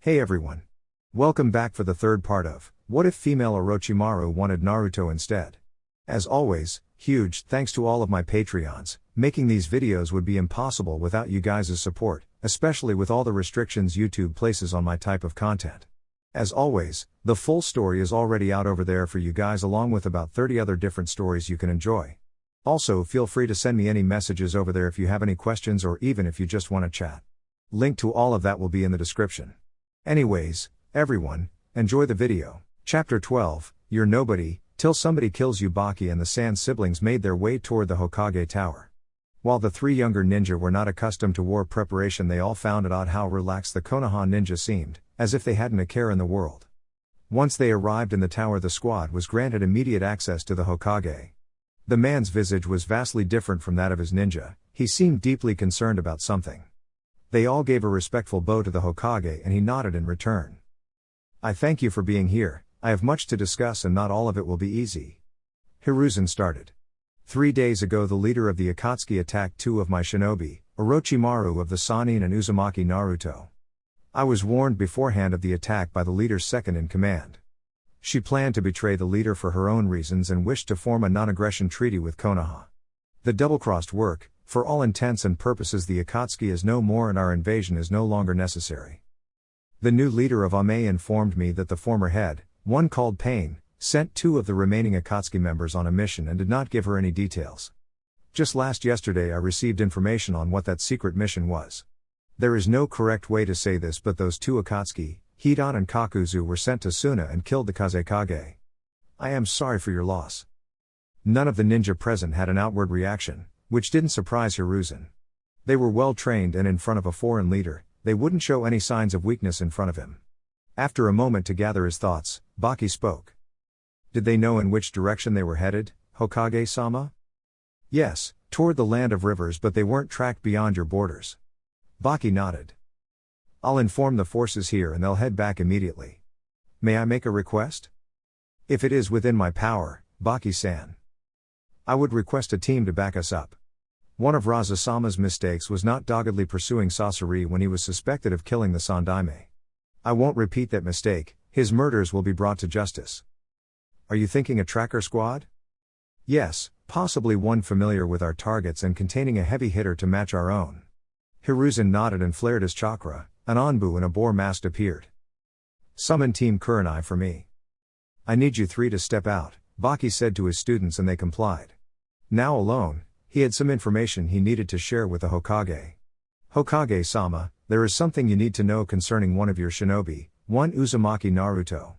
Hey everyone. Welcome back for the third part of What If Female Orochimaru Wanted Naruto Instead? As always, huge thanks to all of my Patreons. Making these videos would be impossible without you guys' support, especially with all the restrictions YouTube places on my type of content. As always, the full story is already out over there for you guys along with about 30 other different stories you can enjoy. Also, feel free to send me any messages over there if you have any questions or even if you just want to chat. Link to all of that will be in the description. Anyways, everyone, enjoy the video. Chapter 12, You're Nobody, Till Somebody Kills You. Baki and the Sand siblings made their way toward the Hokage Tower. While the three younger ninja were not accustomed to war preparation, they all found it odd how relaxed the Konoha ninja seemed, as if they hadn't a care in the world. Once they arrived in the tower, the squad was granted immediate access to the Hokage. The man's visage was vastly different from that of his ninja. He seemed deeply concerned about something. They all gave a respectful bow to the Hokage and he nodded in return. I thank you for being here. I have much to discuss and not all of it will be easy. Hiruzen started. 3 days ago the leader of the Akatsuki attacked two of my shinobi, Orochimaru of the Sannin and Uzumaki Naruto. I was warned beforehand of the attack by the leader's second in command. She planned to betray the leader for her own reasons and wished to form a non-aggression treaty with Konoha. The double-crossed work. For all intents and purposes the Akatsuki is no more and our invasion is no longer necessary. The new leader of Ame informed me that the former head, one called Pain, sent two of the remaining Akatsuki members on a mission and did not give her any details. Just yesterday I received information on what that secret mission was. There is no correct way to say this, but those two Akatsuki, Hidan and Kakuzu, were sent to Suna and killed the Tsuchikage. I am sorry for your loss. None of the ninja present had an outward reaction, which didn't surprise Hiruzen. They were well trained and in front of a foreign leader, they wouldn't show any signs of weakness in front of him. After a moment to gather his thoughts, Baki spoke. Did they know in which direction they were headed, Hokage-sama? Yes, toward the land of rivers, but they weren't tracked beyond your borders. Baki nodded. I'll inform the forces here and they'll head back immediately. May I make a request? If it is within my power, Baki-san. I would request a team to back us up. One of Raza-sama's mistakes was not doggedly pursuing Sasori when he was suspected of killing the Sandaime. I won't repeat that mistake. His murders will be brought to justice. Are you thinking a tracker squad? Yes, possibly one familiar with our targets and containing a heavy hitter to match our own. Hiruzen nodded and flared his chakra. An Anbu in a boar mask appeared. Summon Team Kurenai for me. I need you three to step out, Baki said to his students, and they complied. Now alone, he had some information he needed to share with the Hokage. Hokage-sama, there is something you need to know concerning one of your shinobi, one Uzumaki Naruto.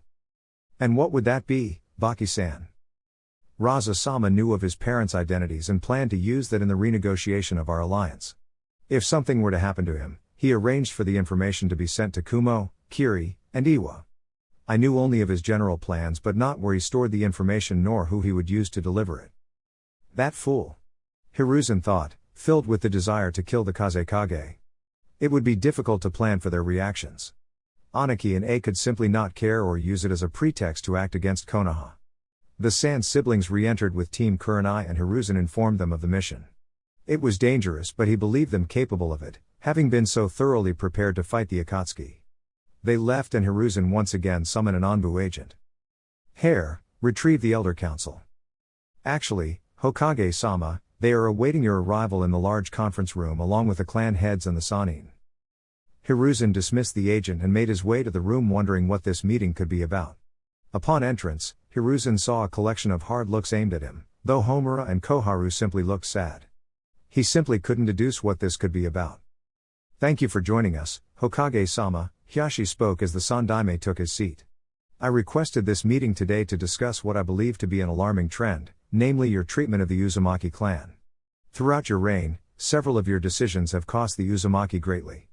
And what would that be, Baki-san? Raza-sama knew of his parents' identities and planned to use that in the renegotiation of our alliance. If something were to happen to him, he arranged for the information to be sent to Kumo, Kiri, and Iwa. I knew only of his general plans but not where he stored the information nor who he would use to deliver it. That fool. Hiruzen thought, filled with the desire to kill the Tsuchikage. It would be difficult to plan for their reactions. Anaki and A could simply not care or use it as a pretext to act against Konoha. The Sand siblings re-entered with Team Kurenai and Hiruzen informed them of the mission. It was dangerous but he believed them capable of it, having been so thoroughly prepared to fight the Akatsuki. They left and Hiruzen once again summoned an Anbu agent. Hare, retrieve the Elder Council. Actually, Hokage-sama, they are awaiting your arrival in the large conference room along with the clan heads and the Sannin. Hiruzen dismissed the agent and made his way to the room wondering what this meeting could be about. Upon entrance, Hiruzen saw a collection of hard looks aimed at him, though Homura and Koharu simply looked sad. He simply couldn't deduce what this could be about. Thank you for joining us, Hokage-sama, Hiashi spoke as the Sandaime took his seat. I requested this meeting today to discuss what I believe to be an alarming trend, namely your treatment of the Uzumaki clan. Throughout your reign, several of your decisions have cost the Uzumaki greatly.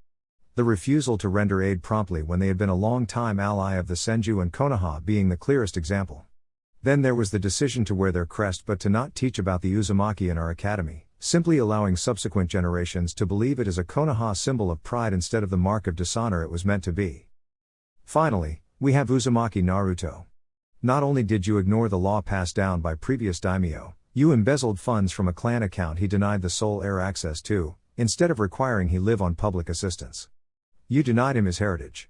The refusal to render aid promptly when they had been a long-time ally of the Senju and Konoha being the clearest example. Then there was the decision to wear their crest but to not teach about the Uzumaki in our academy, simply allowing subsequent generations to believe it is a Konoha symbol of pride instead of the mark of dishonor it was meant to be. Finally, we have Uzumaki Naruto. Not only did you ignore the law passed down by previous daimyo, you embezzled funds from a clan account he denied the sole heir access to, instead of requiring he live on public assistance. You denied him his heritage.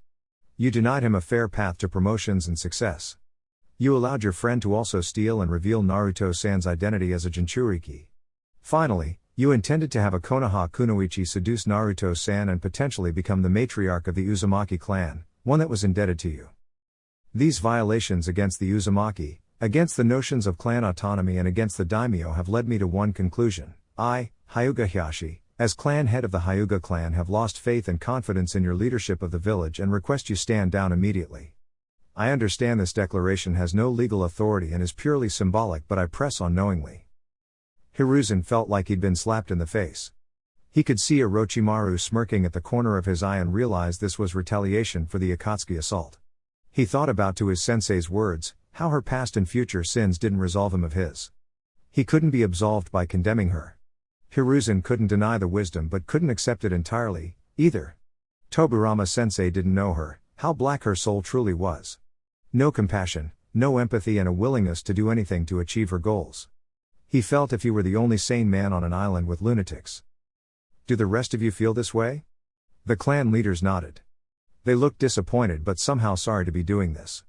You denied him a fair path to promotions and success. You allowed your friend to also steal and reveal Naruto-san's identity as a Jinchuriki. Finally, you intended to have a Konoha Kunoichi seduce Naruto-san and potentially become the matriarch of the Uzumaki clan, one that was indebted to you. These violations against the Uzumaki, against the notions of clan autonomy and against the daimyo have led me to one conclusion. I, Hyuga Hiashi, as clan head of the Hyuga clan have lost faith and confidence in your leadership of the village and request you stand down immediately. I understand this declaration has no legal authority and is purely symbolic, but I press on knowingly. Hiruzen felt like he'd been slapped in the face. He could see Orochimaru smirking at the corner of his eye and realized this was retaliation for the Akatsuki assault. He thought about to his sensei's words, how her past and future sins didn't resolve him of his. He couldn't be absolved by condemning her. Hiruzen couldn't deny the wisdom but couldn't accept it entirely, either. Tobirama sensei didn't know her, how black her soul truly was. No compassion, no empathy and a willingness to do anything to achieve her goals. He felt if he were the only sane man on an island with lunatics. Do the rest of you feel this way? The clan leaders nodded. They looked disappointed but somehow sorry to be doing this.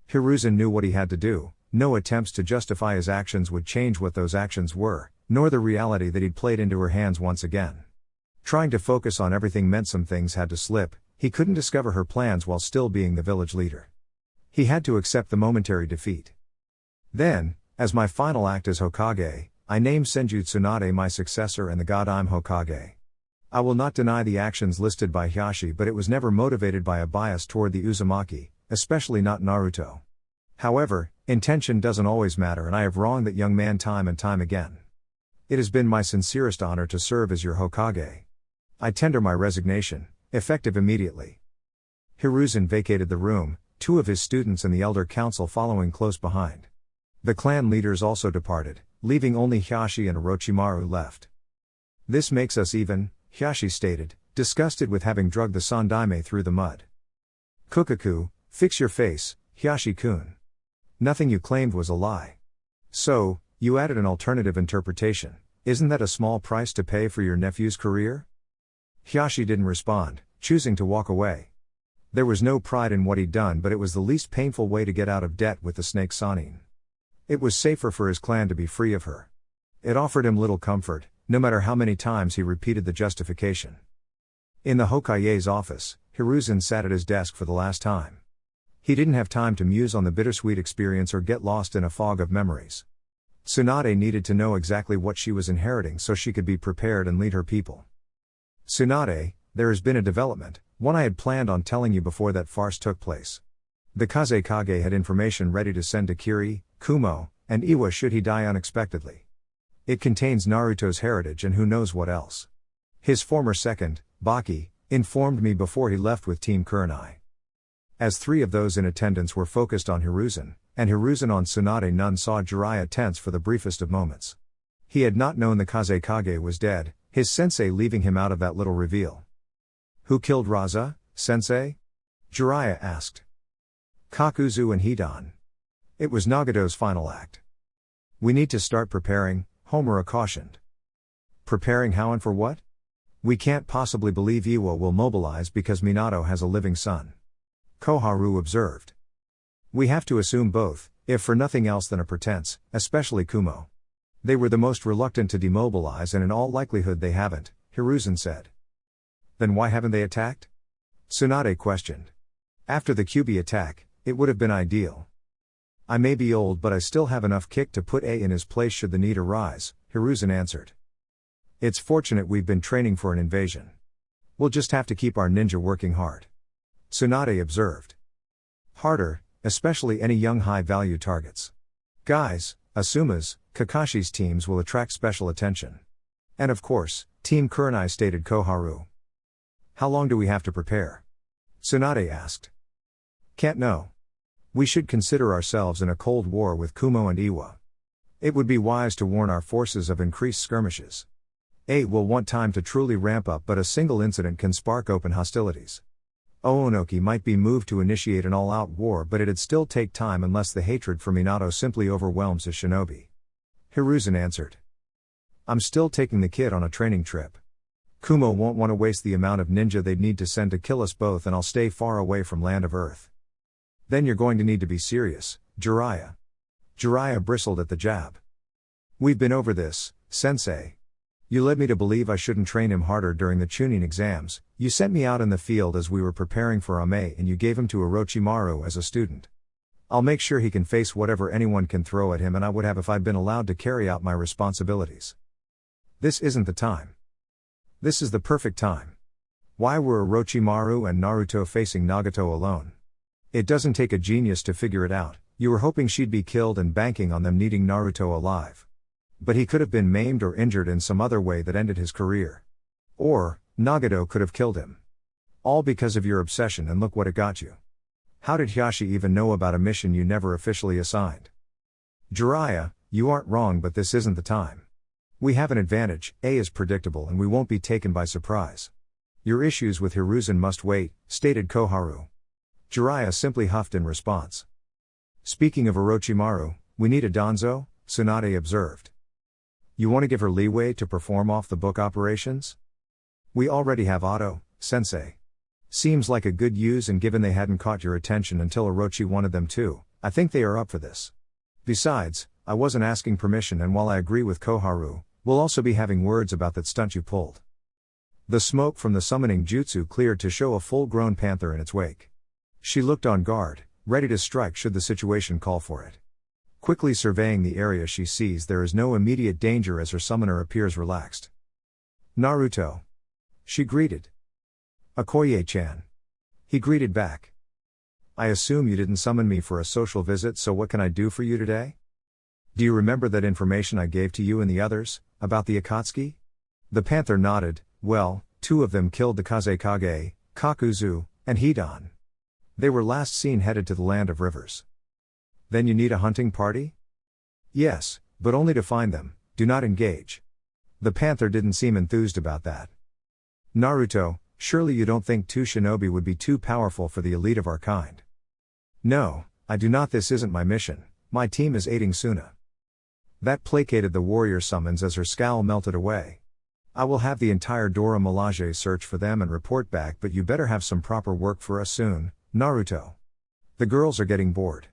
Hiruzen knew what he had to do, no attempts to justify his actions would change what those actions were, nor the reality that he'd played into her hands once again. Trying to focus on everything meant some things had to slip, he couldn't discover her plans while still being the village leader. He had to accept the momentary defeat. Then, as my final act as Hokage, I name Senju Tsunade my successor and the god I'm Hokage. I will not deny the actions listed by Hiashi, but it was never motivated by a bias toward the Uzumaki, especially not Naruto. However, intention doesn't always matter and I have wronged that young man time and time again. It has been my sincerest honor to serve as your Hokage. I tender my resignation, effective immediately. Hiruzen vacated the room, 2 of his students and the elder council following close behind. The clan leaders also departed, leaving only Hiashi and Orochimaru left. This makes us even, Hiashi stated, disgusted with having drugged the Sandaime through the mud. Kukaku, fix your face, Hiashi-kun. Nothing you claimed was a lie. So, you added an alternative interpretation. Isn't that a small price to pay for your nephew's career? Hiashi didn't respond, choosing to walk away. There was no pride in what he'd done, but it was the least painful way to get out of debt with the snake Sanin. It was safer for his clan to be free of her. It offered him little comfort, no matter how many times he repeated the justification. In the Hokage's office, Hiruzen sat at his desk for the last time. He didn't have time to muse on the bittersweet experience or get lost in a fog of memories. Tsunade needed to know exactly what she was inheriting so she could be prepared and lead her people. Tsunade, there has been a development, one I had planned on telling you before that farce took place. The Tsuchikage had information ready to send to Kiri, Kumo, and Iwa should he die unexpectedly. It contains Naruto's heritage and who knows what else. His former second, Baki, informed me before he left with Team Kurenai. As 3 of those in attendance were focused on Hiruzen, and Hiruzen on Tsunade, none saw Jiraiya tense for the briefest of moments. He had not known the Tsuchikage was dead, his sensei leaving him out of that little reveal. Who killed Raza, sensei? Jiraiya asked. Kakuzu and Hidan. It was Nagato's final act. We need to start preparing, Homura cautioned. Preparing how and for what? We can't possibly believe Iwa will mobilize because Minato has a living son. Koharu observed. We have to assume both, if for nothing else than a pretense, especially Kumo. They were the most reluctant to demobilize and in all likelihood they haven't, Hiruzen said. Then why haven't they attacked? Tsunade questioned. After the Kyuubi attack, it would have been ideal. I may be old but I still have enough kick to put A in his place should the need arise, Hiruzen answered. It's fortunate we've been training for an invasion. We'll just have to keep our ninja working hard. Tsunade observed. Harder, especially any young high-value targets. Guys, Asuma's, Kakashi's teams will attract special attention. And of course, Team Kurenai stated Koharu. How long do we have to prepare? Tsunade asked. Can't know. We should consider ourselves in a cold war with Kumo and Iwa. It would be wise to warn our forces of increased skirmishes. A will want time to truly ramp up, but a single incident can spark open hostilities. Oonoki might be moved to initiate an all-out war, but it'd still take time unless the hatred for Minato simply overwhelms his shinobi. Hiruzen answered. I'm still taking the kid on a training trip. Kumo won't want to waste the amount of ninja they'd need to send to kill us both, and I'll stay far away from Land of Earth. Then you're going to need to be serious, Jiraiya. Jiraiya bristled at the jab. We've been over this, sensei. You led me to believe I shouldn't train him harder during the Chunin exams. You sent me out in the field as we were preparing for Ame, and you gave him to Orochimaru as a student. I'll make sure he can face whatever anyone can throw at him, and I would have if I'd been allowed to carry out my responsibilities. This isn't the time. This is the perfect time. Why were Orochimaru and Naruto facing Nagato alone? It doesn't take a genius to figure it out. You were hoping she'd be killed and banking on them needing Naruto alive. But he could have been maimed or injured in some other way that ended his career. Or, Nagato could have killed him. All because of your obsession, and look what it got you. How did Hiashi even know about a mission you never officially assigned? Jiraiya, you aren't wrong, but this isn't the time. We have an advantage. A is predictable and we won't be taken by surprise. Your issues with Hiruzen must wait, stated Koharu. Jiraiya simply huffed in response. Speaking of Orochimaru, we need a Danzo, Tsunade observed. You want to give her leeway to perform off-the-book operations? We already have Otto, sensei. Seems like a good use, and given they hadn't caught your attention until Orochi wanted them to, I think they are up for this. Besides, I wasn't asking permission, and while I agree with Koharu, we'll also be having words about that stunt you pulled. The smoke from the summoning jutsu cleared to show a full-grown panther in its wake. She looked on guard, ready to strike should the situation call for it. Quickly surveying the area, she sees there is no immediate danger as her summoner appears relaxed. Naruto. She greeted. Okoye-chan. He greeted back. I assume you didn't summon me for a social visit, so what can I do for you today? Do you remember that information I gave to you and the others, about the Akatsuki? The panther nodded. Well, 2 of them killed the Tsuchikage, Kakuzu, and Hidan. They were last seen headed to the Land of Rivers. Then you need a hunting party? Yes, but only to find them, do not engage. The panther didn't seem enthused about that. Naruto, surely you don't think 2 shinobi would be too powerful for the elite of our kind? No, I do not. This isn't my mission. My team is aiding Suna. That placated the warrior summons as her scowl melted away. I will have the entire Dora Milaje search for them and report back, but you better have some proper work for us soon, Naruto. The girls are getting bored.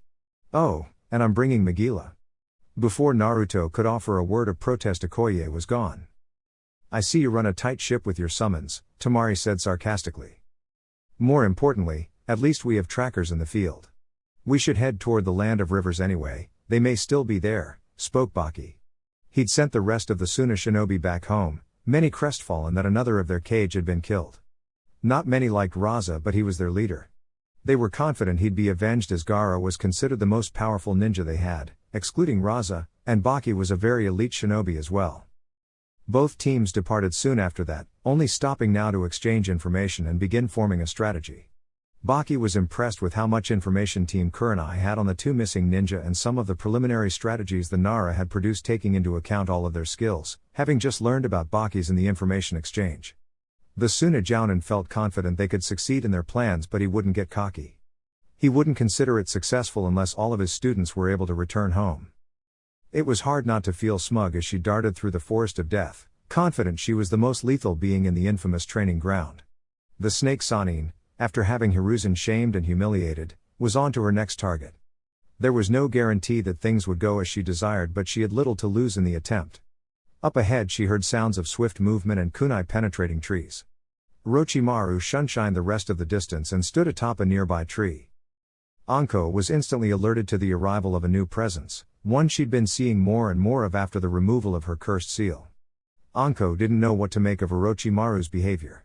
Oh, and I'm bringing Megila. Before Naruto could offer a word of protest, Okoye was gone. I see you run a tight ship with your summons, Tamari said sarcastically. More importantly, at least we have trackers in the field. We should head toward the Land of Rivers anyway, they may still be there, spoke Baki. He'd sent the rest of the Suna shinobi back home, many crestfallen that another of their kage had been killed. Not many liked Raza, but he was their leader. They were confident he'd be avenged, as Gaara was considered the most powerful ninja they had, excluding Raza, and Baki was a very elite shinobi as well. Both teams departed soon after that, only stopping now to exchange information and begin forming a strategy. Baki was impressed with how much information Team Kurenai had on the 2 missing ninja and some of the preliminary strategies the Nara had produced, taking into account all of their skills, having just learned about Baki's in the information exchange. The Suna Jounin felt confident they could succeed in their plans, but he wouldn't get cocky. He wouldn't consider it successful unless all of his students were able to return home. It was hard not to feel smug as she darted through the forest of death, confident she was the most lethal being in the infamous training ground. The snake Sanin, after having Hiruzen shamed and humiliated, was on to her next target. There was no guarantee that things would go as she desired, but she had little to lose in the attempt. Up ahead she heard sounds of swift movement and kunai penetrating trees. Orochimaru shunshined the rest of the distance and stood atop a nearby tree. Anko was instantly alerted to the arrival of a new presence, one she'd been seeing more and more of after the removal of her cursed seal. Anko didn't know what to make of Orochimaru's behavior.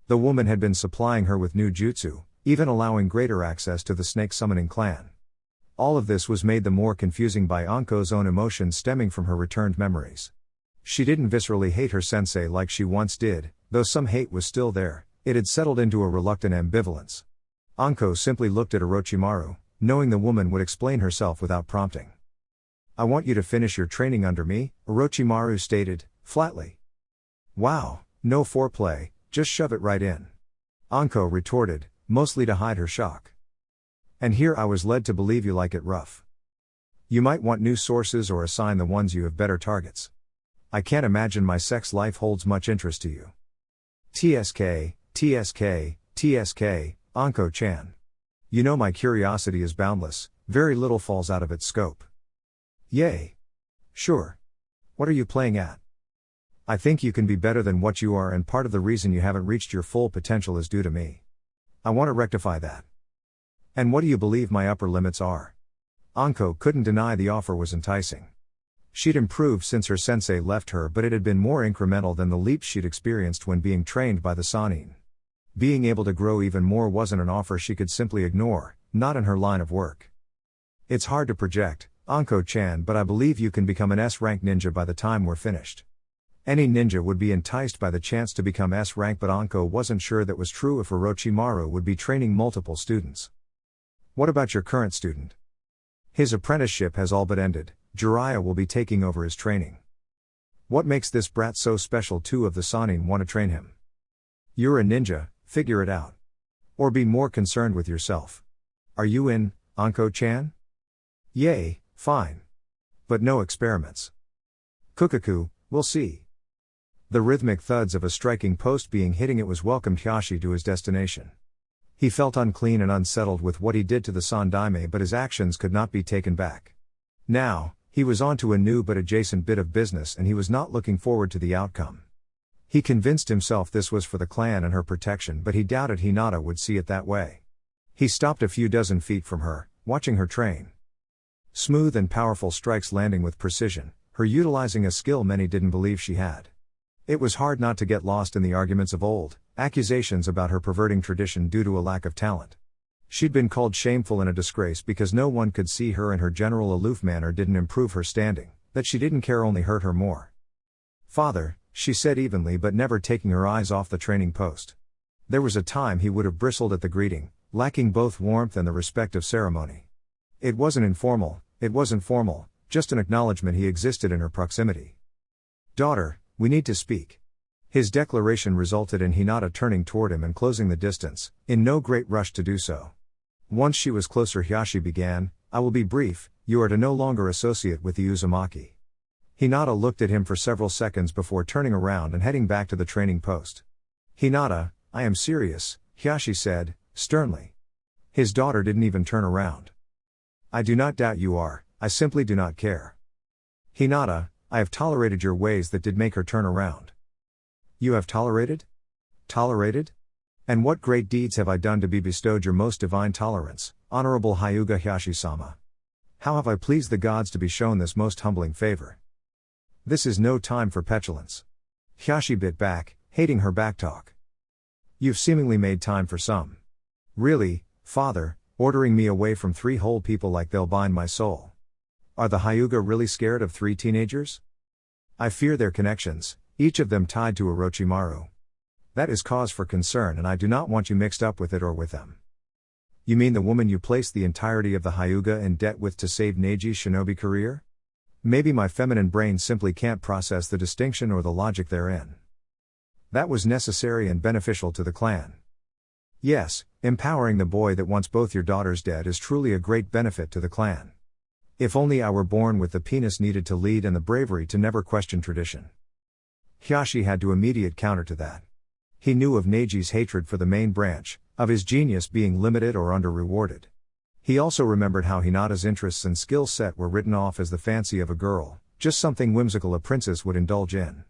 The woman had been supplying her with new jutsu, even allowing greater access to the snake summoning clan. All of this was made the more confusing by Anko's own emotions stemming from her returned memories. She didn't viscerally hate her sensei like she once did, though some hate was still there. It had settled into a reluctant ambivalence. Anko simply looked at Orochimaru, knowing the woman would explain herself without prompting. I want you to finish your training under me, Orochimaru stated, flatly. Wow, no foreplay, just shove it right in. Anko retorted, mostly to hide her shock. And here I was led to believe you like it rough. You might want new sources or assign the ones you have better targets. I can't imagine my sex life holds much interest to you. TSK, TSK, TSK, Anko-chan. You know my curiosity is boundless, very little falls out of its scope. Yay. Sure. What are you playing at? I think you can be better than what you are, and part of the reason you haven't reached your full potential is due to me. I want to rectify that. And what do you believe my upper limits are? Anko couldn't deny the offer was enticing. She'd improved since her sensei left her, but it had been more incremental than the leaps she'd experienced when being trained by the Sannin. Being able to grow even more wasn't an offer she could simply ignore, not in her line of work. It's hard to project, Anko-chan, but I believe you can become an S-rank ninja by the time we're finished. Any ninja would be enticed by the chance to become S-rank, but Anko wasn't sure that was true if Orochimaru would be training multiple students. What about your current student? His apprenticeship has all but ended. Jiraiya will be taking over his training. What makes this brat so special? Two of the Sannin want to train him. You're a ninja, figure it out. Or be more concerned with yourself. Are you in, Anko-chan? Yay, fine. But no experiments. Kukaku, we'll see. The rhythmic thuds of a striking post being hitting it was welcomed Hiashi to his destination. He felt unclean and unsettled with what he did to the Sandaime, but his actions could not be taken back. Now, he was on to a new but adjacent bit of business, and he was not looking forward to the outcome. He convinced himself this was for the clan and her protection, but he doubted Hinata would see it that way. He stopped a few dozen feet from her, watching her train. Smooth and powerful strikes landing with precision, her utilizing a skill many didn't believe she had. It was hard not to get lost in the arguments of old, accusations about her perverting tradition due to a lack of talent. She'd been called shameful and a disgrace because no one could see her, and her general aloof manner didn't improve her standing. That she didn't care only hurt her more. Father, she said evenly, but never taking her eyes off the training post. There was a time he would have bristled at the greeting, lacking both warmth and the respect of ceremony. It wasn't informal, it wasn't formal, just an acknowledgement he existed in her proximity. Daughter, we need to speak. His declaration resulted in Hinata turning toward him and closing the distance, in no great rush to do so. Once she was closer, Hiashi began, I will be brief, you are to no longer associate with the Uzumaki. Hinata looked at him for several seconds before turning around and heading back to the training post. Hinata, I am serious, Hiashi said, sternly. His daughter didn't even turn around. I do not doubt you are, I simply do not care. Hinata, I have tolerated your ways that did make her turn around. You have tolerated? Tolerated? And what great deeds have I done to be bestowed your most divine tolerance, honorable Hyuga Hiashi-sama? How have I pleased the gods to be shown this most humbling favor? This is no time for petulance. Hiashi bit back, hating her backtalk. You've seemingly made time for some. Really, father, ordering me away from 3 whole people like they'll bind my soul. Are the Hyuga really scared of 3 teenagers? I fear their connections, each of them tied to Orochimaru. That is cause for concern, and I do not want you mixed up with it or with them. You mean the woman you placed the entirety of the Hyuga in debt with to save Neiji's shinobi career? Maybe my feminine brain simply can't process the distinction or the logic therein. That was necessary and beneficial to the clan. Yes, empowering the boy that wants both your daughters dead is truly a great benefit to the clan. If only I were born with the penis needed to lead and the bravery to never question tradition. Hiashi had to immediate counter to that. He knew of Neiji's hatred for the main branch, of his genius being limited or under-rewarded. He also remembered how Hinata's interests and skill set were written off as the fancy of a girl, just something whimsical a princess would indulge in.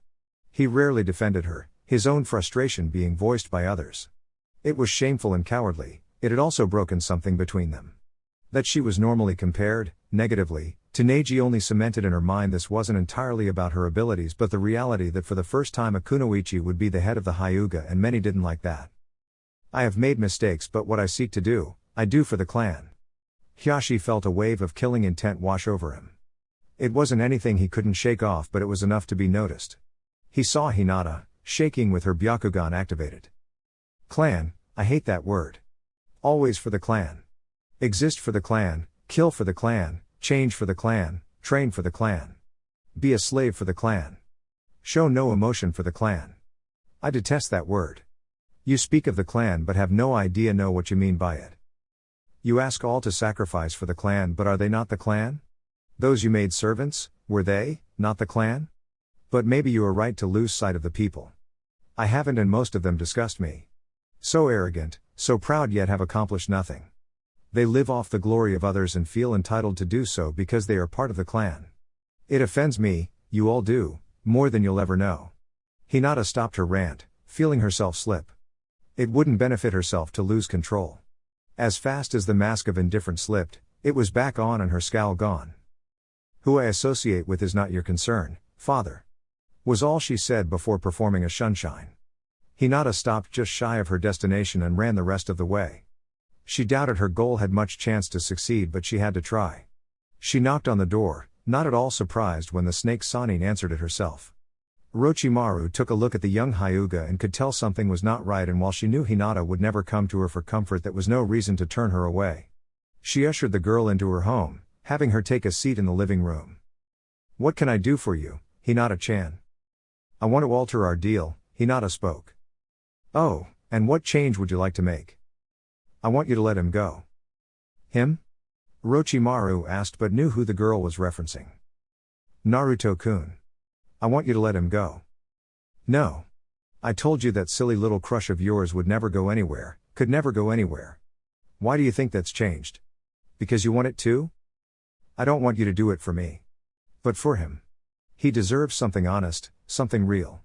He rarely defended her, his own frustration being voiced by others. It was shameful and cowardly, it had also broken something between them. That she was normally compared, negatively, to Neji only cemented in her mind this wasn't entirely about her abilities but the reality that for the first time a kunoichi would be the head of the Hyuga, and many didn't like that. I have made mistakes, but what I seek to do, I do for the clan. Hiashi felt a wave of killing intent wash over him. It wasn't anything he couldn't shake off, but it was enough to be noticed. He saw Hinata, shaking with her Byakugan activated. Clan, I hate that word. Always for the clan. Exist for the clan, kill for the clan, change for the clan, train for the clan. Be a slave for the clan. Show no emotion for the clan. I detest that word. You speak of the clan but have no idea know what you mean by it. You ask all to sacrifice for the clan, but are they not the clan? Those you made servants, were they, not the clan? But maybe you are right to lose sight of the people. I haven't, and most of them disgust me. So arrogant, so proud, yet have accomplished nothing. They live off the glory of others and feel entitled to do so because they are part of the clan. It offends me, you all do, more than you'll ever know. Hinata stopped her rant, feeling herself slip. It wouldn't benefit herself to lose control. As fast as the mask of indifference slipped, it was back on and her scowl gone. Who I associate with is not your concern, father, was all she said before performing a shunshine. Hinata stopped just shy of her destination and ran the rest of the way. She doubted her goal had much chance to succeed, but she had to try. She knocked on the door, not at all surprised when the snake Sanin answered it herself. Orochimaru took a look at the young Hyuga and could tell something was not right, and while she knew Hinata would never come to her for comfort, that was no reason to turn her away. She ushered the girl into her home, having her take a seat in the living room. "What can I do for you, Hinata-chan?" "I want to alter our deal," Hinata spoke. "Oh, and what change would you like to make?" "I want you to let him go." "Him?" Orochimaru asked, but knew who the girl was referencing. "Naruto-kun. I want you to let him go." "No. I told you that silly little crush of yours would never go anywhere, could never go anywhere. Why do you think that's changed? Because you want it too? I don't want you to do it for me. But for him. He deserves something honest, something real.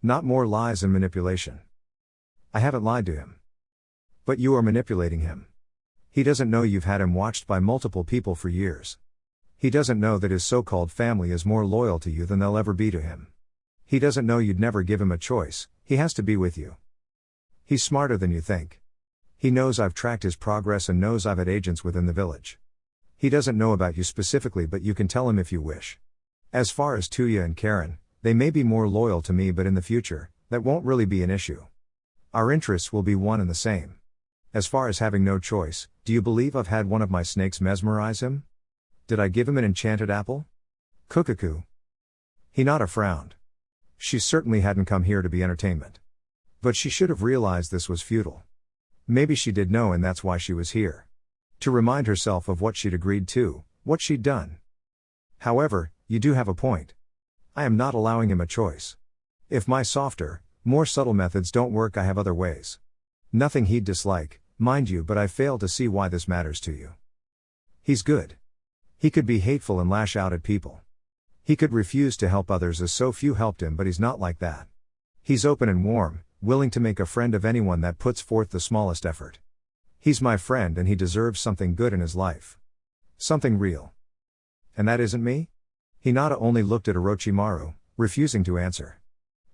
Not more lies and manipulation." "I haven't lied to him." "But you are manipulating him. He doesn't know you've had him watched by multiple people for years. He doesn't know that his so-called family is more loyal to you than they'll ever be to him. He doesn't know you'd never give him a choice, he has to be with you. He's smarter than you think. He knows I've tracked his progress and knows I've had agents within the village. He doesn't know about you specifically, but you can tell him if you wish. As far as Tuya and Karen, they may be more loyal to me, but in the future, that won't really be an issue. Our interests will be one and the same. As far as having no choice, do you believe I've had one of my snakes mesmerize him? Did I give him an enchanted apple? Kukaku." Hinata frowned. She certainly hadn't come here to be entertainment. But she should have realized this was futile. Maybe she did know, and that's why she was here. To remind herself of what she'd agreed to, what she'd done. "However, you do have a point. I am not allowing him a choice. If my softer, more subtle methods don't work, I have other ways. Nothing he'd dislike, mind you, but I fail to see why this matters to you. He's good. He could be hateful and lash out at people. He could refuse to help others as so few helped him, but he's not like that. He's open and warm, willing to make a friend of anyone that puts forth the smallest effort. He's my friend and he deserves something good in his life. Something real. And that isn't me?" Hinata only looked at Orochimaru, refusing to answer.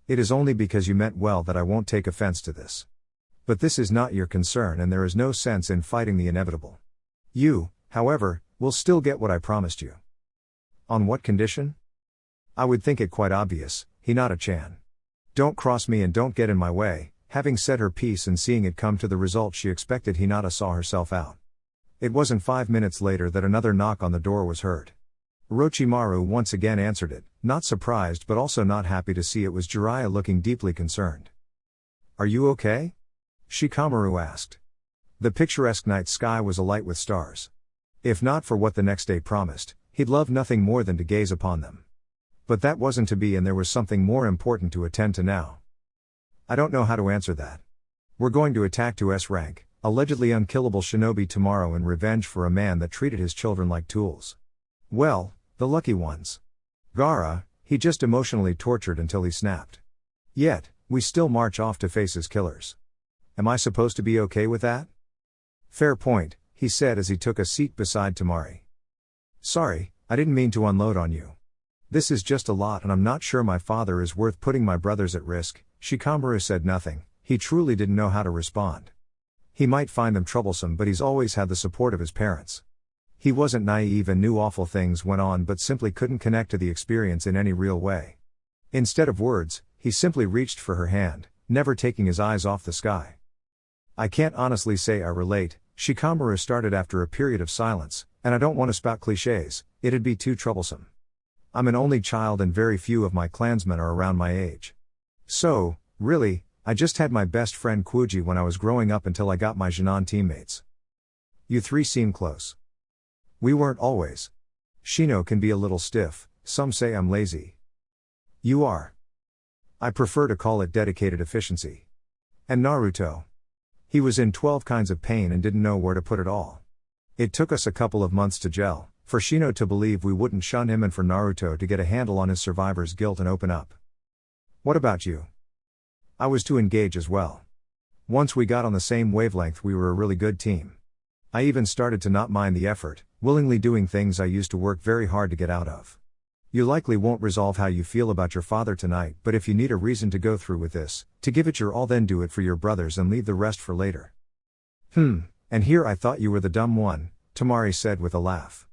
"It is only because you meant well that I won't take offense to this. But this is not your concern and there is no sense in fighting the inevitable. You, however, will still get what I promised you." "On what condition?" "I would think it quite obvious, Hinata-chan. Don't cross me and don't get in my way." Having said her piece and seeing it come to the result she expected, Hinata saw herself out. It wasn't 5 minutes later that another knock on the door was heard. Orochimaru once again answered it, not surprised but also not happy to see it was Jiraiya, looking deeply concerned. "Are you okay?" Shikamaru asked. The picturesque night sky was alight with stars. If not for what the next day promised, he'd love nothing more than to gaze upon them. But that wasn't to be, and there was something more important to attend to now. "I don't know how to answer that. We're going to attack to S rank, allegedly unkillable shinobi tomorrow in revenge for a man that treated his children like tools. Well, the lucky ones. Gaara, he just emotionally tortured until he snapped. Yet, we still march off to face his killers. Am I supposed to be okay with that?" "Fair point," he said as he took a seat beside Tamari. "Sorry, I didn't mean to unload on you. This is just a lot and I'm not sure my father is worth putting my brothers at risk." Shikamaru said nothing. He truly didn't know how to respond. He might find them troublesome, but he's always had the support of his parents. He wasn't naive and knew awful things went on, but simply couldn't connect to the experience in any real way. Instead of words, he simply reached for her hand, never taking his eyes off the sky. "I can't honestly say I relate," Shikamaru started after a period of silence, "and I don't want to spout cliches, it'd be too troublesome. I'm an only child and very few of my clansmen are around my age. So, really, I just had my best friend Kuji when I was growing up until I got my Jinan teammates. You three seem close." "We weren't always. Shino can be a little stiff, some say I'm lazy." "You are." I prefer to call it dedicated efficiency. And Naruto. He was in 12 kinds of pain and didn't know where to put it all. It took us a couple of months to gel, for Shino to believe we wouldn't shun him and for Naruto to get a handle on his survivor's guilt and open up. What about you? I was to engage as well. Once we got on the same wavelength, we were a really good team. I even started to not mind the effort, willingly doing things I used to work very hard to get out of. You likely won't resolve how you feel about your father tonight, but if you need a reason to go through with this, to give it your all, then do it for your brothers and leave the rest for later. And here I thought you were the dumb one, Temari said with a laugh.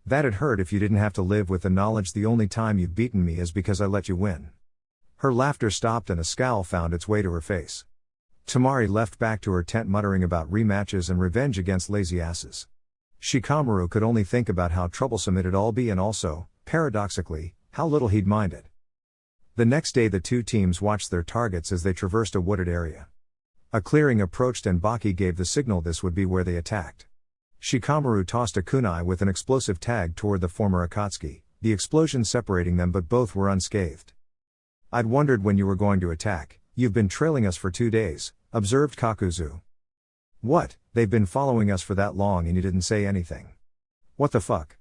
That'd hurt if you didn't have to live with the knowledge the only time you've beaten me is because I let you win. Her laughter stopped and a scowl found its way to her face. Temari left back to her tent muttering about rematches and revenge against lazy asses. Shikamaru could only think about how troublesome it'd all be and also, paradoxically, how little he'd mind it. The next day the two teams watched their targets as they traversed a wooded area. A clearing approached and Baki gave the signal this would be where they attacked. Shikamaru tossed a kunai with an explosive tag toward the former Akatsuki, the explosion separating them, but both were unscathed. I'd wondered when you were going to attack. You've been trailing us for 2 days, observed Kakuzu. What, they've been following us for that long and you didn't say anything? What the fuck?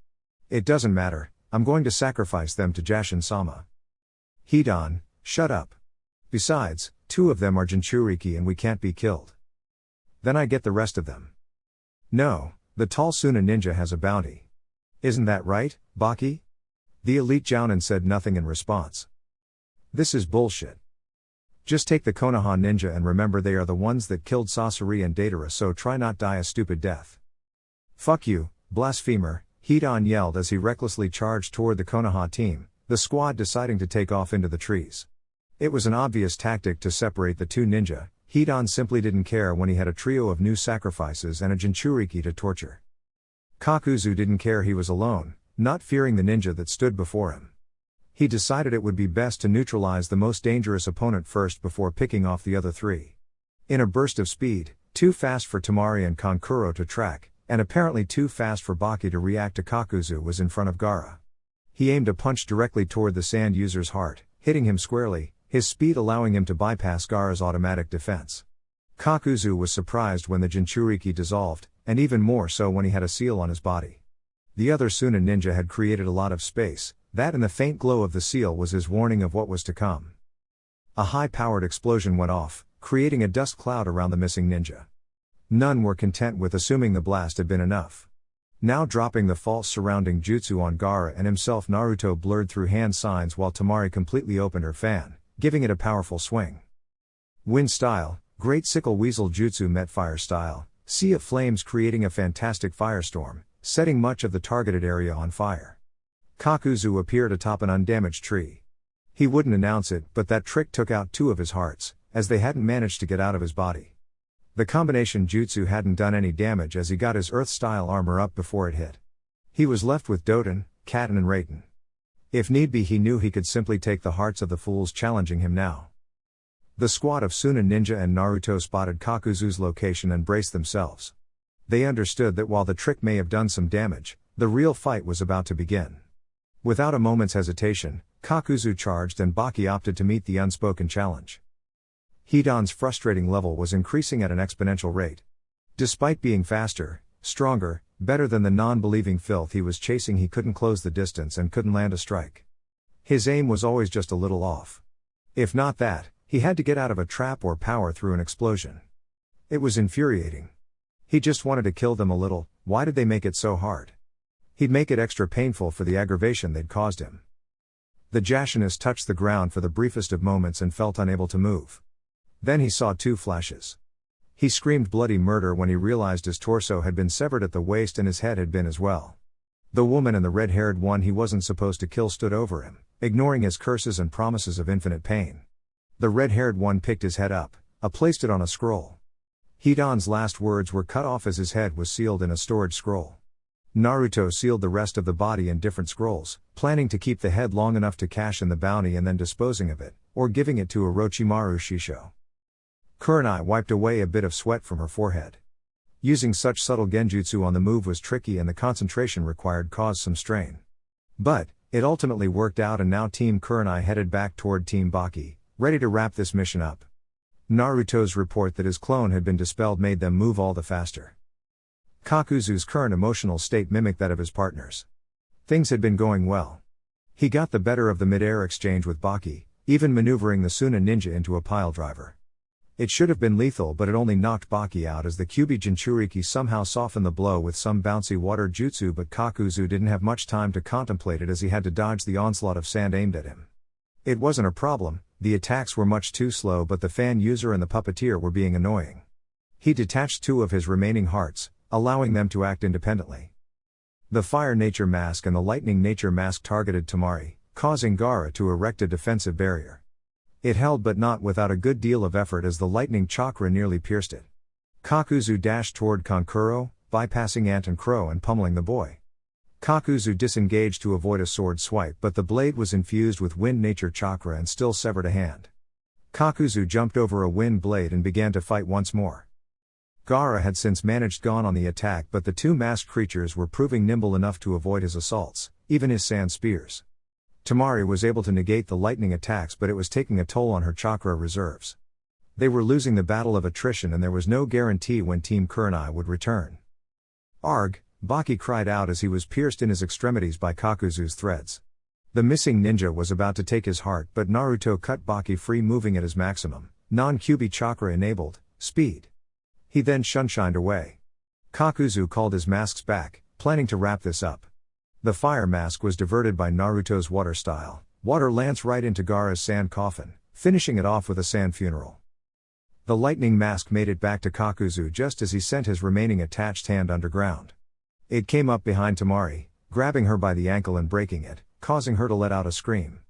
It doesn't matter, I'm going to sacrifice them to Jashin-sama. Hidan, shut up. Besides, 2 of them are Jinchuriki and we can't be killed. Then I get the rest of them. No, the tall Suna ninja has a bounty. Isn't that right, Baki? The elite Jounin said nothing in response. This is bullshit. Just take the Konoha ninja and remember they are the ones that killed Sasori and Datara, so try not die a stupid death. Fuck you, blasphemer, Hidan yelled as he recklessly charged toward the Konoha team, the squad deciding to take off into the trees. It was an obvious tactic to separate the 2 ninja. Hidan simply didn't care when he had a trio of new sacrifices and a Jinchuriki to torture. Kakuzu didn't care he was alone, not fearing the ninja that stood before him. He decided it would be best to neutralize the most dangerous opponent first before picking off the other 3. In a burst of speed, too fast for Temari and Kankuro to track, and apparently too fast for Baki to react to Kakuzu, was in front of Gaara. He aimed a punch directly toward the sand user's heart, hitting him squarely, his speed allowing him to bypass Gaara's automatic defense. Kakuzu was surprised when the Jinchuriki dissolved, and even more so when he had a seal on his body. The other Suna ninja had created a lot of space. That and the faint glow of the seal was his warning of what was to come. A high-powered explosion went off, creating a dust cloud around the missing ninja. None were content with assuming the blast had been enough. Now dropping the false surrounding jutsu on Gaara and himself, Naruto blurred through hand signs while Temari completely opened her fan, giving it a powerful swing. Wind style, Great Sickle Weasel Jutsu met fire style, Sea of Flames, creating a fantastic firestorm, setting much of the targeted area on fire. Kakuzu appeared atop an undamaged tree. He wouldn't announce it, but that trick took out 2 of his hearts, as they hadn't managed to get out of his body. The combination jutsu hadn't done any damage as he got his earth-style armor up before it hit. He was left with Doten, Katen and Raiten. If need be, he knew he could simply take the hearts of the fools challenging him now. The squad of Suna ninja and Naruto spotted Kakuzu's location and braced themselves. They understood that while the trick may have done some damage, the real fight was about to begin. Without a moment's hesitation, Kakuzu charged and Baki opted to meet the unspoken challenge. Hidan's frustrating level was increasing at an exponential rate. Despite being faster, stronger, better than the non-believing filth he was chasing, he couldn't close the distance and couldn't land a strike. His aim was always just a little off. If not that, he had to get out of a trap or power through an explosion. It was infuriating. He just wanted to kill them a little. Why did they make it so hard? He'd make it extra painful for the aggravation they'd caused him. The Jashinist touched the ground for the briefest of moments and felt unable to move. Then he saw 2 flashes. He screamed bloody murder when he realized his torso had been severed at the waist and his head had been as well. The woman and the red-haired one he wasn't supposed to kill stood over him, ignoring his curses and promises of infinite pain. The red-haired one picked his head up, placed it on a scroll. Hidan's last words were cut off as his head was sealed in a storage scroll. Naruto sealed the rest of the body in different scrolls, planning to keep the head long enough to cash in the bounty and then disposing of it, or giving it to Orochimaru Shisho. Kurenai wiped away a bit of sweat from her forehead. Using such subtle genjutsu on the move was tricky and the concentration required caused some strain. But, it ultimately worked out and now Team Kurenai headed back toward Team Baki, ready to wrap this mission up. Naruto's report that his clone had been dispelled made them move all the faster. Kakuzu's current emotional state mimicked that of his partner's. Things had been going well. He got the better of the mid-air exchange with Baki, even maneuvering the Suna ninja into a piledriver. It should have been lethal, but it only knocked Baki out as the Kyuubi Jinchuriki somehow softened the blow with some bouncy water jutsu, but Kakuzu didn't have much time to contemplate it as he had to dodge the onslaught of sand aimed at him. It wasn't a problem, the attacks were much too slow, but the fan user and the puppeteer were being annoying. He detached 2 of his remaining hearts, allowing them to act independently. The Fire Nature Mask and the Lightning Nature Mask targeted Temari, causing Gaara to erect a defensive barrier. It held, but not without a good deal of effort, as the lightning chakra nearly pierced it. Kakuzu dashed toward Kankuro, bypassing Ant and Crow and pummeling the boy. Kakuzu disengaged to avoid a sword swipe, but the blade was infused with wind nature chakra and still severed a hand. Kakuzu jumped over a wind blade and began to fight once more. Gaara had since managed gone on the attack, but the 2 masked creatures were proving nimble enough to avoid his assaults, even his sand spears. Temari was able to negate the lightning attacks, but it was taking a toll on her chakra reserves. They were losing the battle of attrition, and there was no guarantee when Team Kurenai would return. Arg! Baki cried out as he was pierced in his extremities by Kakuzu's threads. The missing ninja was about to take his heart, but Naruto cut Baki free, moving at his maximum, non-Kyuubi chakra enabled, speed. He then shunshined away. Kakuzu called his masks back, planning to wrap this up. The fire mask was diverted by Naruto's water style. Water lance right into Gaara's sand coffin, finishing it off with a sand funeral. The lightning mask made it back to Kakuzu just as he sent his remaining attached hand underground. It came up behind Temari, grabbing her by the ankle and breaking it, causing her to let out a scream.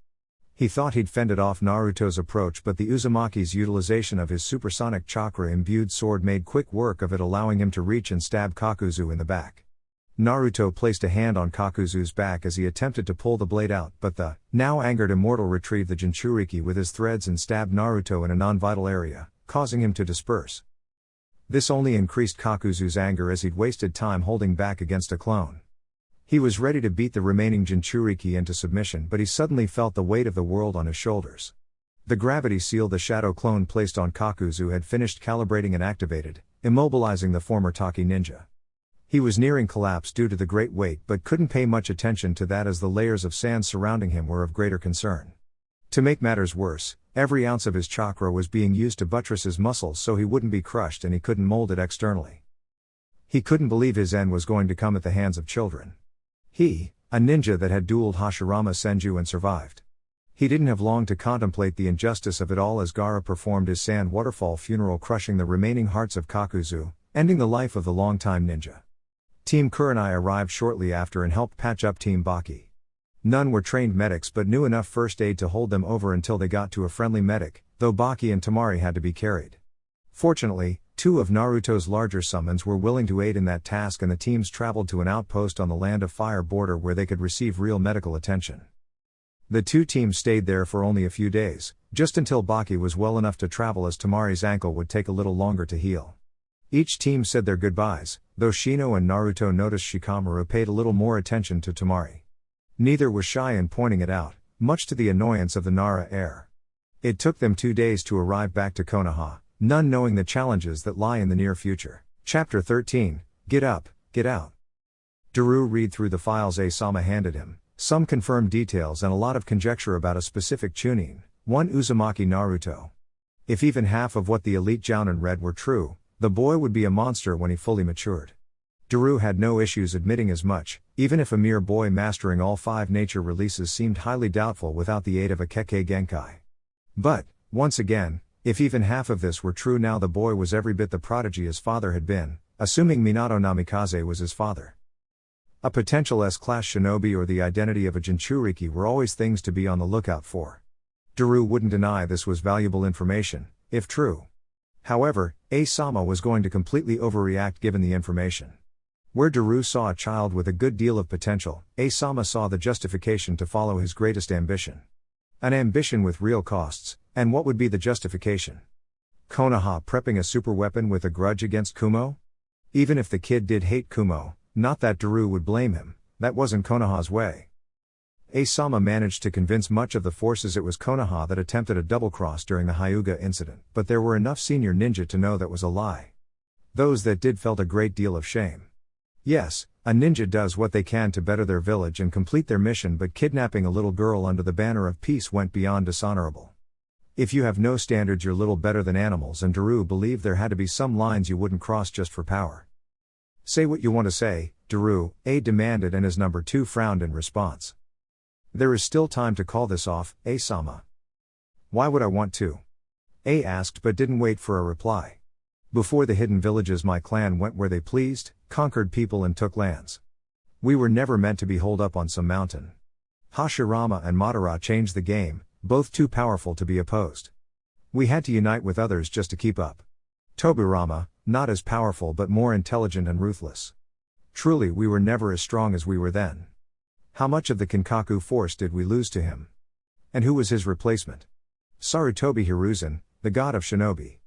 He thought he'd fended off Naruto's approach, but the Uzumaki's utilization of his supersonic chakra-imbued sword made quick work of it, allowing him to reach and stab Kakuzu in the back. Naruto placed a hand on Kakuzu's back as he attempted to pull the blade out, but the now angered immortal retrieved the Jinchuriki with his threads and stabbed Naruto in a non-vital area, causing him to disperse. This only increased Kakuzu's anger as he'd wasted time holding back against a clone. He was ready to beat the remaining Jinchuriki into submission, but he suddenly felt the weight of the world on his shoulders. The gravity seal the shadow clone placed on Kakuzu had finished calibrating and activated, immobilizing the former Taki ninja. He was nearing collapse due to the great weight, but couldn't pay much attention to that as the layers of sand surrounding him were of greater concern. To make matters worse, every ounce of his chakra was being used to buttress his muscles so he wouldn't be crushed, and he couldn't mold it externally. He couldn't believe his end was going to come at the hands of children. He, a ninja that had dueled Hashirama Senju and survived. He didn't have long to contemplate the injustice of it all as Gaara performed his sand waterfall funeral, crushing the remaining hearts of Kakuzu, ending the life of the longtime ninja. Team Kurenai arrived shortly after and helped patch up Team Baki. None were trained medics but knew enough first aid to hold them over until they got to a friendly medic, though Baki and Temari had to be carried. Fortunately, 2 of Naruto's larger summons were willing to aid in that task, and the teams traveled to an outpost on the Land of Fire border where they could receive real medical attention. The 2 teams stayed there for only a few days, just until Baki was well enough to travel, as Temari's ankle would take a little longer to heal. Each team said their goodbyes, though Shino and Naruto noticed Shikamaru paid a little more attention to Temari. Neither was shy in pointing it out, much to the annoyance of the Nara heir. It took them 2 days to arrive back to Konoha, none knowing the challenges that lie in the near future. Chapter 13, Get Up, Get Out. Daru read through the files Asama handed him, some confirmed details and a lot of conjecture about a specific Chunin, one Uzumaki Naruto. If even half of what the elite Jounin read were true, the boy would be a monster when he fully matured. Daru had no issues admitting as much, even if a mere boy mastering all 5 nature releases seemed highly doubtful without the aid of a Kekkei Genkai. But, once again, if even half of this were true, now the boy was every bit the prodigy his father had been, assuming Minato Namikaze was his father. A potential S-class shinobi or the identity of a Jinchuriki were always things to be on the lookout for. Daru wouldn't deny this was valuable information, if true. However, Asama was going to completely overreact given the information. Where Daru saw a child with a good deal of potential, Asama saw the justification to follow his greatest ambition. An ambition with real costs, and what would be the justification? Konoha prepping a superweapon with a grudge against Kumo? Even if the kid did hate Kumo, not that Daru would blame him, that wasn't Konoha's way. Asama managed to convince much of the forces it was Konoha that attempted a double-cross during the Hyuga incident, but there were enough senior ninja to know that was a lie. Those that did felt a great deal of shame. Yes, a ninja does what they can to better their village and complete their mission, but kidnapping a little girl under the banner of peace went beyond dishonorable. If you have no standards, you're little better than animals, and Daru believed there had to be some lines you wouldn't cross just for power. Say what you want to say, Daru, A demanded, and his number 2 frowned in response. There is still time to call this off, Asama. Why would I want to? A asked but didn't wait for a reply. Before the hidden villages my clan went where they pleased, conquered people and took lands. We were never meant to be holed up on some mountain. Hashirama and Madara changed the game, both too powerful to be opposed. We had to unite with others just to keep up. Tobirama, not as powerful but more intelligent and ruthless. Truly we were never as strong as we were then. How much of the Kinkaku force did we lose to him? And who was his replacement? Sarutobi Hiruzen, the god of shinobi.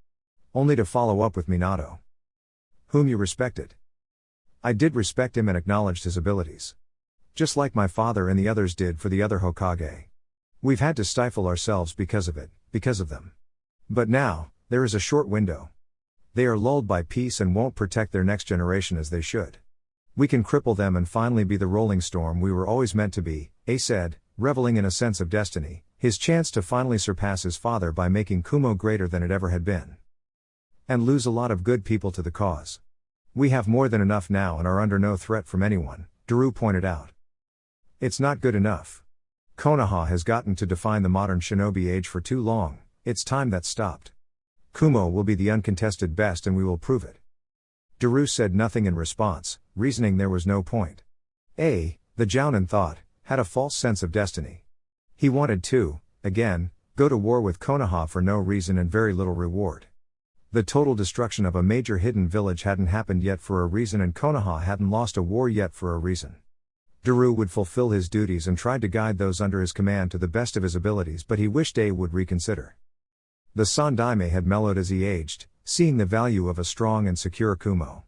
Only to follow up with Minato. Whom you respected. I did respect him and acknowledged his abilities. Just like my father and the others did for the other Hokage. We've had to stifle ourselves because of it, because of them. But now, there is a short window. They are lulled by peace and won't protect their next generation as they should. We can cripple them and finally be the rolling storm we were always meant to be, A said, reveling in a sense of destiny, his chance to finally surpass his father by making Kumo greater than it ever had been. And lose a lot of good people to the cause. We have more than enough now and are under no threat from anyone, Daru pointed out. It's not good enough. Konoha has gotten to define the modern shinobi age for too long, it's time that stopped. Kumo will be the uncontested best and we will prove it. Daru said nothing in response, reasoning there was no point. The Jounin thought, had a false sense of destiny. He wanted to, again, go to war with Konoha for no reason and very little reward. The total destruction of a major hidden village hadn't happened yet for a reason, and Konoha hadn't lost a war yet for a reason. Daru would fulfill his duties and tried to guide those under his command to the best of his abilities, but he wished A would reconsider. The Sandaime had mellowed as he aged, seeing the value of a strong and secure Kumo.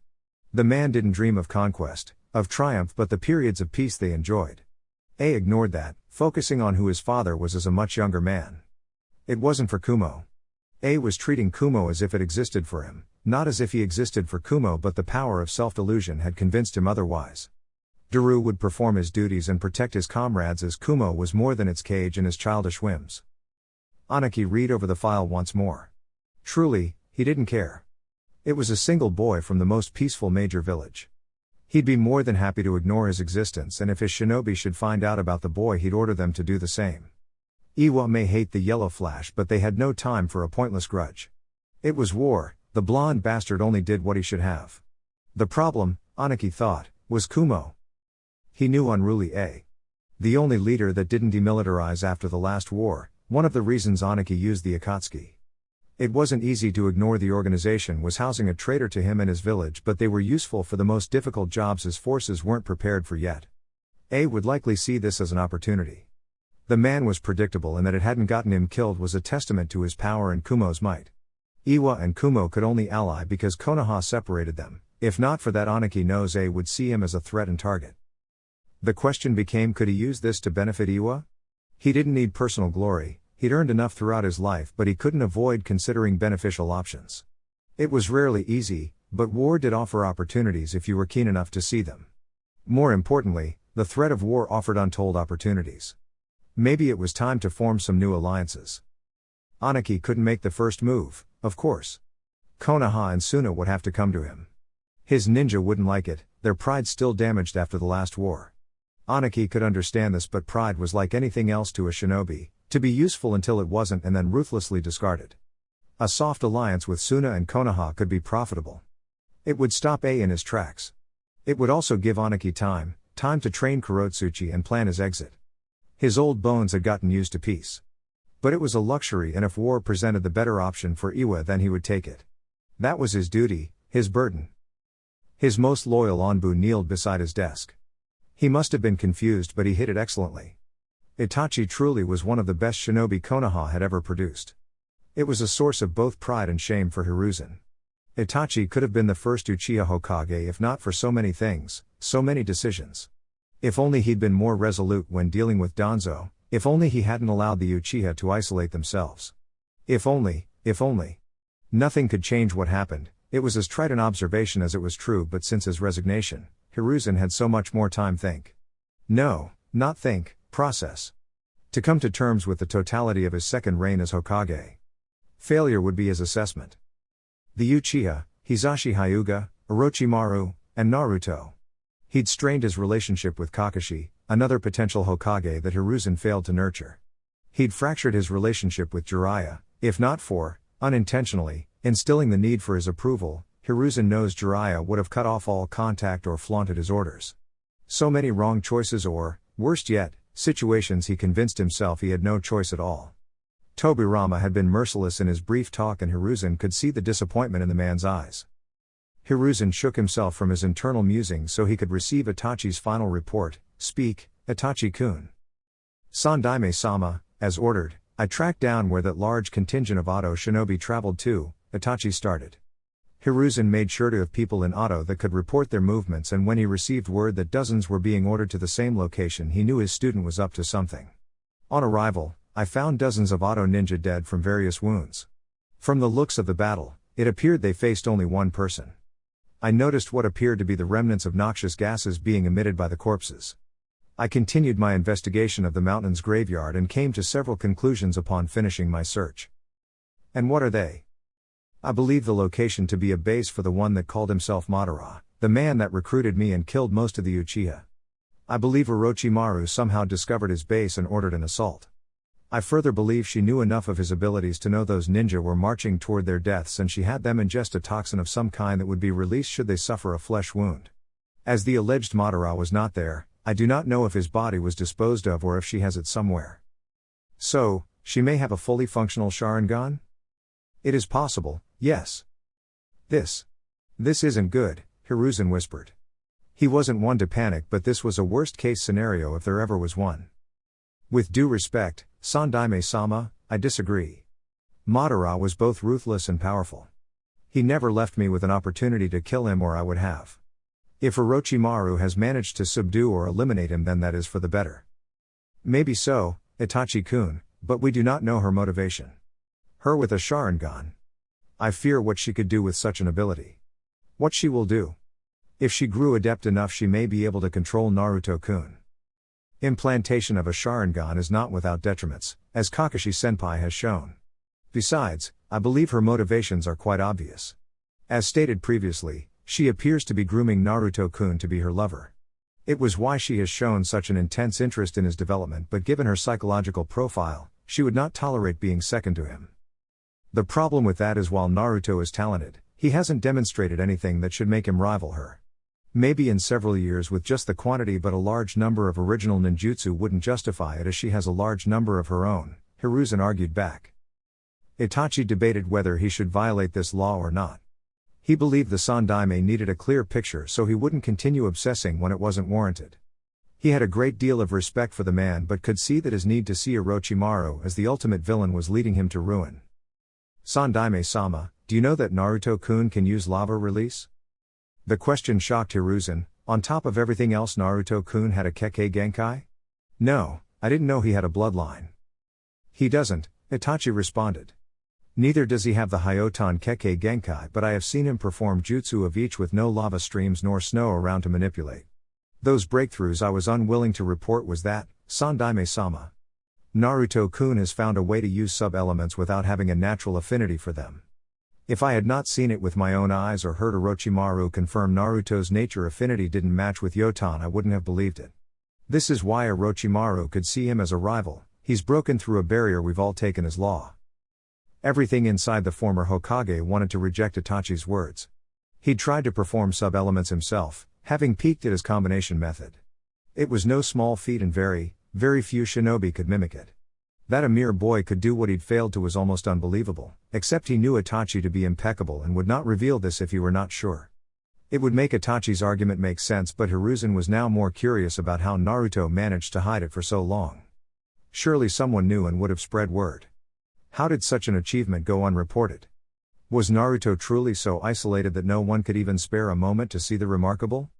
The man didn't dream of conquest, of triumph, but the periods of peace they enjoyed. A ignored that, focusing on who his father was as a much younger man. It wasn't for Kumo. A was treating Kumo as if it existed for him, not as if he existed for Kumo, but the power of self-delusion had convinced him otherwise. Daru would perform his duties and protect his comrades as Kumo was more than its cage and his childish whims. Anaki read over the file once more. Truly, he didn't care. It was a single boy from the most peaceful major village. He'd be more than happy to ignore his existence, and if his shinobi should find out about the boy he'd order them to do the same. Iwa may hate the yellow flash, but they had no time for a pointless grudge. It was war, the blonde bastard only did what he should have. The problem, Anaki thought, was Kumo. He knew unruly A. The only leader that didn't demilitarize after the last war, one of the reasons Anaki used the Akatsuki. It wasn't easy to ignore the organization was housing a traitor to him and his village, but they were useful for the most difficult jobs his forces weren't prepared for yet. A would likely see this as an opportunity. The man was predictable, and that it hadn't gotten him killed was a testament to his power and Kumo's might. Iwa and Kumo could only ally because Konoha separated them. If not for that, Anaki knows A would see him as a threat and target. The question became, could he use this to benefit Iwa? He didn't need personal glory, he'd earned enough throughout his life, but he couldn't avoid considering beneficial options. It was rarely easy, but war did offer opportunities if you were keen enough to see them. More importantly, the threat of war offered untold opportunities. Maybe it was time to form some new alliances. Anaki couldn't make the first move, of course. Konoha and Suna would have to come to him. His ninja wouldn't like it, their pride still damaged after the last war. Anaki could understand this, but pride was like anything else to a shinobi, to be useful until it wasn't and then ruthlessly discarded. A soft alliance with Suna and Konoha could be profitable. It would stop A in his tracks. It would also give Anaki time to train Kurotsuchi and plan his exit. His old bones had gotten used to peace. But it was a luxury, and if war presented the better option for Iwa, then he would take it. That was his duty, his burden. His most loyal Anbu kneeled beside his desk. He must have been confused, but he hid it excellently. Itachi truly was one of the best shinobi Konoha had ever produced. It was a source of both pride and shame for Hiruzen. Itachi could have been the first Uchiha Hokage if not for so many things, so many decisions. If only he'd been more resolute when dealing with Danzo, if only he hadn't allowed the Uchiha to isolate themselves. If only. Nothing could change what happened. It was as trite an observation as it was true, but since his resignation, Hiruzen had so much more time not think, process. To come to terms with the totality of his second reign as Hokage. Failure would be his assessment. The Uchiha, Hisashi Hyuga, Orochimaru, and Naruto. He'd strained his relationship with Kakashi, another potential Hokage that Hiruzen failed to nurture. He'd fractured his relationship with Jiraiya, if not for, unintentionally, instilling the need for his approval. Hiruzen knows Jiraiya would have cut off all contact or flaunted his orders. So many wrong choices or, worst yet, situations he convinced himself he had no choice at all. Tobirama had been merciless in his brief talk, and Hiruzen could see the disappointment in the man's eyes. Hiruzen shook himself from his internal musings so he could receive Itachi's final report. Speak, Itachi-kun. Sandaime-sama, as ordered, I tracked down where that large contingent of Oto shinobi traveled to, Itachi started. Hiruzen made sure to have people in Oto that could report their movements, and when he received word that dozens were being ordered to the same location, he knew his student was up to something. On arrival, I found dozens of Oto ninja dead from various wounds. From the looks of the battle, it appeared they faced only one person. I noticed what appeared to be the remnants of noxious gases being emitted by the corpses. I continued my investigation of the mountain's graveyard and came to several conclusions upon finishing my search. And what are they? I believe the location to be a base for the one that called himself Madara, the man that recruited me and killed most of the Uchiha. I believe Orochimaru somehow discovered his base and ordered an assault. I further believe she knew enough of his abilities to know those ninja were marching toward their deaths, and she had them ingest a toxin of some kind that would be released should they suffer a flesh wound. As the alleged Madara was not there, I do not know if his body was disposed of or if she has it somewhere. So, she may have a fully functional Sharingan? It is possible, yes. This isn't good, Hiruzen whispered. He wasn't one to panic, but this was a worst-case scenario if there ever was one. With due respect, Sandaime-sama, I disagree. Madara was both ruthless and powerful. He never left me with an opportunity to kill him, or I would have. If Orochimaru has managed to subdue or eliminate him, then that is for the better. Maybe so, Itachi-kun, but we do not know her motivation. Her with a Sharingan. I fear what she could do with such an ability. What she will do. If she grew adept enough, she may be able to control Naruto-kun. Implantation of a Sharingan is not without detriments, as Kakashi-senpai has shown. Besides, I believe her motivations are quite obvious. As stated previously, she appears to be grooming Naruto-kun to be her lover. It was why she has shown such an intense interest in his development, but given her psychological profile, she would not tolerate being second to him. The problem with that is while Naruto is talented, he hasn't demonstrated anything that should make him rival her. Maybe in several years with just the quantity, but a large number of original ninjutsu wouldn't justify it, as she has a large number of her own, Hiruzen argued back. Itachi debated whether he should violate this law or not. He believed the Sandaime needed a clear picture so he wouldn't continue obsessing when it wasn't warranted. He had a great deal of respect for the man, but could see that his need to see Orochimaru as the ultimate villain was leading him to ruin. Sandaime-sama, do you know that Naruto-kun can use lava release? The question shocked Hiruzen. On top of everything else, Naruto-kun had a Kekkei Genkai? No, I didn't know he had a bloodline. He doesn't, Itachi responded. Neither does he have the Hyoton Kekkei Genkai, but I have seen him perform jutsu of each with no lava streams nor snow around to manipulate. Those breakthroughs I was unwilling to report was that, Sandaime-sama. Naruto-kun has found a way to use sub-elements without having a natural affinity for them. If I had not seen it with my own eyes or heard Orochimaru confirm Naruto's nature affinity didn't match with Yotan, I wouldn't have believed it. This is why Orochimaru could see him as a rival. He's broken through a barrier we've all taken as law. Everything inside the former Hokage wanted to reject Itachi's words. He'd tried to perform sub-elements himself, having peeked at his combination method. It was no small feat, and very few shinobi could mimic it. That a mere boy could do what he'd failed to was almost unbelievable, except he knew Itachi to be impeccable and would not reveal this if he were not sure. It would make Itachi's argument make sense, but Hiruzen was now more curious about how Naruto managed to hide it for so long. Surely someone knew and would have spread word. How did such an achievement go unreported? Was Naruto truly so isolated that no one could even spare a moment to see the remarkable?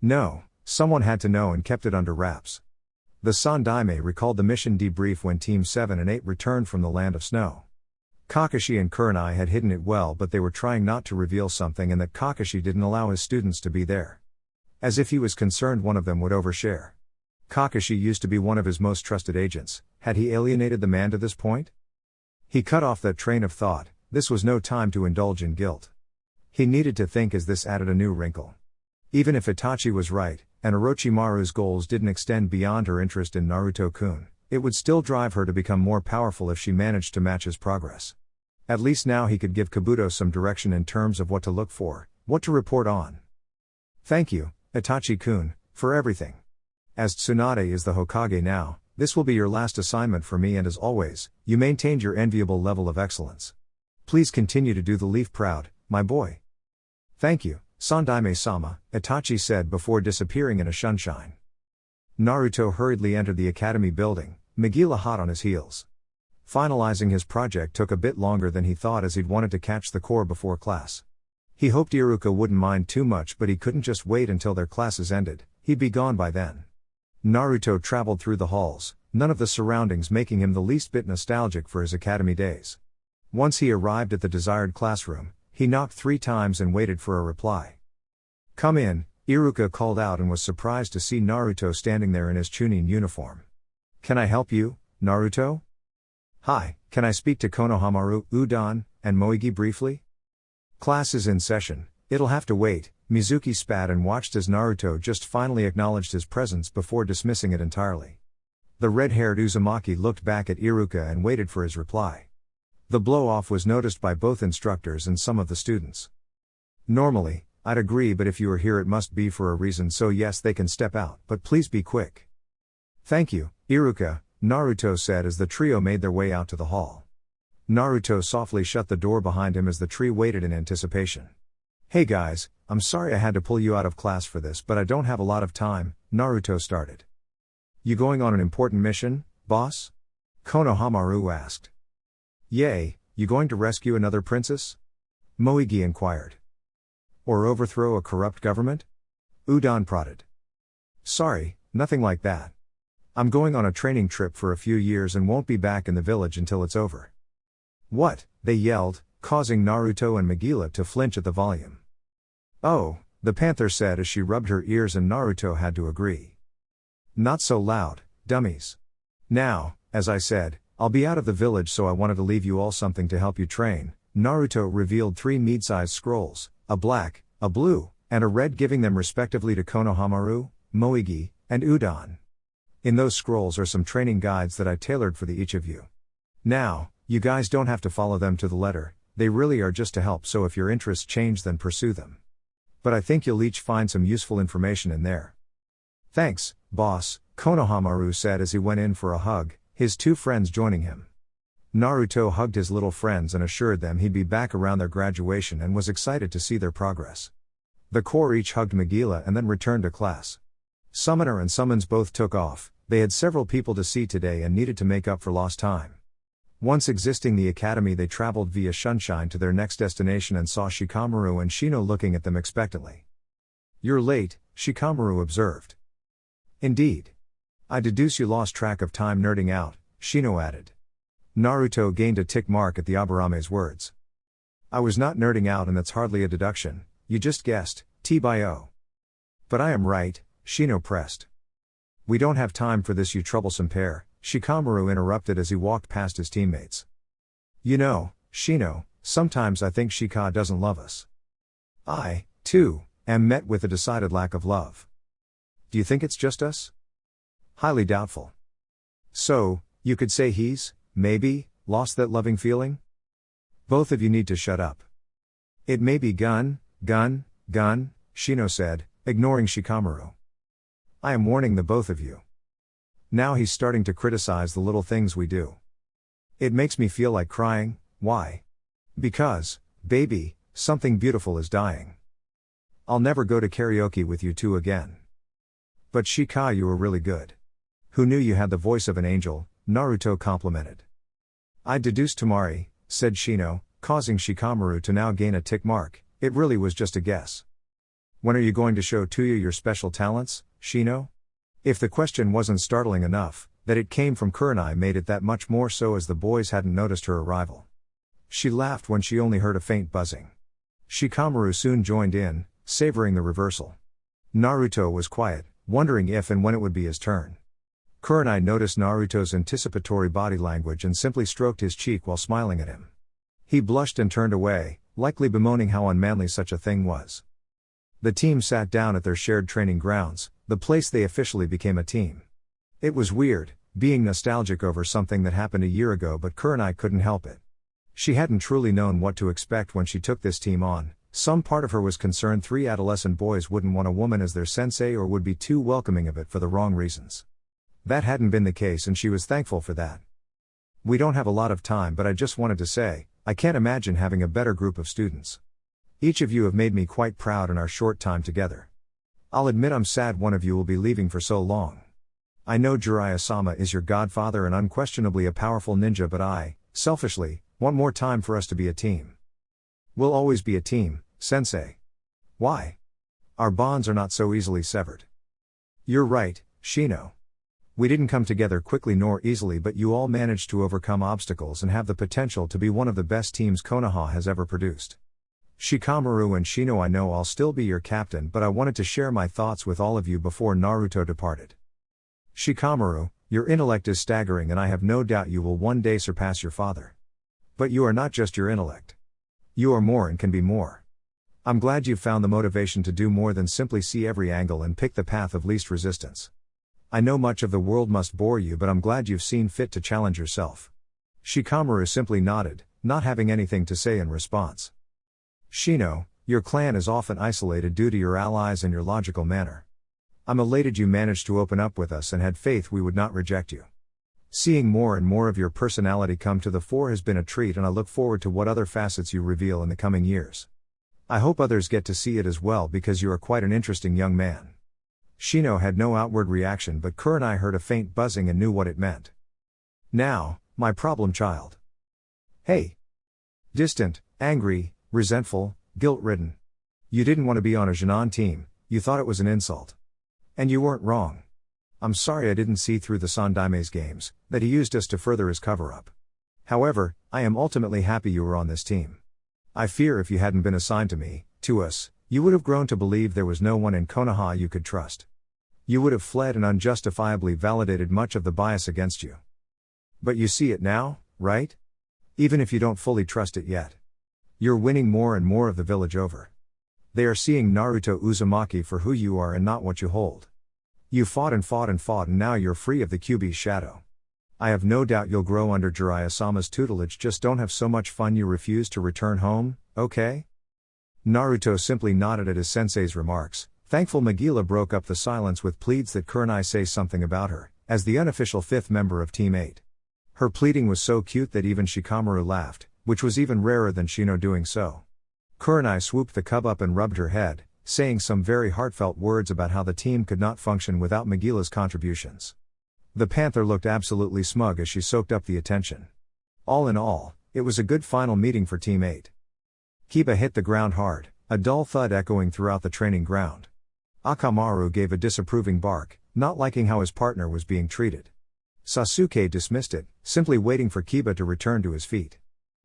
No, Someone had to know and kept it under wraps. The Sandaime recalled the mission debrief when Team 7 and 8 returned from the Land of Snow. Kakashi and Kurenai had hidden it well, but they were trying not to reveal something, and that Kakashi didn't allow his students to be there. As if he was concerned one of them would overshare. Kakashi used to be one of his most trusted agents. Had he alienated the man to this point? He cut off that train of thought. This was no time to indulge in guilt. He needed to think, as this added a new wrinkle. Even if Itachi was right, and Orochimaru's goals didn't extend beyond her interest in Naruto-kun, it would still drive her to become more powerful if she managed to match his progress. At least now he could give Kabuto some direction in terms of what to look for, what to report on. Thank you, Itachi-kun, for everything. As Tsunade is the Hokage now, this will be your last assignment for me, and as always, you maintained your enviable level of excellence. Please continue to do the Leaf proud, my boy. Thank you, Sandaime-sama, Itachi said before disappearing in a sunshine. Naruto hurriedly entered the academy building, Megila hot on his heels. Finalizing his project took a bit longer than he thought, as he'd wanted to catch the core before class. He hoped Iruka wouldn't mind too much, but he couldn't just wait until their classes ended. He'd be gone by then. Naruto traveled through the halls, none of the surroundings making him the least bit nostalgic for his academy days. Once he arrived at the desired classroom, he knocked 3 times and waited for a reply. Come in, Iruka called out, and was surprised to see Naruto standing there in his Chunin uniform. Can I help you, Naruto? Hi, can I speak to Konohamaru, Udon, and Moegi briefly? Class is in session, it'll have to wait. Mizuki spat and watched as Naruto just finally acknowledged his presence before dismissing it entirely. The red-haired Uzumaki looked back at Iruka and waited for his reply. The blow-off was noticed by both instructors and some of the students. Normally, I'd agree, but if you are here it must be for a reason, so yes, they can step out, but please be quick. Thank you, Iruka, Naruto said as the trio made their way out to the hall. Naruto softly shut the door behind him as the trio waited in anticipation. Hey guys, I'm sorry I had to pull you out of class for this, but I don't have a lot of time, Naruto started. You going on an important mission, boss? Konohamaru asked. Yay, you going to rescue another princess? Moegi inquired. Or overthrow a corrupt government? Udon prodded. Sorry, nothing like that. I'm going on a training trip for a few years and won't be back in the village until it's over. What? They yelled, causing Naruto and Megila to flinch at the volume. Oh, the panther said as she rubbed her ears, and Naruto had to agree. Not so loud, dummies. Now, as I said, I'll be out of the village, so I wanted to leave you all something to help you train. Naruto revealed 3 mid-sized scrolls, a black, a blue, and a red, giving them respectively to Konohamaru, Moegi, and Udon. In those scrolls are some training guides that I tailored for each of you. Now, you guys don't have to follow them to the letter, they really are just to help, so if your interests change then pursue them. But I think you'll each find some useful information in there. Thanks, boss, Konohamaru said as he went in for a hug, his 2 friends joining him. Naruto hugged his little friends and assured them he'd be back around their graduation and was excited to see their progress. The core each hugged Megila and then returned to class. Summoner and summons both took off. They had several people to see today and needed to make up for lost time. Once exiting the academy, they traveled via Sunshine to their next destination and saw Shikamaru and Shino looking at them expectantly. You're late, Shikamaru observed. Indeed. I deduce you lost track of time nerding out, Shino added. Naruto gained a tick mark at the Abarame's words. I was not nerding out, and that's hardly a deduction, you just guessed, T-by-O. But I am right, Shino pressed. We don't have time for this, you troublesome pair, Shikamaru interrupted as he walked past his teammates. You know, Shino, sometimes I think Shika doesn't love us. I, too, am met with a decided lack of love. Do you think it's just us? Highly doubtful. So, you could say he's, maybe, lost that loving feeling? Both of you need to shut up. It may be gun, Shino said, ignoring Shikamaru. I am warning the both of you. Now he's starting to criticize the little things we do. It makes me feel like crying. Why? Because, baby, something beautiful is dying. I'll never go to karaoke with you two again. But Shika, you were really good. Who knew you had the voice of an angel, Naruto complimented. I deduced Tamari, said Shino, causing Shikamaru to now gain a tick mark. It really was just a guess. When are you going to show Tuya your special talents, Shino? If the question wasn't startling enough, that it came from Kurenai made it that much more so as the boys hadn't noticed her arrival. She laughed when she only heard a faint buzzing. Shikamaru soon joined in, savoring the reversal. Naruto was quiet, wondering if and when it would be his turn. Kurenai noticed Naruto's anticipatory body language and simply stroked his cheek while smiling at him. He blushed and turned away, likely bemoaning how unmanly such a thing was. The team sat down at their shared training grounds, the place they officially became a team. It was weird, being nostalgic over something that happened a year ago, but Kurenai couldn't help it. She hadn't truly known what to expect when she took this team on. Some part of her was concerned 3 adolescent boys wouldn't want a woman as their sensei or would be too welcoming of it for the wrong reasons. That hadn't been the case and she was thankful for that. We don't have a lot of time, but I just wanted to say, I can't imagine having a better group of students. Each of you have made me quite proud in our short time together. I'll admit I'm sad one of you will be leaving for so long. I know Jiraiya-sama is your godfather and unquestionably a powerful ninja, but I, selfishly, want more time for us to be a team. We'll always be a team, sensei. Why? Our bonds are not so easily severed. You're right, Shino. We didn't come together quickly nor easily, but you all managed to overcome obstacles and have the potential to be one of the best teams Konoha has ever produced. Shikamaru and Shino, I know I'll still be your captain, but I wanted to share my thoughts with all of you before Naruto departed. Shikamaru, your intellect is staggering and I have no doubt you will one day surpass your father. But you are not just your intellect. You are more and can be more. I'm glad you've found the motivation to do more than simply see every angle and pick the path of least resistance. I know much of the world must bore you, but I'm glad you've seen fit to challenge yourself. Shikamaru simply nodded, not having anything to say in response. Shino, your clan is often isolated due to your allies and your logical manner. I'm elated you managed to open up with us and had faith we would not reject you. Seeing more and more of your personality come to the fore has been a treat, and I look forward to what other facets you reveal in the coming years. I hope others get to see it as well, because you are quite an interesting young man. Shino had no outward reaction, but Kurenai heard a faint buzzing and knew what it meant. Now, my problem child. Hey! Distant, angry, resentful, guilt-ridden. You didn't want to be on a Jinan team, you thought it was an insult. And you weren't wrong. I'm sorry I didn't see through the Sandaime's games, that he used us to further his cover-up. However, I am ultimately happy you were on this team. I fear if you hadn't been assigned to us, you would have grown to believe there was no one in Konoha you could trust. You would have fled and unjustifiably validated much of the bias against you. But you see it now, right? Even if you don't fully trust it yet. You're winning more and more of the village over. They are seeing Naruto Uzumaki for who you are and not what you hold. You fought and fought and fought, and now you're free of the Kyuubi's shadow. I have no doubt you'll grow under Jiraiya-sama's tutelage, just don't have so much fun you refuse to return home, okay? Naruto simply nodded at his sensei's remarks. Thankful Megila broke up the silence with pleads that Kurenai say something about her, as the unofficial 5th member of Team 8. Her pleading was so cute that even Shikamaru laughed, which was even rarer than Shino doing so. Kurenai swooped the cub up and rubbed her head, saying some very heartfelt words about how the team could not function without Megila's contributions. The panther looked absolutely smug as she soaked up the attention. All in all, it was a good final meeting for Team 8. Kiba hit the ground hard, a dull thud echoing throughout the training ground. Akamaru gave a disapproving bark, not liking how his partner was being treated. Sasuke dismissed it, simply waiting for Kiba to return to his feet.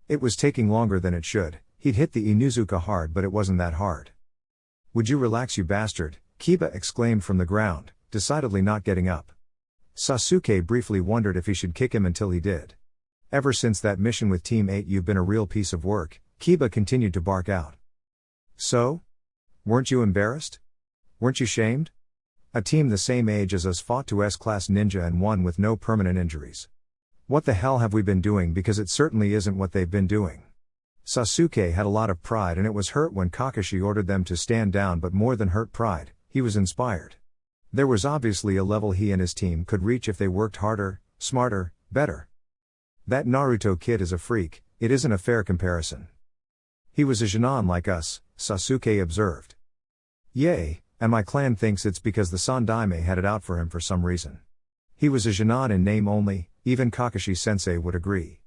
It was taking longer than it should. He'd hit the Inuzuka hard, but it wasn't that hard. Would you relax, you bastard? Kiba exclaimed from the ground, decidedly not getting up. Sasuke briefly wondered if he should kick him until he did. Ever since that mission with Team 8 you've been a real piece of work, Kiba continued to bark out. So? Weren't you embarrassed? Weren't you shamed? A team the same age as us fought to S-class ninja and won with no permanent injuries. What the hell have we been doing, because it certainly isn't what they've been doing. Sasuke had a lot of pride, and it was hurt when Kakashi ordered them to stand down, but more than hurt pride, he was inspired. There was obviously a level he and his team could reach if they worked harder, smarter, better. That Naruto kid is a freak, it isn't a fair comparison. He was a Jinan like us, Sasuke observed. Yay, and my clan thinks it's because the Sandaime had it out for him for some reason. He was a Jinan in name only, even Kakashi-sensei would agree.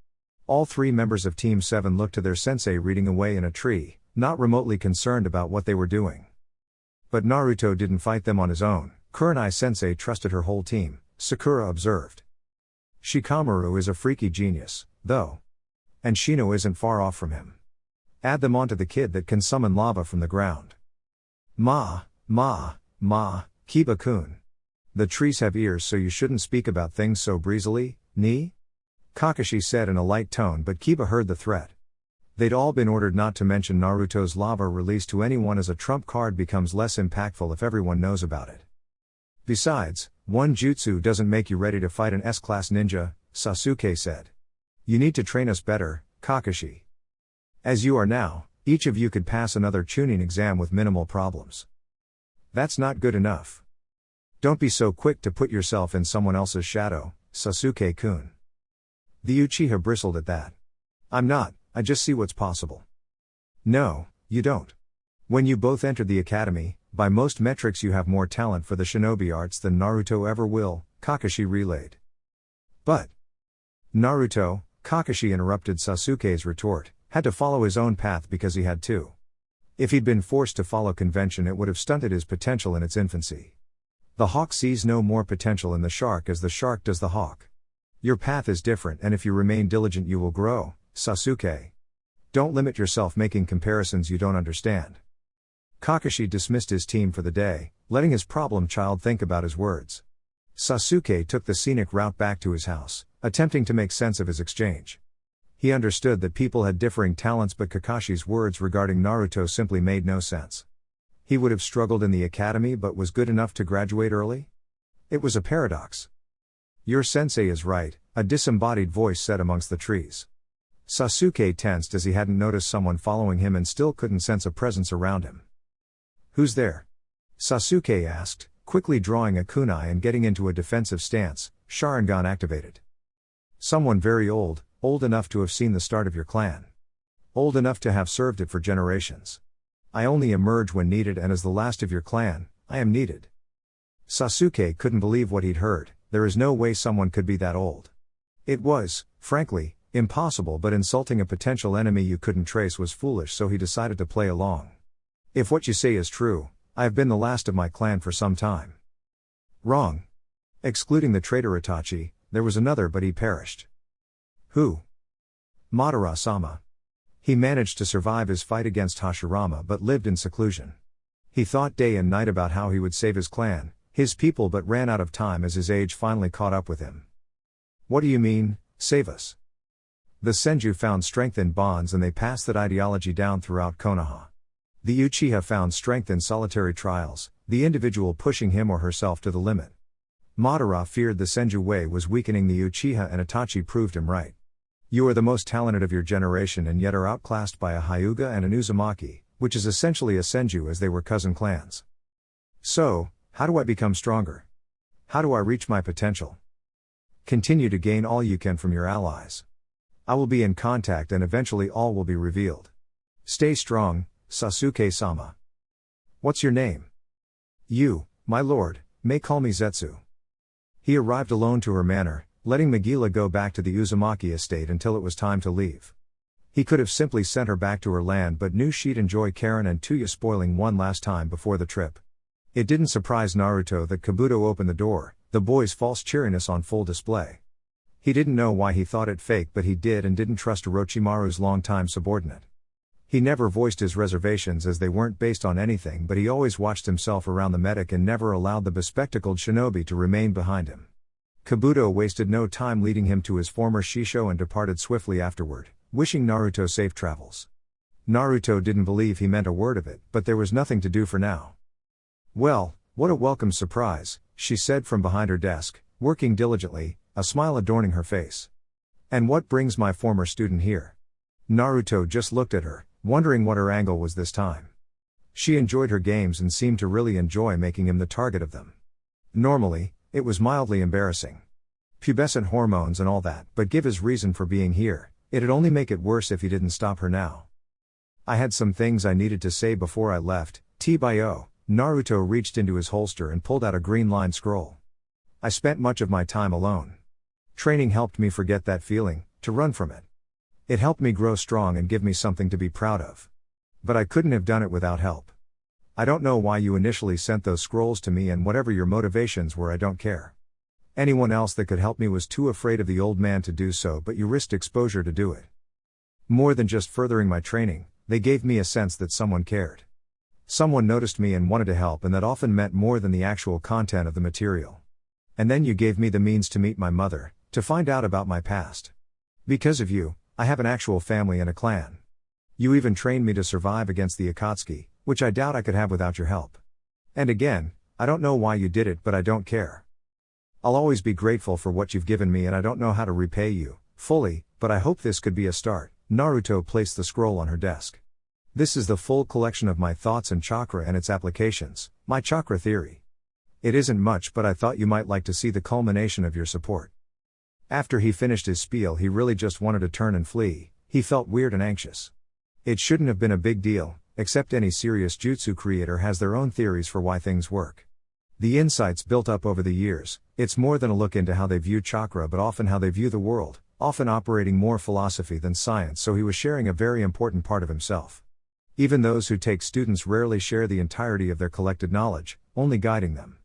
All 3 members of Team 7 looked to their sensei reading away in a tree, not remotely concerned about what they were doing. But Naruto didn't fight them on his own. Kurenai-sensei trusted her whole team, Sakura observed. Shikamaru is a freaky genius, though. And Shino isn't far off from him. Add them onto the kid that can summon lava from the ground. Kiba-kun. The trees have ears, so you shouldn't speak about things so breezily, ni? Kakashi said in a light tone, but Kiba heard the threat. They'd all been ordered not to mention Naruto's lava release to anyone, as a trump card becomes less impactful if everyone knows about it. Besides, one jutsu doesn't make you ready to fight an S-class ninja, Sasuke said. You need to train us better, Kakashi. As you are now, each of you could pass another Chunin exam with minimal problems. That's not good enough. Don't be so quick to put yourself in someone else's shadow, Sasuke-kun. The Uchiha bristled at that. I'm not, I just see what's possible. No, you don't. When you both entered the academy, by most metrics you have more talent for the shinobi arts than Naruto ever will, Kakashi relayed. But Naruto, Kakashi interrupted Sasuke's retort, had to follow his own path because he had to. If he'd been forced to follow convention, it would have stunted his potential in its infancy. The hawk sees no more potential in the shark as the shark does the hawk. Your path is different, and if you remain diligent you will grow, Sasuke. Don't limit yourself making comparisons you don't understand. Kakashi dismissed his team for the day, letting his problem child think about his words. Sasuke took the scenic route back to his house, attempting to make sense of his exchange. He understood that people had differing talents, but Kakashi's words regarding Naruto simply made no sense. He would have struggled in the academy but was good enough to graduate early? It was a paradox. Your sensei is right, a disembodied voice said amongst the trees. Sasuke tensed as he hadn't noticed someone following him and still couldn't sense a presence around him. Who's there? Sasuke asked, quickly drawing a kunai and getting into a defensive stance, Sharingan activated. Someone very old enough to have seen the start of your clan. Old enough to have served it for generations. I only emerge when needed, and as the last of your clan, I am needed. Sasuke couldn't believe what he'd heard. There is no way someone could be that old. It was, frankly, impossible, but insulting a potential enemy you couldn't trace was foolish, so he decided to play along. If what you say is true, I have been the last of my clan for some time. Wrong. Excluding the traitor Itachi, there was another, but he perished. Who? Madara-sama. He managed to survive his fight against Hashirama but lived in seclusion. He thought day and night about how he would save his clan, his people, but ran out of time as his age finally caught up with him. What do you mean, save us? The Senju found strength in bonds, and they passed that ideology down throughout Konoha. The Uchiha found strength in solitary trials, the individual pushing him or herself to the limit. Madara feared the Senju way was weakening the Uchiha, and Itachi proved him right. You are the most talented of your generation and yet are outclassed by a Hyuga and an Uzumaki, which is essentially a Senju, as they were cousin clans. So, how do I become stronger? How do I reach my potential? Continue to gain all you can from your allies. I will be in contact and eventually all will be revealed. Stay strong, Sasuke-sama. What's your name? You, my lord, may call me Zetsu. He arrived alone to her manor, letting Megila go back to the Uzumaki estate until it was time to leave. He could have simply sent her back to her land, but knew she'd enjoy Karen and Tuya spoiling one last time before the trip. It didn't surprise Naruto that Kabuto opened the door, the boy's false cheeriness on full display. He didn't know why he thought it fake, but he did, and didn't trust Orochimaru's longtime subordinate. He never voiced his reservations as they weren't based on anything, but he always watched himself around the medic and never allowed the bespectacled shinobi to remain behind him. Kabuto wasted no time leading him to his former Shisho and departed swiftly afterward, wishing Naruto safe travels. Naruto didn't believe he meant a word of it, but there was nothing to do for now. Well, what a welcome surprise, she said from behind her desk, working diligently, a smile adorning her face. And what brings my former student here? Naruto just looked at her, wondering what her angle was this time. She enjoyed her games and seemed to really enjoy making him the target of them. Normally, it was mildly embarrassing. Pubescent hormones and all that, but give his reason for being here, it'd only make it worse if he didn't stop her now. I had some things I needed to say before I left, T-Bio. Naruto reached into his holster and pulled out a green-lined scroll. I spent much of my time alone. Training helped me forget that feeling, to run from it. It helped me grow strong and give me something to be proud of. But I couldn't have done it without help. I don't know why you initially sent those scrolls to me, and whatever your motivations were, I don't care. Anyone else that could help me was too afraid of the old man to do so, but you risked exposure to do it. More than just furthering my training, they gave me a sense that someone cared. Someone noticed me and wanted to help, and that often meant more than the actual content of the material. And then you gave me the means to meet my mother, to find out about my past. Because of you, I have an actual family and a clan. You even trained me to survive against the Akatsuki, which I doubt I could have without your help. And again, I don't know why you did it, but I don't care. I'll always be grateful for what you've given me, and I don't know how to repay you fully, but I hope this could be a start. Naruto placed the scroll on her desk. This is the full collection of my thoughts and chakra and its applications, my chakra theory. It isn't much, but I thought you might like to see the culmination of your support. After he finished his spiel, he really just wanted to turn and flee. He felt weird and anxious. It shouldn't have been a big deal, except any serious jutsu creator has their own theories for why things work. The insights built up over the years, it's more than a look into how they view chakra, but often how they view the world, often operating more philosophy than science, so he was sharing a very important part of himself. Even those who take students rarely share the entirety of their collected knowledge, only guiding them.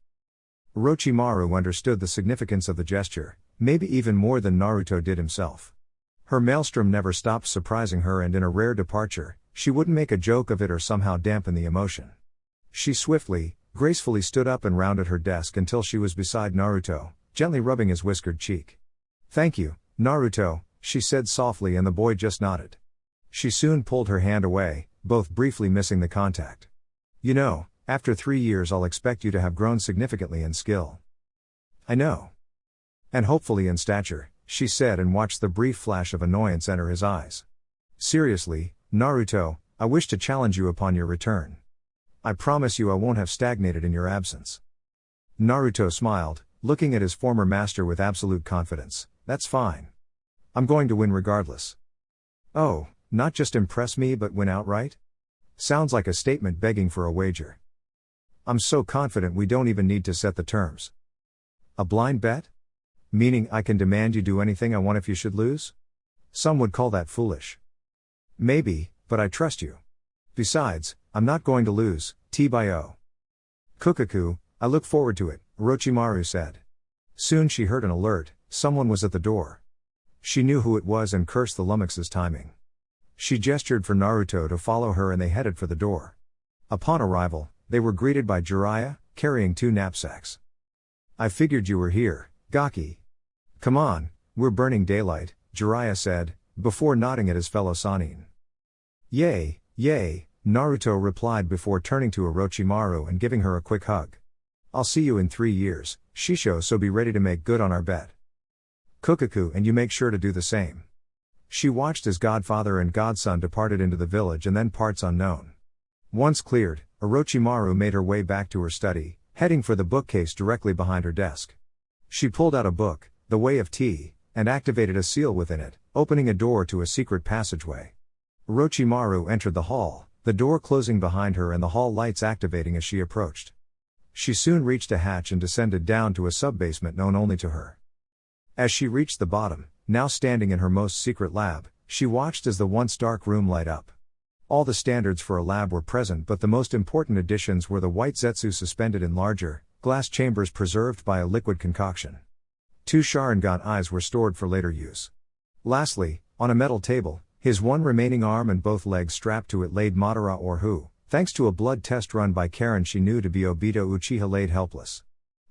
Orochimaru understood the significance of the gesture, maybe even more than Naruto did himself. Her maelstrom never stopped surprising her, and in a rare departure, she wouldn't make a joke of it or somehow dampen the emotion. She swiftly, gracefully stood up and rounded her desk until she was beside Naruto, gently rubbing his whiskered cheek. "Thank you, Naruto," she said softly, and the boy just nodded. She soon pulled her hand away, both briefly missing the contact. "You know, after 3 years I'll expect you to have grown significantly in skill." "I know. And hopefully in stature," she said, and watched the brief flash of annoyance enter his eyes. "Seriously, Naruto, I wish to challenge you upon your return. I promise you I won't have stagnated in your absence." Naruto smiled, looking at his former master with absolute confidence. "That's fine. I'm going to win regardless." "Oh, not just impress me but win outright? Sounds like a statement begging for a wager." "I'm so confident we don't even need to set the terms." "A blind bet? Meaning I can demand you do anything I want if you should lose? Some would call that foolish." "Maybe, but I trust you. Besides, I'm not going to lose, T-by-O." "Kukaku, I look forward to it," Orochimaru said. Soon she heard an alert, someone was at the door. She knew who it was and cursed the lummox's timing. She gestured for Naruto to follow her, and they headed for the door. Upon arrival, they were greeted by Jiraiya, carrying 2 knapsacks. "I figured you were here, Gaki." "Come on, we're burning daylight," Jiraiya said, before nodding at his fellow Sannin. "Yay, yay," Naruto replied before turning to Orochimaru and giving her a quick hug. "I'll see you in 3 years, Shisho, so be ready to make good on our bet. Kukaku, and you make sure to do the same." She watched as godfather and godson departed into the village and then parts unknown. Once cleared, Orochimaru made her way back to her study, heading for the bookcase directly behind her desk. She pulled out a book, The Way of Tea, and activated a seal within it, opening a door to a secret passageway. Orochimaru entered the hall, the door closing behind her and the hall lights activating as she approached. She soon reached a hatch and descended down to a sub-basement known only to her. As she reached the bottom, now standing in her most secret lab, she watched as the once dark room light up. All the standards for a lab were present, but the most important additions were the white zetsu suspended in larger, glass chambers preserved by a liquid concoction. 2 Sharingan eyes were stored for later use. Lastly, on a metal table, his one remaining arm and both legs strapped to it laid Madara, or who, thanks to a blood test run by Karen she knew to be Obito Uchiha, laid helpless.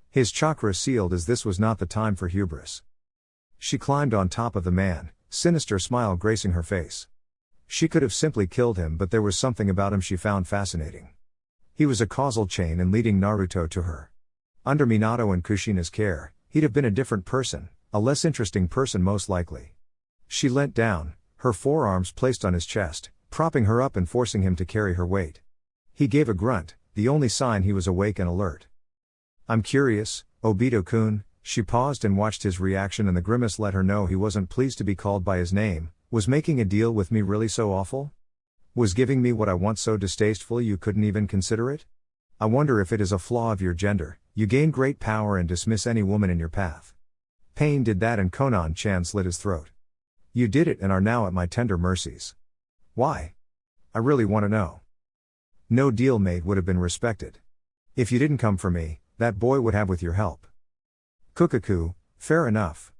His chakra sealed, as this was not the time for hubris. She climbed on top of the man, sinister smile gracing her face. She could have simply killed him, but there was something about him she found fascinating. He was a causal chain and leading Naruto to her. Under Minato and Kushina's care, he'd have been a different person, a less interesting person most likely. She leant down, her forearms placed on his chest, propping her up and forcing him to carry her weight. He gave a grunt, the only sign he was awake and alert. "I'm curious, Obito-kun," she paused and watched his reaction, and the grimace let her know he wasn't pleased to be called by his name. "Was making a deal with me really so awful? Was giving me what I want so distasteful you couldn't even consider it? I wonder if it is a flaw of your gender. You gain great power and dismiss any woman in your path. Pain did that," and Konan-chan slit his throat. "You did it and are now at my tender mercies. Why? I really want to know." No deal mate would have been respected. If you didn't come for me, that boy would have with your help. Kukaku, fair enough.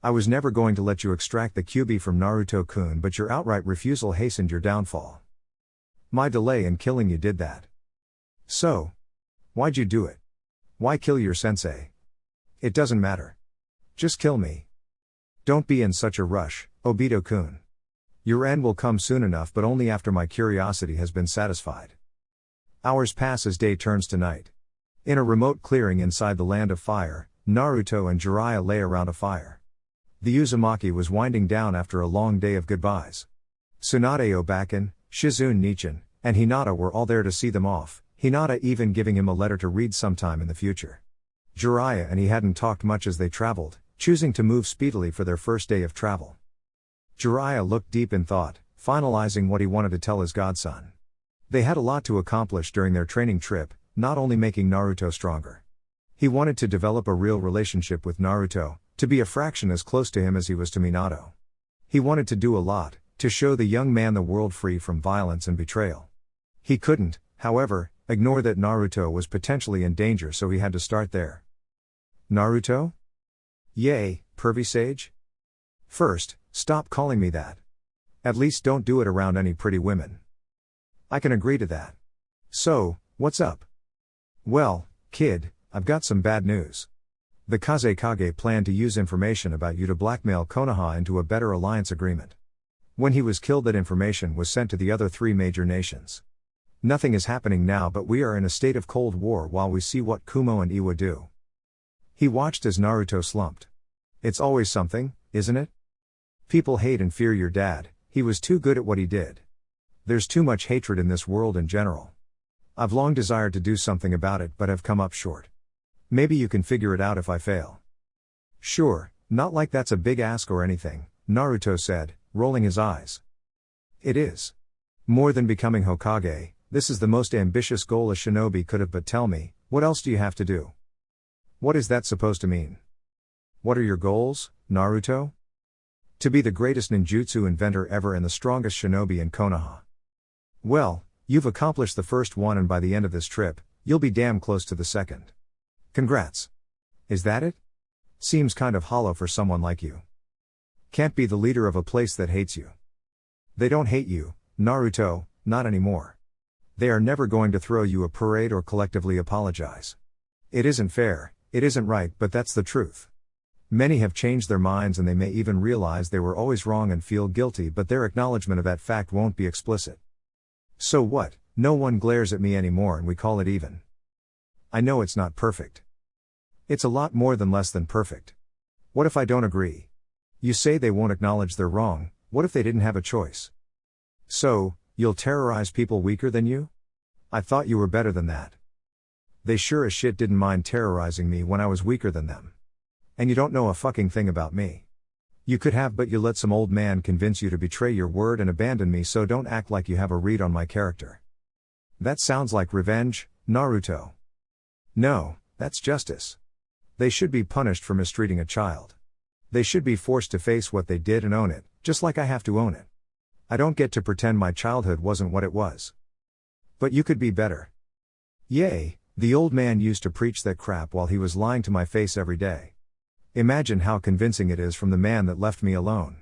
I was never going to let you extract the QB from Naruto-kun, but your outright refusal hastened your downfall. My delay in killing you did that. So, why'd you do it? Why kill your sensei? It doesn't matter. Just kill me. Don't be in such a rush, Obito-kun. Your end will come soon enough, but only after my curiosity has been satisfied. Hours pass as day turns to night. In a remote clearing inside the Land of Fire, Naruto and Jiraiya lay around a fire. The Uzumaki was winding down after a long day of goodbyes. Tsunade Obakin, Shizune Nichin, and Hinata were all there to see them off, Hinata even giving him a letter to read sometime in the future. Jiraiya and he hadn't talked much as they traveled, choosing to move speedily for their first day of travel. Jiraiya looked deep in thought, finalizing what he wanted to tell his godson. They had a lot to accomplish during their training trip, not only making Naruto stronger. He wanted to develop a real relationship with Naruto, to be a fraction as close to him as he was to Minato. He wanted to do a lot, to show the young man the world free from violence and betrayal. He couldn't, however, ignore that Naruto was potentially in danger, so he had to start there. Naruto? Yay, pervy sage? First, stop calling me that. At least don't do it around any pretty women. I can agree to that. So, what's up? Well, kid, I've got some bad news. The Tsuchikage planned to use information about you to blackmail Konoha into a better alliance agreement. When he was killed, that information was sent to the other 3 major nations. Nothing is happening now, but we are in a state of Cold War while we see what Kumo and Iwa do. He watched as Naruto slumped. It's always something, isn't it? People hate and fear your dad, he was too good at what he did. There's too much hatred in this world in general. I've long desired to do something about it but have come up short. Maybe you can figure it out if I fail. Sure, not like that's a big ask or anything, Naruto said, rolling his eyes. It is. More than becoming Hokage, this is the most ambitious goal a shinobi could have, but tell me, what else do you have to do? What is that supposed to mean? What are your goals, Naruto? To be the greatest ninjutsu inventor ever and the strongest shinobi in Konoha. Well, you've accomplished the first one, and by the end of this trip, you'll be damn close to the second. Congrats. Is that it? Seems kind of hollow for someone like you. Can't be the leader of a place that hates you. They don't hate you, Naruto, not anymore. They are never going to throw you a parade or collectively apologize. It isn't fair, it isn't right, but that's the truth. Many have changed their minds and they may even realize they were always wrong and feel guilty, but their acknowledgement of that fact won't be explicit. So what? No one glares at me anymore and we call it even. I know it's not perfect. It's a lot more than less than perfect. What if I don't agree? You say they won't acknowledge they're wrong, what if they didn't have a choice? So, you'll terrorize people weaker than you? I thought you were better than that. They sure as shit didn't mind terrorizing me when I was weaker than them. And you don't know a fucking thing about me. You could have, but you let some old man convince you to betray your word and abandon me, so don't act like you have a read on my character. That sounds like revenge, Naruto. No, that's justice. They should be punished for mistreating a child. They should be forced to face what they did and own it, just like I have to own it. I don't get to pretend my childhood wasn't what it was. But you could be better. Yay, the old man used to preach that crap while he was lying to my face every day. Imagine how convincing it is from the man that left me alone.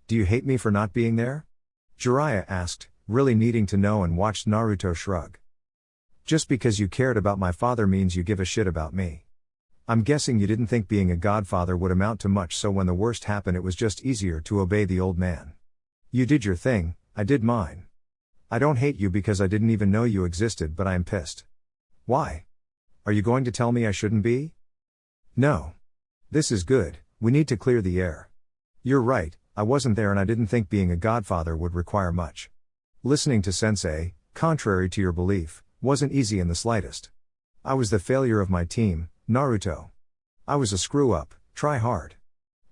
Do you hate me for not being there? Jiraiya asked, really needing to know, and watched Naruto shrug. Just because you cared about my father means you give a shit about me. I'm guessing you didn't think being a godfather would amount to much, so when the worst happened it was just easier to obey the old man. You did your thing, I did mine. I don't hate you because I didn't even know you existed, but I am pissed. Why? Are you going to tell me I shouldn't be? No. This is good, we need to clear the air. You're right, I wasn't there and I didn't think being a godfather would require much. Listening to Sensei, contrary to your belief, wasn't easy in the slightest. I was the failure of my team, Naruto. I was a screw-up, try hard.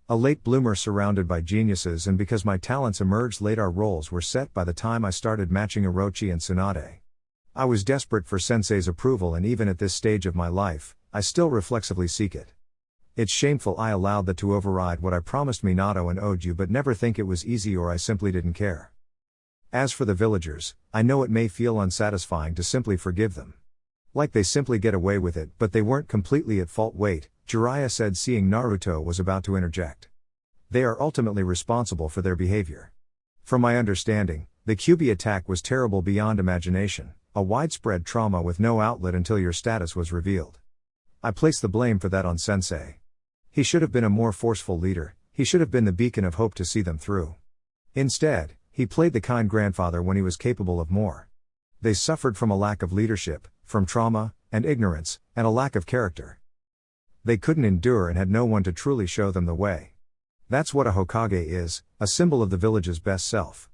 A late bloomer surrounded by geniuses, and because my talents emerged late our roles were set by the time I started matching Orochi and Tsunade. I was desperate for Sensei's approval, and even at this stage of my life, I still reflexively seek it. It's shameful I allowed that to override what I promised Minato and owed you, but never think it was easy or I simply didn't care. As for the villagers, I know it may feel unsatisfying to simply forgive them. Like they simply get away with it, but they weren't completely at fault. Wait, Jiraiya said, seeing Naruto was about to interject. They are ultimately responsible for their behavior. From my understanding, the Kyuubi attack was terrible beyond imagination, a widespread trauma with no outlet until your status was revealed. I place the blame for that on Sensei. He should have been a more forceful leader, he should have been the beacon of hope to see them through. Instead, he played the kind grandfather when he was capable of more. They suffered from a lack of leadership, from trauma, and ignorance, and a lack of character. They couldn't endure and had no one to truly show them the way. That's what a Hokage is, a symbol of the village's best self.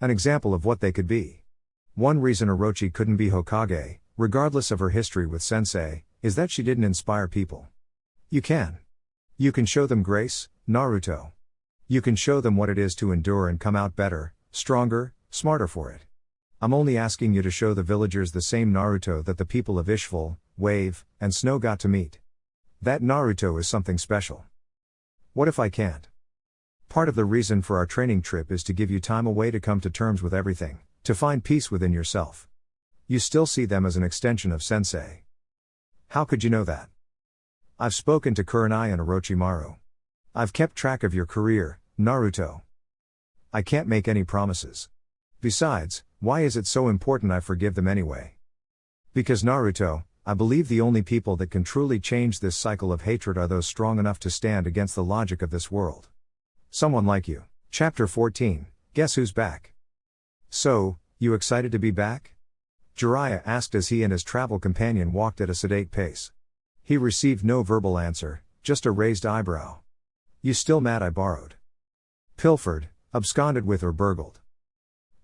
An example of what they could be. One reason Orochi couldn't be Hokage, regardless of her history with Sensei, is that she didn't inspire people. You can. You can show them grace, Naruto. You can show them what it is to endure and come out better, stronger, smarter for it. I'm only asking you to show the villagers the same Naruto that the people of Ishval, Wave, and Snow got to meet. That Naruto is something special. What if I can't? Part of the reason for our training trip is to give you time away to come to terms with everything, to find peace within yourself. You still see them as an extension of Sensei. How could you know that? I've spoken to Kurenai and Orochimaru. I've kept track of your career, Naruto. I can't make any promises. Besides, why is it so important I forgive them anyway? Because Naruto, I believe the only people that can truly change this cycle of hatred are those strong enough to stand against the logic of this world. Someone like you. Chapter 14, Guess Who's Back? So, you excited to be back? Jiraiya asked as he and his travel companion walked at a sedate pace. He received no verbal answer, just a raised eyebrow. You still mad I borrowed? Pilfered, absconded with or burgled?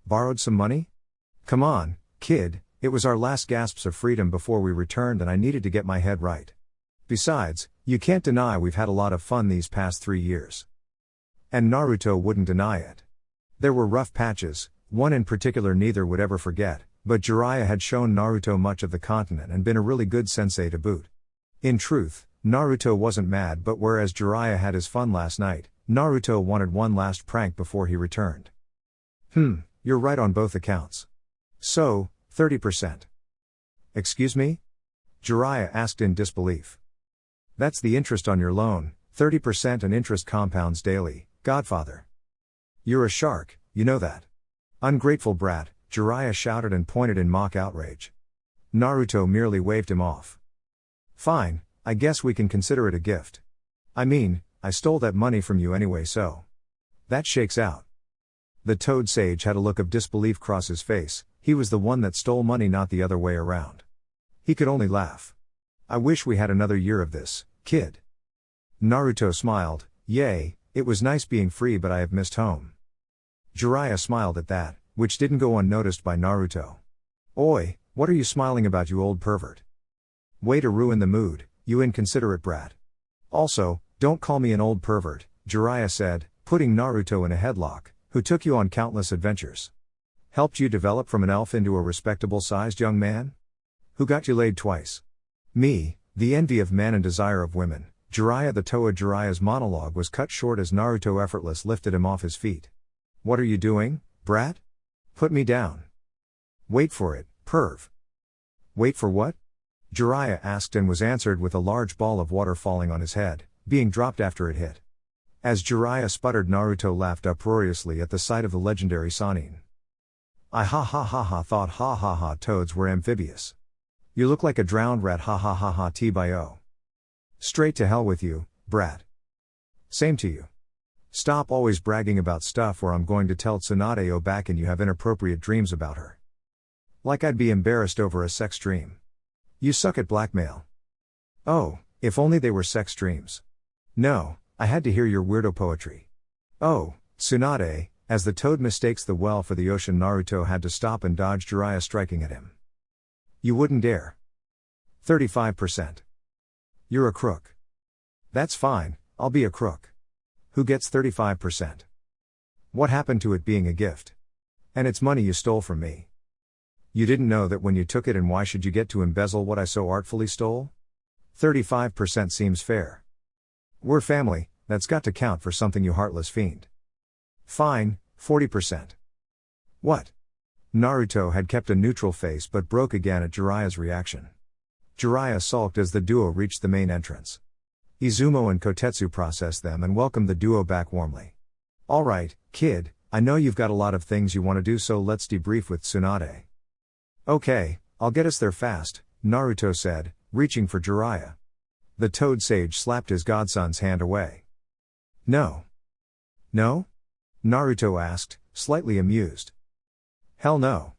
Borrowed some money? Come on, kid, it was our last gasps of freedom before we returned and I needed to get my head right. Besides, you can't deny we've had a lot of fun these past 3 years. And Naruto wouldn't deny it. There were rough patches, one in particular neither would ever forget, but Jiraiya had shown Naruto much of the continent and been a really good sensei to boot. In truth, Naruto wasn't mad, but whereas Jiraiya had his fun last night, Naruto wanted one last prank before he returned. You're right on both accounts. So, 30%. Excuse me? Jiraiya asked in disbelief. That's the interest on your loan, 30% and interest compounds daily, Godfather. You're a shark, you know that. Ungrateful brat, Jiraiya shouted and pointed in mock outrage. Naruto merely waved him off. Fine, I guess we can consider it a gift. I mean, I stole that money from you anyway, so. That shakes out. The Toad Sage had a look of disbelief cross his face. He was the one that stole money, not the other way around. He could only laugh. I wish we had another year of this, kid. Naruto smiled. Yay, it was nice being free, but I have missed home. Jiraiya smiled at that, which didn't go unnoticed by Naruto. Oi, what are you smiling about, you old pervert? Way to ruin the mood, you inconsiderate brat. Also, don't call me an old pervert, Jiraiya said, putting Naruto in a headlock. Who took you on countless adventures? Helped you develop from an elf into a respectable-sized young man? Who got you laid twice? Me, the envy of men and desire of women. Jiraiya the Toa. Jiraiya's monologue was cut short as Naruto effortless lifted him off his feet. What are you doing, brat? Put me down. Wait for it, perv. Wait for what? Jiraiya asked and was answered with a large ball of water falling on his head, being dropped after it hit. As Jiraiya sputtered, Naruto laughed uproariously at the sight of the legendary Sannin. I thought toads were amphibious. You look like a drowned rat tbo. Straight to hell with you, brat. Same to you. Stop always bragging about stuff or I'm going to tell Tsunade back and you have inappropriate dreams about her. Like I'd be embarrassed over a sex dream. You suck at blackmail. Oh, if only they were sex dreams. No. I had to hear your weirdo poetry. Oh, Tsunade, as the toad mistakes the well for the ocean. Naruto had to stop and dodge Jiraiya striking at him. You wouldn't dare. 35%. You're a crook. That's fine, I'll be a crook. Who gets 35%? What happened to it being a gift? And it's money you stole from me. You didn't know that when you took it, and why should you get to embezzle what I so artfully stole? 35% seems fair. We're family, that's got to count for something, you heartless fiend. Fine, 40%. What? Naruto had kept a neutral face but broke again at Jiraiya's reaction. Jiraiya sulked as the duo reached the main entrance. Izumo and Kotetsu processed them and welcomed the duo back warmly. Alright, kid, I know you've got a lot of things you want to do, so let's debrief with Tsunade. Okay, I'll get us there fast, Naruto said, reaching for Jiraiya. The Toad Sage slapped his godson's hand away. No. No? Naruto asked, slightly amused. Hell no.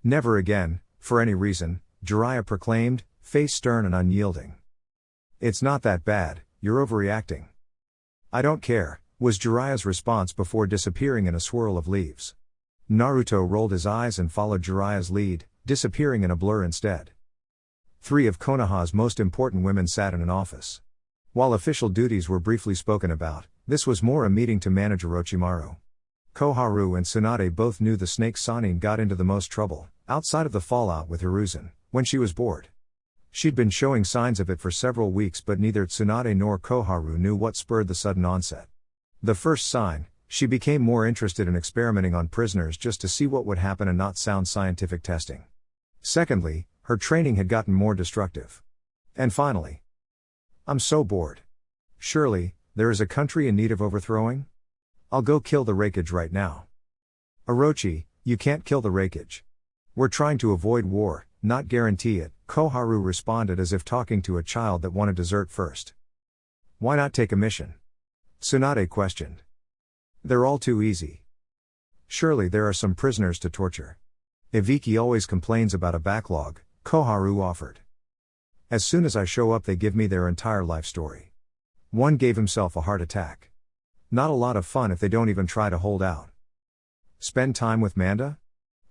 Never again, for any reason, Jiraiya proclaimed, face stern and unyielding. It's not that bad, you're overreacting. I don't care, was Jiraiya's response before disappearing in a swirl of leaves. Naruto rolled his eyes and followed Jiraiya's lead, disappearing in a blur instead. 3 of Konoha's most important women sat in an office. While official duties were briefly spoken about, this was more a meeting to manage Orochimaru. Koharu and Tsunade both knew the snake Sannin got into the most trouble, outside of the fallout with Hiruzen, when she was bored. She'd been showing signs of it for several weeks, but neither Tsunade nor Koharu knew what spurred the sudden onset. The first sign, she became more interested in experimenting on prisoners just to see what would happen and not sound scientific testing. Secondly, her training had gotten more destructive. And finally, I'm so bored. Surely, there is a country in need of overthrowing? I'll go kill the Raikage right now. Orochi, you can't kill the Raikage. We're trying to avoid war, not guarantee it, Koharu responded as if talking to a child that wanted dessert first. Why not take a mission? Tsunade questioned. They're all too easy. Surely there are some prisoners to torture. Ibiki always complains about a backlog, Koharu offered. As soon as I show up they give me their entire life story. One gave himself a heart attack. Not a lot of fun if they don't even try to hold out. Spend time with Manda?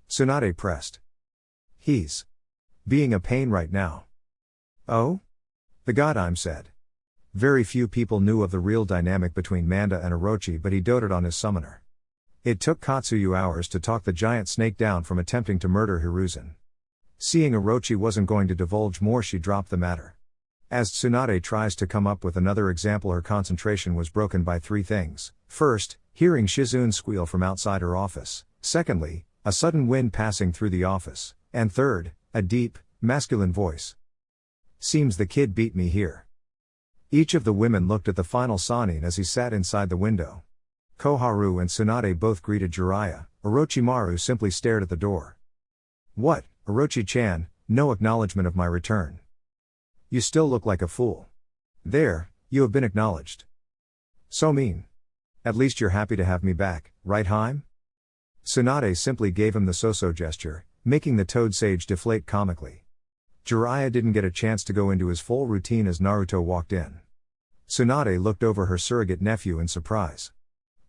Tsunade pressed. He's being a pain right now. Oh? The Godime said. Very few people knew of the real dynamic between Manda and Orochi, but he doted on his summoner. It took Katsuyu hours to talk the giant snake down from attempting to murder Hiruzen. Seeing Orochi wasn't going to divulge more, she dropped the matter. As Tsunade tries to come up with another example, her concentration was broken by 3 things. First, hearing Shizune squeal from outside her office. Secondly, a sudden wind passing through the office. And third, a deep, masculine voice. Seems the kid beat me here. Each of the women looked at the final Sannin as he sat inside the window. Koharu and Tsunade both greeted Jiraiya. Orochimaru simply stared at the door. What, Orochi-chan, no acknowledgement of my return. You still look like a fool. There, you have been acknowledged. So mean. At least you're happy to have me back, right Haim? Tsunade simply gave him the so-so gesture, making the Toad Sage deflate comically. Jiraiya didn't get a chance to go into his full routine as Naruto walked in. Tsunade looked over her surrogate nephew in surprise.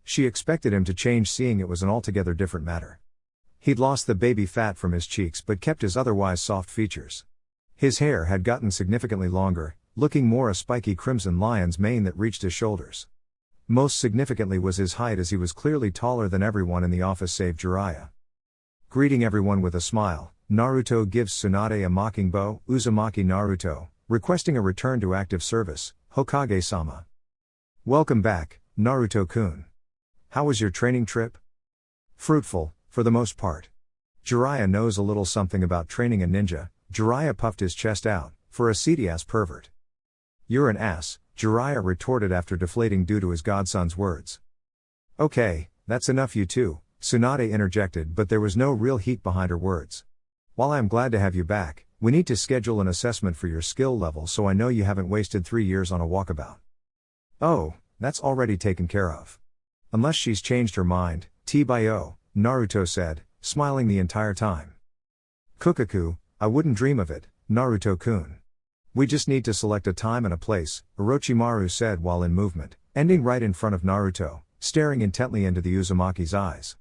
She expected him to change, seeing it was an altogether different matter. He'd lost the baby fat from his cheeks but kept his otherwise soft features. His hair had gotten significantly longer, looking more a spiky crimson lion's mane that reached his shoulders. Most significantly was his height, as he was clearly taller than everyone in the office save Jiraiya. Greeting everyone with a smile, Naruto gives Tsunade a mocking bow, Uzumaki Naruto, requesting a return to active service, Hokage-sama. Welcome back, Naruto-kun. How was your training trip? Fruitful, for the most part. Jiraiya knows a little something about training a ninja. Jiraiya puffed his chest out, for a seedy-ass pervert. You're an ass, Jiraiya retorted after deflating due to his godson's words. Okay, that's enough you two, Tsunade interjected, but there was no real heat behind her words. While I am glad to have you back, we need to schedule an assessment for your skill level so I know you haven't wasted 3 years on a walkabout. Oh, that's already taken care of. Unless she's changed her mind, T-by-O, Naruto said, smiling the entire time. Kukaku, I wouldn't dream of it, Naruto-kun. We just need to select a time and a place, Orochimaru said while in movement, ending right in front of Naruto, staring intently into the Uzumaki's eyes.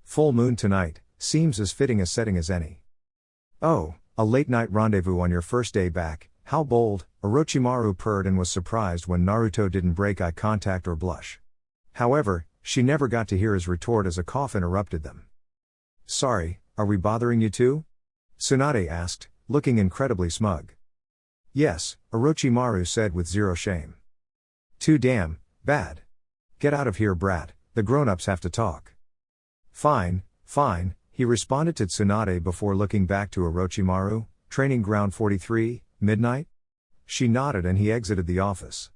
Full moon tonight, seems as fitting a setting as any. Oh, a late-night rendezvous on your first day back, how bold, Orochimaru purred and was surprised when Naruto didn't break eye contact or blush. However, she never got to hear his retort as a cough interrupted them. Sorry, are we bothering you too? Tsunade asked, looking incredibly smug. Yes, Orochimaru said with zero shame. Too damn bad. Get out of here, brat, the grown-ups have to talk. Fine, Fine, he responded to Tsunade before looking back to Orochimaru. Training ground 43, midnight? She nodded and he exited the office.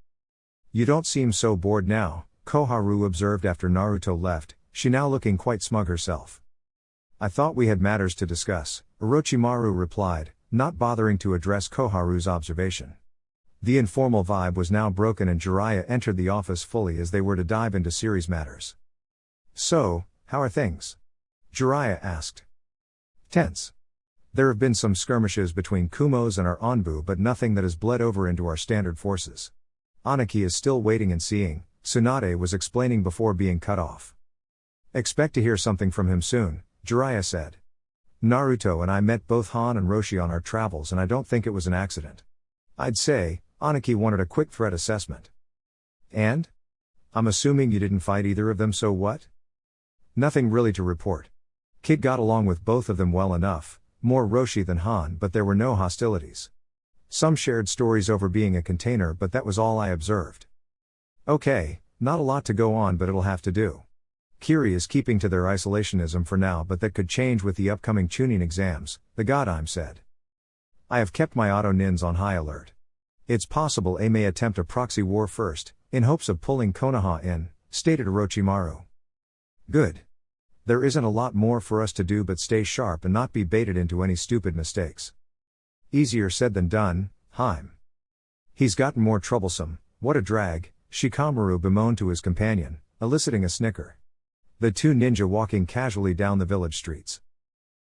You don't seem so bored now, Koharu observed after Naruto left, she now looking quite smug herself. I thought we had matters to discuss, Orochimaru replied, not bothering to address Koharu's observation. The informal vibe was now broken and Jiraiya entered the office fully as they were to dive into series matters. So, how are things? Jiraiya asked. Tense. There have been some skirmishes between Kumos and our Anbu but nothing that has bled over into our standard forces. Anaki is still waiting and seeing, Tsunade was explaining before being cut off. Expect to hear something from him soon, Jiraiya said. Naruto and I met both Han and Roshi on our travels and I don't think it was an accident. I'd say, Anaki wanted a quick threat assessment. And? I'm assuming you didn't fight either of them, so what? Nothing really to report. Kid got along with both of them well enough, more Roshi than Han, but there were no hostilities. Some shared stories over being a container, but that was all I observed. Okay, not a lot to go on, but it'll have to do. Kiri is keeping to their isolationism for now, but that could change with the upcoming Chunin exams, the Godime said. I have kept my auto nins on high alert. It's possible A may attempt a proxy war first, in hopes of pulling Konoha in, stated Orochimaru. Good. There isn't a lot more for us to do but stay sharp and not be baited into any stupid mistakes. Easier said than done, Haim. He's gotten more troublesome, what a drag, Shikamaru bemoaned to his companion, eliciting a snicker. The two ninja walking casually down the village streets.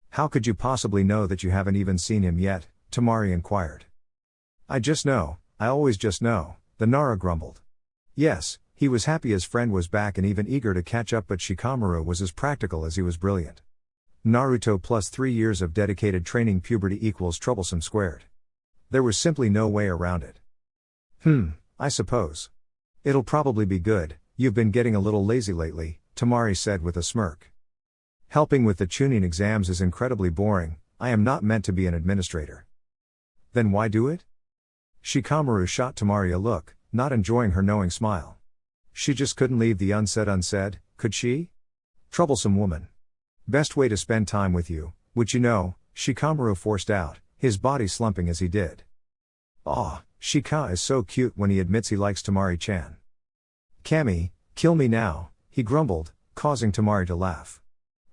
How could you possibly know that you haven't even seen him yet? Tamari inquired. I just know, I always just know, the Nara grumbled. Yes, he was happy his friend was back and even eager to catch up, but Shikamaru was as practical as he was brilliant. Naruto plus 3 years of dedicated training, puberty equals troublesome squared. There was simply no way around it. I suppose. It'll probably be good, you've been getting a little lazy lately, Tamari said with a smirk. Helping with the Chunin exams is incredibly boring, I am not meant to be an administrator. Then why do it? Shikamaru shot Tamari a look, not enjoying her knowing smile. She just couldn't leave the unsaid, could she? Troublesome woman. Best way to spend time with you, which you know, Shikamaru forced out, his body slumping as he did. Aw, Shika is so cute when he admits he likes Tamari-chan. Kami, kill me now, he grumbled, causing Tamari to laugh.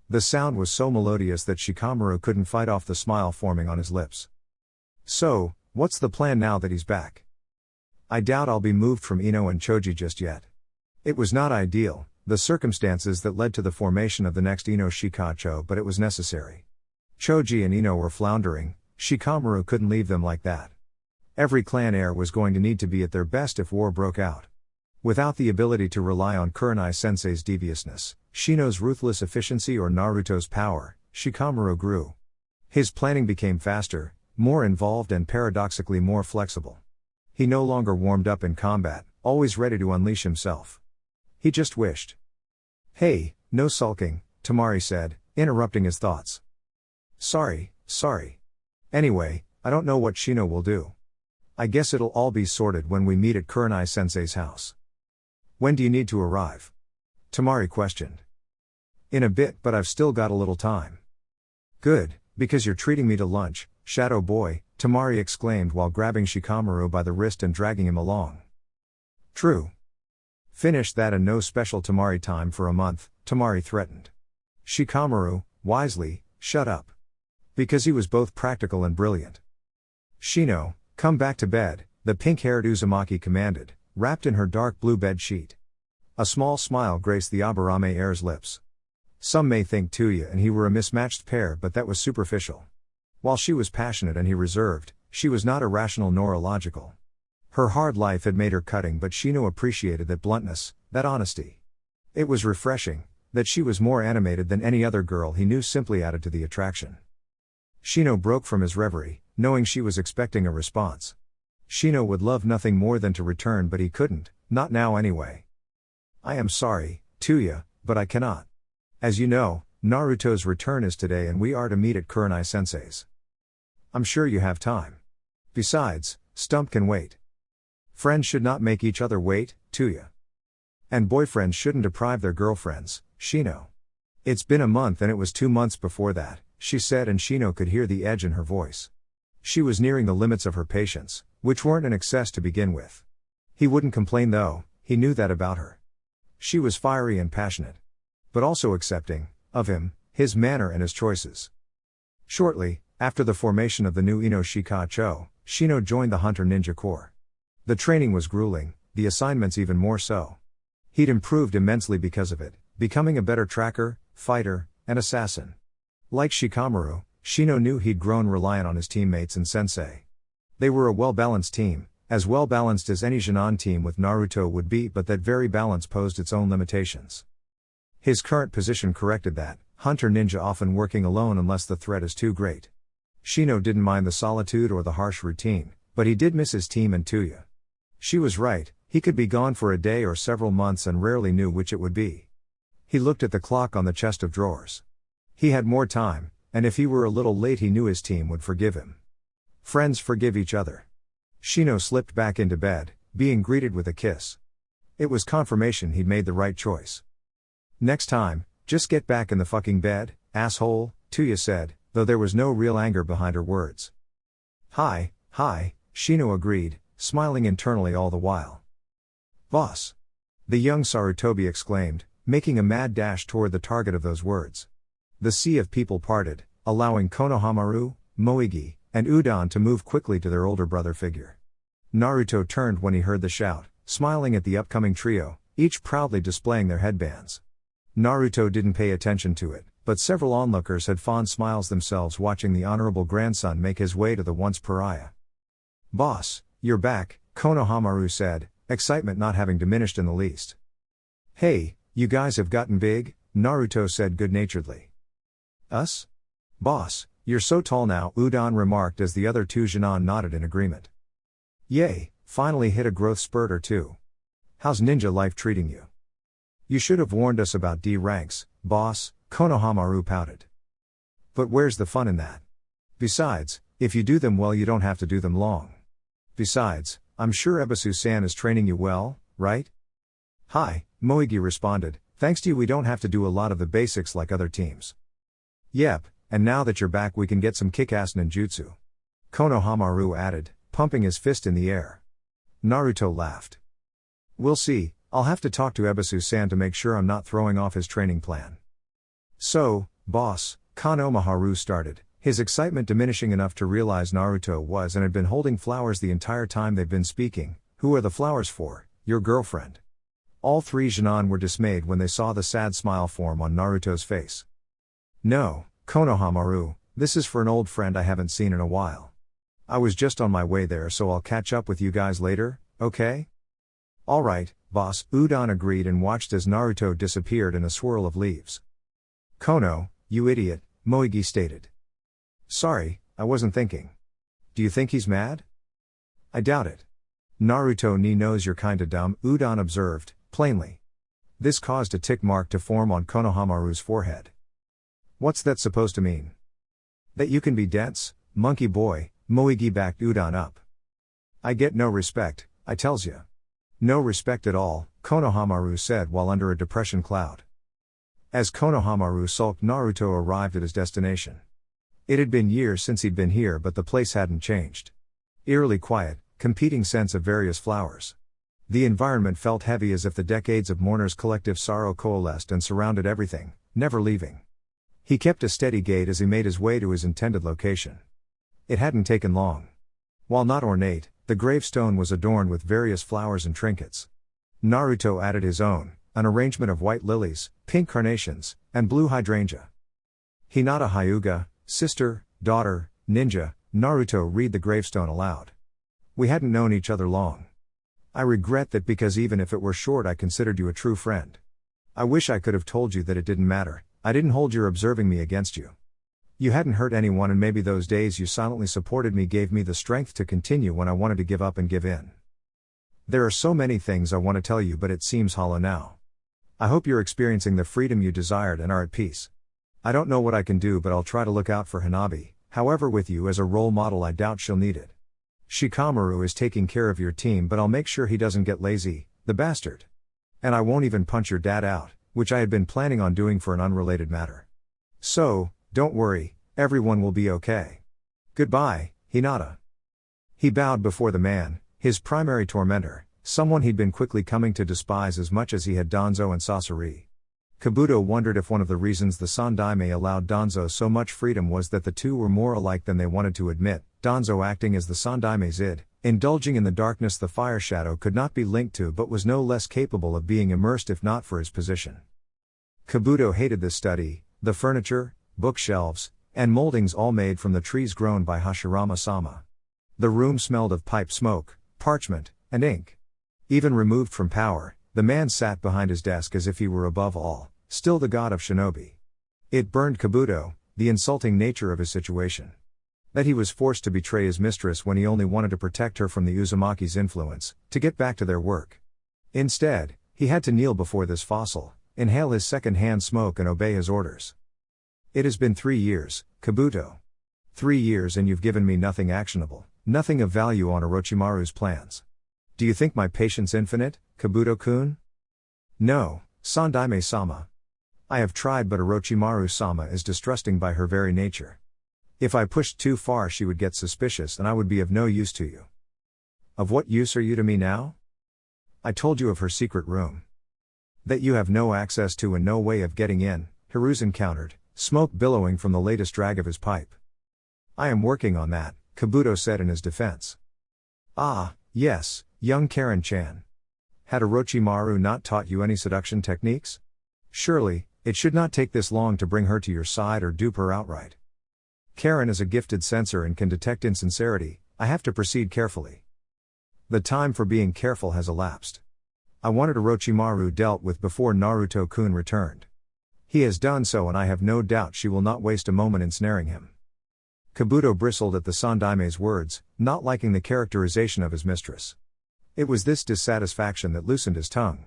The sound was so melodious that Shikamaru couldn't fight off the smile forming on his lips. So, what's the plan now that he's back? I doubt I'll be moved from Ino and Choji just yet. It was not ideal, the circumstances that led to the formation of the next Ino Shikacho, but it was necessary. Choji and Ino were floundering, Shikamaru couldn't leave them like that. Every clan heir was going to need to be at their best if war broke out. Without the ability to rely on Kurenai-sensei's deviousness, Shino's ruthless efficiency or Naruto's power, Shikamaru grew. His planning became faster, more involved and paradoxically more flexible. He no longer warmed up in combat, always ready to unleash himself. He just wished. Hey, no sulking, Tamari said, interrupting his thoughts. Sorry. Anyway, I don't know what Shino will do. I guess it'll all be sorted when we meet at Kurenai-sensei's house. When do you need to arrive? Tamari questioned. In a bit, but I've still got a little time. Good, because you're treating me to lunch, Shadow Boy, Tamari exclaimed while grabbing Shikamaru by the wrist and dragging him along. True. Finish that and no special Tamari time for a month, Tamari threatened. Shikamaru, wisely, shut up. Because he was both practical and brilliant. Shino, come back to bed, the pink-haired Uzumaki commanded, wrapped in her dark blue bed sheet. A small smile graced the Aburame heir's lips. Some may think Tuya and he were a mismatched pair, but that was superficial. While she was passionate and he reserved, she was not irrational nor illogical. Her hard life had made her cutting, but Shino appreciated that bluntness, that honesty. It was refreshing, that she was more animated than any other girl he knew simply added to the attraction. Shino broke from his reverie, knowing she was expecting a response. Shino would love nothing more than to return, but he couldn't, not now anyway. I am sorry, Tuya, but I cannot. As you know, Naruto's return is today and we are to meet at Kurenai-sensei's. I'm sure you have time. Besides, Stump can wait. Friends should not make each other wait, Tuya. And boyfriends shouldn't deprive their girlfriends, Shino. It's been a month and it was 2 months before that, she said, and Shino could hear the edge in her voice. She was nearing the limits of her patience, which weren't in excess to begin with. He wouldn't complain though, he knew that about her. She was fiery and passionate. But also accepting, of him, his manner and his choices. Shortly, after the formation of the new Ino Shikacho, Shino joined the Hunter Ninja Corps. The training was grueling, the assignments even more so. He'd improved immensely because of it, becoming a better tracker, fighter, and assassin. Like Shikamaru, Shino knew he'd grown reliant on his teammates and sensei. They were a well-balanced team, as well-balanced as any Genin team with Naruto would be, but that very balance posed its own limitations. His current position corrected that, Hunter Ninja often working alone unless the threat is too great. Shino didn't mind the solitude or the harsh routine, but he did miss his team and Tuya. She was right, he could be gone for a day or several months and rarely knew which it would be. He looked at the clock on the chest of drawers. He had more time, and if he were a little late he knew his team would forgive him. Friends forgive each other. Shino slipped back into bed, being greeted with a kiss. It was confirmation he'd made the right choice. Next time, just get back in the fucking bed, asshole, Tuya said, though there was no real anger behind her words. Hi, Shino agreed, smiling internally all the while. Boss! The young Sarutobi exclaimed, making a mad dash toward the target of those words. The sea of people parted, allowing Konohamaru, Moegi, and Udon to move quickly to their older brother figure. Naruto turned when he heard the shout, smiling at the upcoming trio, each proudly displaying their headbands. Naruto didn't pay attention to it, but several onlookers had fond smiles themselves watching the honorable grandson make his way to the once pariah. Boss, you're back, Konohamaru said, excitement not having diminished in the least. Hey, you guys have gotten big, Naruto said good-naturedly. Us? Boss, you're so tall now, Udon remarked as the other two Genin nodded in agreement. Yay, finally hit a growth spurt or two. How's ninja life treating you? You should have warned us about D ranks, boss, Konohamaru pouted. But where's the fun in that? Besides, if you do them well you don't have to do them long. Besides, I'm sure Ebisu-san is training you well, right? Hi, Moegi responded, thanks to you we don't have to do a lot of the basics like other teams. Yep, and now that you're back we can get some kick-ass ninjutsu. Konohamaru added, pumping his fist in the air. Naruto laughed. We'll see, I'll have to talk to Ebisu-san to make sure I'm not throwing off his training plan. So, boss, Konohamaru started, his excitement diminishing enough to realize Naruto was and had been holding flowers the entire time they've been speaking. Who are the flowers for? Your girlfriend. All three Genin were dismayed when they saw the sad smile form on Naruto's face. No, Konohamaru, this is for an old friend I haven't seen in a while. I was just on my way there so I'll catch up with you guys later, okay? Alright, boss, Udon agreed and watched as Naruto disappeared in a swirl of leaves. Kono, you idiot, Moegi stated. Sorry, I wasn't thinking. Do you think he's mad? I doubt it. Naruto knows you're kinda dumb, Udon observed, plainly. This caused a tick mark to form on Konohamaru's forehead. What's that supposed to mean? That you can be dense, monkey boy, Moegi backed Udon up. I get no respect, I tells ya. No respect at all, Konohamaru said while under a depression cloud. As Konohamaru sulked, Naruto arrived at his destination. It had been years since he'd been here but the place hadn't changed. Eerily quiet, competing scents of various flowers. The environment felt heavy as if the decades of mourners' collective sorrow coalesced and surrounded everything, never leaving. He kept a steady gait as he made his way to his intended location. It hadn't taken long. While not ornate, the gravestone was adorned with various flowers and trinkets. Naruto added his own, an arrangement of white lilies, pink carnations, and blue hydrangea. Hinata Hyuga, sister, daughter, ninja, Naruto read the gravestone aloud. We hadn't known each other long. I regret that because even if it were short I considered you a true friend. I wish I could have told you that it didn't matter, I didn't hold your observing me against you. You hadn't hurt anyone and maybe those days you silently supported me gave me the strength to continue when I wanted to give up and give in. There are so many things I want to tell you but it seems hollow now. I hope you're experiencing the freedom you desired and are at peace. I don't know what I can do but I'll try to look out for Hanabi, however with you as a role model I doubt she'll need it. Shikamaru is taking care of your team but I'll make sure he doesn't get lazy, the bastard. And I won't even punch your dad out, which I had been planning on doing for an unrelated matter. So, don't worry, everyone will be okay. Goodbye, Hinata. He bowed before the man, his primary tormentor, someone he'd been quickly coming to despise as much as he had Danzo and Sasori. Kabuto wondered if one of the reasons the Sandaime allowed Danzo so much freedom was that the two were more alike than they wanted to admit, Danzo acting as the Sandaime's id, indulging in the darkness the fire shadow could not be linked to but was no less capable of being immersed if not for his position. Kabuto hated this study, the furniture, bookshelves, and moldings all made from the trees grown by Hashirama-sama. The room smelled of pipe smoke, parchment, and ink. Even removed from power, the man sat behind his desk as if he were above all, still the god of shinobi. It burned Kabuto, the insulting nature of his situation. That he was forced to betray his mistress when he only wanted to protect her from the Uzumaki's influence, to get back to their work. Instead, he had to kneel before this fossil, inhale his second-hand smoke and obey his orders. It has been 3 years, Kabuto. 3 years and you've given me nothing actionable, nothing of value on Orochimaru's plans. Do you think my patience infinite, Kabuto-kun? No, Sandaime-sama. I have tried but Orochimaru-sama is distrusting by her very nature. If I pushed too far she would get suspicious and I would be of no use to you. Of what use are you to me now? I told you of her secret room. That you have no access to and no way of getting in, Hiruzen countered, smoke billowing from the latest drag of his pipe. I am working on that, Kabuto said in his defense. Ah, yes, young Karen-chan. Had Orochimaru not taught you any seduction techniques? Surely, it should not take this long to bring her to your side or dupe her outright. Karen is a gifted censor and can detect insincerity, I have to proceed carefully. The time for being careful has elapsed. I wanted Orochimaru dealt with before Naruto-kun returned. He has done so and I have no doubt she will not waste a moment ensnaring him. Kabuto bristled at the Sandaime's words, not liking the characterization of his mistress. It was this dissatisfaction that loosened his tongue.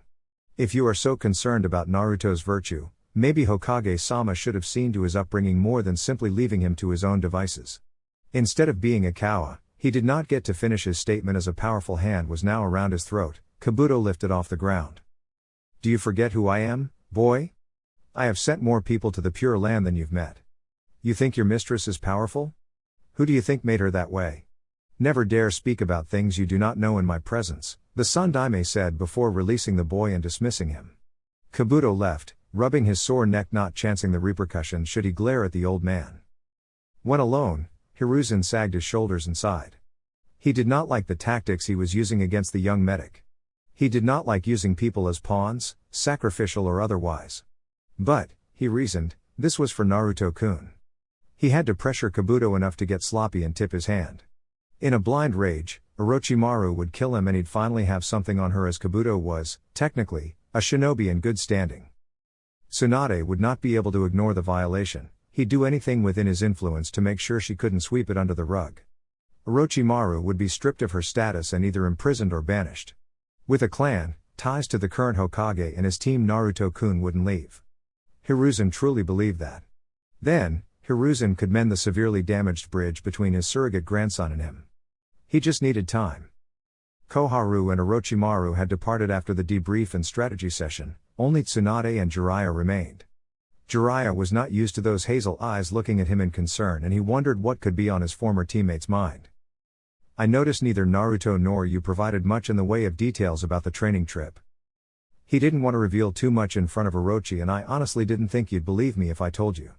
If you are so concerned about Naruto's virtue, maybe Hokage-sama should have seen to his upbringing more than simply leaving him to his own devices. Instead of being a Kawa, he did not get to finish his statement as a powerful hand was now around his throat. Kabuto lifted off the ground. Do you forget who I am, boy? I have sent more people to the Pure Land than you've met. You think your mistress is powerful? Who do you think made her that way? Never dare speak about things you do not know in my presence, the Sandaime said before releasing the boy and dismissing him. Kabuto left, rubbing his sore neck not chancing the repercussions should he glare at the old man. When alone, Hiruzen sagged his shoulders and sighed. He did not like the tactics he was using against the young medic. He did not like using people as pawns, sacrificial or otherwise. But, he reasoned, this was for Naruto-kun. He had to pressure Kabuto enough to get sloppy and tip his hand. In a blind rage, Orochimaru would kill him and he'd finally have something on her as Kabuto was, technically, a shinobi in good standing. Tsunade would not be able to ignore the violation, he'd do anything within his influence to make sure she couldn't sweep it under the rug. Orochimaru would be stripped of her status and either imprisoned or banished. With a clan, ties to the current Hokage and his team Naruto-kun wouldn't leave. Hiruzen truly believed that. Then, Hiruzen could mend the severely damaged bridge between his surrogate grandson and him. He just needed time. Koharu and Orochimaru had departed after the debrief and strategy session, only Tsunade and Jiraiya remained. Jiraiya was not used to those hazel eyes looking at him in concern and he wondered what could be on his former teammate's mind. I noticed neither Naruto nor you provided much in the way of details about the training trip. He didn't want to reveal too much in front of Orochi and I honestly didn't think you'd believe me if I told you.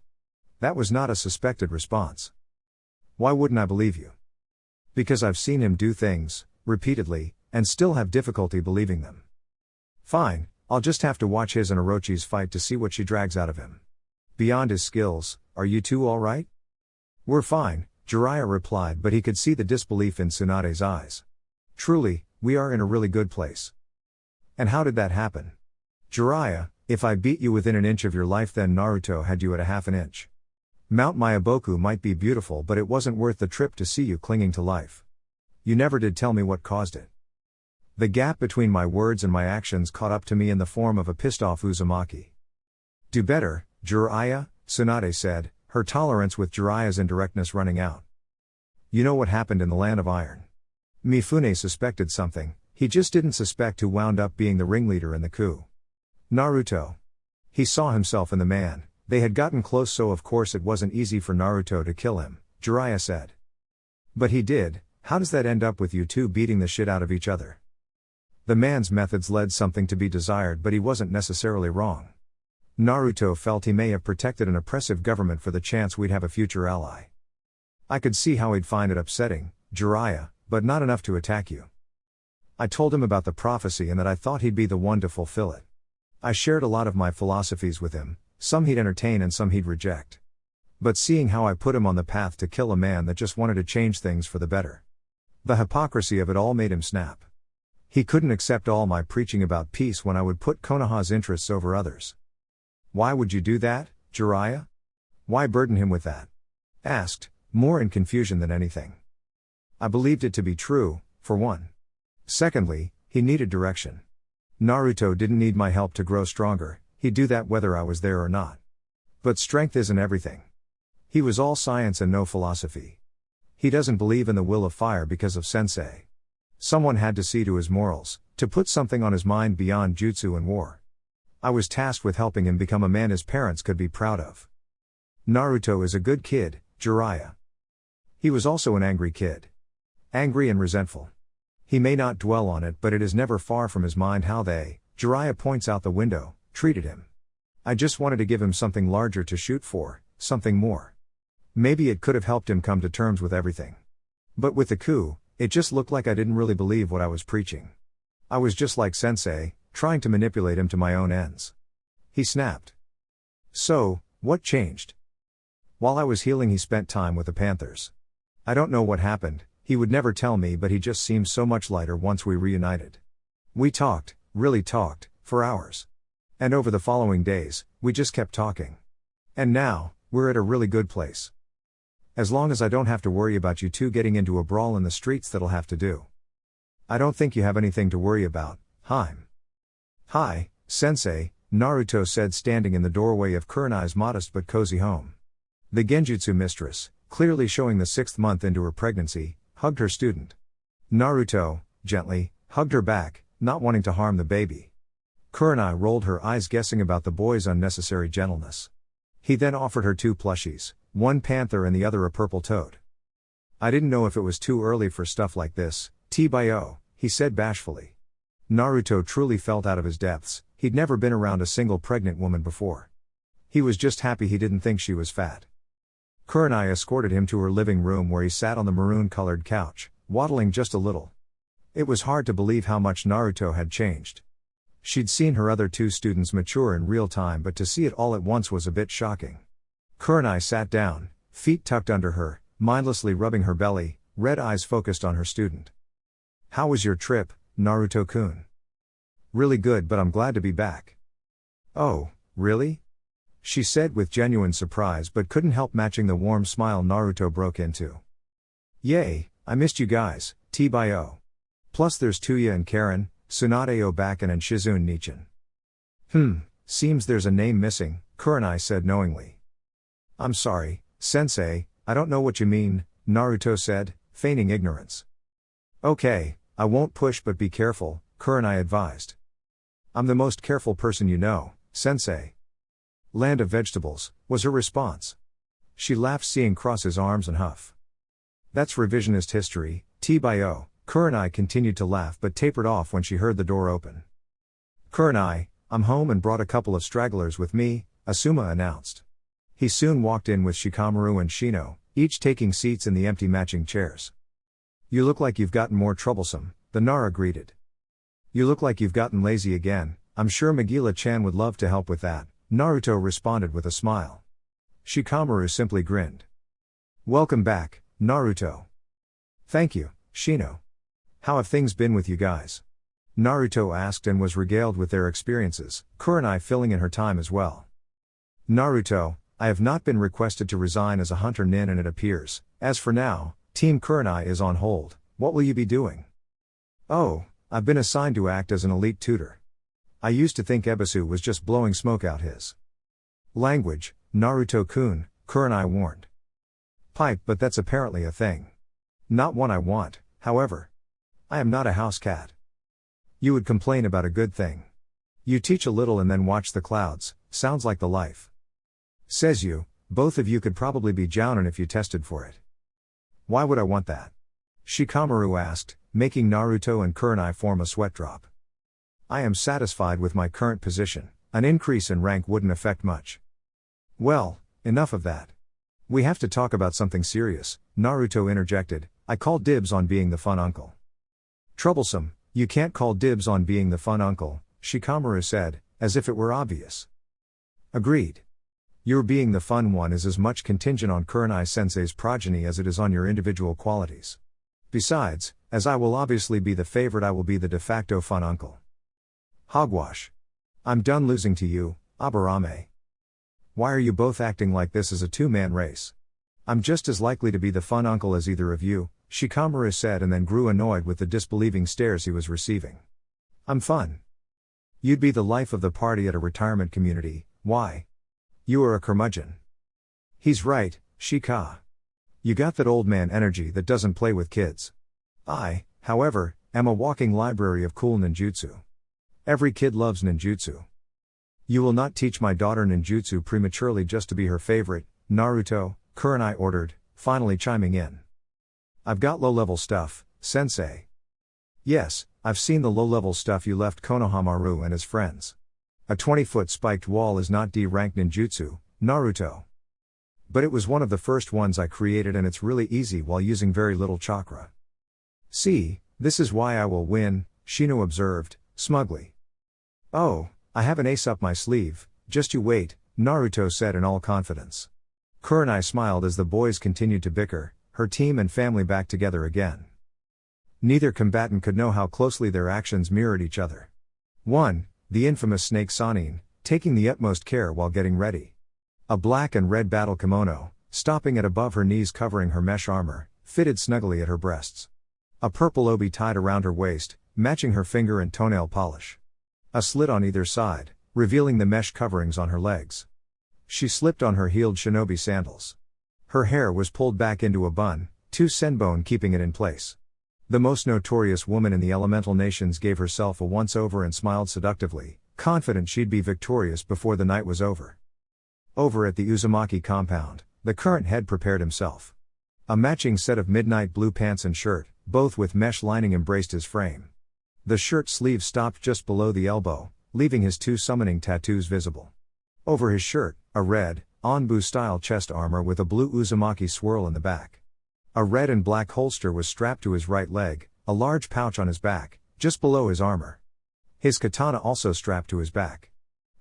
That was not a suspected response. Why wouldn't I believe you? Because I've seen him do things, repeatedly, and still have difficulty believing them. Fine, I'll just have to watch his and Orochi's fight to see what she drags out of him. Beyond his skills, are you two alright? We're fine, Jiraiya replied, but he could see the disbelief in Tsunade's eyes. Truly, we are in a really good place. And how did that happen? Jiraiya, if I beat you within an inch of your life then Naruto had you at a half an inch. Mount Myaboku might be beautiful but it wasn't worth the trip to see you clinging to life. You never did tell me what caused it. The gap between my words and my actions caught up to me in the form of a pissed-off Uzumaki. Do better, Jiraiya, Tsunade said, her tolerance with Jiraiya's indirectness running out. You know what happened in the Land of Iron. Mifune suspected something, he just didn't suspect who wound up being the ringleader in the coup. Naruto. He saw himself in the man. They had gotten close, so of course it wasn't easy for Naruto to kill him, Jiraiya said. But he did. How does that end up with you two beating the shit out of each other? The man's methods led something to be desired, but he wasn't necessarily wrong. Naruto felt he may have protected an oppressive government for the chance we'd have a future ally. I could see how he'd find it upsetting, Jiraiya, but not enough to attack you. I told him about the prophecy and that I thought he'd be the one to fulfill it. I shared a lot of my philosophies with him, some he'd entertain and some he'd reject. But seeing how I put him on the path to kill a man that just wanted to change things for the better. The hypocrisy of it all made him snap. He couldn't accept all my preaching about peace when I would put Konoha's interests over others. Why would you do that, Jiraiya? Why burden him with that? Asked, more in confusion than anything. I believed it to be true, for one. Secondly, he needed direction. Naruto didn't need my help to grow stronger, he'd do that whether I was there or not. But strength isn't everything. He was all science and no philosophy. He doesn't believe in the will of fire because of sensei. Someone had to see to his morals, to put something on his mind beyond jutsu and war. I was tasked with helping him become a man his parents could be proud of. Naruto is a good kid, Jiraiya. He was also an angry kid. Angry and resentful. He may not dwell on it, but it is never far from his mind how they, Jiraiya points out the window, treated him. I just wanted to give him something larger to shoot for, something more. Maybe it could have helped him come to terms with everything. But with the coup, it just looked like I didn't really believe what I was preaching. I was just like sensei, trying to manipulate him to my own ends. He snapped. So, what changed? While I was healing, he spent time with the Panthers. I don't know what happened, he would never tell me, but he just seemed so much lighter once we reunited. We talked, really talked, for hours. And over the following days, we just kept talking. And now, we're at a really good place. As long as I don't have to worry about you two getting into a brawl in the streets, that'll have to do. I don't think you have anything to worry about, Haim. Hi, sensei, Naruto said, standing in the doorway of Kurenai's modest but cozy home. The genjutsu mistress, clearly showing the 6th month into her pregnancy, hugged her student. Naruto, gently, hugged her back, not wanting to harm the baby. Kurenai rolled her eyes, guessing about the boy's unnecessary gentleness. He then offered her 2 plushies, one panther and the other a purple toad. I didn't know if it was too early for stuff like this, T-bio, he said bashfully. Naruto truly felt out of his depths, he'd never been around a single pregnant woman before. He was just happy he didn't think she was fat. Kurenai escorted him to her living room, where he sat on the maroon-colored couch, waddling just a little. It was hard to believe how much Naruto had changed. She'd seen her other 2 students mature in real time, but to see it all at once was a bit shocking. Kurenai sat down, feet tucked under her, mindlessly rubbing her belly, red eyes focused on her student. How was your trip, Naruto-kun? Really good, but I'm glad to be back. Oh, really? She said with genuine surprise, but couldn't help matching the warm smile Naruto broke into. Yay, I missed you guys, T-bio. Plus there's Tuya and Karen, Tsunade Obakan and Shizune Nichin. Seems there's a name missing, Kurenai said knowingly. I'm sorry, sensei, I don't know what you mean, Naruto said, feigning ignorance. Okay, I won't push, but be careful, Kurenai advised. I'm the most careful person you know, sensei. Land of vegetables, was her response. She laughed, seeing cross his arms and huff. That's revisionist history, T-bio. Kurenai continued to laugh but tapered off when she heard the door open. Kurenai, I'm home and brought a couple of stragglers with me, Asuma announced. He soon walked in with Shikamaru and Shino, each taking seats in the empty matching chairs. You look like you've gotten more troublesome, the Nara greeted. You look like you've gotten lazy again, I'm sure Megila-chan would love to help with that, Naruto responded with a smile. Shikamaru simply grinned. Welcome back, Naruto. Thank you, Shino. How have things been with you guys? Naruto asked and was regaled with their experiences, Kurenai filling in her time as well. Naruto, I have not been requested to resign as a hunter nin, and it appears, as for now, Team Kurenai is on hold. What will you be doing? Oh, I've been assigned to act as an elite tutor. I used to think Ebisu was just blowing smoke out his language, Naruto-kun, Kurenai warned. Pipe, but that's apparently a thing. Not one I want, however. I am not a house cat. You would complain about a good thing. You teach a little and then watch the clouds, sounds like the life. Says you, both of you could probably be jounin if you tested for it. Why would I want that? Shikamaru asked, making Naruto and Kurenai form a sweat drop. I am satisfied with my current position, an increase in rank wouldn't affect much. Well, enough of that. We have to talk about something serious, Naruto interjected. I call dibs on being the fun uncle. Troublesome, you can't call dibs on being the fun uncle, Shikamaru said, as if it were obvious. Agreed. Your being the fun one is as much contingent on Kurenai-sensei's progeny as it is on your individual qualities. Besides, as I will obviously be the favorite, I will be the de facto fun uncle. Hogwash. I'm done losing to you, Aburame. Why are you both acting like this is a two-man race? I'm just as likely to be the fun uncle as either of you, Shikamaru said, and then grew annoyed with the disbelieving stares he was receiving. I'm fun. You'd be the life of the party at a retirement community, why? You are a curmudgeon. He's right, Shika. You got that old man energy that doesn't play with kids. I, however, am a walking library of cool ninjutsu. Every kid loves ninjutsu. You will not teach my daughter ninjutsu prematurely just to be her favorite, Naruto, Kurenai ordered, finally chiming in. I've got low-level stuff, sensei. Yes, I've seen the low-level stuff you left Konohamaru and his friends. A 20-foot spiked wall is not D-ranked ninjutsu, Naruto. But it was one of the first ones I created and it's really easy while using very little chakra. See, this is why I will win, Shino observed, smugly. Oh, I have an ace up my sleeve, just you wait, Naruto said in all confidence. Kurenai smiled as the boys continued to bicker, her team and family back together again. Neither combatant could know how closely their actions mirrored each other. 1. The infamous Snake Sanin, taking the utmost care while getting ready. A black and red battle kimono, stopping at above her knees covering her mesh armor, fitted snugly at her breasts. A purple obi tied around her waist, matching her finger and toenail polish. A slit on either side, revealing the mesh coverings on her legs. She slipped on her heeled shinobi sandals. Her hair was pulled back into a bun, 2 senbon keeping it in place. The most notorious woman in the elemental nations gave herself a once-over and smiled seductively, confident she'd be victorious before the night was over. Over at the Uzumaki compound, the current head prepared himself. A matching set of midnight blue pants and shirt, both with mesh lining, embraced his frame. The shirt sleeve stopped just below the elbow, leaving his 2 summoning tattoos visible. Over his shirt, a red, Anbu-style chest armor with a blue Uzumaki swirl in the back. A red and black holster was strapped to his right leg, a large pouch on his back, just below his armor. His katana also strapped to his back.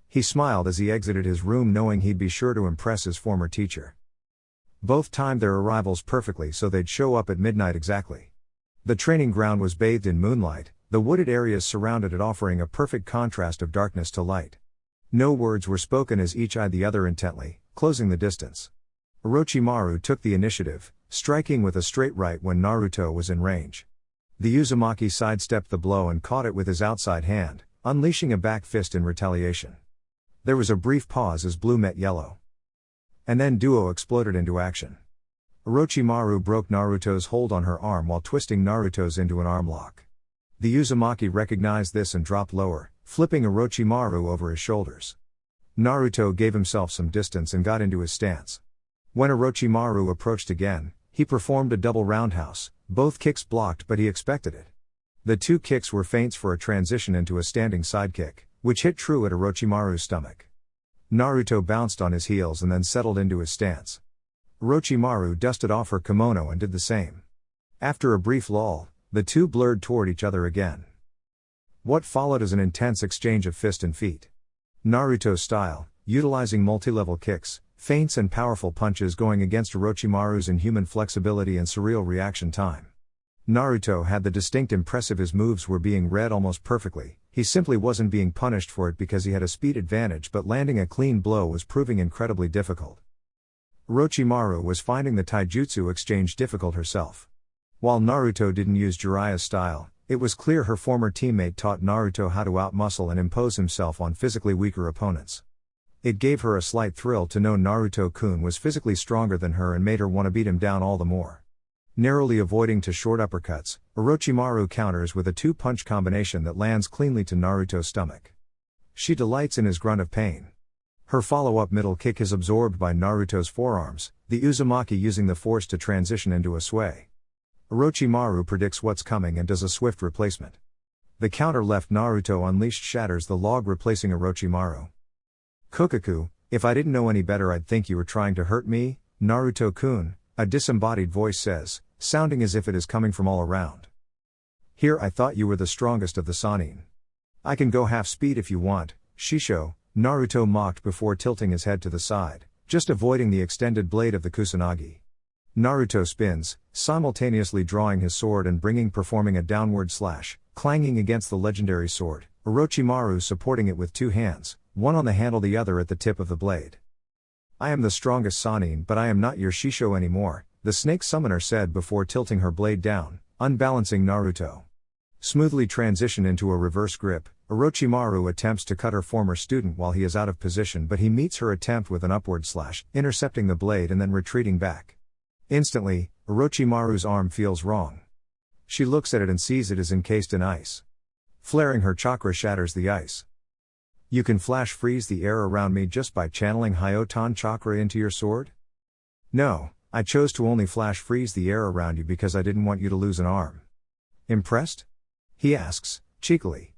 He smiled as he exited his room, knowing he'd be sure to impress his former teacher. Both timed their arrivals perfectly so they'd show up at midnight exactly. The training ground was bathed in moonlight, the wooded areas surrounded it offering a perfect contrast of darkness to light. No words were spoken as each eyed the other intently, closing the distance. Orochimaru took the initiative, striking with a straight right when Naruto was in range. The Uzumaki sidestepped the blow and caught it with his outside hand, unleashing a back fist in retaliation. There was a brief pause as blue met yellow. And then duo exploded into action. Orochimaru broke Naruto's hold on her arm while twisting Naruto's into an arm lock. The Uzumaki recognized this and dropped lower, flipping Orochimaru over his shoulders. Naruto gave himself some distance and got into his stance. When Orochimaru approached again, he performed a double roundhouse, both kicks blocked, but he expected it. The 2 kicks were feints for a transition into a standing sidekick, which hit true at Orochimaru's stomach. Naruto bounced on his heels and then settled into his stance. Orochimaru dusted off her kimono and did the same. After a brief lull, the 2 blurred toward each other again. What followed is an intense exchange of fist and feet. Naruto style, utilizing multi-level kicks, feints and powerful punches going against Orochimaru's inhuman flexibility and surreal reaction time. Naruto had the distinct impressive his moves were being read almost perfectly, he simply wasn't being punished for it because he had a speed advantage, but landing a clean blow was proving incredibly difficult. Orochimaru was finding the taijutsu exchange difficult herself. While Naruto didn't use Jiraiya's style, it was clear her former teammate taught Naruto how to outmuscle and impose himself on physically weaker opponents. It gave her a slight thrill to know Naruto-kun was physically stronger than her and made her want to beat him down all the more. Narrowly avoiding to short uppercuts, Orochimaru counters with a 2-punch combination that lands cleanly to Naruto's stomach. She delights in his grunt of pain. Her follow-up middle kick is absorbed by Naruto's forearms, the Uzumaki using the force to transition into a sway. Orochimaru predicts what's coming and does a swift replacement. The counter left Naruto unleashed shatters the log, replacing Orochimaru. Kokaku, if I didn't know any better I'd think you were trying to hurt me, Naruto-kun, a disembodied voice says, sounding as if it is coming from all around. Here I thought you were the strongest of the Sannin. I can go half speed if you want, Shisho, Naruto mocked before tilting his head to the side, just avoiding the extended blade of the Kusanagi. Naruto spins, simultaneously drawing his sword and performing a downward slash, clanging against the legendary sword, Orochimaru supporting it with two hands, one on the handle the other at the tip of the blade. I am the strongest Sannin, but I am not your Shisho anymore, the snake summoner said before tilting her blade down, unbalancing Naruto. Smoothly transition into a reverse grip, Orochimaru attempts to cut her former student while he is out of position, but he meets her attempt with an upward slash, intercepting the blade and then retreating back. Instantly, Orochimaru's arm feels wrong. She looks at it and sees it is encased in ice. Flaring her chakra shatters the ice. You can flash freeze the air around me just by channeling Hyoton chakra into your sword? No, I chose to only flash freeze the air around you because I didn't want you to lose an arm. Impressed? He asks, cheekily.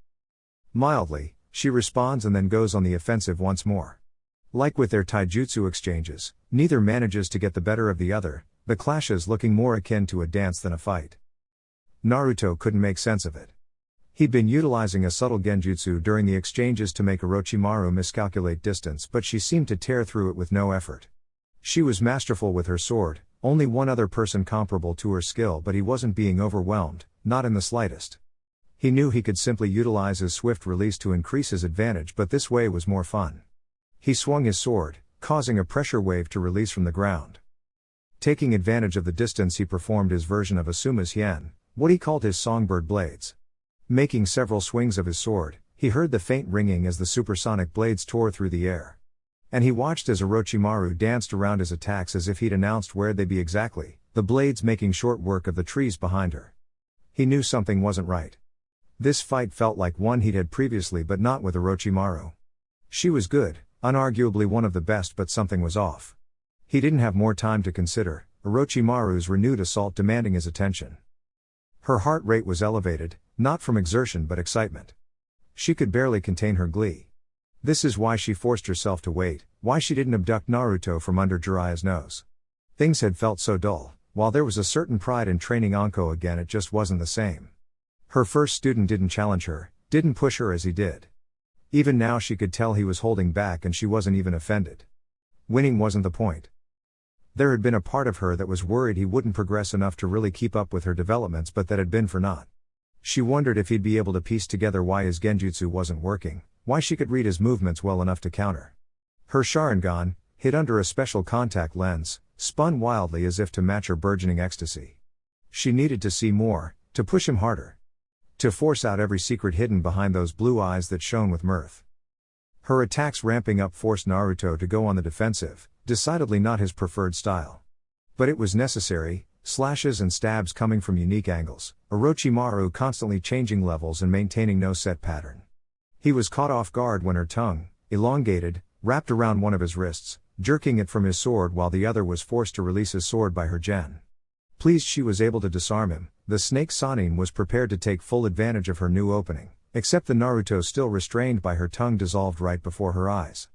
Mildly, she responds and then goes on the offensive once more. Like with their taijutsu exchanges, neither manages to get the better of the other, the clashes looking more akin to a dance than a fight. Naruto couldn't make sense of it. He'd been utilizing a subtle genjutsu during the exchanges to make Orochimaru miscalculate distance, but she seemed to tear through it with no effort. She was masterful with her sword, only one other person comparable to her skill, but he wasn't being overwhelmed, not in the slightest. He knew he could simply utilize his swift release to increase his advantage, but this way was more fun. He swung his sword, causing a pressure wave to release from the ground. Taking advantage of the distance, he performed his version of Asuma's hien, what he called his songbird blades. Making several swings of his sword, he heard the faint ringing as the supersonic blades tore through the air. And he watched as Orochimaru danced around his attacks as if he'd announced where they'd be exactly, the blades making short work of the trees behind her. He knew something wasn't right. This fight felt like one he'd had previously, but not with Orochimaru. She was good, unarguably one of the best, but something was off. He didn't have more time to consider, Orochimaru's renewed assault demanding his attention. Her heart rate was elevated, not from exertion but excitement. She could barely contain her glee. This is why she forced herself to wait, why she didn't abduct Naruto from under Jiraiya's nose. Things had felt so dull. While there was a certain pride in training Anko again, it just wasn't the same. Her first student didn't challenge her, didn't push her as he did. Even now she could tell he was holding back, and she wasn't even offended. Winning wasn't the point. There had been a part of her that was worried he wouldn't progress enough to really keep up with her developments, but that had been for naught. She wondered if he'd be able to piece together why his genjutsu wasn't working, why she could read his movements well enough to counter. Her Sharingan, hid under a special contact lens, spun wildly as if to match her burgeoning ecstasy. She needed to see more, to push him harder. To force out every secret hidden behind those blue eyes that shone with mirth. Her attacks ramping up forced Naruto to go on the defensive, decidedly not his preferred style. But it was necessary, slashes and stabs coming from unique angles, Orochimaru constantly changing levels and maintaining no set pattern. He was caught off guard when her tongue, elongated, wrapped around one of his wrists, jerking it from his sword while the other was forced to release his sword by her gen. Pleased she was able to disarm him, the snake Sannin was prepared to take full advantage of her new opening, except the Naruto still restrained by her tongue dissolved right before her eyes.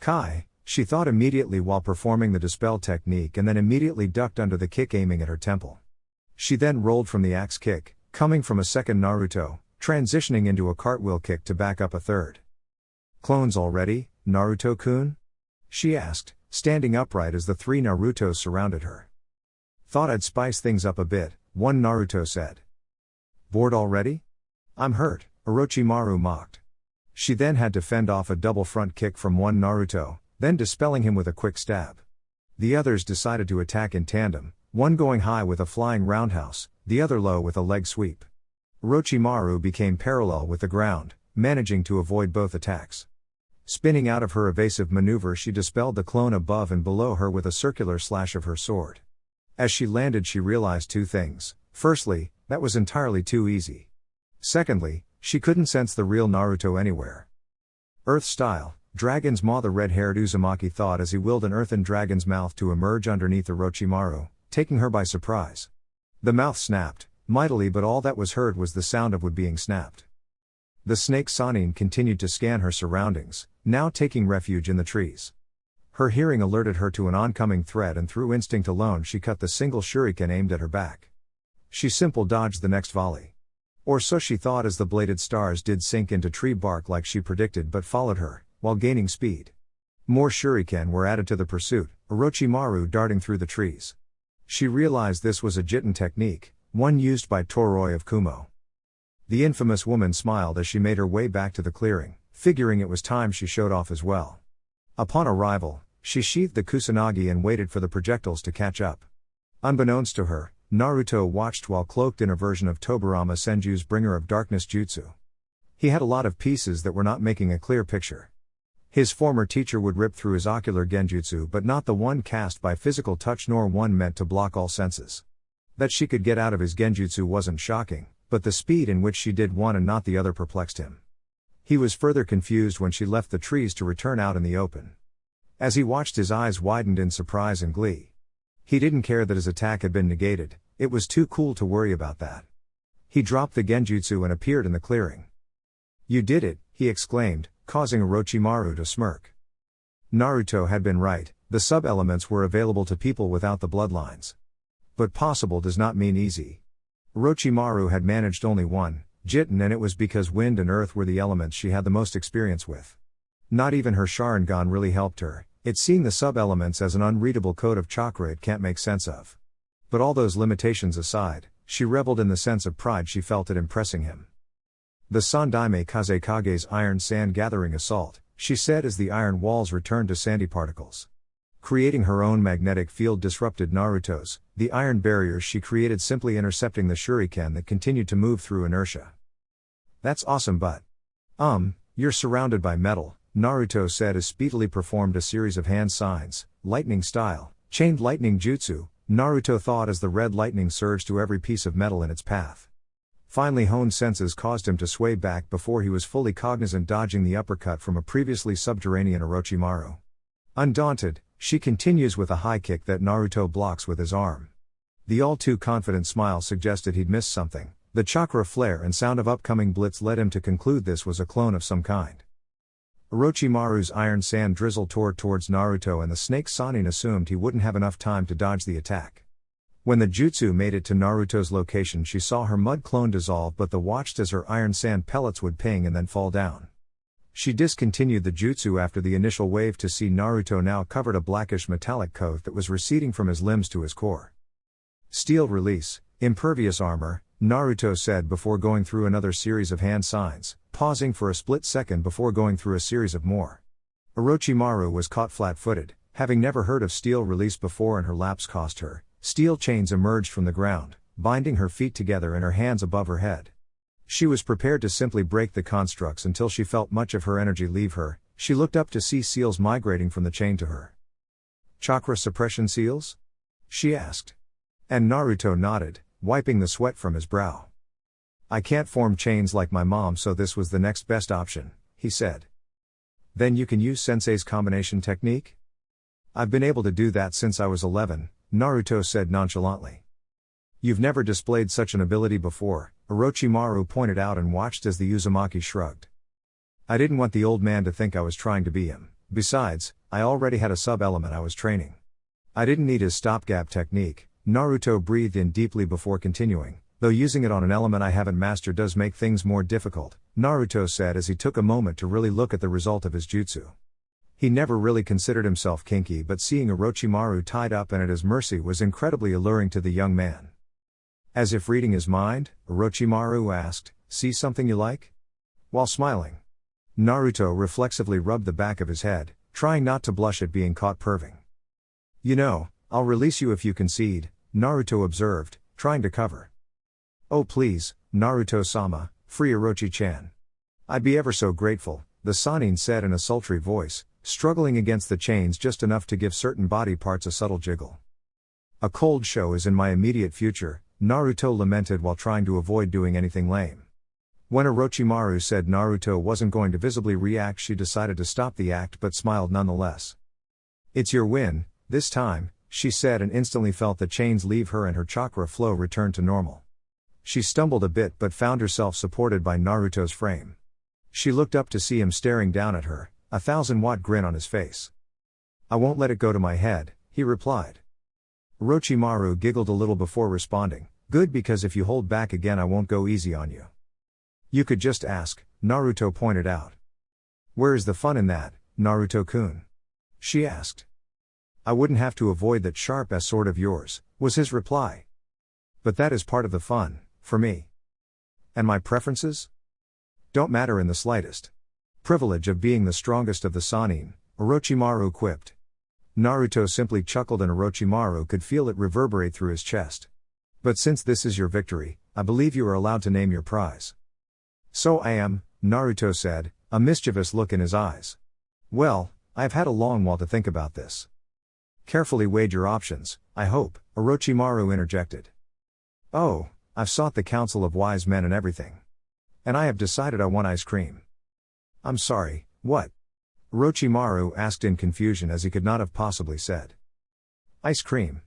Kai, she thought immediately while performing the dispel technique, and then immediately ducked under the kick aiming at her temple. She then rolled from the axe kick, coming from a second Naruto, transitioning into a cartwheel kick to back up a third. Clones already, Naruto-kun? She asked, standing upright as the three Narutos surrounded her. Thought I'd spice things up a bit, one Naruto said. Bored already? I'm hurt, Orochimaru mocked. She then had to fend off a double front kick from one Naruto, then dispelling him with a quick stab. The others decided to attack in tandem, one going high with a flying roundhouse, the other low with a leg sweep. Orochimaru became parallel with the ground, managing to avoid both attacks. Spinning out of her evasive maneuver, she dispelled the clone above and below her with a circular slash of her sword. As she landed, she realized two things. Firstly, that was entirely too easy. Secondly, she couldn't sense the real Naruto anywhere. Earth style, Dragon's Maw. The red-haired Uzumaki thought as he willed an earthen dragon's mouth to emerge underneath Orochimaru, taking her by surprise. The mouth snapped, mightily, but all that was heard was the sound of wood being snapped. The snake Sannin continued to scan her surroundings, now taking refuge in the trees. Her hearing alerted her to an oncoming threat, and through instinct alone she cut the single shuriken aimed at her back. She simple dodged the next volley. Or so she thought, as the bladed stars did sink into tree bark like she predicted, but followed her, while gaining speed. More shuriken were added to the pursuit, Orochimaru darting through the trees. She realized this was a Jitten technique, one used by Toroi of Kumo. The infamous woman smiled as she made her way back to the clearing, figuring it was time she showed off as well. Upon arrival, she sheathed the kusanagi and waited for the projectiles to catch up. Unbeknownst to her, Naruto watched while cloaked in a version of Tobirama Senju's Bringer of Darkness jutsu. He had a lot of pieces that were not making a clear picture. His former teacher would rip through his ocular genjutsu, but not the one cast by physical touch, nor one meant to block all senses. That she could get out of his genjutsu wasn't shocking, but the speed in which she did one and not the other perplexed him. He was further confused when she left the trees to return out in the open. As he watched, his eyes widened in surprise and glee. He didn't care that his attack had been negated, it was too cool to worry about that. He dropped the genjutsu and appeared in the clearing. "You did it," he exclaimed, causing Orochimaru to smirk. Naruto had been right, the sub-elements were available to people without the bloodlines. But possible does not mean easy. Orochimaru had managed only one, Jitten, and it was because wind and earth were the elements she had the most experience with. Not even her Sharingan really helped her, it seeing the sub-elements as an unreadable code of chakra it can't make sense of. But all those limitations aside, she reveled in the sense of pride she felt at impressing him. "The Sandaime Kazekage's iron sand gathering assault," she said as the iron walls returned to sandy particles. Creating her own magnetic field disrupted Naruto's, the iron barriers she created simply intercepting the shuriken that continued to move through inertia. "That's awesome, but you're surrounded by metal," Naruto said as speedily performed a series of hand signs, lightning style, chained lightning jutsu, Naruto thought as the red lightning surged to every piece of metal in its path. Finely honed senses caused him to sway back before he was fully cognizant, dodging the uppercut from a previously subterranean Orochimaru. Undaunted, she continues with a high kick that Naruto blocks with his arm. The all-too-confident smile suggested he'd missed something. The chakra flare and sound of upcoming blitz led him to conclude this was a clone of some kind. Orochimaru's iron sand drizzle tore towards Naruto, and the snake Sannin assumed he wouldn't have enough time to dodge the attack. When the jutsu made it to Naruto's location, she saw her mud clone dissolve, but watched as her iron sand pellets would ping and then fall down. She discontinued the jutsu after the initial wave to see Naruto now covered a blackish metallic coat that was receding from his limbs to his core. "Steel release, impervious armor," Naruto said before going through another series of hand signs, pausing for a split second before going through a series of more. Orochimaru was caught flat-footed, having never heard of steel release before, and her lapse cost her. Steel chains emerged from the ground, binding her feet together and her hands above her head. She was prepared to simply break the constructs until she felt much of her energy leave her. She looked up to see seals migrating from the chain to her. "Chakra suppression seals?" she asked. And Naruto nodded, wiping the sweat from his brow. "I can't form chains like my mom, so this was the next best option," he said. "Then you can use Sensei's combination technique?" "I've been able to do that since I was 11, Naruto said nonchalantly. "You've never displayed such an ability before," Orochimaru pointed out and watched as the Uzumaki shrugged. "I didn't want the old man to think I was trying to be him. Besides, I already had a sub-element I was training. I didn't need his stopgap technique." Naruto breathed in deeply before continuing. "Though using it on an element I haven't mastered does make things more difficult," Naruto said as he took a moment to really look at the result of his jutsu. He never really considered himself kinky, but seeing Orochimaru tied up and at his mercy was incredibly alluring to the young man. As if reading his mind, Orochimaru asked, "See something you like?" While smiling, Naruto reflexively rubbed the back of his head, trying not to blush at being caught perving. "You know, I'll release you if you concede," Naruto observed, trying to cover. "Oh please, Naruto-sama, free Orochi-chan. I'd be ever so grateful," the Sannin said in a sultry voice, struggling against the chains just enough to give certain body parts a subtle jiggle. "A cold show is in my immediate future," Naruto lamented while trying to avoid doing anything lame. When Orochimaru said Naruto wasn't going to visibly react, she decided to stop the act but smiled nonetheless. "It's your win, this time," she said, and instantly felt the chains leave her and her chakra flow return to normal. She stumbled a bit but found herself supported by Naruto's frame. She looked up to see him staring down at her, a 1,000-watt grin on his face. "I won't let it go to my head," he replied. Orochimaru giggled a little before responding, "Good, because if you hold back again I won't go easy on you." "You could just ask," Naruto pointed out. "Where is the fun in that, Naruto-kun?" she asked. "I wouldn't have to avoid that sharp-ass sword of yours," was his reply. "But that is part of the fun, for me. And my preferences don't matter in the slightest." "Privilege of being the strongest of the Sannin," Orochimaru quipped. Naruto simply chuckled and Orochimaru could feel it reverberate through his chest. "But since this is your victory, I believe you are allowed to name your prize." "So I am," Naruto said, a mischievous look in his eyes. "Well, I have had a long while to think about this." "Carefully weighed your options, I hope," Orochimaru interjected. "Oh, I've sought the counsel of wise men and everything. And I have decided I want ice cream." "I'm sorry, what?" Orochimaru asked in confusion, as he could not have possibly said. "Ice cream.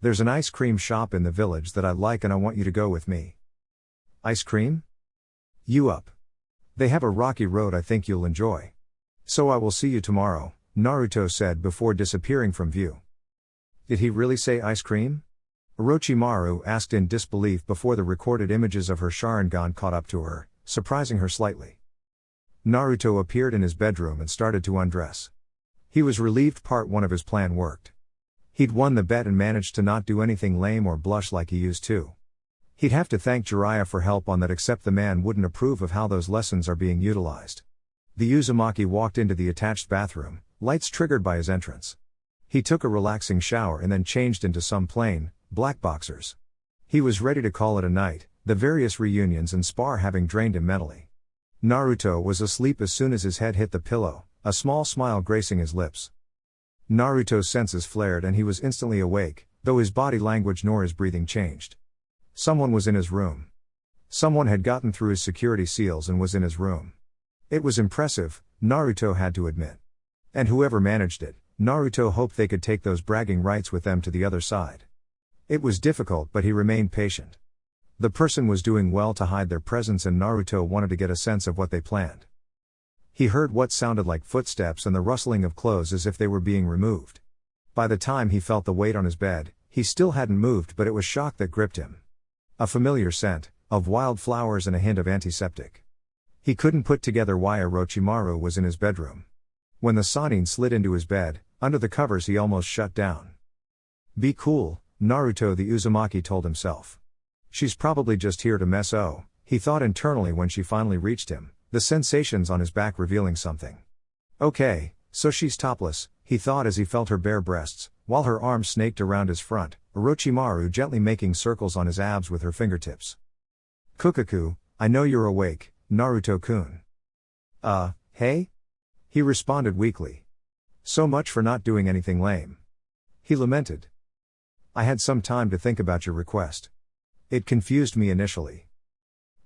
There's an ice cream shop in the village that I like and I want you to go with me." "Ice cream? You up? They have a rocky road I think you'll enjoy. So I will see you tomorrow," Naruto said before disappearing from view. "Did he really say ice cream?" Orochimaru asked in disbelief before the recorded images of her Sharingan caught up to her, surprising her slightly. Naruto appeared in his bedroom and started to undress. He was relieved part one of his plan worked. He'd won the bet and managed to not do anything lame or blush like he used to. He'd have to thank Jiraiya for help on that, except the man wouldn't approve of how those lessons are being utilized. The Uzumaki walked into the attached bathroom, lights triggered by his entrance. He took a relaxing shower and then changed into some plain, black boxers. He was ready to call it a night, the various reunions and spar having drained him mentally. Naruto was asleep as soon as his head hit the pillow, a small smile gracing his lips. Naruto's senses flared and he was instantly awake, though his body language nor his breathing changed. Someone was in his room. Someone had gotten through his security seals and was in his room. It was impressive, Naruto had to admit. And whoever managed it, Naruto hoped they could take those bragging rights with them to the other side. It was difficult, but he remained patient. The person was doing well to hide their presence and Naruto wanted to get a sense of what they planned. He heard what sounded like footsteps and the rustling of clothes as if they were being removed. By the time he felt the weight on his bed, he still hadn't moved, but it was shock that gripped him. A familiar scent, of wildflowers and a hint of antiseptic. He couldn't put together why Orochimaru was in his bedroom. When the Sannin slid into his bed, under the covers he almost shut down. "Be cool, Naruto," the Uzumaki told himself. "She's probably just here to mess," he thought internally when she finally reached him, the sensations on his back revealing something. "Okay, so she's topless," he thought as he felt her bare breasts, while her arms snaked around his front, Orochimaru gently making circles on his abs with her fingertips. "Kukaku, I know you're awake, Naruto-kun." Hey?" he responded weakly. "So much for not doing anything lame," he lamented. "I had some time to think about your request. It confused me initially."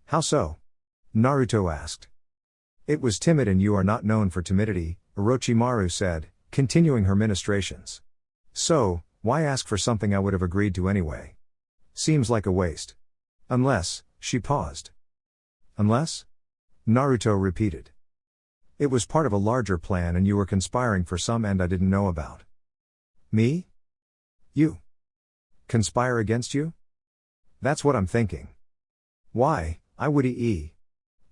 "How so?" Naruto asked. "It was timid and you are not known for timidity," Orochimaru said, continuing her ministrations. "So, why ask for something I would have agreed to anyway? Seems like a waste. Unless," she paused. "Unless?" Naruto repeated. "It was part of a larger plan and you were conspiring for some end I didn't know about." "Me? You? Conspire against you? That's what I'm thinking." "Why, I would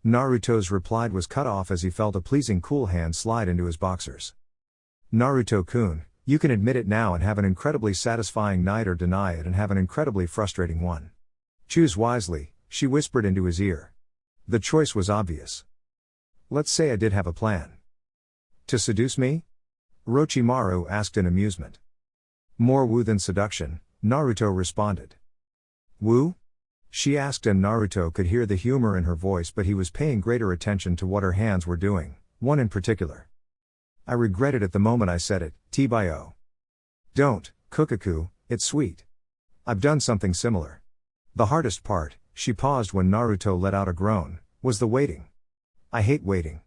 Naruto's reply was cut off as he felt a pleasing cool hand slide into his boxers. "Naruto-kun, you can admit it now and have an incredibly satisfying night, or deny it and have an incredibly frustrating one. Choose wisely," she whispered into his ear. The choice was obvious. "Let's say I did have a plan." "To seduce me?" Orochimaru asked in amusement. "More woo than seduction," Naruto responded. "Woo?" she asked, and Naruto could hear the humor in her voice, but he was paying greater attention to what her hands were doing, one in particular. "I regretted at the moment I said it, Tbio. Don't, Kukaku, it's sweet. I've done something similar. The hardest part," she paused when Naruto let out a groan, Was the waiting. I hate waiting.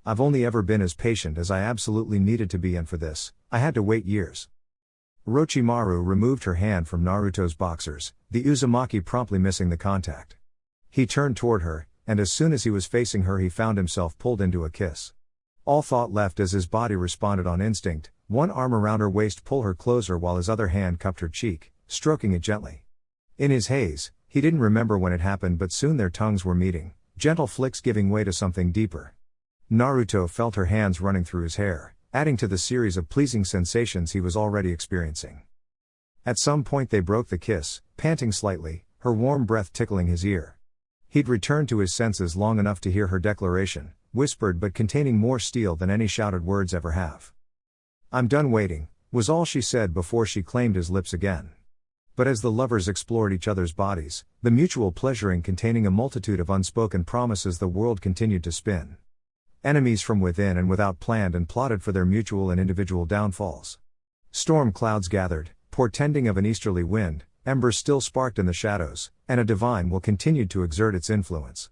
I've only ever been as patient as I absolutely needed to be, and for this, I had to wait years. Orochimaru removed her hand from Naruto's boxers, the Uzumaki promptly missing the contact. He turned toward her, and as soon as he was facing her he found himself pulled into a kiss. All thought left as his body responded on instinct, one arm around her waist pull her closer while his other hand cupped her cheek, stroking it gently. In his haze, he didn't remember when it happened, but soon their tongues were meeting, gentle flicks giving way to something deeper. Naruto felt her hands running through his hair, adding to the series of pleasing sensations he was already experiencing. At some point they broke the kiss, panting slightly, her warm breath tickling his ear. He'd returned to his senses long enough to hear her declaration, whispered but containing more steel than any shouted words ever have. "I'm done waiting," was all she said before she claimed his lips again. But as the lovers explored each other's bodies, the mutual pleasuring containing a multitude of unspoken promises, the world continued to spin. Enemies from within and without planned and plotted for their mutual and individual downfalls. Storm clouds gathered, portending of an easterly wind, embers still sparked in the shadows, and a divine will continued to exert its influence.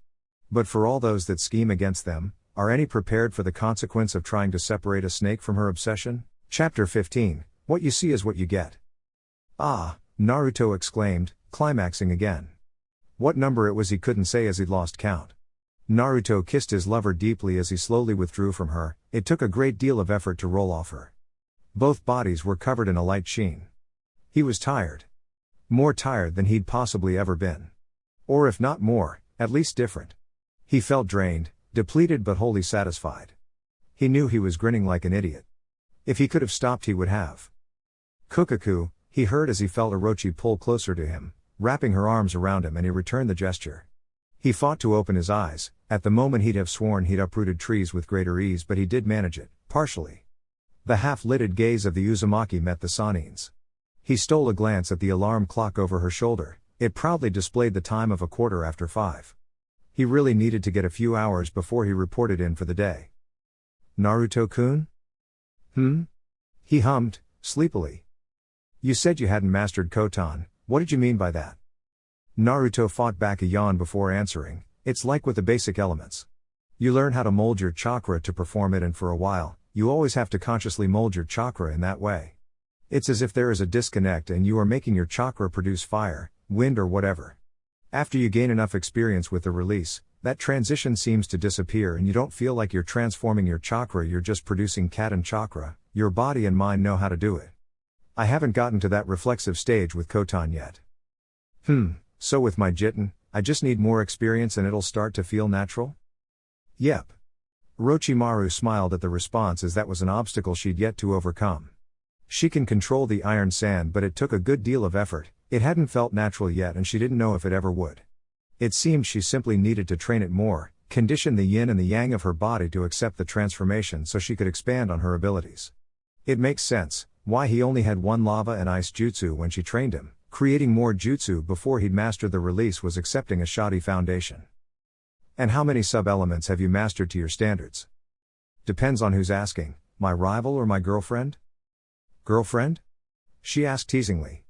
But for all those that scheme against them, are any prepared for the consequence of trying to separate a snake from her obsession? Chapter 15, What you see is what you get. "Ah," Naruto exclaimed, climaxing again. What number it was he couldn't say as he'd lost count. Naruto kissed his lover deeply as he slowly withdrew from her. It took a great deal of effort to roll off her. Both bodies were covered in a light sheen. He was tired. More tired than he'd possibly ever been. Or if not more, at least different. He felt drained, depleted but wholly satisfied. He knew he was grinning like an idiot. If he could have stopped he would have. "Kukaku," he heard as he felt Orochi pull closer to him, wrapping her arms around him, and he returned the gesture. He fought to open his eyes. At the moment he'd have sworn he'd uprooted trees with greater ease, but he did manage it, partially. The half-lidded gaze of the Uzumaki met the Sanin's. He stole a glance at the alarm clock over her shoulder. It proudly displayed the time of 5:15. He really needed to get a few hours before he reported in for the day. "Naruto-kun?" He hummed, sleepily. "You said you hadn't mastered Kotan, what did you mean by that?" Naruto fought back a yawn before answering. "It's like with the basic elements. You learn how to mold your chakra to perform it, and for a while, you always have to consciously mold your chakra in that way. It's as if there is a disconnect and you are making your chakra produce fire, wind or whatever. After you gain enough experience with the release, that transition seems to disappear and you don't feel like you're transforming your chakra, you're just producing Katan chakra. Your body and mind know how to do it. I haven't gotten to that reflexive stage with Kotan yet. So with my Jitten, I just need more experience and it'll start to feel natural?" "Yep." Orochimaru smiled at the response, as that was an obstacle she'd yet to overcome. She can control the iron sand, but it took a good deal of effort. It hadn't felt natural yet and she didn't know if it ever would. It seemed she simply needed to train it more, condition the yin and the yang of her body to accept the transformation so she could expand on her abilities. It makes sense why he only had one lava and ice jutsu when she trained him. Creating more jutsu before he'd mastered the release was accepting a shoddy foundation. "And how many sub-elements have you mastered to your standards?" "Depends on who's asking, my rival or my girlfriend?" "Girlfriend?" she asked teasingly.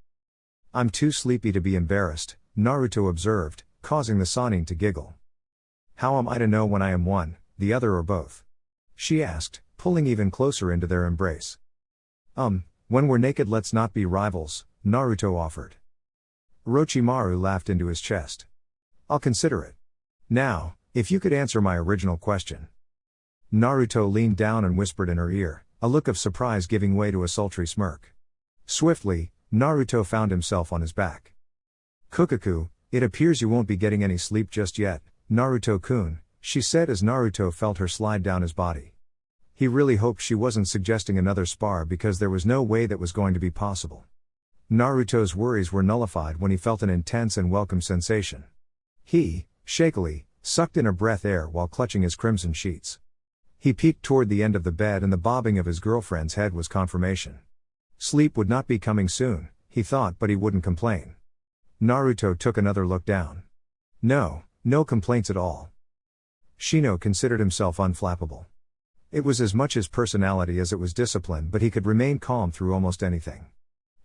"I'm too sleepy to be embarrassed," Naruto observed, causing the Sannin to giggle. "How am I to know when I am one, the other or both?" she asked, pulling even closer into their embrace. When we're naked let's not be rivals," Naruto offered. Orochimaru laughed into his chest. "I'll consider it. Now, if you could answer my original question." Naruto leaned down and whispered in her ear, a look of surprise giving way to a sultry smirk. Swiftly, Naruto found himself on his back. "Kukaku, it appears you won't be getting any sleep just yet, Naruto-kun," she said as Naruto felt her slide down his body. He really hoped she wasn't suggesting another spar, because there was no way that was going to be possible. Naruto's worries were nullified when he felt an intense and welcome sensation. He, shakily, sucked in a breath air while clutching his crimson sheets. He peeked toward the end of the bed and the bobbing of his girlfriend's head was confirmation. Sleep would not be coming soon, he thought, but he wouldn't complain. Naruto took another look down. No complaints at all. Shino considered himself unflappable. It was as much his personality as it was discipline, but he could remain calm through almost anything.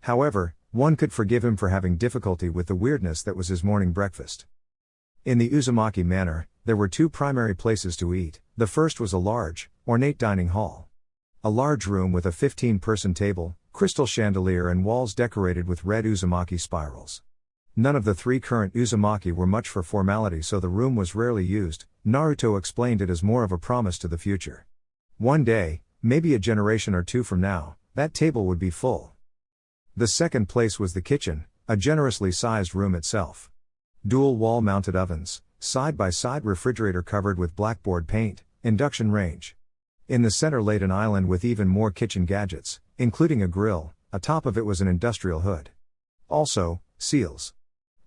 However, one could forgive him for having difficulty with the weirdness that was his morning breakfast. In the Uzumaki manor, there were two primary places to eat. The first was a large, ornate dining hall. A large room with a 15-person table, crystal chandelier and walls decorated with red Uzumaki spirals. None of the three current Uzumaki were much for formality, so the room was rarely used. Naruto explained it as more of a promise to the future. One day, maybe a generation or two from now, that table would be full. The second place was the kitchen, a generously sized room itself. Dual wall-mounted ovens, side-by-side refrigerator covered with blackboard paint, induction range. In the center laid an island with even more kitchen gadgets, including a grill. Atop of it was an industrial hood. Also, seals.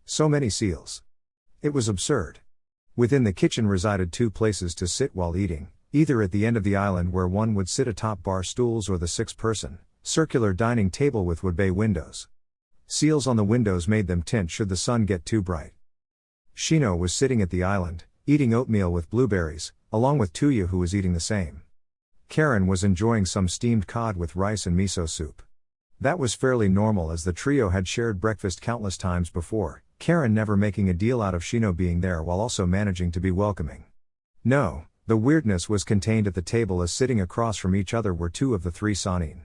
So many seals. It was absurd. Within the kitchen resided two places to sit while eating, either at the end of the island where one would sit atop bar stools or the six-person, circular dining table with wood bay windows. Seals on the windows made them tint should the sun get too bright. Shino was sitting at the island, eating oatmeal with blueberries, along with Tuya who was eating the same. Karen was enjoying some steamed cod with rice and miso soup. That was fairly normal as the trio had shared breakfast countless times before, Karen never making a deal out of Shino being there while also managing to be welcoming. No, the weirdness was contained at the table as sitting across from each other were two of the three Sannin.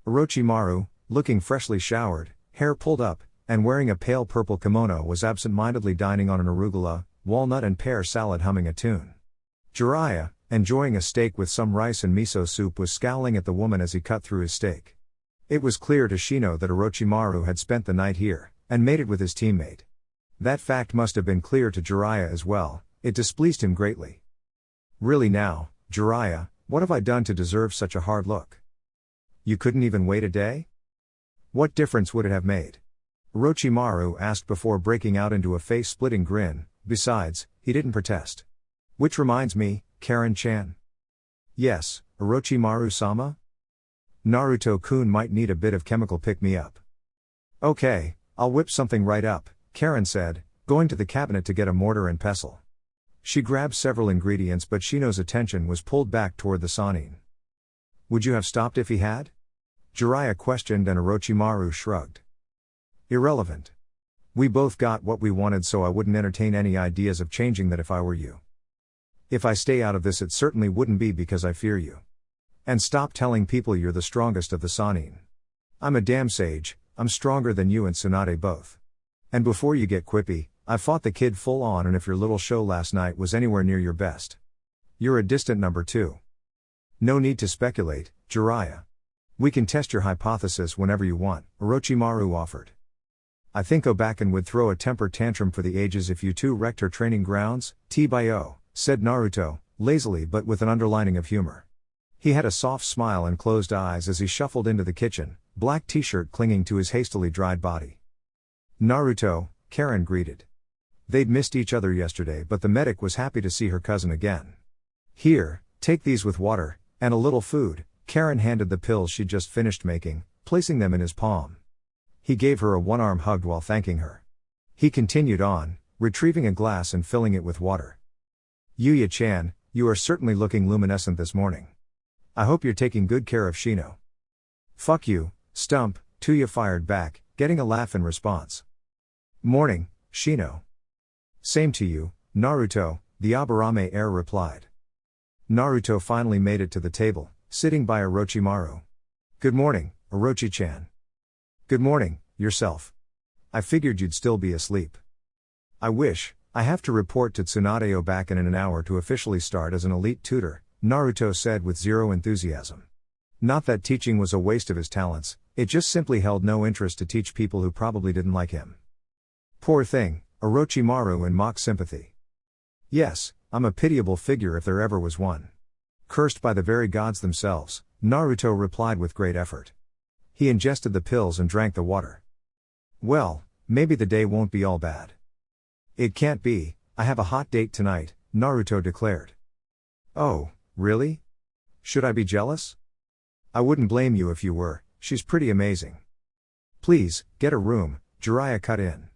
Orochimaru, looking freshly showered, hair pulled up, and wearing a pale purple kimono was absent-mindedly dining on an arugula, walnut and pear salad humming a tune. Jiraiya, enjoying a steak with some rice and miso soup was scowling at the woman as he cut through his steak. It was clear to Shino that Orochimaru had spent the night here, and mated with his teammate. That fact must have been clear to Jiraiya as well. It displeased him greatly. Really now, Jiraiya, what have I done to deserve such a hard look? You couldn't even wait a day? What difference would it have made? Orochimaru asked before breaking out into a face-splitting grin. Besides, he didn't protest. Which reminds me, Karen-chan. Yes, Orochimaru-sama? Naruto-kun might need a bit of chemical pick-me-up. Okay, I'll whip something right up, Karen said, going to the cabinet to get a mortar and pestle. She grabbed several ingredients but Shino's attention was pulled back toward the Sannin. Would you have stopped if he had? Jiraiya questioned and Orochimaru shrugged. Irrelevant. We both got what we wanted, so I wouldn't entertain any ideas of changing that if I were you. If I stay out of this it certainly wouldn't be because I fear you. And stop telling people you're the strongest of the Sannin. I'm a damn sage, I'm stronger than you and Tsunade both. And before you get quippy, I fought the kid full on, and if your little show last night was anywhere near your best, you're a distant number two. No need to speculate, Jiraiya. We can test your hypothesis whenever you want, Orochimaru offered. I think Obakan would throw a temper tantrum for the ages if you two wrecked her training grounds, T-Bio, said Naruto, lazily but with an underlining of humor. He had a soft smile and closed eyes as he shuffled into the kitchen, black t-shirt clinging to his hastily dried body. Naruto, Karen greeted. They'd missed each other yesterday, but the medic was happy to see her cousin again. Here, take these with water, and a little food. Karen handed the pills she'd just finished making, placing them in his palm. He gave her a one-arm hug while thanking her. He continued on, retrieving a glass and filling it with water. Yuya-chan, you are certainly looking luminescent this morning. I hope you're taking good care of Shino. Fuck you, Stump, Tuya fired back, getting a laugh in response. Morning, Shino. Same to you, Naruto, the Aburame heir replied. Naruto finally made it to the table, sitting by Orochimaru. Good morning, Orochi-chan. Good morning, yourself. I figured you'd still be asleep. I wish. I have to report to Tsunade Obakan in an hour to officially start as an elite tutor, Naruto said with zero enthusiasm. Not that teaching was a waste of his talents, it just simply held no interest to teach people who probably didn't like him. Poor thing, Orochimaru in mock sympathy. Yes, I'm a pitiable figure if there ever was one. Cursed by the very gods themselves, Naruto replied with great effort. He ingested the pills and drank the water. Well, maybe the day won't be all bad. It can't be, I have a hot date tonight, Naruto declared. Oh, really? Should I be jealous? I wouldn't blame you if you were, she's pretty amazing. Please, get a room, Jiraiya cut in.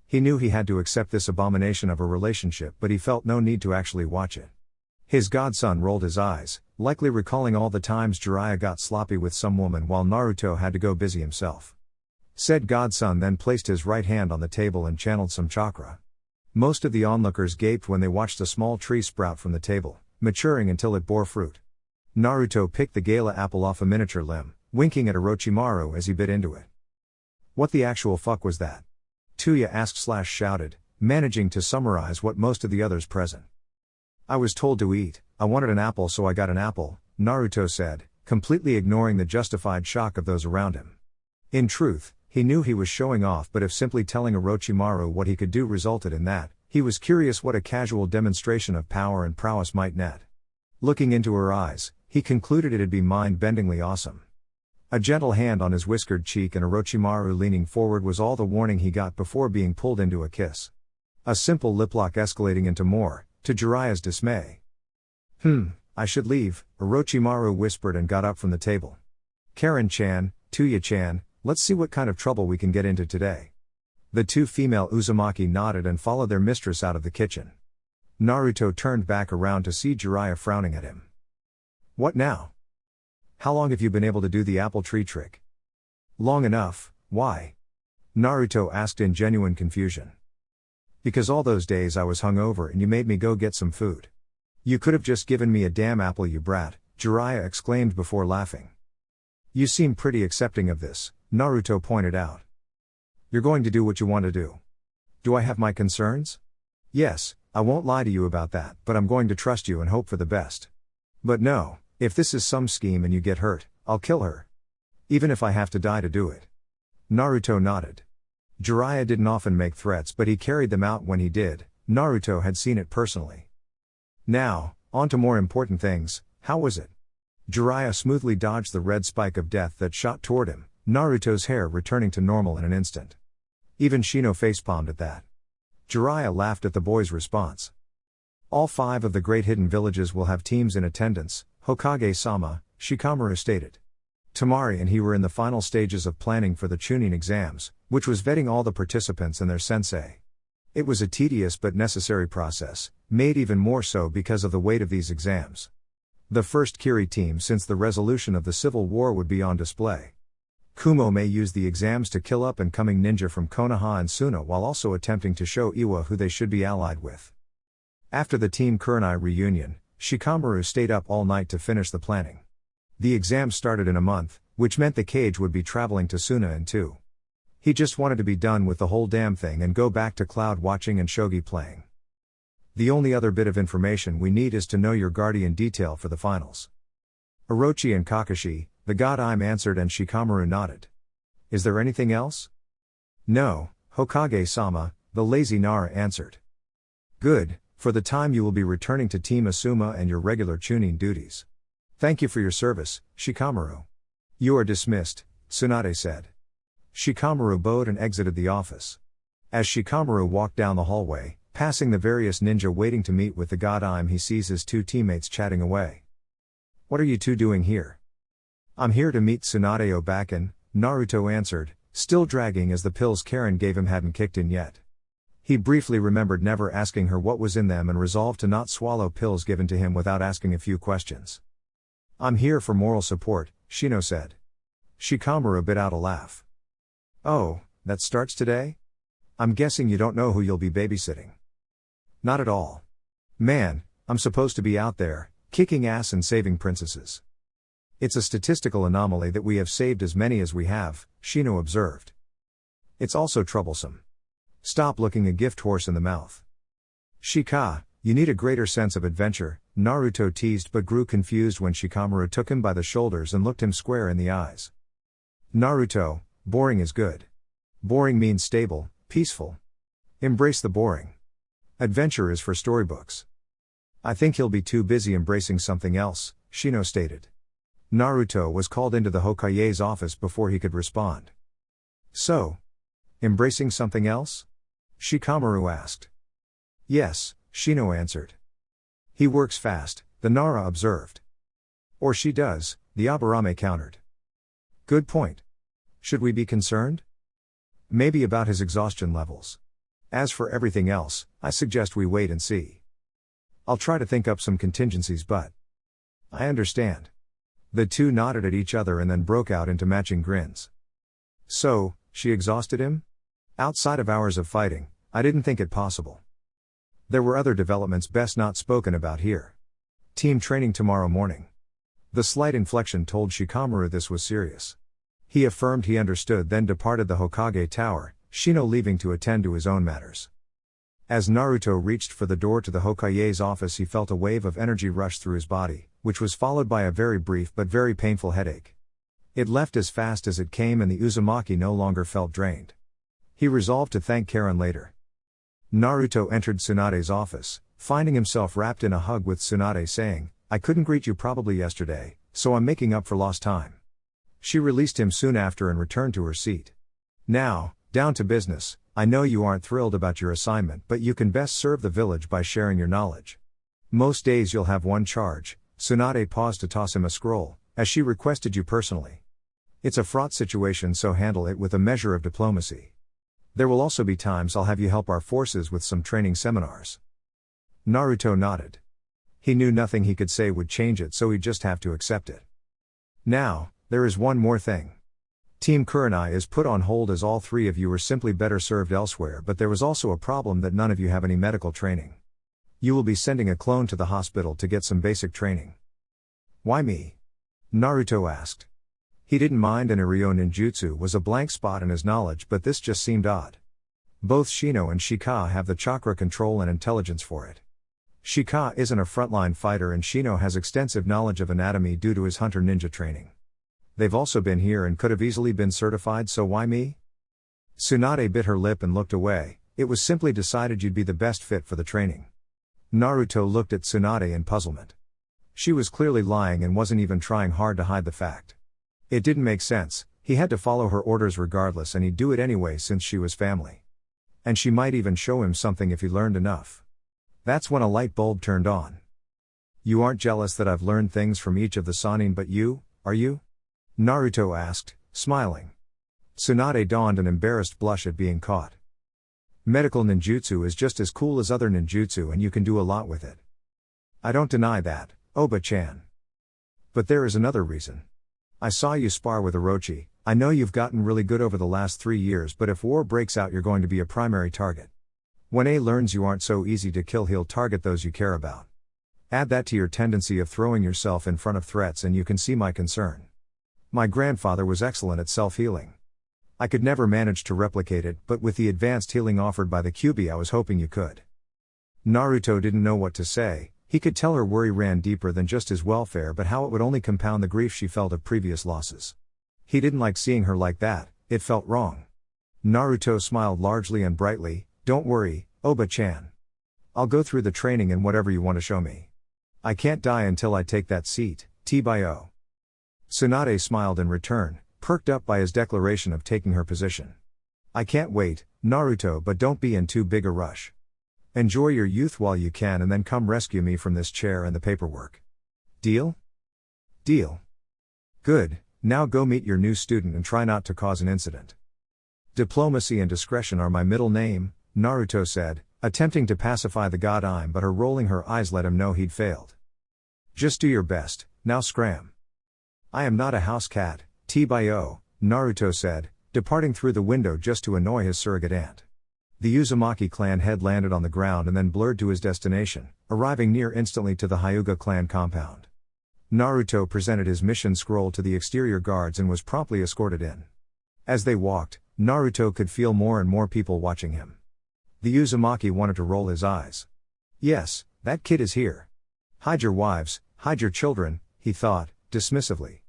He knew he had to accept this abomination of a relationship, but he felt no need to actually watch it. His godson rolled his eyes, likely recalling all the times Jiraiya got sloppy with some woman while Naruto had to go busy himself. Said godson then placed his right hand on the table and channeled some chakra. Most of the onlookers gaped when they watched a small tree sprout from the table, maturing until it bore fruit. Naruto picked the gala apple off a miniature limb, winking at Orochimaru as he bit into it. What the actual fuck was that? Tuya asked/shouted, managing to summarize what most of the others present. I was told to eat, I wanted an apple so I got an apple, Naruto said, completely ignoring the justified shock of those around him. In truth, he knew he was showing off, but if simply telling Orochimaru what he could do resulted in that, he was curious what a casual demonstration of power and prowess might net. Looking into her eyes, he concluded it'd be mind-bendingly awesome. A gentle hand on his whiskered cheek and Orochimaru leaning forward was all the warning he got before being pulled into a kiss. A simple lip lock escalating into more, to Jiraiya's dismay. I should leave, Orochimaru whispered and got up from the table. Karen-chan, Tuya-chan, let's see what kind of trouble we can get into today. The two female Uzumaki nodded and followed their mistress out of the kitchen. Naruto turned back around to see Jiraiya frowning at him. What now? How long have you been able to do the apple tree trick? Long enough, why? Naruto asked in genuine confusion. Because all those days I was hungover and you made me go get some food. You could have just given me a damn apple, you brat, Jiraiya exclaimed before laughing. You seem pretty accepting of this, Naruto pointed out. You're going to do what you want to do. Do I have my concerns? Yes, I won't lie to you about that, but I'm going to trust you and hope for the best. But no, if this is some scheme and you get hurt, I'll kill her. Even if I have to die to do it. Naruto nodded. Jiraiya didn't often make threats, but he carried them out when he did. Naruto had seen it personally. Now, on to more important things. How was it? Jiraiya smoothly dodged the red spike of death that shot toward him, Naruto's hair returning to normal in an instant. Even Shino facepalmed at that. Jiraiya laughed at the boy's response. All 5 of the great hidden villages will have teams in attendance, Hokage-sama, Shikamaru stated. Tamari and he were in the final stages of planning for the Chunin exams, which was vetting all the participants and their sensei. It was a tedious but necessary process, made even more so because of the weight of these exams. The first Kiri team since the resolution of the Civil War would be on display. Kumo may use the exams to kill up and coming ninja from Konoha and Suna while also attempting to show Iwa who they should be allied with. After the Team Kurenai reunion, Shikamaru stayed up all night to finish the planning. The exams started in a month, which meant the Cage would be traveling to Suna in 2. He just wanted to be done with the whole damn thing and go back to cloud watching and shogi playing. The only other bit of information we need is to know your guardian detail for the finals. Orochi and Kakashi, the god I'm answered, and Shikamaru nodded. Is there anything else? No, Hokage-sama, the lazy Nara answered. Good, for the time you will be returning to Team Asuma and your regular Chunin duties. Thank you for your service, Shikamaru. You are dismissed, Tsunade said. Shikamaru bowed and exited the office. As Shikamaru walked down the hallway, passing the various ninja waiting to meet with the god I'm, he sees his 2 teammates chatting away. What are you 2 doing here? I'm here to meet Tsunade Obaken, Naruto answered, still dragging as the pills Karen gave him hadn't kicked in yet. He briefly remembered never asking her what was in them and resolved to not swallow pills given to him without asking a few questions. I'm here for moral support, Shino said. Shikamaru bit out a laugh. Oh, that starts today? I'm guessing you don't know who you'll be babysitting. Not at all. Man, I'm supposed to be out there, kicking ass and saving princesses. It's a statistical anomaly that we have saved as many as we have, Shino observed. It's also troublesome. Stop looking a gift horse in the mouth. Shika, you need a greater sense of adventure, Naruto teased but grew confused when Shikamaru took him by the shoulders and looked him square in the eyes. Naruto, boring is good. Boring means stable, peaceful. Embrace the boring. Adventure is for storybooks. I think he'll be too busy embracing something else, Shino stated. Naruto was called into the Hokage's office before he could respond. So? Embracing something else? Shikamaru asked. Yes, Shino answered. He works fast, the Nara observed. Or she does, the Aburame countered. Good point. Should we be concerned? Maybe about his exhaustion levels. As for everything else, I suggest we wait and see. I'll try to think up some contingencies, but... I understand. The 2 nodded at each other and then broke out into matching grins. So, she exhausted him? Outside of hours of fighting, I didn't think it possible. There were other developments best not spoken about here. Team training tomorrow morning. The slight inflection told Shikamaru this was serious. He affirmed he understood, then departed the Hokage tower, Shino leaving to attend to his own matters. As Naruto reached for the door to the Hokage's office, he felt a wave of energy rush through his body, which was followed by a very brief but very painful headache. It left as fast as it came and the Uzumaki no longer felt drained. He resolved to thank Karen later. Naruto entered Tsunade's office, finding himself wrapped in a hug with Tsunade saying, "I couldn't greet you probably yesterday, so I'm making up for lost time." She released him soon after and returned to her seat. "Now, down to business. I know you aren't thrilled about your assignment, but you can best serve the village by sharing your knowledge. Most days you'll have one charge." Tsunade paused to toss him a scroll, "as she requested you personally. It's a fraught situation, so handle it with a measure of diplomacy. There will also be times I'll have you help our forces with some training seminars." Naruto nodded. He knew nothing he could say would change it, so he'd just have to accept it. "Now, there is one more thing. Team Kurenai is put on hold as all three of you are simply better served elsewhere, but there was also a problem that none of you have any medical training. You will be sending a clone to the hospital to get some basic training." "Why me?" Naruto asked. He didn't mind an Iryo ninjutsu was a blank spot in his knowledge, but this just seemed odd. Both Shino and Shika have the chakra control and intelligence for it. Shika isn't a frontline fighter and Shino has extensive knowledge of anatomy due to his hunter ninja training. They've also been here and could have easily been certified, so why me? Tsunade bit her lip and looked away. "It was simply decided you'd be the best fit for the training." Naruto looked at Tsunade in puzzlement. She was clearly lying and wasn't even trying hard to hide the fact. It didn't make sense. He had to follow her orders regardless, and he'd do it anyway since she was family. And she might even show him something if he learned enough. That's when a light bulb turned on. "You aren't jealous that I've learned things from each of the Sannin but you, are you?" Naruto asked, smiling. Tsunade donned an embarrassed blush at being caught. "Medical ninjutsu is just as cool as other ninjutsu and you can do a lot with it." "I don't deny that, Oba-chan. But there is another reason. I saw you spar with Orochi. I know you've gotten really good over the last 3 years, but if war breaks out you're going to be a primary target. When A learns you aren't so easy to kill, he'll target those you care about. Add that to your tendency of throwing yourself in front of threats and you can see my concern. My grandfather was excellent at self-healing. I could never manage to replicate it, but with the advanced healing offered by the Kyuubi I was hoping you could." Naruto didn't know what to say. He could tell her worry ran deeper than just his welfare, but how it would only compound the grief she felt of previous losses. He didn't like seeing her like that, it felt wrong. Naruto smiled largely and brightly. "Don't worry, Oba-chan. I'll go through the training and whatever you want to show me. I can't die until I take that seat, T-by-o." Tsunade smiled in return, perked up by his declaration of taking her position. "I can't wait, Naruto, but don't be in too big a rush. Enjoy your youth while you can and then come rescue me from this chair and the paperwork. Deal?" "Deal." "Good, now go meet your new student and try not to cause an incident." "Diplomacy and discretion are my middle name," Naruto said, attempting to pacify the god, but her rolling her eyes let him know he'd failed. "Just do your best, now scram." "I am not a house cat, T-by-o," Naruto said, departing through the window just to annoy his surrogate aunt. The Uzumaki clan head landed on the ground and then blurred to his destination, arriving near instantly to the Hyuga clan compound. Naruto presented his mission scroll to the exterior guards and was promptly escorted in. As they walked, Naruto could feel more and more people watching him. The Uzumaki wanted to roll his eyes. "Yes, that kid is here. Hide your wives, hide your children," he thought, dismissively.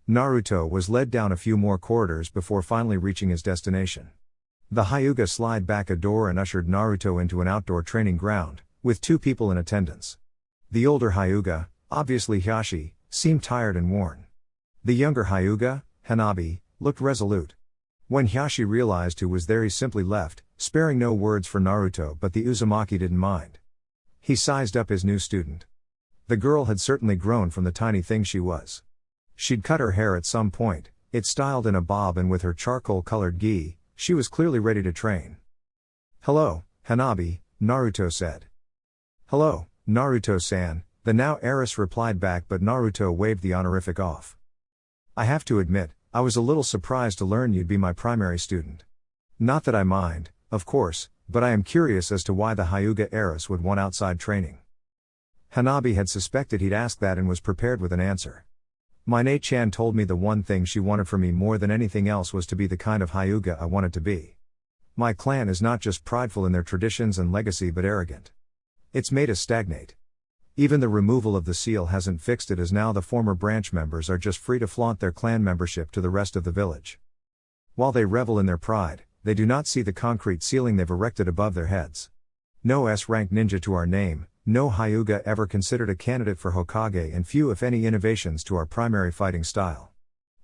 Naruto was led down a few more corridors before finally reaching his destination. The Hyuga slid back a door and ushered Naruto into an outdoor training ground, with 2 people in attendance. The older Hyuga, obviously Hiashi, seemed tired and worn. The younger Hyuga, Hanabi, looked resolute. When Hiashi realized who was there he simply left, sparing no words for Naruto, but the Uzumaki didn't mind. He sized up his new student. The girl had certainly grown from the tiny thing she was. She'd cut her hair at some point, it styled in a bob, and with her charcoal-colored gi, she was clearly ready to train. "Hello, Hanabi," Naruto said. "Hello, Naruto-san," the now heiress replied back, but Naruto waved the honorific off. "I have to admit, I was a little surprised to learn you'd be my primary student. Not that I mind, of course, But I am curious as to why the Hyuga heiress would want outside training. Hanabi had suspected he'd ask that and was prepared with an answer. My Ne-chan told me the one thing she wanted from me more than anything else was to be the kind of Hyuga I wanted to be. My clan is not just prideful in their traditions and legacy but arrogant. It's made us stagnate. Even the removal of the seal hasn't fixed it, as now the former branch members are just free to flaunt their clan membership to the rest of the village. While they revel in their pride, they do not see the concrete ceiling they've erected above their heads. No S-rank ninja to our name, no Hyuga ever considered a candidate for Hokage, and few if any innovations to our primary fighting style.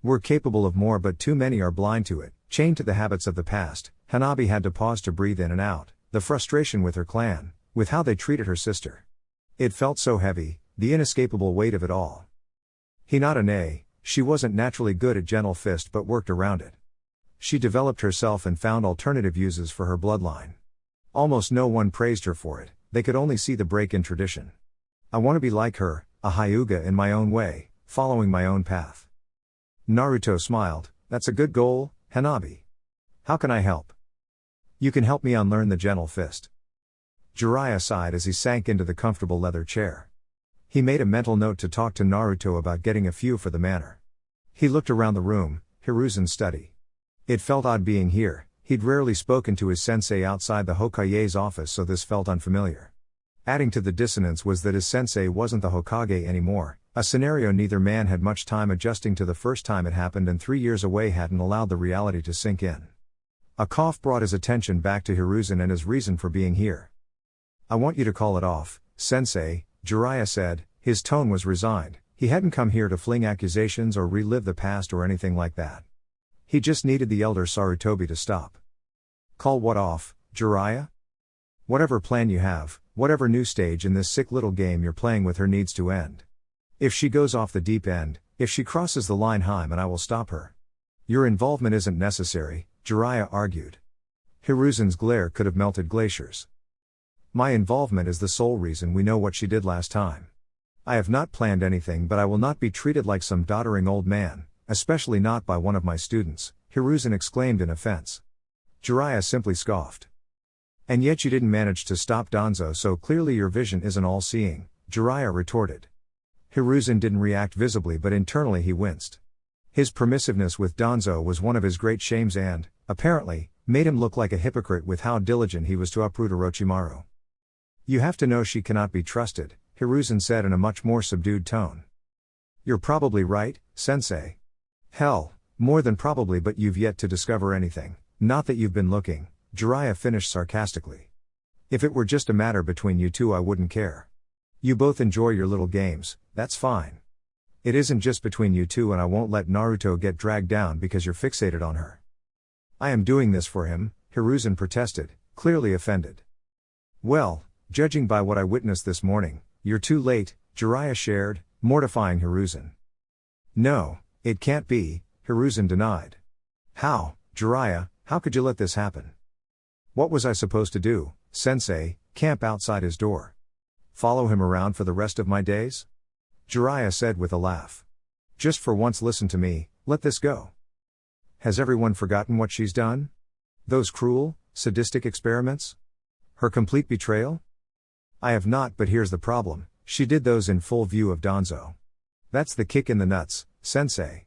We're capable of more but too many are blind to it, chained to the habits of the past. Hanabi had to pause to breathe in and out, the frustration with her clan, with how they treated her sister. It felt so heavy, the inescapable weight of it all. Hinata nay, she wasn't naturally good at gentle fist but worked around it. She developed herself and found alternative uses for her bloodline. Almost no one praised her for it, they could only see the break in tradition. I want to be like her, a Hyuga in my own way, following my own path. Naruto smiled. That's a good goal, Hanabi. How can I help? You can help me unlearn the gentle fist. Jiraiya sighed as he sank into the comfortable leather chair. He made a mental note to talk to Naruto about getting a few for the manor. He looked around the room, Hiruzen's study. It felt odd being here. He'd rarely spoken to his sensei outside the Hokage's office, so this felt unfamiliar. Adding to the dissonance was that his sensei wasn't the Hokage anymore, a scenario neither man had much time adjusting to the first time it happened, and 3 years away hadn't allowed the reality to sink in. A cough brought his attention back to Hiruzen and his reason for being here. I want you to call it off, sensei, Jiraiya said. His tone was resigned. He hadn't come here to fling accusations or relive the past or anything like that. He just needed the elder Sarutobi to stop. Call what off, Jiraiya? Whatever plan you have, whatever new stage in this sick little game you're playing with her needs to end. If she goes off the deep end, if she crosses the line, and I will stop her. Your involvement isn't necessary, Jiraiya argued. Hiruzen's glare could have melted glaciers. My involvement is the sole reason we know what she did last time. I have not planned anything, but I will not be treated like some doddering old man, especially not by one of my students, Hiruzen exclaimed in offense. Jiraiya simply scoffed. And yet you didn't manage to stop Danzo, so clearly your vision isn't all-seeing, Jiraiya retorted. Hiruzen didn't react visibly, but internally he winced. His permissiveness with Danzo was one of his great shames and, apparently, made him look like a hypocrite with how diligent he was to uproot Orochimaru. You have to know she cannot be trusted, Hiruzen said in a much more subdued tone. You're probably right, sensei. Hell, more than probably, but you've yet to discover anything, not that you've been looking, Jiraiya finished sarcastically. If it were just a matter between you two I wouldn't care. You both enjoy your little games, that's fine. It isn't just between you two, and I won't let Naruto get dragged down because you're fixated on her. I am doing this for him, Hiruzen protested, clearly offended. Well, judging by what I witnessed this morning, you're too late, Jiraiya shared, mortifying Hiruzen. No, it can't be, Hiruzen denied. How, Jiraiya, how could you let this happen? What was I supposed to do, sensei, camp outside his door? Follow him around for the rest of my days? Jiraiya said with a laugh. Just for once listen to me, let this go. Has everyone forgotten what she's done? Those cruel, sadistic experiments? Her complete betrayal? I have not, but here's the problem, she did those in full view of Danzo. That's the kick in the nuts, sensei.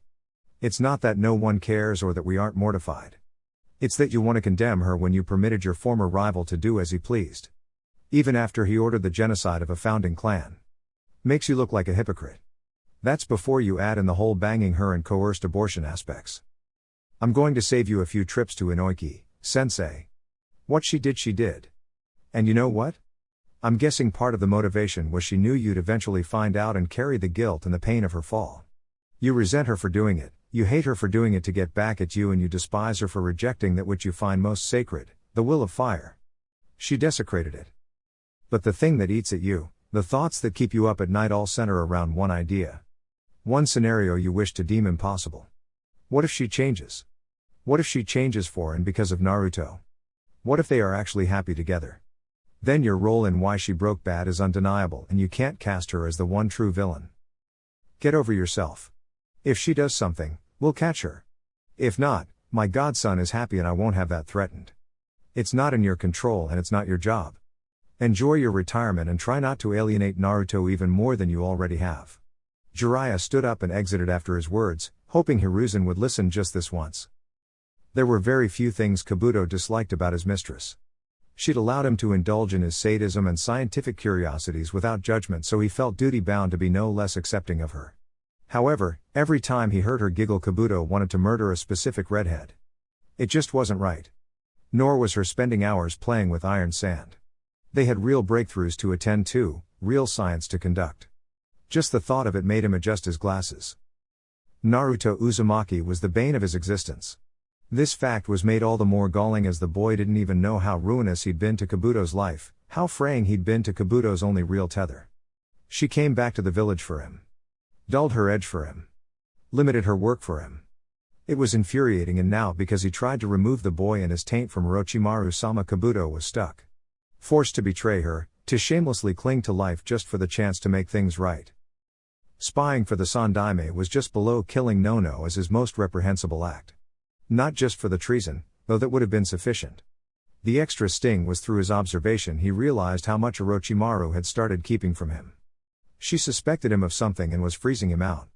It's not that no one cares or that we aren't mortified. It's that you want to condemn her when you permitted your former rival to do as he pleased. Even after he ordered the genocide of a founding clan. Makes you look like a hypocrite. That's before you add in the whole banging her and coerced abortion aspects. I'm going to save you a few trips to Inoiki, sensei. What she did. And you know what? I'm guessing part of the motivation was she knew you'd eventually find out and carry the guilt and the pain of her fall. You resent her for doing it, you hate her for doing it to get back at you, and you despise her for rejecting that which you find most sacred, the will of fire. She desecrated it. But the thing that eats at you, the thoughts that keep you up at night, all center around one idea. One scenario you wish to deem impossible. What if she changes? What if she changes for and because of Naruto? What if they are actually happy together? Then your role in why she broke bad is undeniable, and you can't cast her as the one true villain. Get over yourself. If she does something, we'll catch her. If not, my godson is happy and I won't have that threatened. It's not in your control and it's not your job. Enjoy your retirement and try not to alienate Naruto even more than you already have. Jiraiya stood up and exited after his words, hoping Hiruzen would listen just this once. There were very few things Kabuto disliked about his mistress. She'd allowed him to indulge in his sadism and scientific curiosities without judgment, so he felt duty-bound to be no less accepting of her. However, every time he heard her giggle, Kabuto wanted to murder a specific redhead. It just wasn't right. Nor was her spending hours playing with iron sand. They had real breakthroughs to attend to, real science to conduct. Just the thought of it made him adjust his glasses. Naruto Uzumaki was the bane of his existence. This fact was made all the more galling as the boy didn't even know how ruinous he'd been to Kabuto's life, how fraying he'd been to Kabuto's only real tether. She came back to the village for him. Dulled her edge for him. Limited her work for him. It was infuriating, and now because he tried to remove the boy and his taint from Orochimaru-sama, Kabuto was stuck. Forced to betray her, to shamelessly cling to life just for the chance to make things right. Spying for the Sandaime was just below killing Nono as his most reprehensible act. Not just for the treason, though that would have been sufficient. The extra sting was through his observation he realized how much Orochimaru had started keeping from him. She suspected him of something and was freezing him out.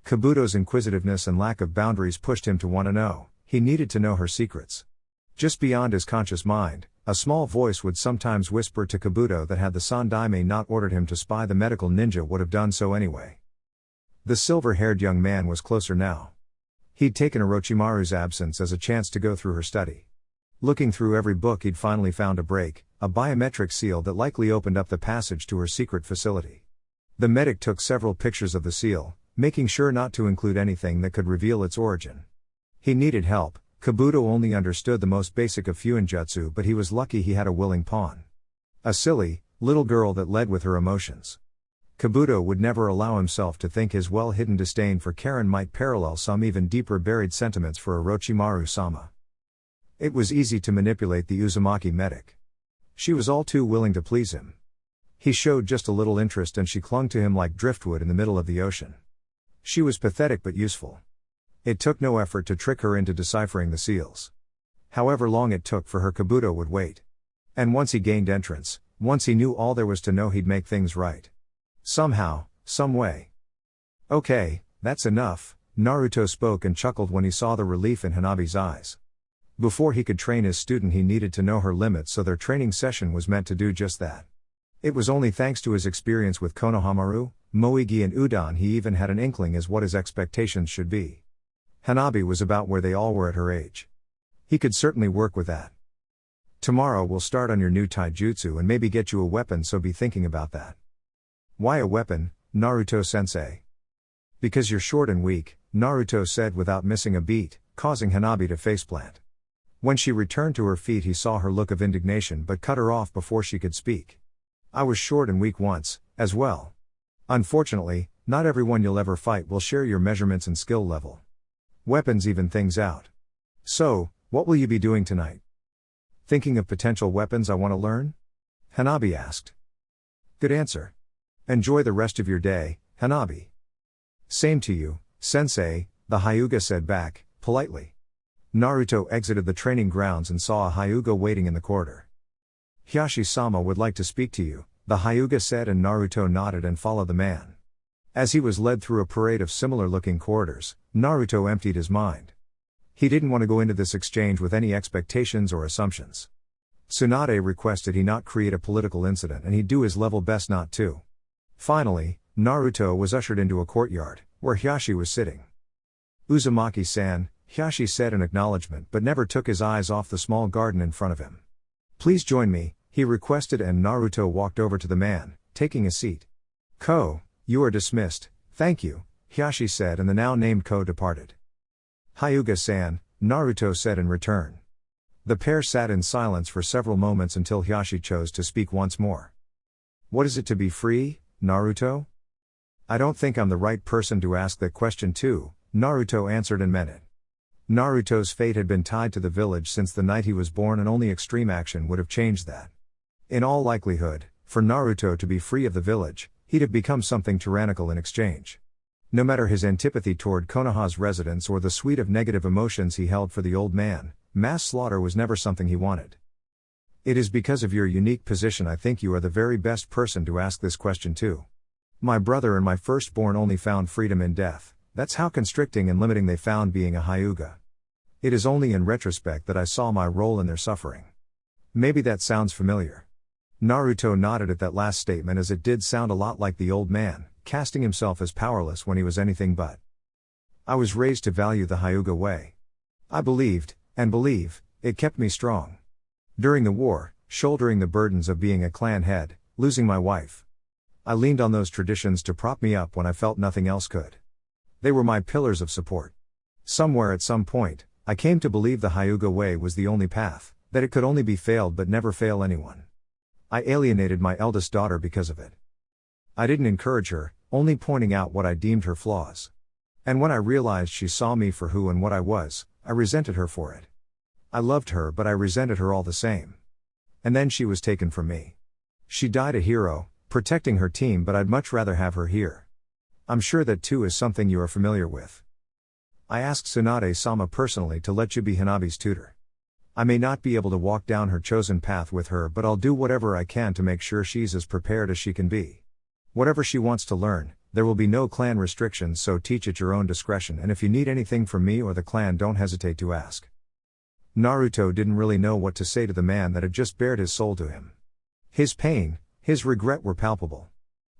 Kabuto's inquisitiveness and lack of boundaries pushed him to want to know. He needed to know her secrets. Just beyond his conscious mind, a small voice would sometimes whisper to Kabuto that had the Sandaime not ordered him to spy, the medical ninja would have done so anyway. The silver-haired young man was closer now. He'd taken Orochimaru's absence as a chance to go through her study. Looking through every book, he'd finally found a break, a biometric seal that likely opened up the passage to her secret facility. The medic took several pictures of the seal, making sure not to include anything that could reveal its origin. He needed help. Kabuto only understood the most basic of Fuinjutsu, but he was lucky he had a willing pawn. A silly, little girl that led with her emotions. Kabuto would never allow himself to think his well-hidden disdain for Karen might parallel some even deeper buried sentiments for Orochimaru-sama. It was easy to manipulate the Uzumaki medic. She was all too willing to please him. He showed just a little interest and she clung to him like driftwood in the middle of the ocean. She was pathetic but useful. It took no effort to trick her into deciphering the seals. However long it took for her, Kabuto would wait. And once he gained entrance, once he knew all there was to know, he'd make things right. Somehow, some way. Okay, that's enough, Naruto spoke and chuckled when he saw the relief in Hanabi's eyes. Before he could train his student, he needed to know her limits, so their training session was meant to do just that. It was only thanks to his experience with Konohamaru, Moegi and Udon he even had an inkling as what his expectations should be. Hanabi was about where they all were at her age. He could certainly work with that. Tomorrow we'll start on your new taijutsu and maybe get you a weapon, so be thinking about that. Why a weapon, Naruto-sensei? Because you're short and weak, Naruto said without missing a beat, causing Hanabi to faceplant. When she returned to her feet, he saw her look of indignation but cut her off before she could speak. I was short and weak once, as well. Unfortunately, not everyone you'll ever fight will share your measurements and skill level. Weapons even things out. So, what will you be doing tonight? Thinking of potential weapons I want to learn? Hanabi asked. Good answer. Enjoy the rest of your day, Hanabi. Same to you, sensei, the Hyuga said back, politely. Naruto exited the training grounds and saw a Hyuga waiting in the corridor. Hiashi-sama would like to speak to you, the Hyuga said, and Naruto nodded and followed the man. As he was led through a parade of similar-looking corridors, Naruto emptied his mind. He didn't want to go into this exchange with any expectations or assumptions. Tsunade requested he not create a political incident, and he'd do his level best not to. Finally, Naruto was ushered into a courtyard, where Hiashi was sitting. Uzumaki-san, Hiashi said in acknowledgement, but never took his eyes off the small garden in front of him. Please join me, he requested, and Naruto walked over to the man, taking a seat. Ko, you are dismissed, thank you, Hiashi said, and the now-named Ko departed. Hyuga-san, Naruto said in return. The pair sat in silence for several moments until Hiashi chose to speak once more. What is it to be free, Naruto? I don't think I'm the right person to ask that question to, Naruto answered and meant it. Naruto's fate had been tied to the village since the night he was born, and only extreme action would have changed that. In all likelihood, for Naruto to be free of the village, he'd have become something tyrannical in exchange. No matter his antipathy toward Konoha's residents or the suite of negative emotions he held for the old man, mass slaughter was never something he wanted. It is because of your unique position I think you are the very best person to ask this question to. My brother and my firstborn only found freedom in death, that's how constricting and limiting they found being a Hyuga. It is only in retrospect that I saw my role in their suffering. Maybe that sounds familiar. Naruto nodded at that last statement as it did sound a lot like the old man, casting himself as powerless when he was anything but. I was raised to value the Hyuga way. I believed, and believe, it kept me strong. During the war, shouldering the burdens of being a clan head, losing my wife. I leaned on those traditions to prop me up when I felt nothing else could. They were my pillars of support. Somewhere at some point, I came to believe the Hyuga way was the only path, that it could only be failed but never fail anyone. I alienated my eldest daughter because of it. I didn't encourage her, only pointing out what I deemed her flaws. And when I realized she saw me for who and what I was, I resented her for it. I loved her but I resented her all the same. And then she was taken from me. She died a hero, protecting her team, but I'd much rather have her here. I'm sure that too is something you are familiar with. I asked Tsunade-sama personally to let you be Hanabi's tutor. I may not be able to walk down her chosen path with her, but I'll do whatever I can to make sure she's as prepared as she can be. Whatever she wants to learn, there will be no clan restrictions, so teach at your own discretion, and if you need anything from me or the clan, don't hesitate to ask. Naruto didn't really know what to say to the man that had just bared his soul to him. His pain, his regret were palpable.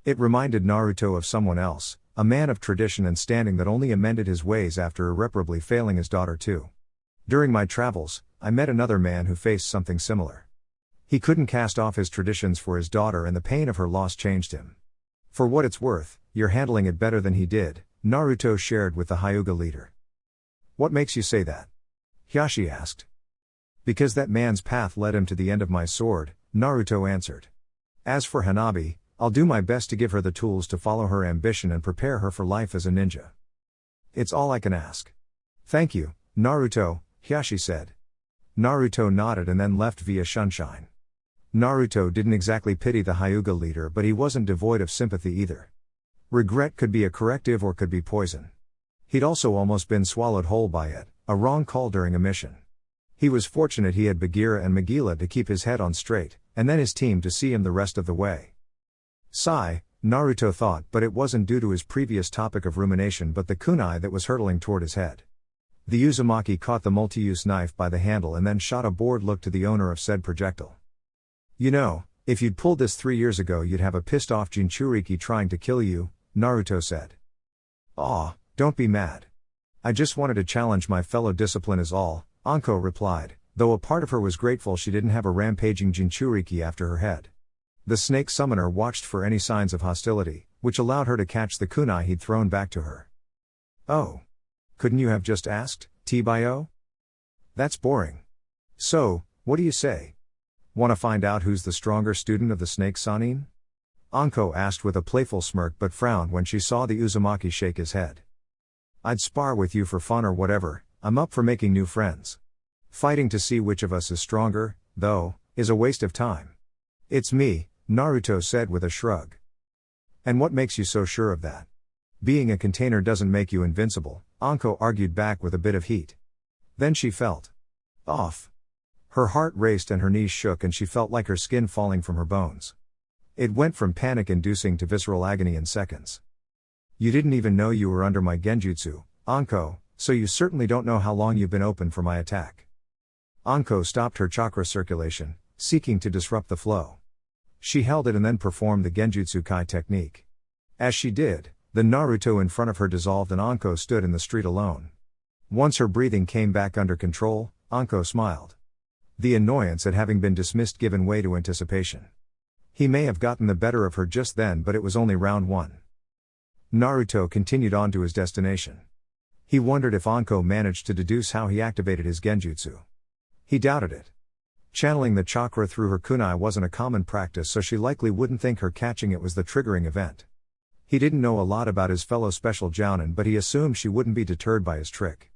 It reminded Naruto of someone else, a man of tradition and standing that only amended his ways after irreparably failing his daughter too. During my travels, I met another man who faced something similar. He couldn't cast off his traditions for his daughter, and the pain of her loss changed him. For what it's worth, you're handling it better than he did, Naruto shared with the Hyuga leader. What makes you say that? Hiashi asked. Because that man's path led him to the end of my sword, Naruto answered. As for Hanabi, I'll do my best to give her the tools to follow her ambition and prepare her for life as a ninja. It's all I can ask. Thank you, Naruto, Hiashi said. Naruto nodded and then left via Sunshine. Naruto didn't exactly pity the Hyuga leader, but he wasn't devoid of sympathy either. Regret could be a corrective or could be poison. He'd also almost been swallowed whole by it, a wrong call during a mission. He was fortunate he had Bagheera and Megillah to keep his head on straight, and then his team to see him the rest of the way. Sigh, Naruto thought, but it wasn't due to his previous topic of rumination but the kunai that was hurtling toward his head. The Uzumaki caught the multi-use knife by the handle and then shot a bored look to the owner of said projectile. You know, if you'd pulled this 3 years ago you'd have a pissed-off Jinchuriki trying to kill you, Naruto said. Aw, don't be mad. I just wanted to challenge my fellow discipline is all, Anko replied, though a part of her was grateful she didn't have a rampaging Jinchuriki after her head. The snake summoner watched for any signs of hostility, which allowed her to catch the kunai he'd thrown back to her. Oh. Couldn't you have just asked, T-Bio? That's boring. So, what do you say? Want to find out who's the stronger student of the snake Sanin? Anko asked with a playful smirk but frowned when she saw the Uzumaki shake his head. I'd spar with you for fun or whatever, I'm up for making new friends. Fighting to see which of us is stronger, though, is a waste of time. It's me, Naruto said with a shrug. And what makes you so sure of that? Being a container doesn't make you invincible, Anko argued back with a bit of heat. Then she felt off. Her heart raced and her knees shook and she felt like her skin falling from her bones. It went from panic-inducing to visceral agony in seconds. You didn't even know you were under my genjutsu, Anko, so you certainly don't know how long you've been open for my attack. Anko stopped her chakra circulation, seeking to disrupt the flow. She held it and then performed the genjutsu kai technique. As she did, the Naruto in front of her dissolved and Anko stood in the street alone. Once her breathing came back under control, Anko smiled. The annoyance at having been dismissed given way to anticipation. He may have gotten the better of her just then, but it was only round 1. Naruto continued on to his destination. He wondered if Anko managed to deduce how he activated his genjutsu. He doubted it. Channeling the chakra through her kunai wasn't a common practice, so she likely wouldn't think her catching it was the triggering event. He didn't know a lot about his fellow special jounin, but he assumed she wouldn't be deterred by his trick.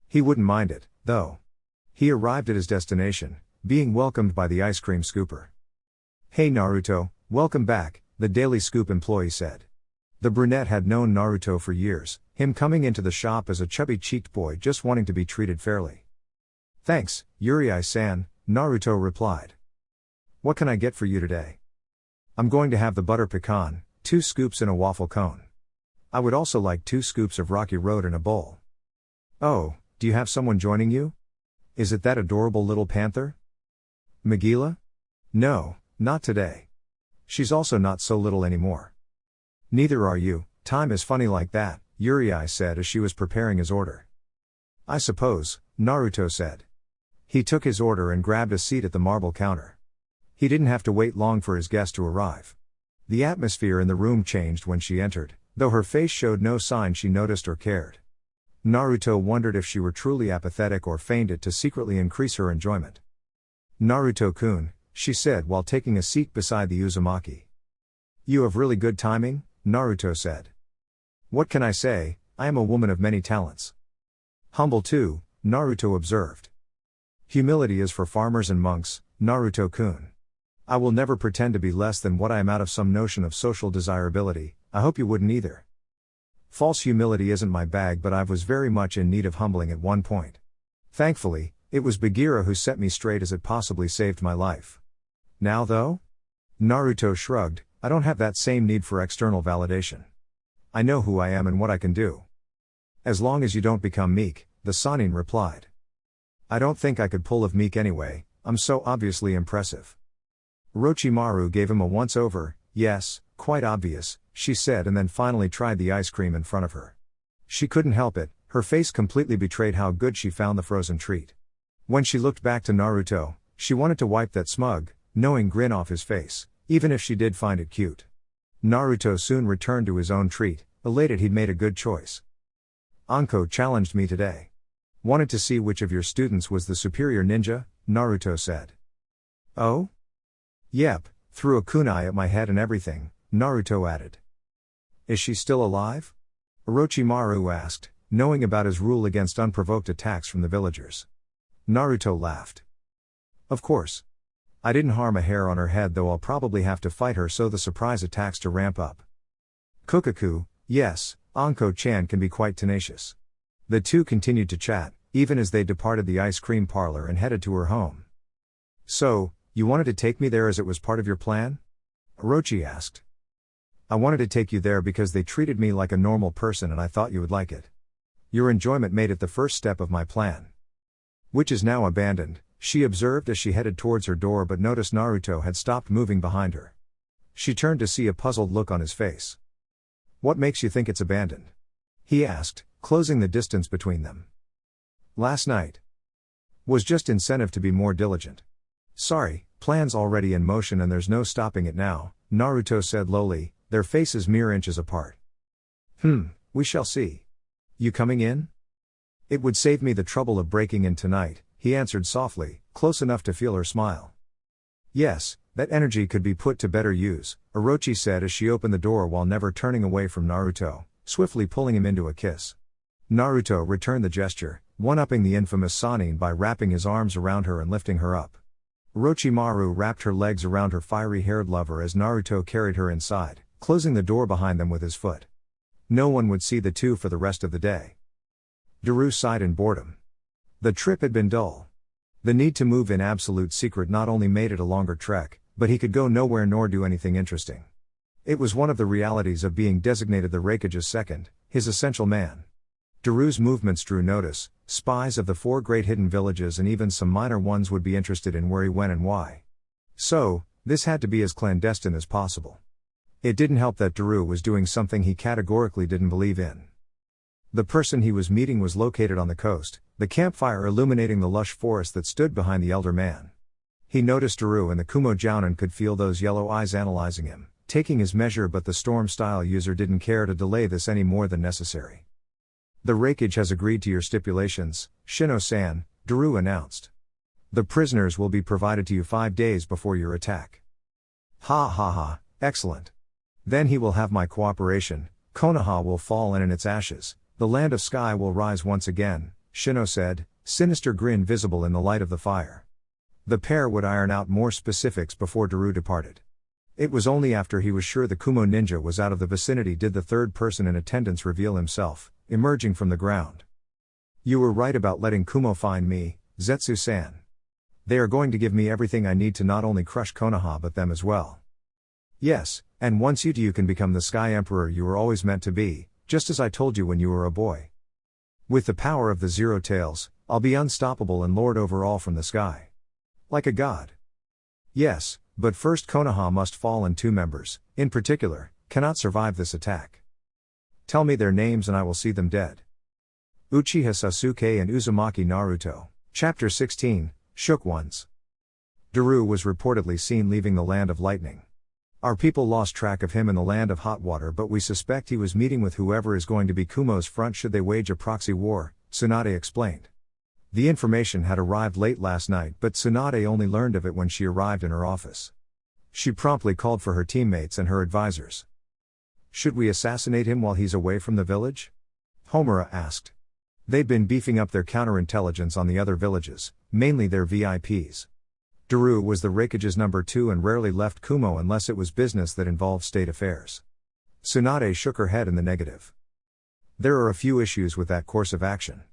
He wouldn't mind it, though. He arrived at his destination, being welcomed by the ice cream scooper. Hey Naruto, welcome back, the Daily Scoop employee said. The brunette had known Naruto for years, him coming into the shop as a chubby-cheeked boy just wanting to be treated fairly. Thanks, Yuri-san, Naruto replied. What can I get for you today? I'm going to have the butter pecan, 2 scoops in a waffle cone. I would also like 2 scoops of Rocky Road in a bowl. Oh, do you have someone joining you? Is it that adorable little panther? Megila? No, not today. She's also not so little anymore. Neither are you, time is funny like that, Jiraiya said as she was preparing his order. I suppose, Naruto said. He took his order and grabbed a seat at the marble counter. He didn't have to wait long for his guest to arrive. The atmosphere in the room changed when she entered, though her face showed no sign she noticed or cared. Naruto wondered if she were truly apathetic or feigned it to secretly increase her enjoyment. Naruto-kun, she said while taking a seat beside the Uzumaki. You have really good timing, Naruto said. What can I say, I am a woman of many talents. Humble too, Naruto observed. Humility is for farmers and monks, Naruto-kun. I will never pretend to be less than what I am out of some notion of social desirability, I hope you wouldn't either. False humility isn't my bag, but I was very much in need of humbling at one point. Thankfully, it was Bagheera who set me straight as it possibly saved my life. Now though? Naruto shrugged, I don't have that same need for external validation. I know who I am and what I can do. As long as you don't become meek, the Sannin replied. I don't think I could pull of meek anyway, I'm so obviously impressive. Orochimaru gave him a once-over, yes, quite obvious, she said, and then finally tried the ice cream in front of her. She couldn't help it, her face completely betrayed how good she found the frozen treat. When she looked back to Naruto, she wanted to wipe that smug, knowing grin off his face, even if she did find it cute. Naruto soon returned to his own treat, elated he'd made a good choice. Anko challenged me today. Wanted to see which of your students was the superior ninja, Naruto said. Oh? Yep, threw a kunai at my head and everything, Naruto added. Is she still alive? Orochimaru asked, knowing about his rule against unprovoked attacks from the villagers. Naruto laughed. Of course. I didn't harm a hair on her head, though I'll probably have to fight her so the surprise attacks to ramp up. Kukaku, yes, Anko-chan can be quite tenacious. The two continued to chat, even as they departed the ice cream parlor and headed to her home. So, you wanted to take me there as it was part of your plan? Orochi asked. I wanted to take you there because they treated me like a normal person and I thought you would like it. Your enjoyment made it the first step of my plan. Which is now abandoned, she observed as she headed towards her door, but noticed Naruto had stopped moving behind her. She turned to see a puzzled look on his face. What makes you think it's abandoned? He asked, closing the distance between them. Last night. Was just incentive to be more diligent. Sorry, plan's already in motion and there's no stopping it now, Naruto said lowly, their faces mere inches apart. We shall see. You coming in? It would save me the trouble of breaking in tonight, he answered softly, close enough to feel her smile. Yes, that energy could be put to better use, Orochi said as she opened the door while never turning away from Naruto, swiftly pulling him into a kiss. Naruto returned the gesture, one-upping the infamous Sannin by wrapping his arms around her and lifting her up. Orochimaru wrapped her legs around her fiery-haired lover as Naruto carried her inside, closing the door behind them with his foot. No one would see the two for the rest of the day. Daru sighed in boredom. The trip had been dull. The need to move in absolute secret not only made it a longer trek, but he could go nowhere nor do anything interesting. It was one of the realities of being designated the Raikage's second, his essential man. Daru's movements drew notice, spies of the 4 great hidden villages and even some minor ones would be interested in where he went and why. So, this had to be as clandestine as possible. It didn't help that Daru was doing something he categorically didn't believe in. The person he was meeting was located on the coast, the campfire illuminating the lush forest that stood behind the elder man. He noticed Daru and the Kumo Jounin could feel those yellow eyes analyzing him, taking his measure, but the Storm-style user didn't care to delay this any more than necessary. The Raikage has agreed to your stipulations, Shino-san, Daru announced. The prisoners will be provided to you 5 days before your attack. Ha ha ha, excellent. Then he will have my cooperation, Konoha will fall and in its ashes, the land of sky will rise once again, Shino said, sinister grin visible in the light of the fire. The pair would iron out more specifics before Daru departed. It was only after he was sure the Kumo ninja was out of the vicinity did the third person in attendance reveal himself, emerging from the ground. You were right about letting Kumo find me, Zetsu-san. They are going to give me everything I need to not only crush Konoha but them as well. Yes, and once you can become the Sky Emperor you were always meant to be, just as I told you when you were a boy. With the power of the Zero Tails, I'll be unstoppable and lord over all from the sky. Like a god. Yes, but first Konoha must fall and 2 members, in particular, cannot survive this attack. Tell me their names and I will see them dead. Uchiha Sasuke and Uzumaki Naruto. Chapter 16, Shook Ones. Daru was reportedly seen leaving the Land of Lightning. Our people lost track of him in the Land of Hot Water, but we suspect he was meeting with whoever is going to be Kumo's front should they wage a proxy war, Tsunade explained. The information had arrived late last night, but Tsunade only learned of it when she arrived in her office. She promptly called for her teammates and her advisors. Should we assassinate him while he's away from the village? Homura asked. They'd been beefing up their counterintelligence on the other villages, mainly their VIPs. Daru was the Raikage's number 2 and rarely left Kumo unless it was business that involved state affairs. Tsunade shook her head in the negative. There are a few issues with that course of action.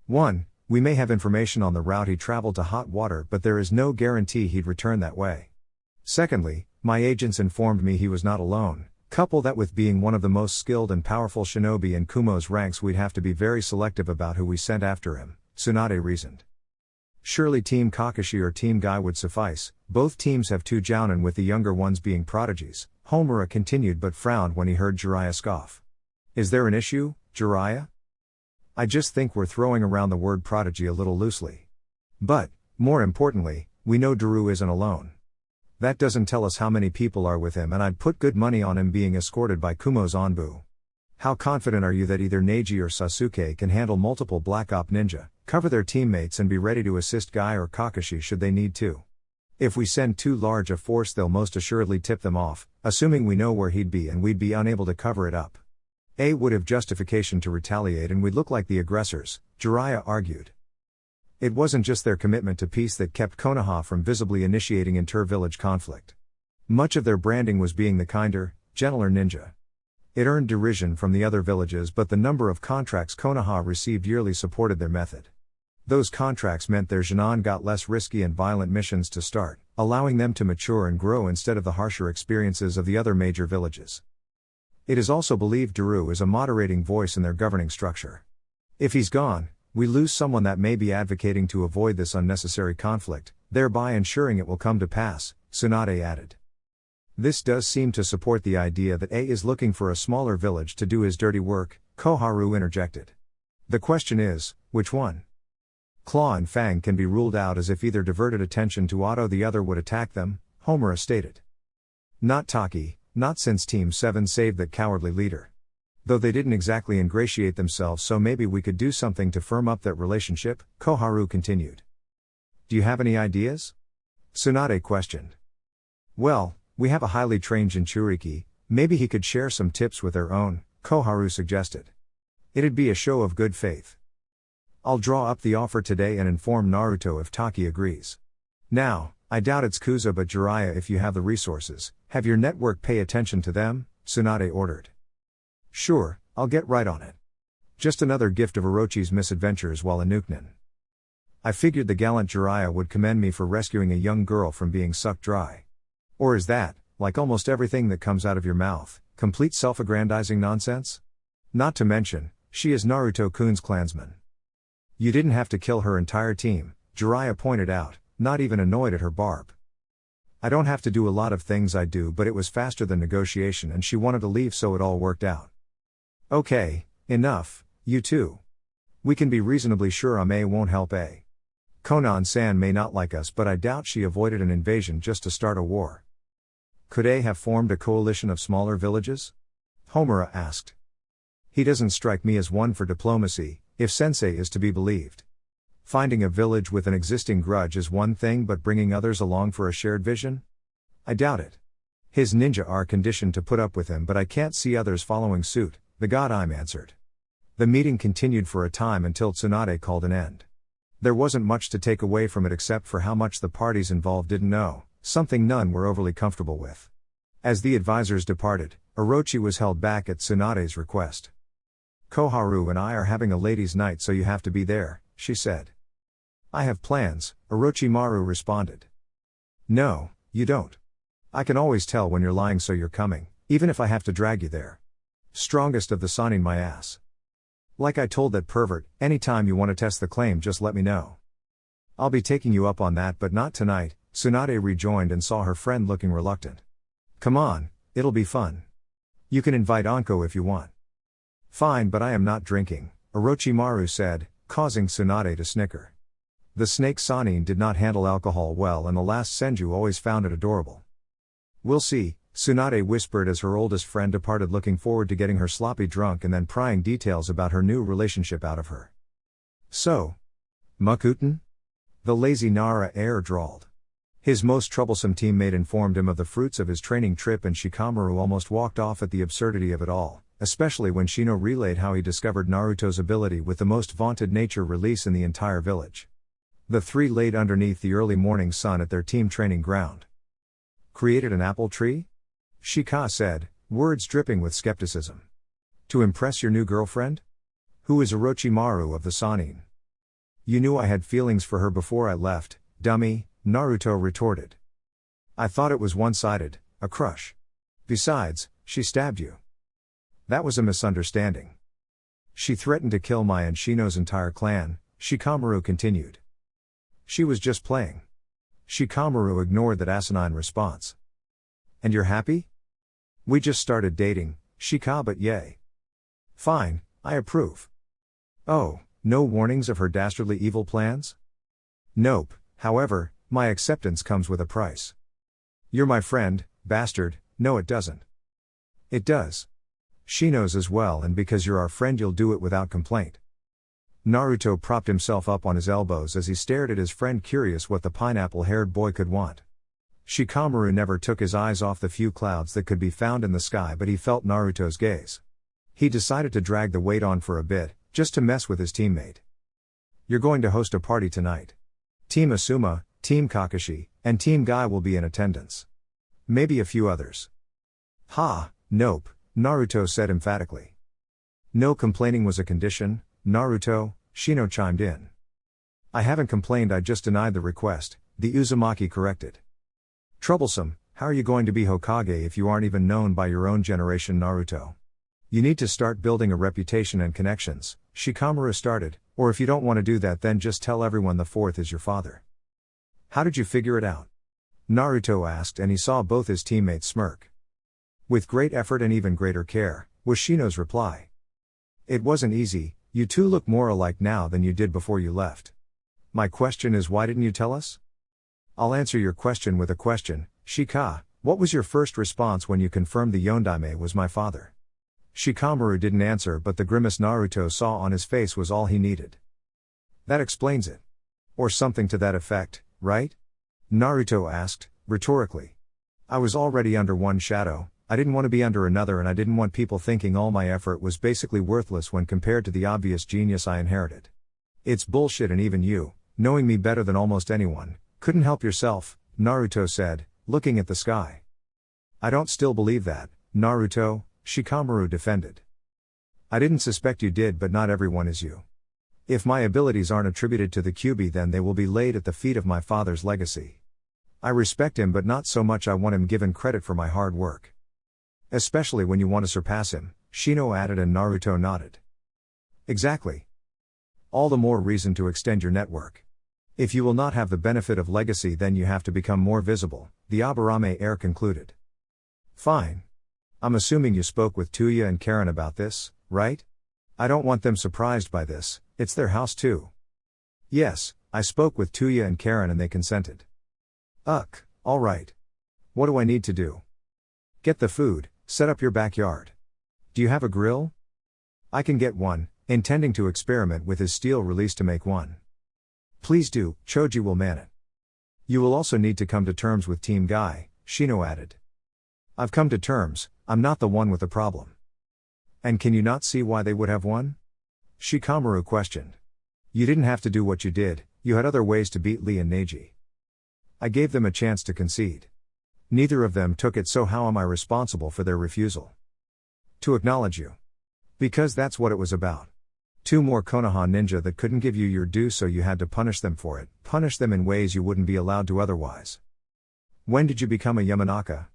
1. We may have information on the route he traveled to Hot Water, but there is no guarantee he'd return that way. Secondly, my agents informed me he was not alone. Couple that with being one of the most skilled and powerful shinobi in Kumo's ranks, we'd have to be very selective about who we sent after him, Tsunade reasoned. Surely Team Kakashi or Team Guy would suffice, both teams have 2 jounin with the younger ones being prodigies, Homura continued but frowned when he heard Jiraiya scoff. Is there an issue, Jiraiya? I just think we're throwing around the word prodigy a little loosely. But, more importantly, we know Daru isn't alone. That doesn't tell us how many people are with him, and I'd put good money on him being escorted by Kumo's Anbu. How confident are you that either Neji or Sasuke can handle multiple Black Op ninja, cover their teammates and be ready to assist Guy or Kakashi should they need to? If we send too large a force they'll most assuredly tip them off, assuming we know where he'd be and we'd be unable to cover it up. A would have justification to retaliate and we'd look like the aggressors, Jiraiya argued. It wasn't just their commitment to peace that kept Konoha from visibly initiating inter-village conflict. Much of their branding was being the kinder, gentler ninja. It earned derision from the other villages, but the number of contracts Konoha received yearly supported their method. Those contracts meant their Jinan got less risky and violent missions to start, allowing them to mature and grow instead of the harsher experiences of the other major villages. It is also believed Daru is a moderating voice in their governing structure. If he's gone, we lose someone that may be advocating to avoid this unnecessary conflict, thereby ensuring it will come to pass, Tsunade added. This does seem to support the idea that A is looking for a smaller village to do his dirty work, Koharu interjected. The question is, which one? Claw and Fang can be ruled out as if either diverted attention to Otto the other would attack them, Homura stated. Not Taki, not since Team 7 saved that cowardly leader. Though they didn't exactly ingratiate themselves, so maybe we could do something to firm up that relationship, Koharu continued. Do you have any ideas? Tsunade questioned. Well, we have a highly trained Jinchuriki, maybe he could share some tips with their own, Koharu suggested. It'd be a show of good faith. I'll draw up the offer today and inform Naruto if Taki agrees. Now, I doubt it's Kuza, but Jiraiya, if you have the resources, have your network pay attention to them, Tsunade ordered. Sure, I'll get right on it. Just another gift of Orochi's misadventures while a Nuknin. I figured the gallant Jiraiya would commend me for rescuing a young girl from being sucked dry. Or is that, like almost everything that comes out of your mouth, complete self-aggrandizing nonsense? Not to mention, she is Naruto-kun's clansman. You didn't have to kill her entire team, Jiraiya pointed out, not even annoyed at her barb. I don't have to do a lot of things I do, but it was faster than negotiation and she wanted to leave, so it all worked out. Okay, enough, you two. We can be reasonably sure Ame won't help A. Konan-san may not like us, but I doubt she avoided an invasion just to start a war. Could A have formed a coalition of smaller villages? Homura asked. He doesn't strike me as one for diplomacy, if sensei is to be believed. Finding a village with an existing grudge is one thing, but bringing others along for a shared vision? I doubt it. His ninja are conditioned to put up with him, but I can't see others following suit, the god I'm answered. The meeting continued for a time until Tsunade called an end. There wasn't much to take away from it except for how much the parties involved didn't know, something none were overly comfortable with. As the advisors departed, Orochi was held back at Tsunade's request. Koharu and I are having a ladies' night, so you have to be there, she said. I have plans, Orochimaru responded. No, you don't. I can always tell when you're lying, so you're coming, even if I have to drag you there. Strongest of the Sannin, my ass. Like I told that pervert, anytime you want to test the claim, just let me know. I'll be taking you up on that, but not tonight, Tsunade rejoined and saw her friend looking reluctant. Come on, it'll be fun. You can invite Anko if you want. Fine, but I am not drinking, Orochimaru said, causing Tsunade to snicker. The snake Sannin did not handle alcohol well, and the last Senju always found it adorable. We'll see, Tsunade whispered as her oldest friend departed, looking forward to getting her sloppy drunk and then prying details about her new relationship out of her. So, Makuten? The lazy Nara heir drawled. His most troublesome teammate informed him of the fruits of his training trip, and Shikamaru almost walked off at the absurdity of it all, especially when Shino relayed how he discovered Naruto's ability with the most vaunted nature release in the entire village. The three laid underneath the early morning sun at their team training ground. Created an apple tree? Shika said, words dripping with skepticism. To impress your new girlfriend? Who is Orochimaru of the Sannin? You knew I had feelings for her before I left, dummy, Naruto retorted. I thought it was one-sided, a crush. Besides, she stabbed you. That was a misunderstanding. She threatened to kill my and Shino's entire clan, Shikamaru continued. She was just playing. Shikamaru ignored that asinine response. And you're happy? We just started dating, Shika, but yay. Fine, I approve. Oh, no warnings of her dastardly evil plans? Nope, however, my acceptance comes with a price. You're my friend, bastard. No, it doesn't. It does. She knows as well, and because you're our friend you'll do it without complaint. Naruto propped himself up on his elbows as he stared at his friend, curious what the pineapple-haired boy could want. Shikamaru never took his eyes off the few clouds that could be found in the sky, but he felt Naruto's gaze. He decided to drag the weight on for a bit, just to mess with his teammate. You're going to host a party tonight. Team Asuma, Team Kakashi, and Team Guy will be in attendance. Maybe a few others. Ha, nope, Naruto said emphatically. No complaining was a condition, Naruto, Shino chimed in. I haven't complained, I just denied the request, the Uzumaki corrected. Troublesome, how are you going to be Hokage if you aren't even known by your own generation, Naruto? You need to start building a reputation and connections, Shikamaru started, or if you don't want to do that then just tell everyone the fourth is your father. How did you figure it out? Naruto asked, and he saw both his teammates smirk. With great effort and even greater care, was Shino's reply. It wasn't easy, you two look more alike now than you did before you left. My question is, why didn't you tell us? I'll answer your question with a question, Shika, what was your first response when you confirmed the Yondaime was my father? Shikamaru didn't answer, but the grimace Naruto saw on his face was all he needed. That explains it. Or something to that effect, right? Naruto asked, rhetorically. I was already under one shadow, I didn't want to be under another, and I didn't want people thinking all my effort was basically worthless when compared to the obvious genius I inherited. It's bullshit, and even you, knowing me better than almost anyone, couldn't help yourself, Naruto said, looking at the sky. I don't still believe that, Naruto, Shikamaru defended. I didn't suspect you did, but not everyone is you. If my abilities aren't attributed to the Kyuubi, then they will be laid at the feet of my father's legacy. I respect him, but not so much I want him given credit for my hard work. Especially when you want to surpass him, Shino added, and Naruto nodded. Exactly. All the more reason to extend your network. If you will not have the benefit of legacy, then you have to become more visible, the Aburame heir concluded. Fine. I'm assuming you spoke with Tuya and Karen about this, right? I don't want them surprised by this, it's their house too. Yes, I spoke with Tuya and Karen and they consented. Alright. What do I need to do? Get the food, set up your backyard. Do you have a grill? I can get one, intending to experiment with his steel release to make one. Please do, Choji will man it. You will also need to come to terms with Team Guy, Shino added. I've come to terms, I'm not the one with the problem. And can you not see why they would have one? Shikamaru questioned. You didn't have to do what you did, you had other ways to beat Lee and Neji. I gave them a chance to concede. Neither of them took it, so how am I responsible for their refusal? To acknowledge you. Because that's what it was about. 2 more Konoha ninja that couldn't give you your due, so you had to punish them for it, punish them in ways you wouldn't be allowed to otherwise. When did you become a Yamanaka?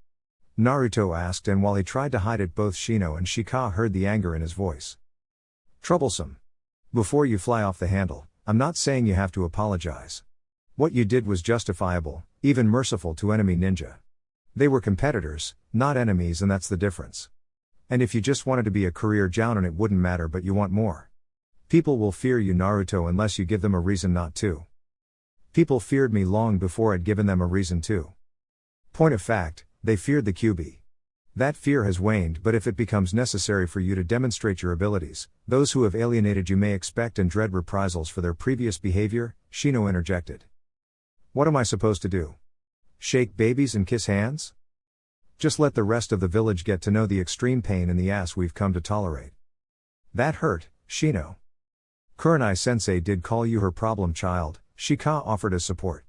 Naruto asked, and while he tried to hide it, both Shino and Shika heard the anger in his voice. Troublesome. Before you fly off the handle, I'm not saying you have to apologize. What you did was justifiable, even merciful to enemy ninja. They were competitors, not enemies, and that's the difference. And if you just wanted to be a career jounin, it wouldn't matter, but you want more. People will fear you, Naruto, unless you give them a reason not to. People feared me long before I'd given them a reason to. Point of fact, they feared the QB. That fear has waned, but if it becomes necessary for you to demonstrate your abilities, those who have alienated you may expect and dread reprisals for their previous behavior, Shino interjected. What am I supposed to do? Shake babies and kiss hands? Just let the rest of the village get to know the extreme pain in the ass we've come to tolerate. That hurt, Shino. Kurenai-sensei did call you her problem child, Shika offered as support.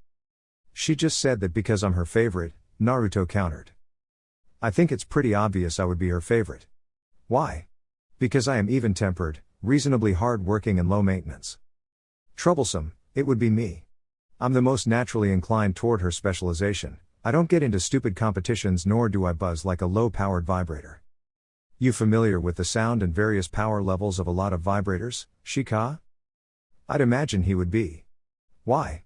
She just said that because I'm her favorite, Naruto countered. I think it's pretty obvious I would be her favorite. Why? Because I am even-tempered, reasonably hard-working and low maintenance. Troublesome, it would be me. I'm the most naturally inclined toward her specialization. I don't get into stupid competitions, nor do I buzz like a low-powered vibrator. You familiar with the sound and various power levels of a lot of vibrators, Shika? I'd imagine he would be. Why?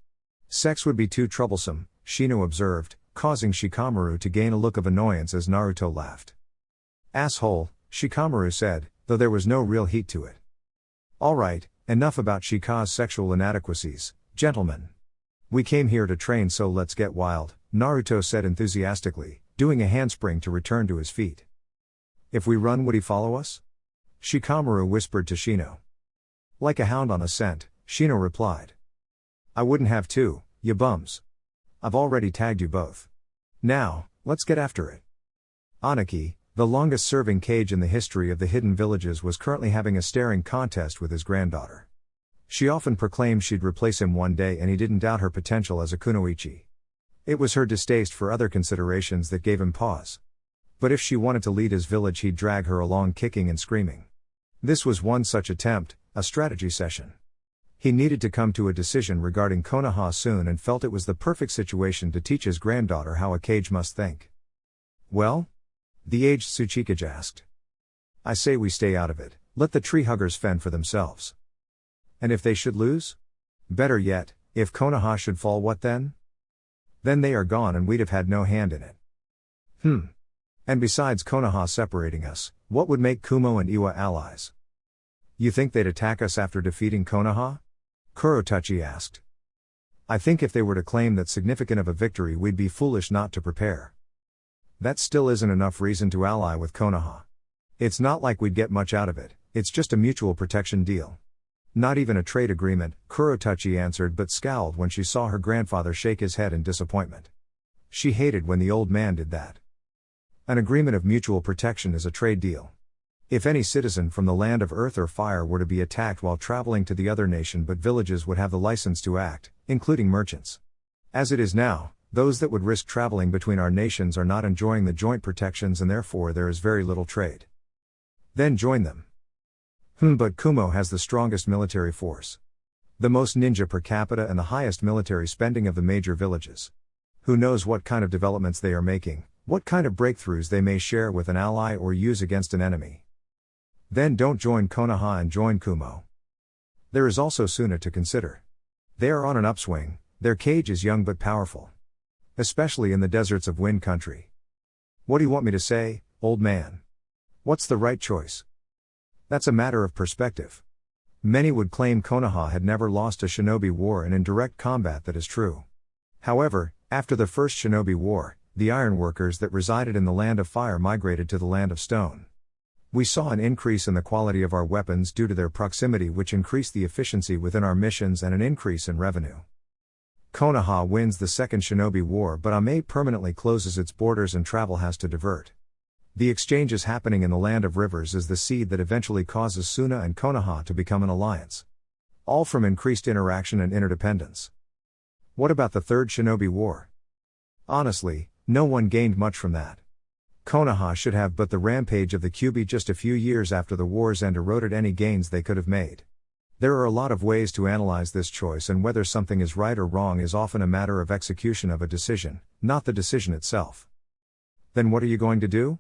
Sex would be too troublesome, Shino observed, causing Shikamaru to gain a look of annoyance as Naruto laughed. Asshole, Shikamaru said, though there was no real heat to it. Alright, enough about Shika's sexual inadequacies, gentlemen. We came here to train, so let's get wild, Naruto said enthusiastically, doing a handspring to return to his feet. If we run, would he follow us? Shikamaru whispered to Shino. Like a hound on a scent, Shino replied. I wouldn't have to, you bums. I've already tagged you both. Now, let's get after it. Anaki, the longest-serving Kage in the history of the Hidden Villages, was currently having a staring contest with his granddaughter. She often proclaimed she'd replace him one day, and he didn't doubt her potential as a kunoichi. It was her distaste for other considerations that gave him pause. But if she wanted to lead his village, he'd drag her along kicking and screaming. This was one such attempt, a strategy session. He needed to come to a decision regarding Konoha soon, and felt it was the perfect situation to teach his granddaughter how a Kage must think. Well? The aged Tsuchikage asked. I say we stay out of it, let the tree huggers fend for themselves. And if they should lose? Better yet, if Konoha should fall, what then? Then they are gone and we'd have had no hand in it. And besides Konoha separating us, what would make Kumo and Iwa allies? You think they'd attack us after defeating Konoha? Kurotachi asked. I think if they were to claim that significant of a victory, we'd be foolish not to prepare. That still isn't enough reason to ally with Konoha. It's not like we'd get much out of it, it's just a mutual protection deal. Not even a trade agreement, Kurotachi answered, but scowled when she saw her grandfather shake his head in disappointment. She hated when the old man did that. An agreement of mutual protection is a trade deal. If any citizen from the land of earth or fire were to be attacked while traveling to the other nation, but villages would have the license to act, including merchants. As it is now, those that would risk traveling between our nations are not enjoying the joint protections, and therefore there is very little trade. Then join them. But Kumo has the strongest military force. The most ninja per capita and the highest military spending of the major villages. Who knows what kind of developments they are making, what kind of breakthroughs they may share with an ally or use against an enemy. Then don't join Konoha and join Kumo. There is also Tsunade to consider. They are on an upswing, their Kage is young but powerful. Especially in the deserts of Wind Country. What do you want me to say, old man? What's the right choice? That's a matter of perspective. Many would claim Konoha had never lost a shinobi war, and in direct combat that is true. However, after the first shinobi war, the ironworkers that resided in the land of fire migrated to the land of stone. We saw an increase in the quality of our weapons due to their proximity, which increased the efficiency within our missions and an increase in revenue. Konoha wins the second shinobi war, but Ame permanently closes its borders and travel has to divert. The exchanges happening in the land of rivers is the seed that eventually causes Suna and Konoha to become an alliance. All from increased interaction and interdependence. What about the third shinobi war? Honestly, no one gained much from that. Konoha should have, but the rampage of the Kyubi just a few years after the war's end eroded any gains they could have made. There are a lot of ways to analyze this choice, and whether something is right or wrong is often a matter of execution of a decision, not the decision itself. Then what are you going to do?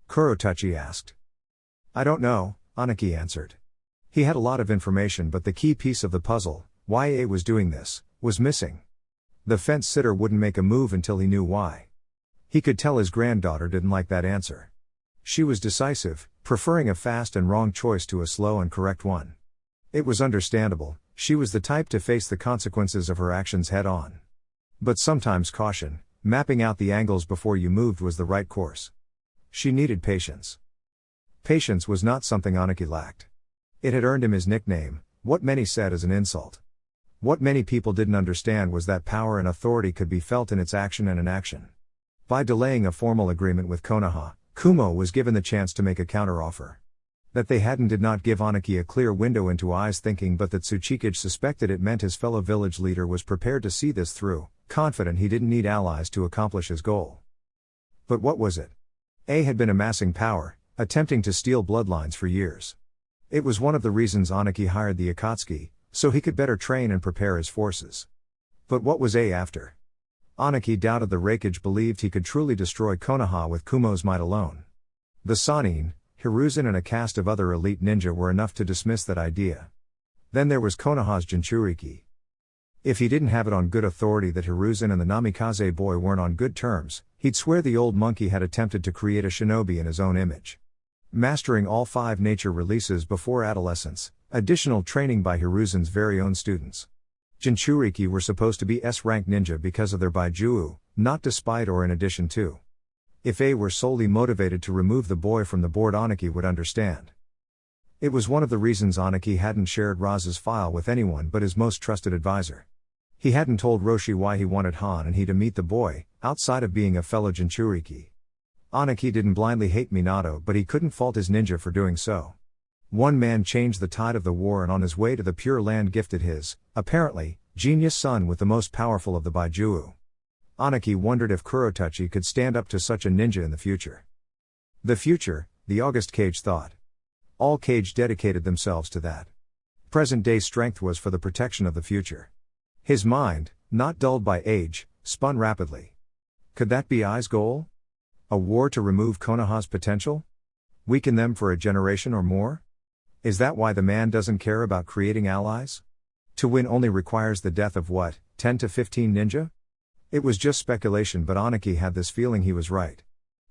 Kurotachi asked. I don't know, Anaki answered. He had a lot of information, but the key piece of the puzzle, why A was doing this, was missing. The fence sitter wouldn't make a move until he knew why. He could tell his granddaughter didn't like that answer. She was decisive, preferring a fast and wrong choice to a slow and correct one. It was understandable, she was the type to face the consequences of her actions head on. But sometimes caution, mapping out the angles before you moved, was the right course. She needed patience. Patience was not something Anaki lacked. It had earned him his nickname, what many said as an insult. What many people didn't understand was that power and authority could be felt in its action and inaction. By delaying a formal agreement with Konoha, Kumo was given the chance to make a counteroffer. That they hadn't did not give Anaki a clear window into Ai's thinking, but that Tsuchikage suspected it meant his fellow village leader was prepared to see this through, confident he didn't need allies to accomplish his goal. But what was it? A had been amassing power, attempting to steal bloodlines for years. It was one of the reasons Anaki hired the Akatsuki, so he could better train and prepare his forces. But what was A after? Anaki doubted the Raikage believed he could truly destroy Konoha with Kumo's might alone. The Sannin, Hiruzen and a cast of other elite ninja were enough to dismiss that idea. Then there was Konoha's Jinchuriki. If he didn't have it on good authority that Hiruzen and the Namikaze boy weren't on good terms, he'd swear the old monkey had attempted to create a shinobi in his own image. Mastering all 5 nature releases before adolescence, additional training by Hiruzen's very own students. Jinchuriki were supposed to be S-rank ninja because of their baijuu, not despite or in addition to. If A were solely motivated to remove the boy from the board, Anaki would understand. It was one of the reasons Anaki hadn't shared Raz's file with anyone but his most trusted advisor. He hadn't told Roshi why he wanted Han and he to meet the boy, outside of being a fellow Jinchuriki. Anaki didn't blindly hate Minato, but he couldn't fault his ninja for doing so. One man changed the tide of the war, and on his way to the Pure Land gifted his, apparently, genius son with the most powerful of the baijuu. Anaki wondered if Kurotachi could stand up to such a ninja in the future. The future, the August Cage thought. All Cage dedicated themselves to that. Present-day strength was for the protection of the future. His mind, not dulled by age, spun rapidly. Could that be Ai's goal? A war to remove Konoha's potential? Weaken them for a generation or more? Is that why the man doesn't care about creating allies? To win only requires the death of what, 10 to 15 ninja? It was just speculation, but Anaki had this feeling he was right.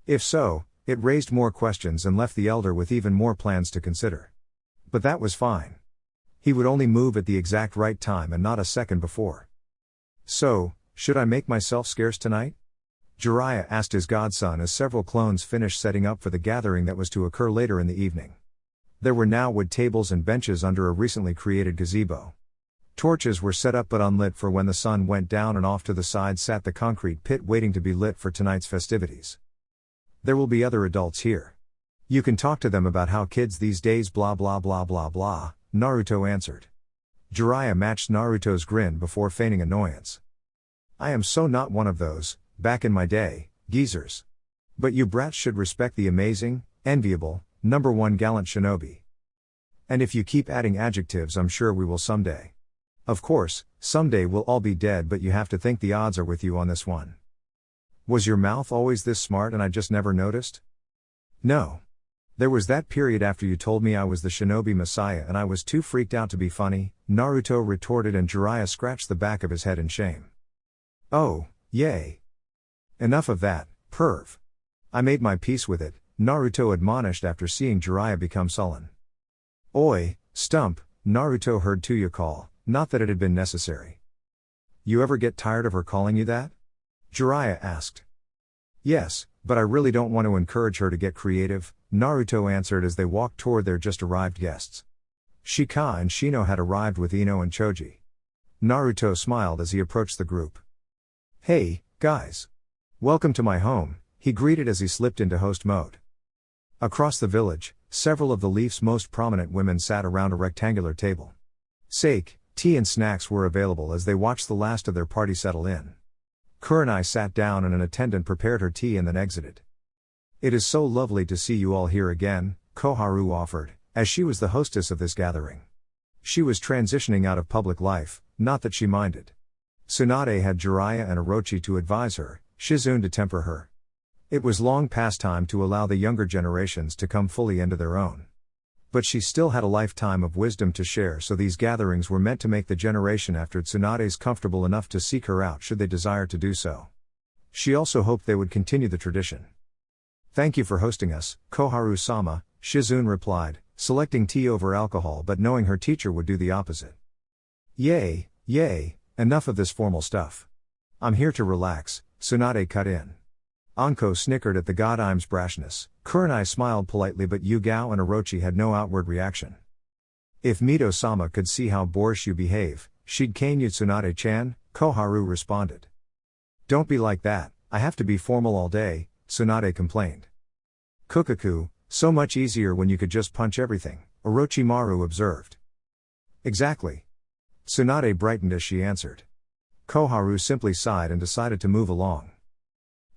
If so, it raised more questions and left the elder with even more plans to consider. But that was fine. He would only move at the exact right time and not a second before. So, should I make myself scarce tonight? Jiraiya asked his godson as several clones finished setting up for the gathering that was to occur later in the evening. There were now wood tables and benches under a recently created gazebo. Torches were set up but unlit for when the sun went down, and off to the side sat the concrete pit waiting to be lit for tonight's festivities. There will be other adults here. You can talk to them about how kids these days blah blah blah blah blah, Naruto answered. Jiraiya matched Naruto's grin before feigning annoyance. I am so not one of those, back in my day, geezers. But you brats should respect the amazing, enviable, number 1 gallant shinobi. And if you keep adding adjectives, I'm sure we will someday. Of course, someday we'll all be dead, but you have to think the odds are with you on this one. Was your mouth always this smart and I just never noticed? No. There was that period after you told me I was the shinobi messiah and I was too freaked out to be funny, Naruto retorted, and Jiraiya scratched the back of his head in shame. Oh, yay. Enough of that, perv. I made my peace with it, Naruto admonished after seeing Jiraiya become sullen. Oi, stump, Naruto heard Tuya call, not that it had been necessary. You ever get tired of her calling you that? Jiraiya asked. Yes, but I really don't want to encourage her to get creative, Naruto answered as they walked toward their just arrived guests. Shika and Shino had arrived with Ino and Choji. Naruto smiled as he approached the group. Hey, guys. Welcome to my home, he greeted as he slipped into host mode. Across the village, several of the Leaf's most prominent women sat around a rectangular table. Sake, tea and snacks were available as they watched the last of their party settle in. Kurenai sat down and an attendant prepared her tea and then exited. It is so lovely to see you all here again, Koharu offered, as she was the hostess of this gathering. She was transitioning out of public life, not that she minded. Tsunade had Jiraiya and Orochi to advise her, Shizune to temper her. It was long past time to allow the younger generations to come fully into their own. But she still had a lifetime of wisdom to share, so these gatherings were meant to make the generation after Tsunade's comfortable enough to seek her out should they desire to do so. She also hoped they would continue the tradition. "Thank you for hosting us, Koharu-sama," Shizune replied, selecting tea over alcohol but knowing her teacher would do the opposite. Yay, enough of this formal stuff. I'm here to relax," Tsunade cut in. Anko snickered at the Godime's brashness. Kurenai smiled politely, but Yugao and Orochi had no outward reaction. "If Mito-sama could see how boorish you behave, she'd cane you, Tsunade-chan," Koharu responded. "Don't be like that, I have to be formal all day," Tsunade complained. "Kukaku, so much easier when you could just punch everything," Orochimaru observed. "Exactly." Tsunade brightened as she answered. Koharu simply sighed and decided to move along.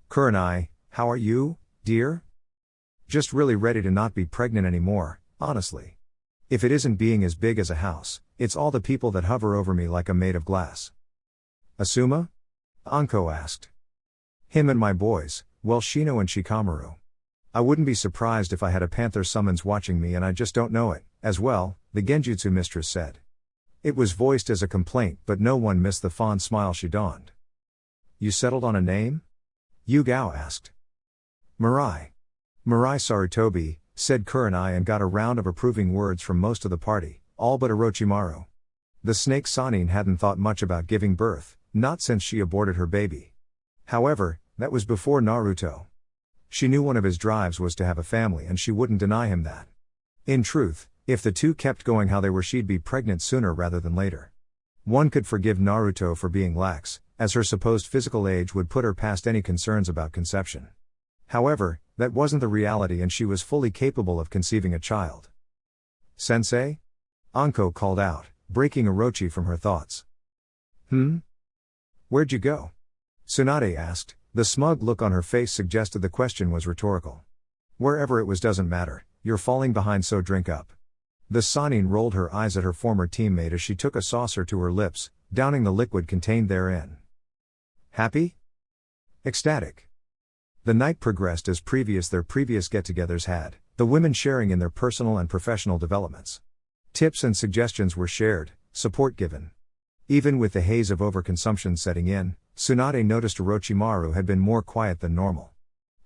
"Kurenai, how are you, dear?" "Just really ready to not be pregnant anymore, honestly. If it isn't being as big as a house, it's all the people that hover over me like I'm made of glass." "Asuma?" Anko asked. "Him and my boys, well, Shino and Shikamaru. I wouldn't be surprised if I had a panther summons watching me and I just don't know it, as well," the Genjutsu mistress said. It was voiced as a complaint, but no one missed the fond smile she donned. "You settled on a name?" Yugao asked. Mirai Sarutobi," said Kurenai, and got a round of approving words from most of the party, all but Orochimaru. The snake Sannin hadn't thought much about giving birth, not since she aborted her baby. However, that was before Naruto. She knew one of his drives was to have a family and she wouldn't deny him that. In truth, if the two kept going how they were, she'd be pregnant sooner rather than later. One could forgive Naruto for being lax, as her supposed physical age would put her past any concerns about conception. However, that wasn't the reality and she was fully capable of conceiving a child. "Sensei?" Anko called out, breaking Orochi from her thoughts. "Where'd you go?" Tsunade asked. The smug look on her face suggested the question was rhetorical. "Wherever it was doesn't matter, you're falling behind, so drink up." The Sannin rolled her eyes at her former teammate as she took a saucer to her lips, downing the liquid contained therein. "Happy?" "Ecstatic." The night progressed as their previous get-togethers had, the women sharing in their personal and professional developments. Tips and suggestions were shared, support given. Even with the haze of overconsumption setting in, Tsunade noticed Orochimaru had been more quiet than normal.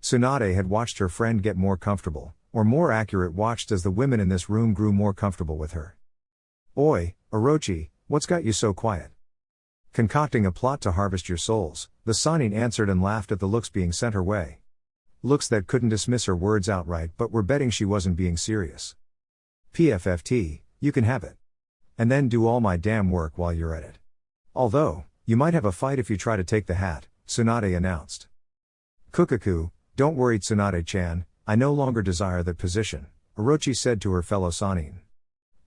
Tsunade had watched her friend get more comfortable, or more accurate, watched as the women in this room grew more comfortable with her. "Oi, Orochi, what's got you so quiet?" "Concocting a plot to harvest your souls," the Sannin answered and laughed at the looks being sent her way. Looks that couldn't dismiss her words outright but were betting she wasn't being serious. "PFFT, you can have it. And then do all my damn work while you're at it. Although, you might have a fight if you try to take the hat," Tsunade announced. "Kukaku, don't worry Tsunade-chan, I no longer desire that position," Orochi said to her fellow Sannin.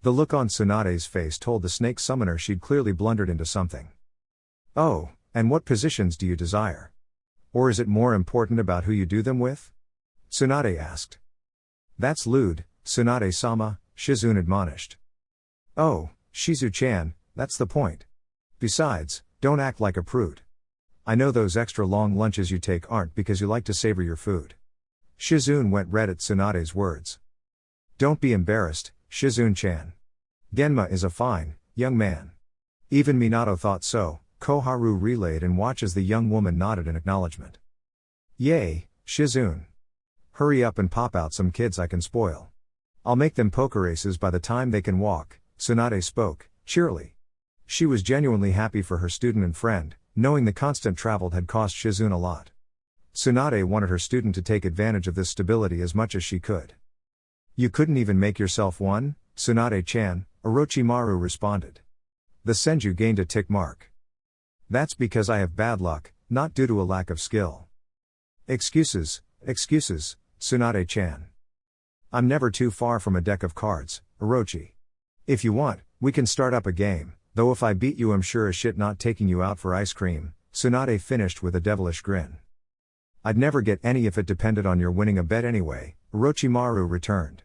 The look on Tsunade's face told the snake summoner she'd clearly blundered into something. "Oh, and what positions do you desire? Or is it more important about who you do them with?" Tsunade asked. "That's lewd, Tsunade-sama," Shizune admonished. "Oh, Shizu-chan, that's the point. Besides, don't act like a prude. I know those extra long lunches you take aren't because you like to savor your food." Shizune went red at Tsunade's words. "Don't be embarrassed, Shizune-chan. Genma is a fine, young man. Even Minato thought so," Koharu relayed and watched as the young woman nodded in acknowledgement. "Yay, Shizune. Hurry up and pop out some kids I can spoil. I'll make them poker aces by the time they can walk," Tsunade spoke, cheerily. She was genuinely happy for her student and friend, knowing the constant travel had cost Shizune a lot. Tsunade wanted her student to take advantage of this stability as much as she could. "You couldn't even make yourself one, Tsunade-chan," Orochimaru responded. The Senju gained a tick mark. "That's because I have bad luck, not due to a lack of skill." Excuses, Tsunade-chan. "I'm never too far from a deck of cards, Orochi. If you want, we can start up a game, though if I beat you I'm sure as shit not taking you out for ice cream," Tsunade finished with a devilish grin. "I'd never get any if it depended on your winning a bet anyway," Orochimaru returned.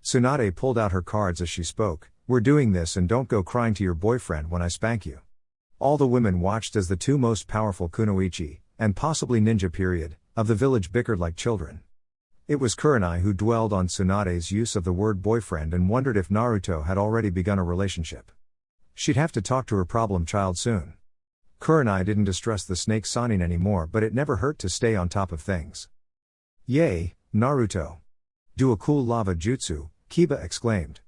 Tsunade pulled out her cards as she spoke, We're doing this and don't go crying to your boyfriend when I spank you. All the women watched as the two most powerful kunoichi, and possibly ninja period, of the village bickered like children. It was Kurenai who dwelled on Tsunade's use of the word boyfriend and wondered if Naruto had already begun a relationship. She'd have to talk to her problem child soon. Kurenai didn't distress the snake Sannin anymore, but it never hurt to stay on top of things. Yay, Naruto! Do a cool lava jutsu, Kiba exclaimed.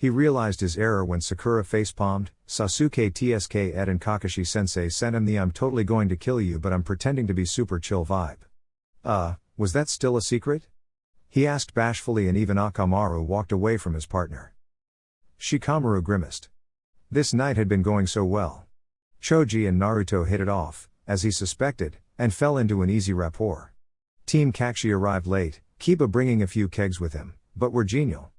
He realized his error when Sakura facepalmed. Sasuke Tsuke Ed and Kakashi sensei sent him the "I'm totally going to kill you but I'm pretending to be super chill" vibe. Was that still a secret? He asked bashfully, and even Akamaru walked away from his partner. Shikamaru grimaced. This night had been going so well. Choji and Naruto hit it off, as he suspected, and fell into an easy rapport. Team Kakashi arrived late, Kiba bringing a few kegs with him, but were genial.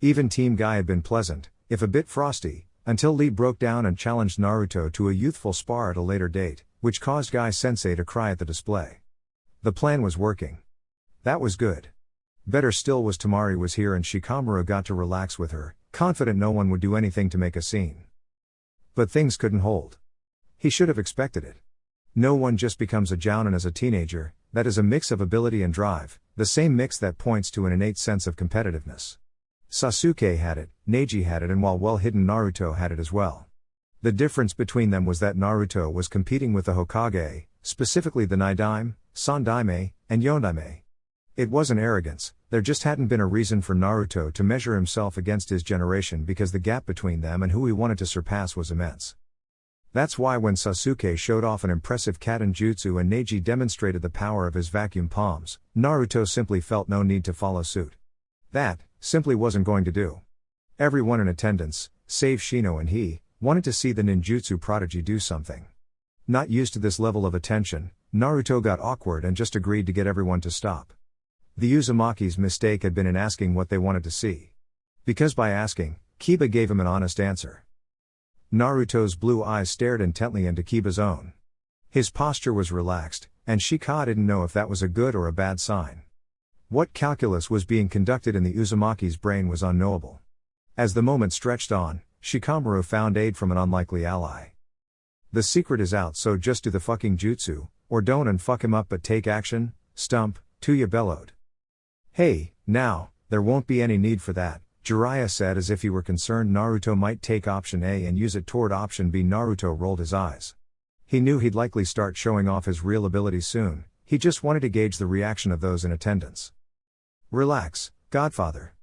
Even Team Guy had been pleasant, if a bit frosty, until Lee broke down and challenged Naruto to a youthful spar at a later date, which caused Guy Sensei to cry at the display. The plan was working. That was good. Better still was Tamari was here and Shikamaru got to relax with her, confident no one would do anything to make a scene. But things couldn't hold. He should have expected it. No one just becomes a jounin as a teenager, that is a mix of ability and drive, the same mix that points to an innate sense of competitiveness. Sasuke had it, Neji had it, and while well hidden Naruto had it as well. The difference between them was that Naruto was competing with the Hokage, specifically the Nidaime, Sandaime, and Yondaime. It wasn't arrogance, there just hadn't been a reason for Naruto to measure himself against his generation because the gap between them and who he wanted to surpass was immense. That's why when Sasuke showed off an impressive Katen jutsu and Neji demonstrated the power of his vacuum palms, Naruto simply felt no need to follow suit. That simply wasn't going to do. Everyone in attendance, save Shino and he, wanted to see the ninjutsu prodigy do something. Not used to this level of attention, Naruto got awkward and just agreed to get everyone to stop. The Uzumaki's mistake had been in asking what they wanted to see. Because by asking, Kiba gave him an honest answer. Naruto's blue eyes stared intently into Kiba's own. His posture was relaxed, and Shika didn't know if that was a good or a bad sign. What calculus was being conducted in the Uzumaki's brain was unknowable. As the moment stretched on, Shikamaru found aid from an unlikely ally. The secret is out, so just do the fucking jutsu, or don't and fuck him up but take action, stump, Tuya bellowed. Hey, now, there won't be any need for that, Jiraiya said as if he were concerned Naruto might take option A and use it toward option B. Naruto rolled his eyes. He knew he'd likely start showing off his real abilities soon, he just wanted to gauge the reaction of those in attendance. Relax, Godfather.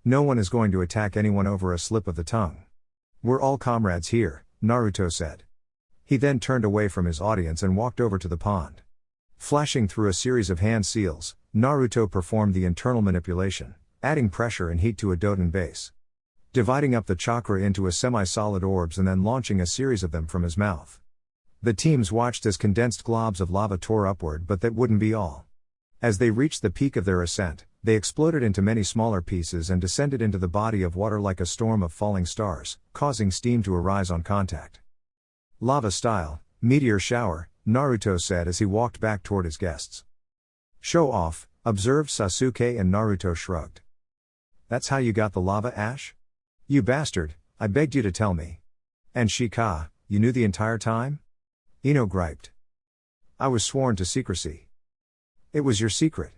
No one is going to attack anyone over a slip of the tongue. We're all comrades here, Naruto said. He then turned away from his audience and walked over to the pond. Flashing through a series of hand seals, Naruto performed the internal manipulation, adding pressure and heat to a Doton base. Dividing up the chakra into a semi-solid orbs and then launching a series of them from his mouth. The teams watched as condensed globs of lava tore upward, but that wouldn't be all. As they reached the peak of their ascent, they exploded into many smaller pieces and descended into the body of water like a storm of falling stars, causing steam to arise on contact. Lava style, meteor shower, Naruto said as he walked back toward his guests. Show off, observed Sasuke, and Naruto shrugged. That's how you got the lava ash? You bastard, I begged you to tell me. And Shika, you knew the entire time? Ino griped. I was sworn to secrecy. It was your secret.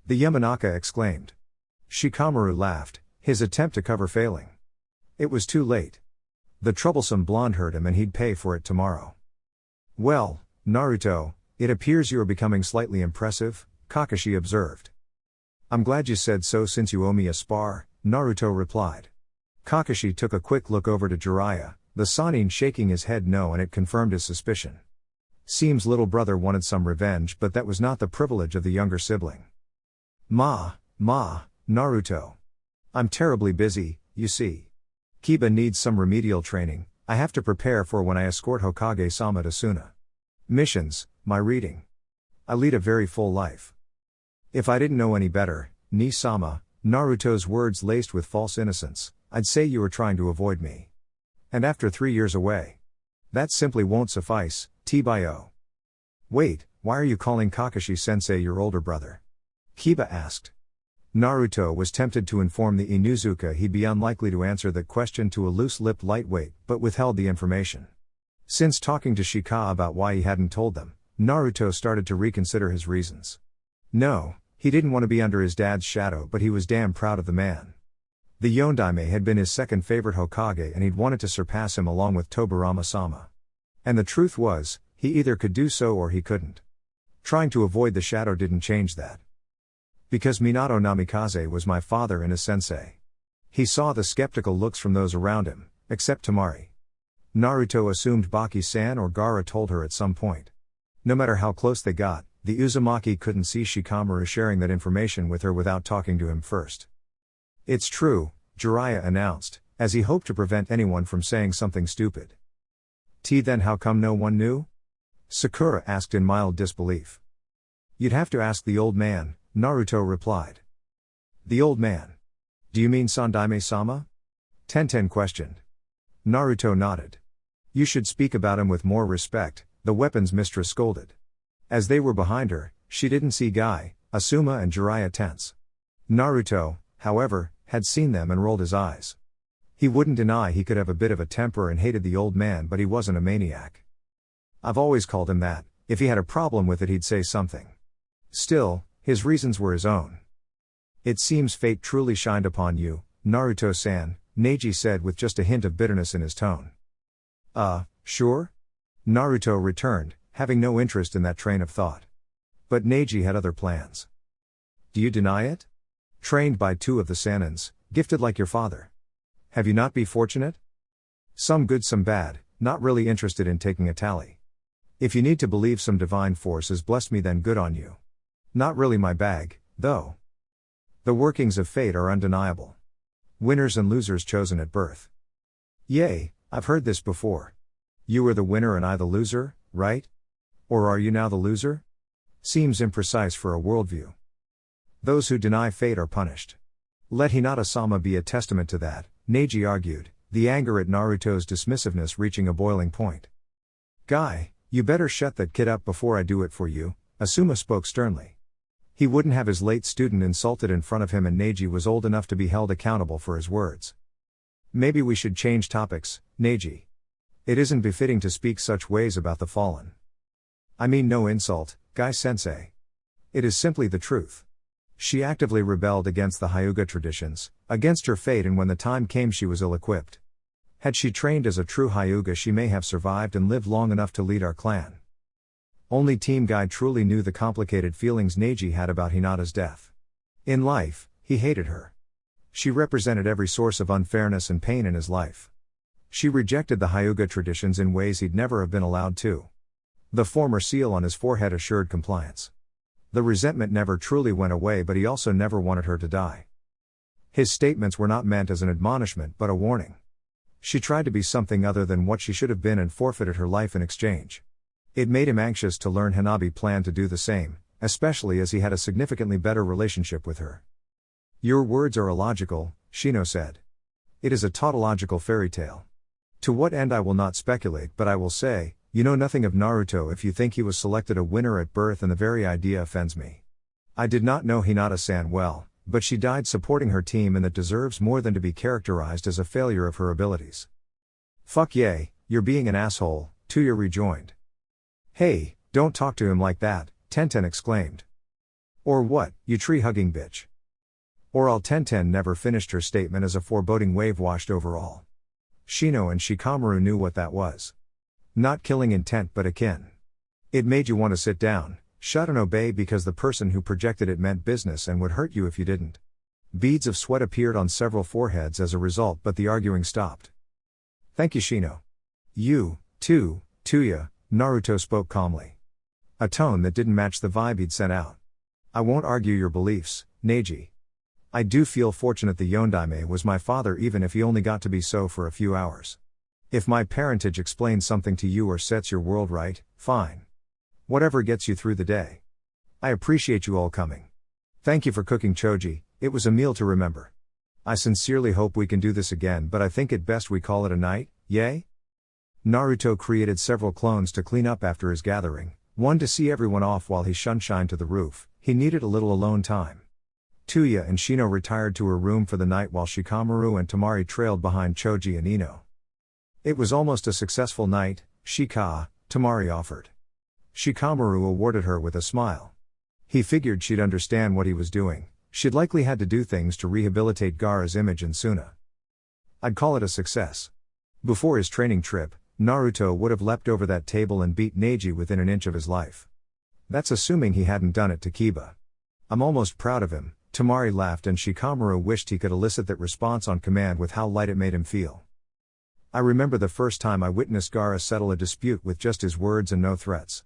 The Yamanaka exclaimed. Shikamaru laughed, his attempt to cover failing. It was too late. The troublesome blonde heard him and he'd pay for it tomorrow. Well, Naruto, it appears you are becoming slightly impressive, Kakashi observed. I'm glad you said so since you owe me a spar, Naruto replied. Kakashi took a quick look over to Jiraiya, the Sannin shaking his head no, and it confirmed his suspicion. Seems little brother wanted some revenge, but that was not the privilege of the younger sibling. Ma, Naruto. I'm terribly busy, you see. Kiba needs some remedial training, I have to prepare for when I escort Hokage-sama to Suna. Missions, my reading. I lead a very full life. If I didn't know any better, Ni-sama, Naruto's words laced with false innocence, I'd say you were trying to avoid me. And after 3 years away. That simply won't suffice, T-bio. Wait, why are you calling Kakashi-sensei your older brother? Kiba asked. Naruto was tempted to inform the Inuzuka he'd be unlikely to answer that question to a loose-lipped lightweight, but withheld the information. Since talking to Shika about why he hadn't told them, Naruto started to reconsider his reasons. No, he didn't want to be under his dad's shadow, but he was damn proud of the man. The Yondaime had been his second favorite Hokage and he'd wanted to surpass him along with Tobirama-sama. And the truth was, he either could do so or he couldn't. Trying to avoid the shadow didn't change that. Because Minato Namikaze was my father and his sensei. He saw the skeptical looks from those around him, except Temari. Naruto assumed Baki-san or Gaara told her at some point. No matter how close they got, the Uzumaki couldn't see Shikamaru sharing that information with her without talking to him first. It's true, Jiraiya announced, as he hoped to prevent anyone from saying something stupid. Then how come no one knew? Sakura asked in mild disbelief. You'd have to ask the old man, Naruto replied. The old man? Do you mean Sandaime-sama? Tenten questioned. Naruto nodded. You should speak about him with more respect, the weapons mistress scolded. As they were behind her, she didn't see Guy, Asuma and Jiraiya tense. Naruto, however, had seen them and rolled his eyes. He wouldn't deny he could have a bit of a temper and hated the old man, but he wasn't a maniac. I've always called him that. If he had a problem with it he'd say something. Still, his reasons were his own. It seems fate truly shined upon you, Naruto-san, Neji said with just a hint of bitterness in his tone. Sure? Naruto returned, having no interest in that train of thought. But Neji had other plans. Do you deny it? Trained by two of the Sanins, gifted like your father. Have you not been fortunate? Some good some bad, not really interested in taking a tally. If you need to believe some divine force has blessed me then good on you. Not really my bag, though. The workings of fate are undeniable. Winners and losers chosen at birth. Yay, I've heard this before. You were the winner and I the loser, right? Or are you now the loser? Seems imprecise for a worldview. Those who deny fate are punished. Let Hinata-sama be a testament to that, Neji argued, the anger at Naruto's dismissiveness reaching a boiling point. Guy, you better shut that kid up before I do it for you, Asuma spoke sternly. He wouldn't have his late student insulted in front of him and Neji was old enough to be held accountable for his words. Maybe we should change topics, Neji. It isn't befitting to speak such ways about the fallen. I mean no insult, Guy-sensei. It is simply the truth. She actively rebelled against the Hyuga traditions, against her fate, and when the time came she was ill-equipped. Had she trained as a true Hyuga she may have survived and lived long enough to lead our clan. Only Team Guy truly knew the complicated feelings Neji had about Hinata's death. In life, he hated her. She represented every source of unfairness and pain in his life. She rejected the Hyuga traditions in ways he'd never have been allowed to. The former seal on his forehead assured compliance. The resentment never truly went away, but he also never wanted her to die. His statements were not meant as an admonishment but a warning. She tried to be something other than what she should have been and forfeited her life in exchange. It made him anxious to learn Hanabi planned to do the same, especially as he had a significantly better relationship with her. Your words are illogical, Shino said. It is a tautological fairy tale. To what end I will not speculate, but I will say, you know nothing of Naruto if you think he was selected a winner at birth, and the very idea offends me. I did not know Hinata-san well, but she died supporting her team, and that deserves more than to be characterized as a failure of her abilities. Fuck yay, you're being an asshole, Tuya rejoined. Hey, don't talk to him like that, Tenten exclaimed. Or what, you tree-hugging bitch. Or I'll. Tenten never finished her statement as a foreboding wave washed over all. Shino and Shikamaru knew what that was. Not killing intent but akin. It made you want to sit down, shut and obey because the person who projected it meant business and would hurt you if you didn't. Beads of sweat appeared on several foreheads as a result, but the arguing stopped. Thank you, Shino. You, too, Tuya, Naruto spoke calmly. A tone that didn't match the vibe he'd sent out. I won't argue your beliefs, Neji. I do feel fortunate the Yondaime was my father, even if he only got to be so for a few hours. If my parentage explains something to you or sets your world right, fine. Whatever gets you through the day. I appreciate you all coming. Thank you for cooking choji, it was a meal to remember. I sincerely hope we can do this again, but I think it best we call it a night, yay? Naruto created several clones to clean up after his gathering, one to see everyone off while he shunshined to the roof. He needed a little alone time. Tuya and Shino retired to her room for the night while Shikamaru and Temari trailed behind Choji and Ino. It was almost a successful night, Shika, Temari offered. Shikamaru awarded her with a smile. He figured she'd understand what he was doing. She'd likely had to do things to rehabilitate Gaara's image in Suna. I'd call it a success. Before his training trip, Naruto would have leapt over that table and beat Neji within an inch of his life. That's assuming he hadn't done it to Kiba. I'm almost proud of him, Temari laughed, and Shikamaru wished he could elicit that response on command with how light it made him feel. I remember the first time I witnessed Gaara settle a dispute with just his words and no threats.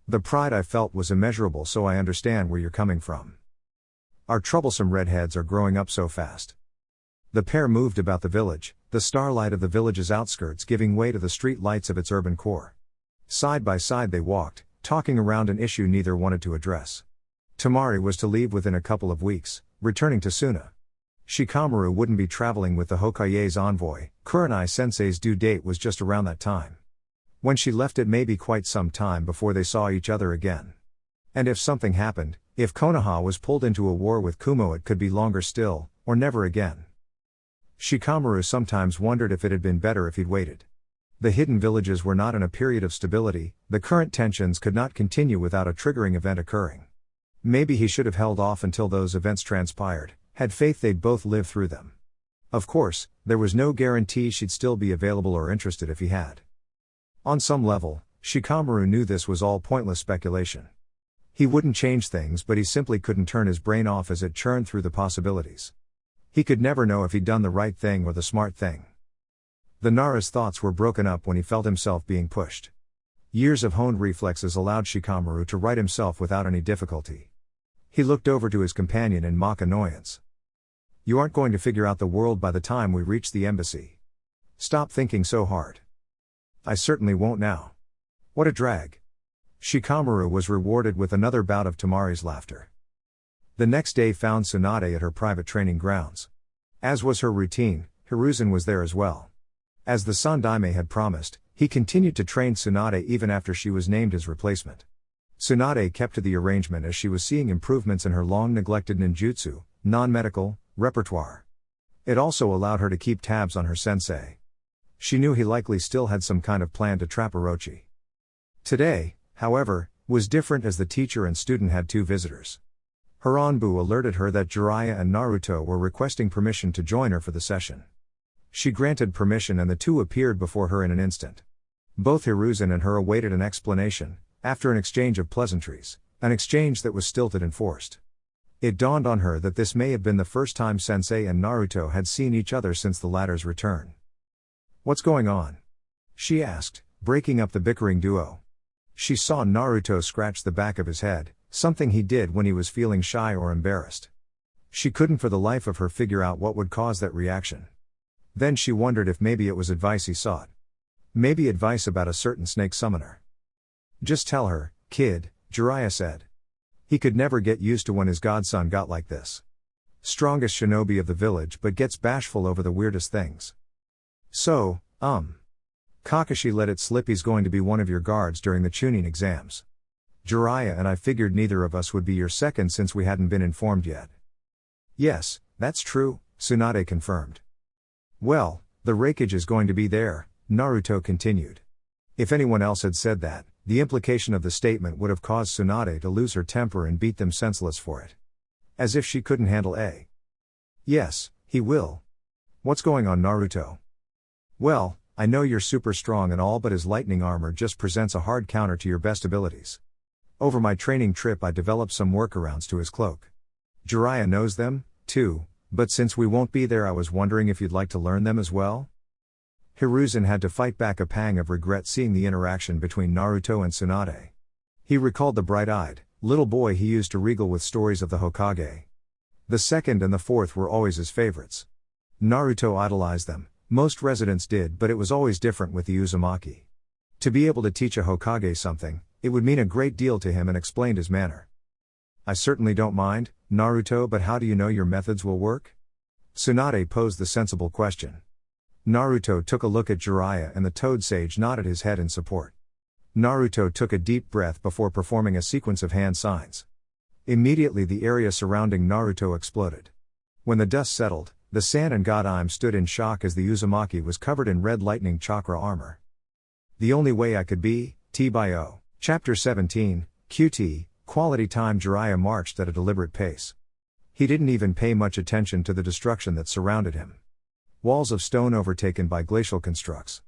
The pride I felt was immeasurable, so I understand where you're coming from. Our troublesome redheads are growing up so fast. The pair moved about the village, the starlight of the village's outskirts giving way to the street lights of its urban core. Side by side they walked, talking around an issue neither wanted to address. Temari was to leave within a couple of weeks, returning to Suna. Shikamaru wouldn't be traveling with the Hokage's envoy. Kurenai-sensei's due date was just around that time. When she left, it may be quite some time before they saw each other again. And if something happened, if Konoha was pulled into a war with Kumo, it could be longer still, or never again. Shikamaru sometimes wondered if it had been better if he'd waited. The hidden villages were not in a period of stability, the current tensions could not continue without a triggering event occurring. Maybe he should have held off until those events transpired, had faith they'd both live through them. Of course, there was no guarantee she'd still be available or interested if he had. On some level, Shikamaru knew this was all pointless speculation. He wouldn't change things, but he simply couldn't turn his brain off as it churned through the possibilities. He could never know if he'd done the right thing or the smart thing. The Nara's thoughts were broken up when he felt himself being pushed. Years of honed reflexes allowed Shikamaru to right himself without any difficulty. He looked over to his companion in mock annoyance. You aren't going to figure out the world by the time we reach the embassy. Stop thinking so hard. I certainly won't now. What a drag. Shikamaru was rewarded with another bout of Temari's laughter. The next day found Tsunade at her private training grounds. As was her routine, Hiruzen was there as well. As the Sandaime had promised, he continued to train Tsunade even after she was named his replacement. Tsunade kept to the arrangement as she was seeing improvements in her long-neglected ninjutsu, non-medical, repertoire. It also allowed her to keep tabs on her sensei. She knew he likely still had some kind of plan to trap Orochi. Today, however, was different as the teacher and student had two visitors. Her Anbu alerted her that Jiraiya and Naruto were requesting permission to join her for the session. She granted permission and the two appeared before her in an instant. Both Hiruzen and her awaited an explanation, after an exchange of pleasantries, an exchange that was stilted and forced. It dawned on her that this may have been the first time Sensei and Naruto had seen each other since the latter's return. What's going on? She asked, breaking up the bickering duo. She saw Naruto scratch the back of his head, something he did when he was feeling shy or embarrassed. She couldn't for the life of her figure out what would cause that reaction. Then she wondered if maybe it was advice he sought. Maybe advice about a certain snake summoner. Just tell her, kid, Jiraiya said. He could never get used to when his godson got like this. Strongest shinobi of the village but gets bashful over the weirdest things. So, Kakashi let it slip he's going to be one of your guards during the Chunin exams. Jiraiya and I figured neither of us would be your second since we hadn't been informed yet. Yes, that's true, Tsunade confirmed. Well, the rakeage is going to be there, Naruto continued. If anyone else had said that, the implication of the statement would have caused Tsunade to lose her temper and beat them senseless for it. As if she couldn't handle a. Yes, he will. What's going on, Naruto? Well, I know you're super strong and all, but his lightning armor just presents a hard counter to your best abilities. Over my training trip I developed some workarounds to his cloak. Jiraiya knows them, too, but since we won't be there I was wondering if you'd like to learn them as well? Hiruzen had to fight back a pang of regret seeing the interaction between Naruto and Tsunade. He recalled the bright-eyed, little boy he used to regale with stories of the Hokage. The second and the fourth were always his favorites. Naruto idolized them, most residents did, but it was always different with the Uzumaki. To be able to teach a Hokage something, it would mean a great deal to him, and explained his manner. I certainly don't mind, Naruto, but how do you know your methods will work? Tsunade posed the sensible question. Naruto took a look at Jiraiya and the Toad Sage nodded his head in support. Naruto took a deep breath before performing a sequence of hand signs. Immediately the area surrounding Naruto exploded. When the dust settled, the San and Godime stood in shock as the Uzumaki was covered in red lightning chakra armor. The only way I could be, T-by-O. Chapter 17, QT, Quality Time. Jiraiya marched at a deliberate pace. He didn't even pay much attention to the destruction that surrounded him. Walls of stone overtaken by glacial constructs.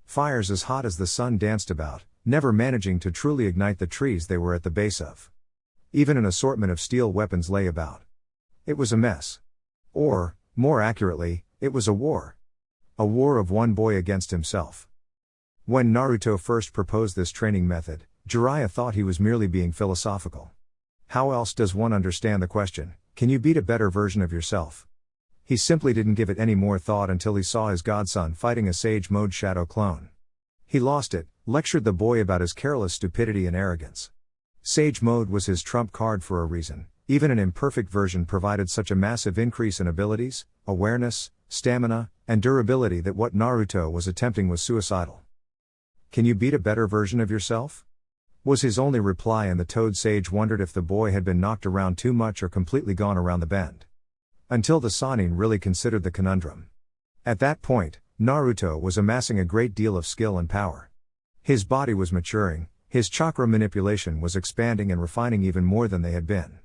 Fires as hot as the sun danced about, never managing to truly ignite the trees they were at the base of. Even an assortment of steel weapons lay about. It was a mess. Or, more accurately, it was a war. A war of one boy against himself. When Naruto first proposed this training method, Jiraiya thought he was merely being philosophical. How else does one understand the question, can you beat a better version of yourself? He simply didn't give it any more thought until he saw his godson fighting a Sage Mode Shadow clone. He lost it, lectured the boy about his careless stupidity and arrogance. Sage Mode was his trump card for a reason. Even an imperfect version provided such a massive increase in abilities, awareness, stamina, and durability that what Naruto was attempting was suicidal. Can you beat a better version of yourself? Was his only reply, and the Toad Sage wondered if the boy had been knocked around too much or completely gone around the bend. Until the Sannin really considered the conundrum. At that point, Naruto was amassing a great deal of skill and power. His body was maturing, his chakra manipulation was expanding and refining even more than they had been.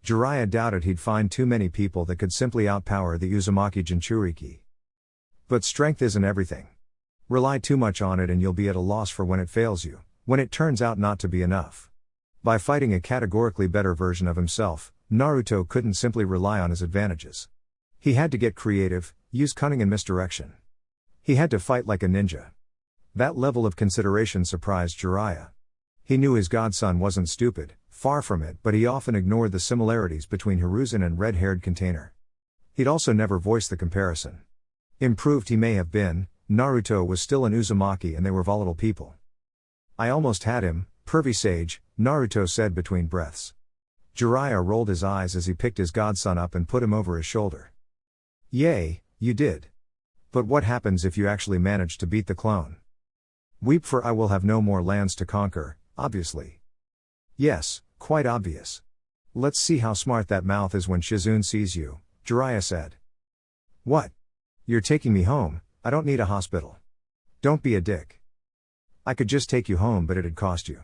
Jiraiya doubted he'd find too many people that could simply outpower the Uzumaki Jinchuriki. But strength isn't everything. Rely too much on it and you'll be at a loss for when it fails you, when it turns out not to be enough. By fighting a categorically better version of himself, Naruto couldn't simply rely on his advantages. He had to get creative, use cunning and misdirection. He had to fight like a ninja. That level of consideration surprised Jiraiya. He knew his godson wasn't stupid, far from it, but he often ignored the similarities between Hiruzen and red-haired Container. He'd also never voiced the comparison. Improved he may have been, Naruto was still an Uzumaki and they were volatile people. I almost had him, pervy sage, Naruto said between breaths. Jiraiya rolled his eyes as he picked his godson up and put him over his shoulder. Yay, you did. But what happens if you actually manage to beat the clone? Weep, for I will have no more lands to conquer, obviously. Yes, quite obvious. Let's see how smart that mouth is when Shizune sees you, Jiraiya said. What? You're taking me home, I don't need a hospital. Don't be a dick. I could just take you home, but it'd cost you.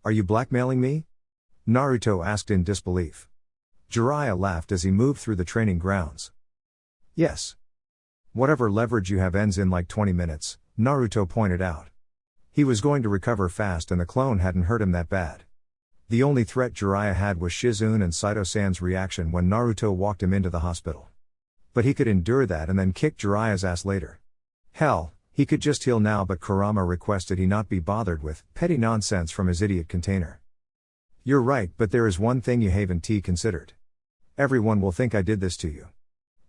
Are you blackmailing me? Naruto asked in disbelief. Jiraiya laughed as he moved through the training grounds. Yes. Whatever leverage you have ends in like 20 minutes, Naruto pointed out. He was going to recover fast and the clone hadn't hurt him that bad. The only threat Jiraiya had was Shizune and Saito-san's reaction when Naruto walked him into the hospital. But he could endure that and then kick Jiraiya's ass later. Hell, he could just heal now, but Kurama requested he not be bothered with petty nonsense from his idiot Container. You're right, but there is one thing you haven't considered. Everyone will think I did this to you.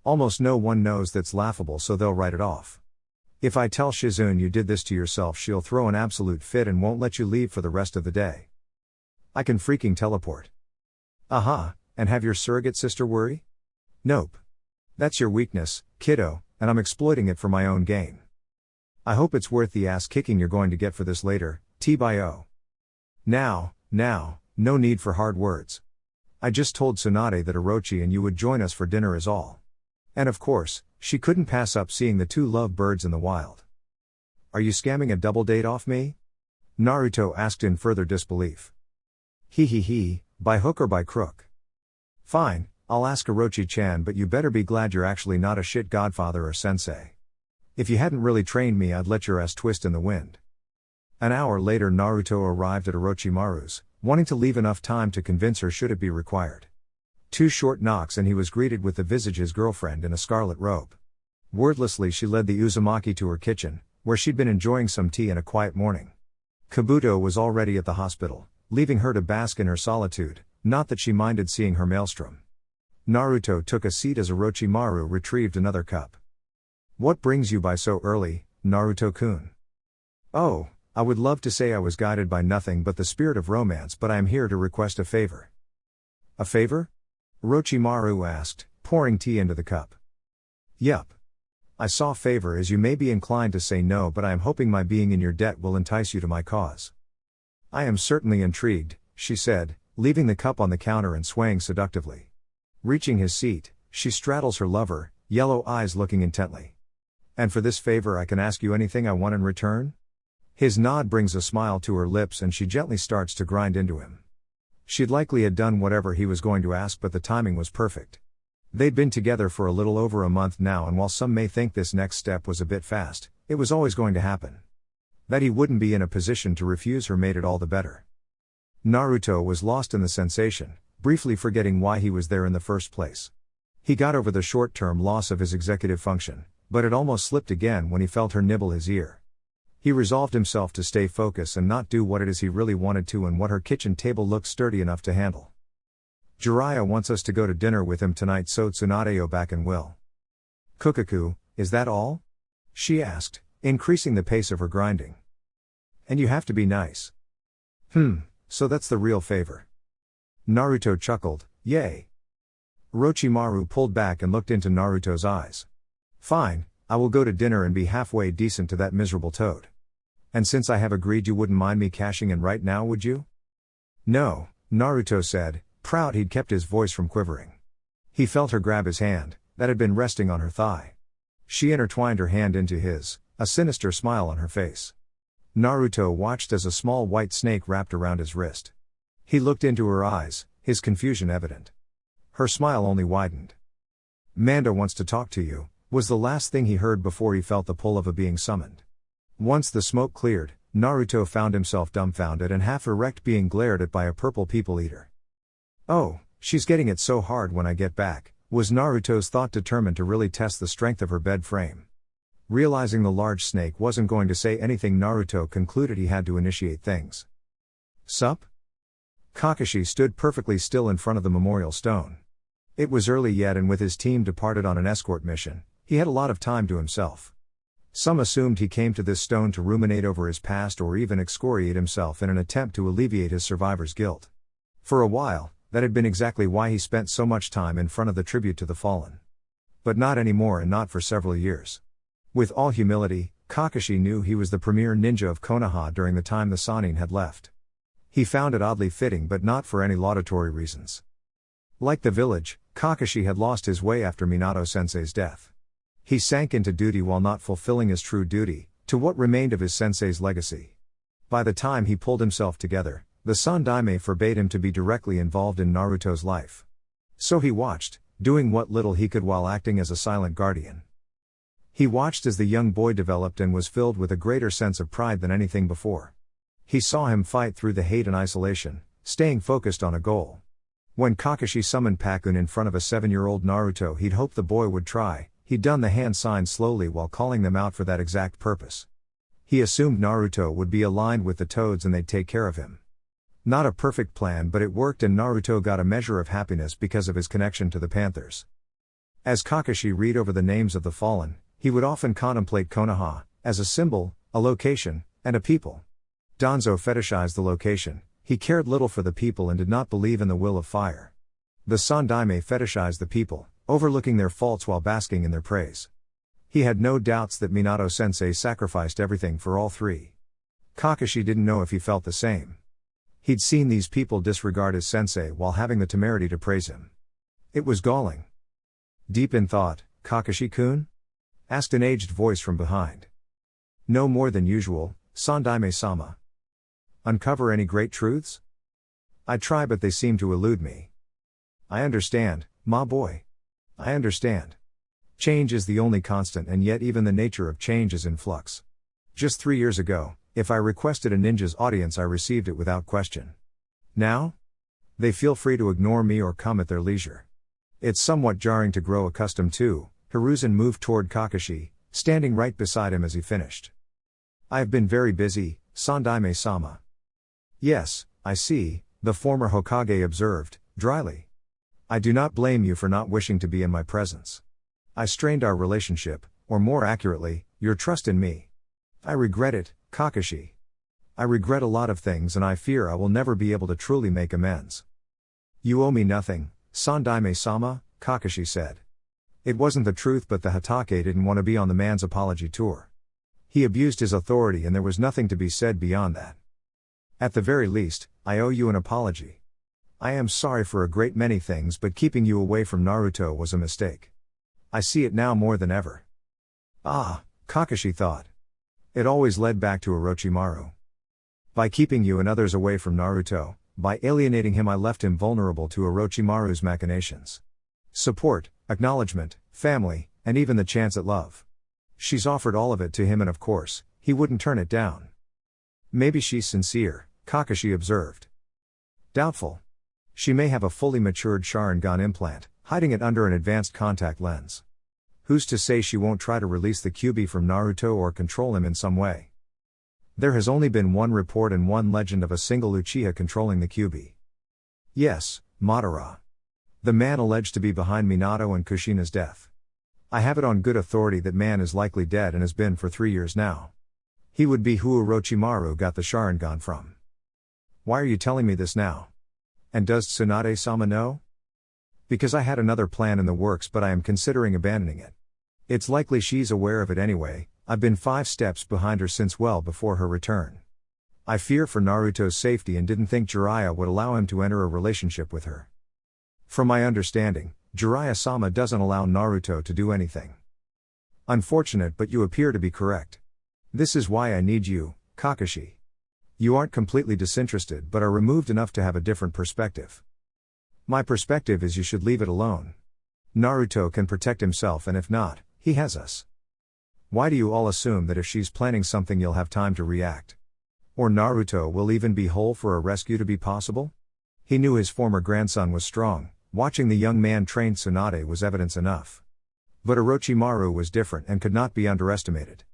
Almost no one knows that's laughable, so they'll write it off. If I tell Shizune you did this to yourself, she'll throw an absolute fit and won't let you leave for the rest of the day. I can freaking teleport. Aha, and have your surrogate sister worry? Nope. That's your weakness, kiddo, and I'm exploiting it for my own gain. I hope it's worth the ass kicking you're going to get for this later, T-by-O. Now, no need for hard words. I just told Tsunade that Orochi and you would join us for dinner is all. And of course, she couldn't pass up seeing the two lovebirds in the wild. Are you scamming a double date off me? Naruto asked in further disbelief. He, by hook or by crook. Fine, I'll ask Orochi-chan, but you better be glad you're actually not a shit godfather or sensei. If you hadn't really trained me, I'd let your ass twist in the wind. An hour later, Naruto arrived at Orochimaru's, wanting to leave enough time to convince her should it be required. 2 short knocks and he was greeted with the visage's girlfriend in a scarlet robe. Wordlessly she led the Uzumaki to her kitchen, where she'd been enjoying some tea and a quiet morning. Kabuto was already at the hospital, leaving her to bask in her solitude, not that she minded seeing her maelstrom. Naruto took a seat as Orochimaru retrieved another cup. What brings you by so early, Naruto-kun? Oh, I would love to say I was guided by nothing but the spirit of romance, but I am here to request a favor. A favor? Orochimaru asked, pouring tea into the cup. Yup. I saw favor as you may be inclined to say no, but I am hoping my being in your debt will entice you to my cause. I am certainly intrigued, she said, leaving the cup on the counter and swaying seductively. Reaching his seat, she straddles her lover, yellow eyes looking intently. "And for this favor I can ask you anything I want in return?" His nod brings a smile to her lips and she gently starts to grind into him. She'd likely had done whatever he was going to ask, but the timing was perfect. They'd been together for a little over a month now, and while some may think this next step was a bit fast, it was always going to happen. That he wouldn't be in a position to refuse her made it all the better. Naruto was lost in the sensation, briefly forgetting why he was there in the first place. He got over the short-term loss of his executive function, but it almost slipped again when he felt her nibble his ear. He resolved himself to stay focused and not do what it is he really wanted to, and what her kitchen table looked sturdy enough to handle. "Jiraiya wants us to go to dinner with him tonight, so Tsunade back and will." "Kukaku, is that all?" she asked, increasing the pace of her grinding. "And you have to be nice." So that's the real favor." Naruto chuckled, "Yay." Orochimaru pulled back and looked into Naruto's eyes. "Fine, I will go to dinner and be halfway decent to that miserable toad. And since I have agreed, you wouldn't mind me cashing in right now, would you?" "No," Naruto said, proud he'd kept his voice from quivering. He felt her grab his hand, that had been resting on her thigh. She intertwined her hand into his, a sinister smile on her face. Naruto watched as a small white snake wrapped around his wrist. He looked into her eyes, his confusion evident. Her smile only widened. "Manda wants to talk to you," was the last thing he heard before he felt the pull of a being summoned. Once the smoke cleared, Naruto found himself dumbfounded and half erect, being glared at by a purple people eater. "Oh, she's getting it so hard when I get back," was Naruto's thought, determined to really test the strength of her bed frame. Realizing the large snake wasn't going to say anything, Naruto concluded he had to initiate things. "Sup?" Kakashi stood perfectly still in front of the memorial stone. It was early yet, and with his team departed on an escort mission, he had a lot of time to himself. Some assumed he came to this stone to ruminate over his past or even excoriate himself in an attempt to alleviate his survivor's guilt. For a while, that had been exactly why he spent so much time in front of the tribute to the fallen. But not anymore, and not for several years. With all humility, Kakashi knew he was the premier ninja of Konoha during the time the Sannin had left. He found it oddly fitting, but not for any laudatory reasons. Like the village, Kakashi had lost his way after Minato-sensei's death. He sank into duty while not fulfilling his true duty, to what remained of his sensei's legacy. By the time he pulled himself together, the Sandaime forbade him to be directly involved in Naruto's life. So he watched, doing what little he could while acting as a silent guardian. He watched as the young boy developed and was filled with a greater sense of pride than anything before. He saw him fight through the hate and isolation, staying focused on a goal. When Kakashi summoned Pakun in front of a 7-year-old Naruto, he'd hoped the boy would try. He'd done the hand sign slowly while calling them out for that exact purpose. He assumed Naruto would be aligned with the toads and they'd take care of him. Not a perfect plan, but it worked, and Naruto got a measure of happiness because of his connection to the Panthers. As Kakashi read over the names of the fallen, he would often contemplate Konoha, as a symbol, a location, and a people. Danzo fetishized the location, he cared little for the people and did not believe in the will of fire. The Sandaime fetishized the people, overlooking their faults while basking in their praise. He had no doubts that Minato-sensei sacrificed everything for all three. Kakashi didn't know if he felt the same. He'd seen these people disregard his sensei while having the temerity to praise him. It was galling. Deep in thought, "Kakashi-kun?" asked an aged voice from behind. "No more than usual, Sandaime-sama." "Uncover any great truths?" "I try, but they seem to elude me." "I understand, ma boy. I understand. Change is the only constant, and yet even the nature of change is in flux. Just 3 years ago, if I requested a ninja's audience, I received it without question. Now? They feel free to ignore me or come at their leisure. It's somewhat jarring to grow accustomed to." Hiruzen moved toward Kakashi, standing right beside him as he finished. "I have been very busy, Sandaime-sama." "Yes, I see," the former Hokage observed, dryly. "I do not blame you for not wishing to be in my presence. I strained our relationship, or more accurately, your trust in me. I regret it, Kakashi. I regret a lot of things, and I fear I will never be able to truly make amends." "You owe me nothing, Sandaime-sama," Kakashi said. It wasn't the truth, but the Hatake didn't want to be on the man's apology tour. He abused his authority and there was nothing to be said beyond that. "At the very least, I owe you an apology." I am sorry for a great many things, but keeping you away from Naruto was a mistake. I see it now more than ever. Ah, Kakashi thought. It always led back to Orochimaru. By keeping you and others away from Naruto, by alienating him, I left him vulnerable to Orochimaru's machinations. Support, acknowledgement, family, and even the chance at love. She's offered all of it to him, and of course, he wouldn't turn it down. Maybe she's sincere, Kakashi observed. Doubtful. She may have a fully matured Sharingan implant, hiding it under an advanced contact lens. Who's to say she won't try to release the Kyuubi from Naruto or control him in some way? There has only been one report and one legend of a single Uchiha controlling the Kyuubi. Yes, Madara. The man alleged to be behind Minato and Kushina's death. I have it on good authority that man is likely dead and has been for 3 years now. He would be who Orochimaru got the Sharingan from. Why are you telling me this now? And does Tsunade-sama know? Because I had another plan in the works, but I am considering abandoning it. It's likely she's aware of it anyway. I've been 5 steps behind her since well before her return. I fear for Naruto's safety and didn't think Jiraiya would allow him to enter a relationship with her. From my understanding, Jiraiya-sama doesn't allow Naruto to do anything. Unfortunate, but you appear to be correct. This is why I need you, Kakashi. You aren't completely disinterested but are removed enough to have a different perspective. My perspective is you should leave it alone. Naruto can protect himself, and if not, he has us. Why do you all assume that if she's planning something you'll have time to react? Or Naruto will even be whole for a rescue to be possible? He knew his former grandson was strong, watching the young man train Tsunade was evidence enough. But Orochimaru was different and could not be underestimated.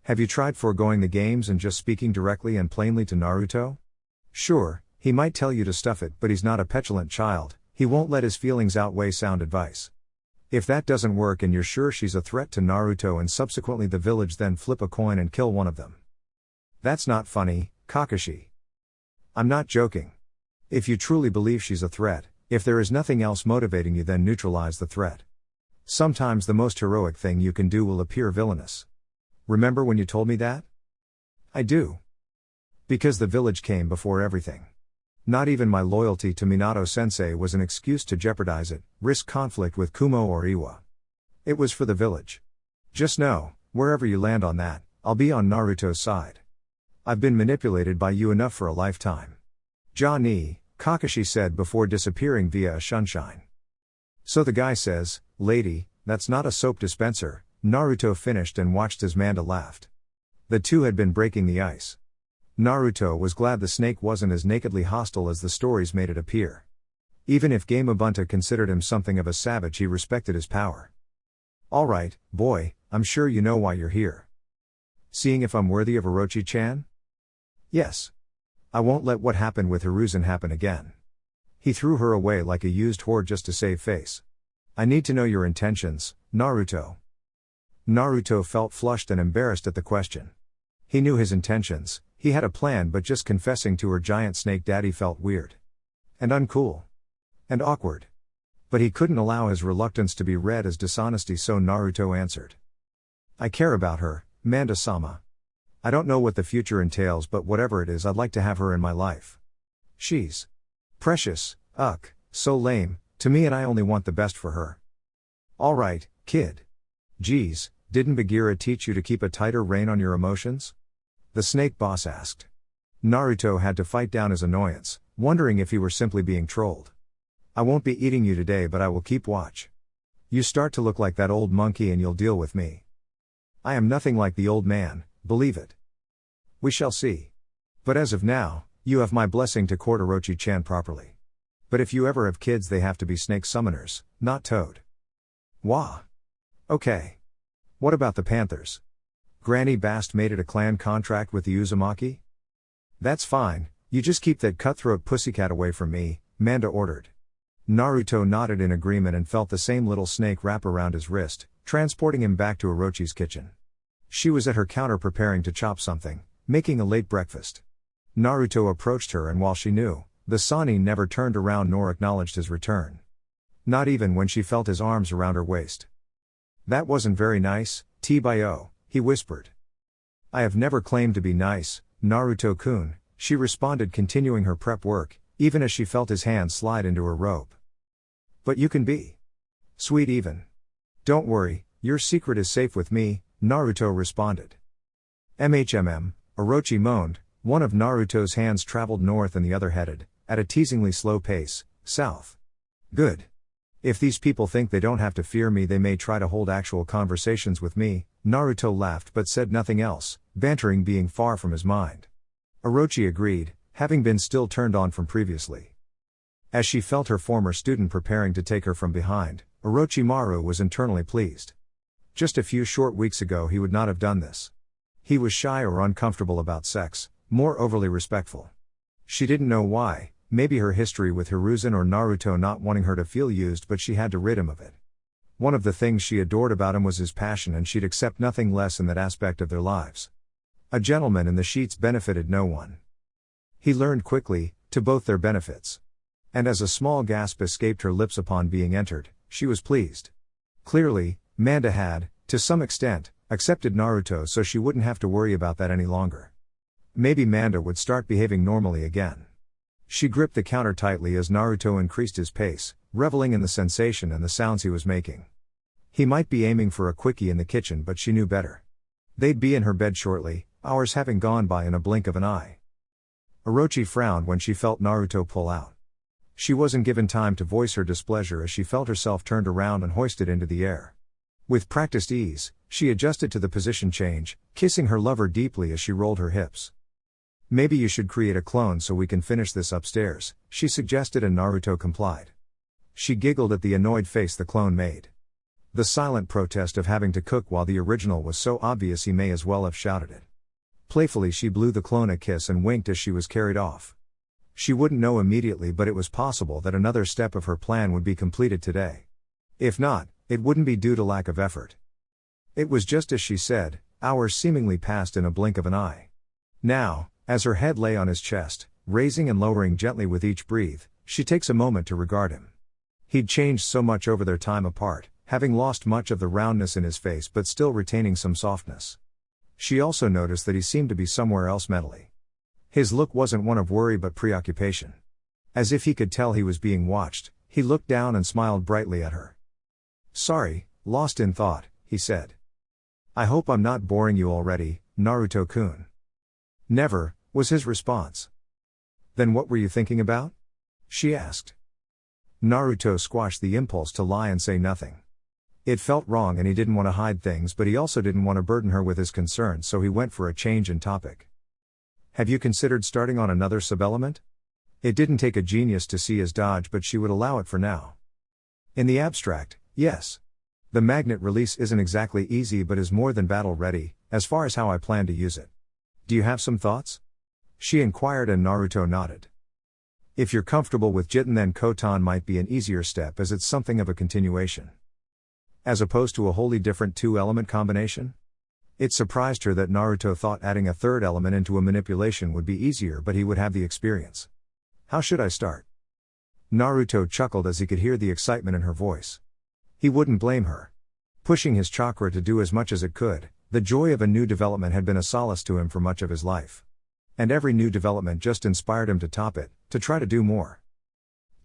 Have you tried foregoing the games and just speaking directly and plainly to Naruto? Sure, he might tell you to stuff it, but he's not a petulant child, he won't let his feelings outweigh sound advice. If that doesn't work and you're sure she's a threat to Naruto and subsequently the village, then flip a coin and kill one of them. That's not funny, Kakashi. I'm not joking. If you truly believe she's a threat, if there is nothing else motivating you, then neutralize the threat. Sometimes the most heroic thing you can do will appear villainous. Remember when you told me that? I do. Because the village came before everything. Not even my loyalty to Minato-sensei was an excuse to jeopardize it, risk conflict with Kumo or Iwa. It was for the village. Just know, wherever you land on that, I'll be on Naruto's side. I've been manipulated by you enough for a lifetime. Ja-ni, Kakashi said before disappearing via a shunshine. So the guy says, lady, that's not a soap dispenser. Naruto finished and watched as Manda laughed. The two had been breaking the ice. Naruto was glad the snake wasn't as nakedly hostile as the stories made it appear. Even if Gamabunta considered him something of a savage, he respected his power. Alright, boy, I'm sure you know why you're here. Seeing if I'm worthy of Orochi-chan? Yes. I won't let what happened with Hiruzen happen again. He threw her away like a used whore just to save face. I need to know your intentions, Naruto. Naruto felt flushed and embarrassed at the question. He knew his intentions, he had a plan, but just confessing to her giant snake daddy felt weird. And uncool. And awkward. But he couldn't allow his reluctance to be read as dishonesty, so Naruto answered. I care about her, Manda-sama. I don't know what the future entails, but whatever it is, I'd like to have her in my life. She's precious, so lame, to me, and I only want the best for her. Alright, kid. Geez, didn't Bagheera teach you to keep a tighter rein on your emotions? The snake boss asked. Naruto had to fight down his annoyance, wondering if he were simply being trolled. I won't be eating you today, but I will keep watch. You start to look like that old monkey and you'll deal with me. I am nothing like the old man, believe it. We shall see. But as of now, you have my blessing to court Orochi-chan properly. But if you ever have kids, they have to be snake summoners, not toad. Wah. Okay. What about the Panthers? Granny Bast made it a clan contract with the Uzumaki? That's fine, you just keep that cutthroat pussycat away from me, Manda ordered. Naruto nodded in agreement and felt the same little snake wrap around his wrist, transporting him back to Orochi's kitchen. She was at her counter preparing to chop something, making a late breakfast. Naruto approached her, and while she knew, the Sannin never turned around nor acknowledged his return. Not even when she felt his arms around her waist. That wasn't very nice, T-bio, he whispered. I have never claimed to be nice, Naruto-kun, she responded, continuing her prep work. even as she felt his hand slide into her robe. But you can be sweet even. Don't worry, your secret is safe with me, Naruto responded. Orochi moaned. One of Naruto's hands traveled north and the other headed, at a teasingly slow pace, south. Good. If these people think they don't have to fear me, they may try to hold actual conversations with me, Naruto laughed but said nothing else, bantering being far from his mind. Orochi agreed, having been still turned on from previously. As she felt her former student preparing to take her from behind, Orochimaru was internally pleased. Just a few short weeks ago he would not have done this. He was shy or uncomfortable about sex, more overly respectful. She didn't know why, maybe her history with Hiruzen or Naruto not wanting her to feel used, but she had to rid him of it. One of the things she adored about him was his passion, and she'd accept nothing less in that aspect of their lives. A gentleman in the sheets benefited no one. He learned quickly, to both their benefits. And as a small gasp escaped her lips upon being entered, she was pleased. Clearly, Manda had, to some extent, accepted Naruto, so she wouldn't have to worry about that any longer. Maybe Manda would start behaving normally again. She gripped the counter tightly as Naruto increased his pace, reveling in the sensation and the sounds he was making. He might be aiming for a quickie in the kitchen, but she knew better. They'd be in her bed shortly, hours having gone by in a blink of an eye. Orochi frowned when she felt Naruto pull out. She wasn't given time to voice her displeasure as she felt herself turned around and hoisted into the air. With practiced ease, she adjusted to the position change, kissing her lover deeply as she rolled her hips. Maybe you should create a clone so we can finish this upstairs, she suggested, and Naruto complied. She giggled at the annoyed face the clone made. The silent protest of having to cook while the original was so obvious he may as well have shouted it. Playfully she blew the clone a kiss and winked as she was carried off. She wouldn't know immediately, but it was possible that another step of her plan would be completed today. If not, it wouldn't be due to lack of effort. It was just as she said, hours seemingly passed in a blink of an eye. Now, as her head lay on his chest, raising and lowering gently with each breath, she takes a moment to regard him. He'd changed so much over their time apart, having lost much of the roundness in his face but still retaining some softness. She also noticed that he seemed to be somewhere else mentally. His look wasn't one of worry but preoccupation. As if he could tell he was being watched, he looked down and smiled brightly at her. "Sorry, lost in thought," he said. "I hope I'm not boring you already, Naruto-kun." "Never," was his response. "Then what were you thinking about?" she asked. Naruto squashed the impulse to lie and say nothing. It felt wrong and he didn't want to hide things, but he also didn't want to burden her with his concerns, so he went for a change in topic. "Have you considered starting on another sub-element?" It didn't take a genius to see his dodge, but she would allow it for now. "In the abstract, yes. The magnet release isn't exactly easy but is more than battle-ready, as far as how I plan to use it. Do you have some thoughts?" she inquired, and Naruto nodded. "If you're comfortable with Jiten, then Kotan might be an easier step, as it's something of a continuation. As opposed to a wholly different two-element combination?" It surprised her that Naruto thought adding a third element into a manipulation would be easier, but he would have the experience. "How should I start?" Naruto chuckled as he could hear the excitement in her voice. He wouldn't blame her. Pushing his chakra to do as much as it could, the joy of a new development had been a solace to him for much of his life. And every new development just inspired him to top it, to try to do more.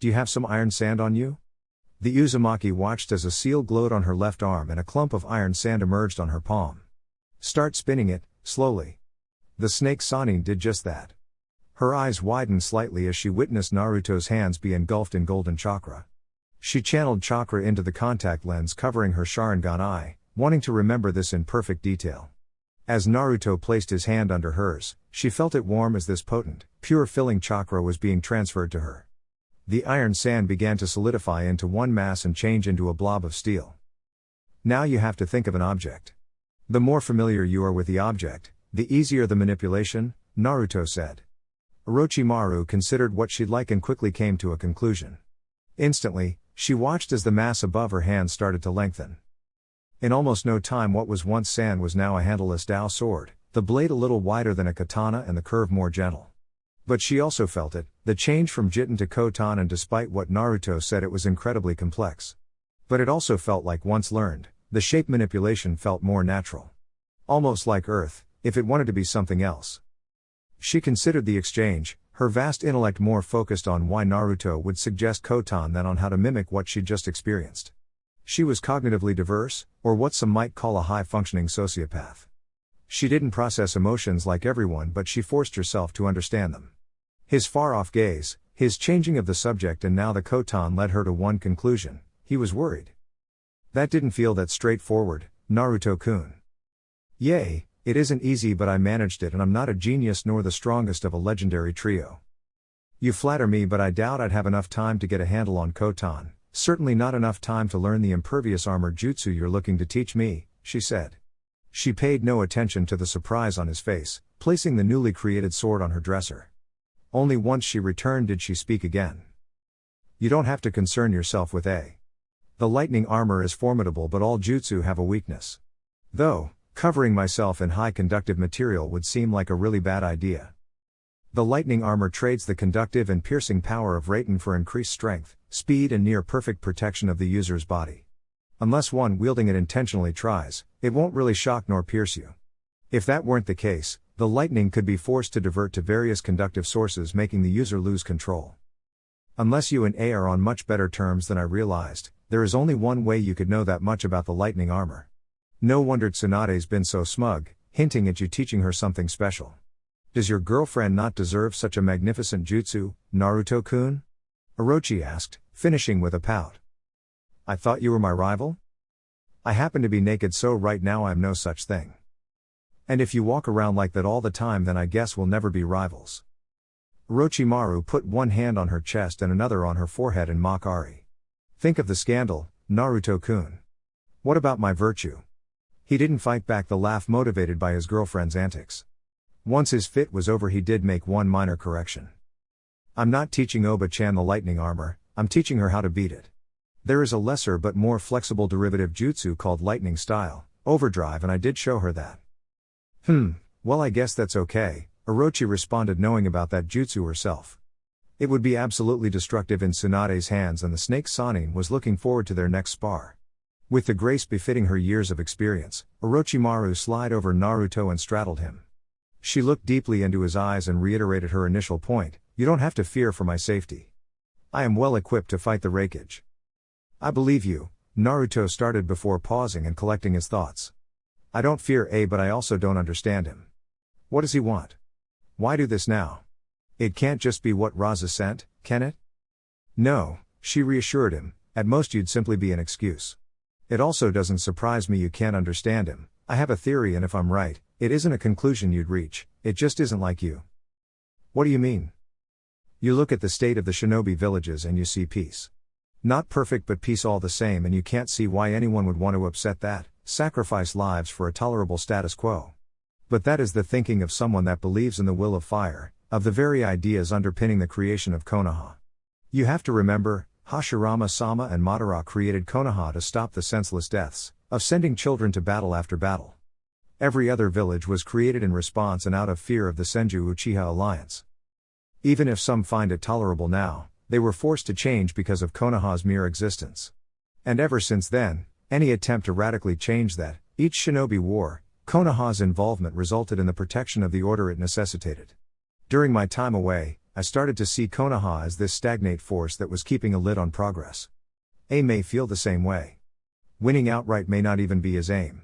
"Do you have some iron sand on you?" The Uzumaki watched as a seal glowed on her left arm and a clump of iron sand emerged on her palm. "Start spinning it, slowly." The snake Sanin did just that. Her eyes widened slightly as she witnessed Naruto's hands be engulfed in golden chakra. She channeled chakra into the contact lens covering her Sharingan eye, wanting to remember this in perfect detail. As Naruto placed his hand under hers, she felt it warm as this potent, pure filling chakra was being transferred to her. The iron sand began to solidify into one mass and change into a blob of steel. "Now you have to think of an object. The more familiar you are with the object, the easier the manipulation," Naruto said. Orochimaru considered what she'd like and quickly came to a conclusion. Instantly, she watched as the mass above her hand started to lengthen. In almost no time, what was once sand was now a handleless Dao sword, the blade a little wider than a katana and the curve more gentle. But she also felt it, the change from Jiten to Kotan, and despite what Naruto said, it was incredibly complex. But it also felt like, once learned, the shape manipulation felt more natural. Almost like Earth, if it wanted to be something else. She considered the exchange, Her vast intellect more focused on why Naruto would suggest Kotan than on how to mimic what she'd just experienced. She was cognitively diverse, or what some might call a high-functioning sociopath. She didn't process emotions like everyone, but she forced herself to understand them. His far-off gaze, his changing of the subject, and now the Kotan led her to one conclusion: he was worried. That didn't feel that straightforward, Naruto-kun. Yay, it isn't easy, but I managed it, and I'm not a genius nor the strongest of a legendary trio. You flatter me, but I doubt I'd have enough time to get a handle on Kotan, certainly not enough time to learn the impervious armor jutsu you're looking to teach me, she said. She paid no attention to the surprise on his face, placing the newly created sword on her dresser. Only once she returned did she speak again. You don't have to concern yourself with A. The lightning armor is formidable, but all jutsu have a weakness. Though, covering myself in high conductive material would seem like a really bad idea. The lightning armor trades the conductive and piercing power of Raiten for increased strength, speed, and near perfect protection of the user's body. Unless one wielding it intentionally tries, it won't really shock nor pierce you. If that weren't the case, the lightning could be forced to divert to various conductive sources, making the user lose control. Unless you and A are on much better terms than I realized, there is only one way you could know that much about the lightning armor. No wonder Tsunade's been so smug, hinting at you teaching her something special. Does your girlfriend not deserve such a magnificent jutsu, Naruto-kun? Orochi asked, finishing with a pout. I thought you were my rival? I happen to be naked, so right now I'm no such thing. And if you walk around like that all the time, then I guess we'll never be rivals. Orochimaru put one hand on her chest and another on her forehead in mock-ari. Think of the scandal, Naruto-kun. What about my virtue? He didn't fight back the laugh, motivated by his girlfriend's antics. Once his fit was over, he did make one minor correction. I'm not teaching Oba-chan the lightning armor, I'm teaching her how to beat it. There is a lesser but more flexible derivative jutsu called lightning style, overdrive, and I did show her that. Well, I guess that's okay, Orochi responded, knowing about that jutsu herself. It would be absolutely destructive in Tsunade's hands, and the snake Sanin was looking forward to their next spar. With the grace befitting her years of experience, Orochimaru slid over Naruto and straddled him. She looked deeply into his eyes and reiterated her initial point: you don't have to fear for my safety. I am well equipped to fight the Raikage. I believe you, Naruto started before pausing and collecting his thoughts. I don't fear A, but I also don't understand him. What does he want? Why do this now? It can't just be what Raza sent, can it? No, she reassured him, at most you'd simply be an excuse. It also doesn't surprise me you can't understand him. I have a theory, and if I'm right, it isn't a conclusion you'd reach, it just isn't like you. What do you mean? You look at the state of the shinobi villages and you see peace. Not perfect, but peace all the same, and you can't see why anyone would want to upset that, sacrifice lives for a tolerable status quo. But that is the thinking of someone that believes in the will of fire, of the very ideas underpinning the creation of Konoha. You have to remember, Hashirama-sama and Madara created Konoha to stop the senseless deaths, of sending children to battle after battle. Every other village was created in response and out of fear of the Senju Uchiha alliance. Even if some find it tolerable now, they were forced to change because of Konoha's mere existence. And ever since then, any attempt to radically change that, each shinobi war, Konoha's involvement resulted in the protection of the order it necessitated. During my time away, I started to see Konoha as this stagnate force that was keeping a lid on progress. A may feel the same way. Winning outright may not even be his aim.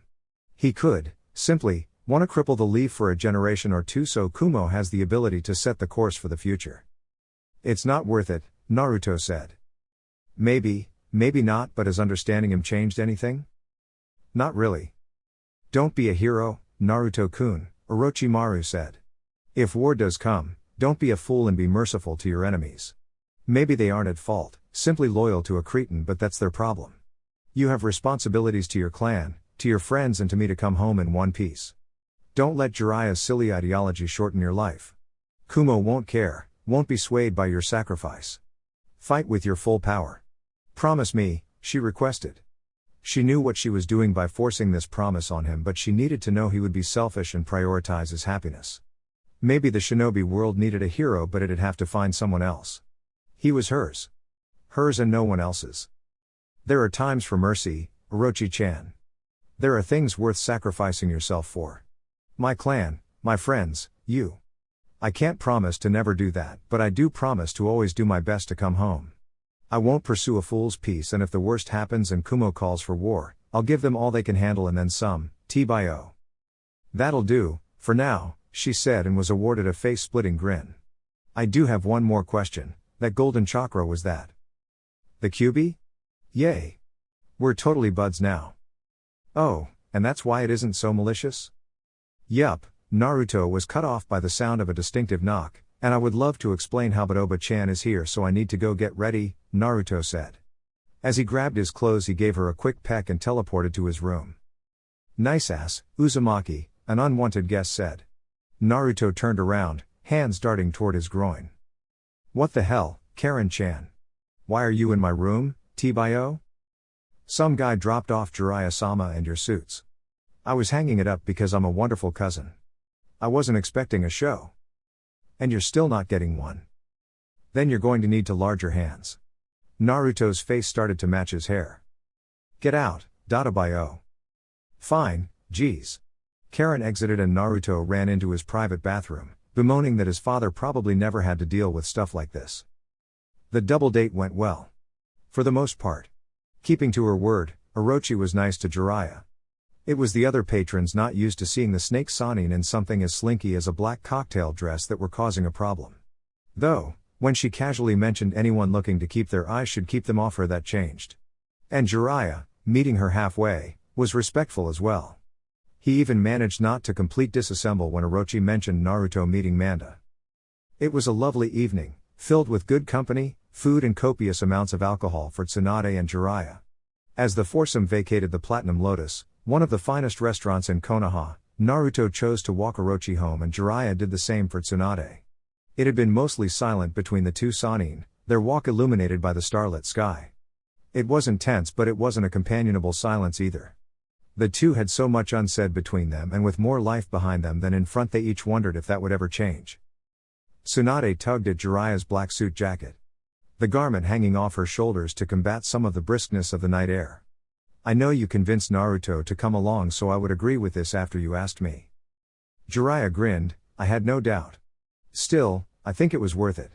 He could, simply, want to cripple the leaf for a generation or two, so Kumo has the ability to set the course for the future. It's not worth it, Naruto said. Maybe, maybe not, but has understanding him changed anything? Not really. Don't be a hero, Naruto-kun, Orochimaru said. If war does come, don't be a fool and be merciful to your enemies. Maybe they aren't at fault, simply loyal to a cretin, but that's their problem. You have responsibilities to your clan, to your friends, and to me to come home in one piece. Don't let Jiraiya's silly ideology shorten your life. Kumo won't care, won't be swayed by your sacrifice. Fight with your full power. Promise me, she requested. She knew what she was doing by forcing this promise on him, but she needed to know he would be selfish and prioritize his happiness. Maybe the shinobi world needed a hero, but it'd have to find someone else. He was hers. Hers and no one else's. There are times for mercy, Orochi-chan. There are things worth sacrificing yourself for. My clan, my friends, you. I can't promise to never do that, but I do promise to always do my best to come home. I won't pursue a fool's peace, and if the worst happens and Kumo calls for war, I'll give them all they can handle and then some, T-bio. That'll do, for now, she said and was awarded a face-splitting grin. I do have one more question, that golden chakra was that the Kyuubi? Yay. We're totally buds now. Oh, and that's why it isn't so malicious? Yup, Naruto was cut off by the sound of a distinctive knock, and I would love to explain how, but Oba-chan is here, so I need to go get ready, Naruto said. As he grabbed his clothes, he gave her a quick peck and teleported to his room. Nice ass, Uzumaki, an unwanted guest said. Naruto turned around, hands darting toward his groin. What the hell, Karen-chan? Why are you in my room, T-bio? Some guy dropped off Jiraiya-sama and your suits. I was hanging it up because I'm a wonderful cousin. I wasn't expecting a show. And you're still not getting one. Then you're going to need to lard your hands. Naruto's face started to match his hair. Get out, Dada-bio. Fine, geez. Karen exited and Naruto ran into his private bathroom, bemoaning that his father probably never had to deal with stuff like this. The double date went well. For the most part. Keeping to her word, Orochi was nice to Jiraiya. It was the other patrons not used to seeing the snake Sanin in something as slinky as a black cocktail dress that were causing a problem. Though, when she casually mentioned anyone looking to keep their eyes should keep them off her, that changed. And Jiraiya, meeting her halfway, was respectful as well. He even managed not to complete disassemble when Orochi mentioned Naruto meeting Manda. It was a lovely evening, filled with good company, food and copious amounts of alcohol for Tsunade and Jiraiya. As the foursome vacated the Platinum Lotus, one of the finest restaurants in Konoha, Naruto chose to walk Orochi home and Jiraiya did the same for Tsunade. It had been mostly silent between the two Sanin, their walk illuminated by the starlit sky. It wasn't tense, but it wasn't a companionable silence either. The two had so much unsaid between them, and with more life behind them than in front, they each wondered if that would ever change. Tsunade tugged at Jiraiya's black suit jacket. The garment hanging off her shoulders to combat some of the briskness of the night air. I know you convinced Naruto to come along, so I would agree with this after you asked me. Jiraiya grinned, I had no doubt. Still, I think it was worth it.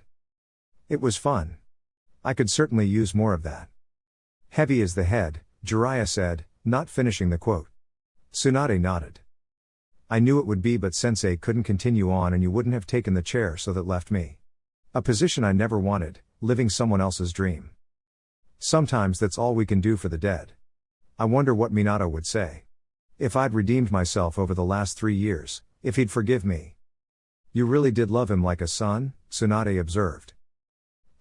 It was fun. I could certainly use more of that. Heavy as the head, Jiraiya said, not finishing the quote. Tsunade nodded. I knew it would be, but sensei couldn't continue on and you wouldn't have taken the chair, so that left me. A position I never wanted, living someone else's dream. Sometimes that's all we can do for the dead. I wonder what Minato would say. If I'd redeemed myself over the last 3 years, if he'd forgive me. You really did love him like a son, Tsunade observed.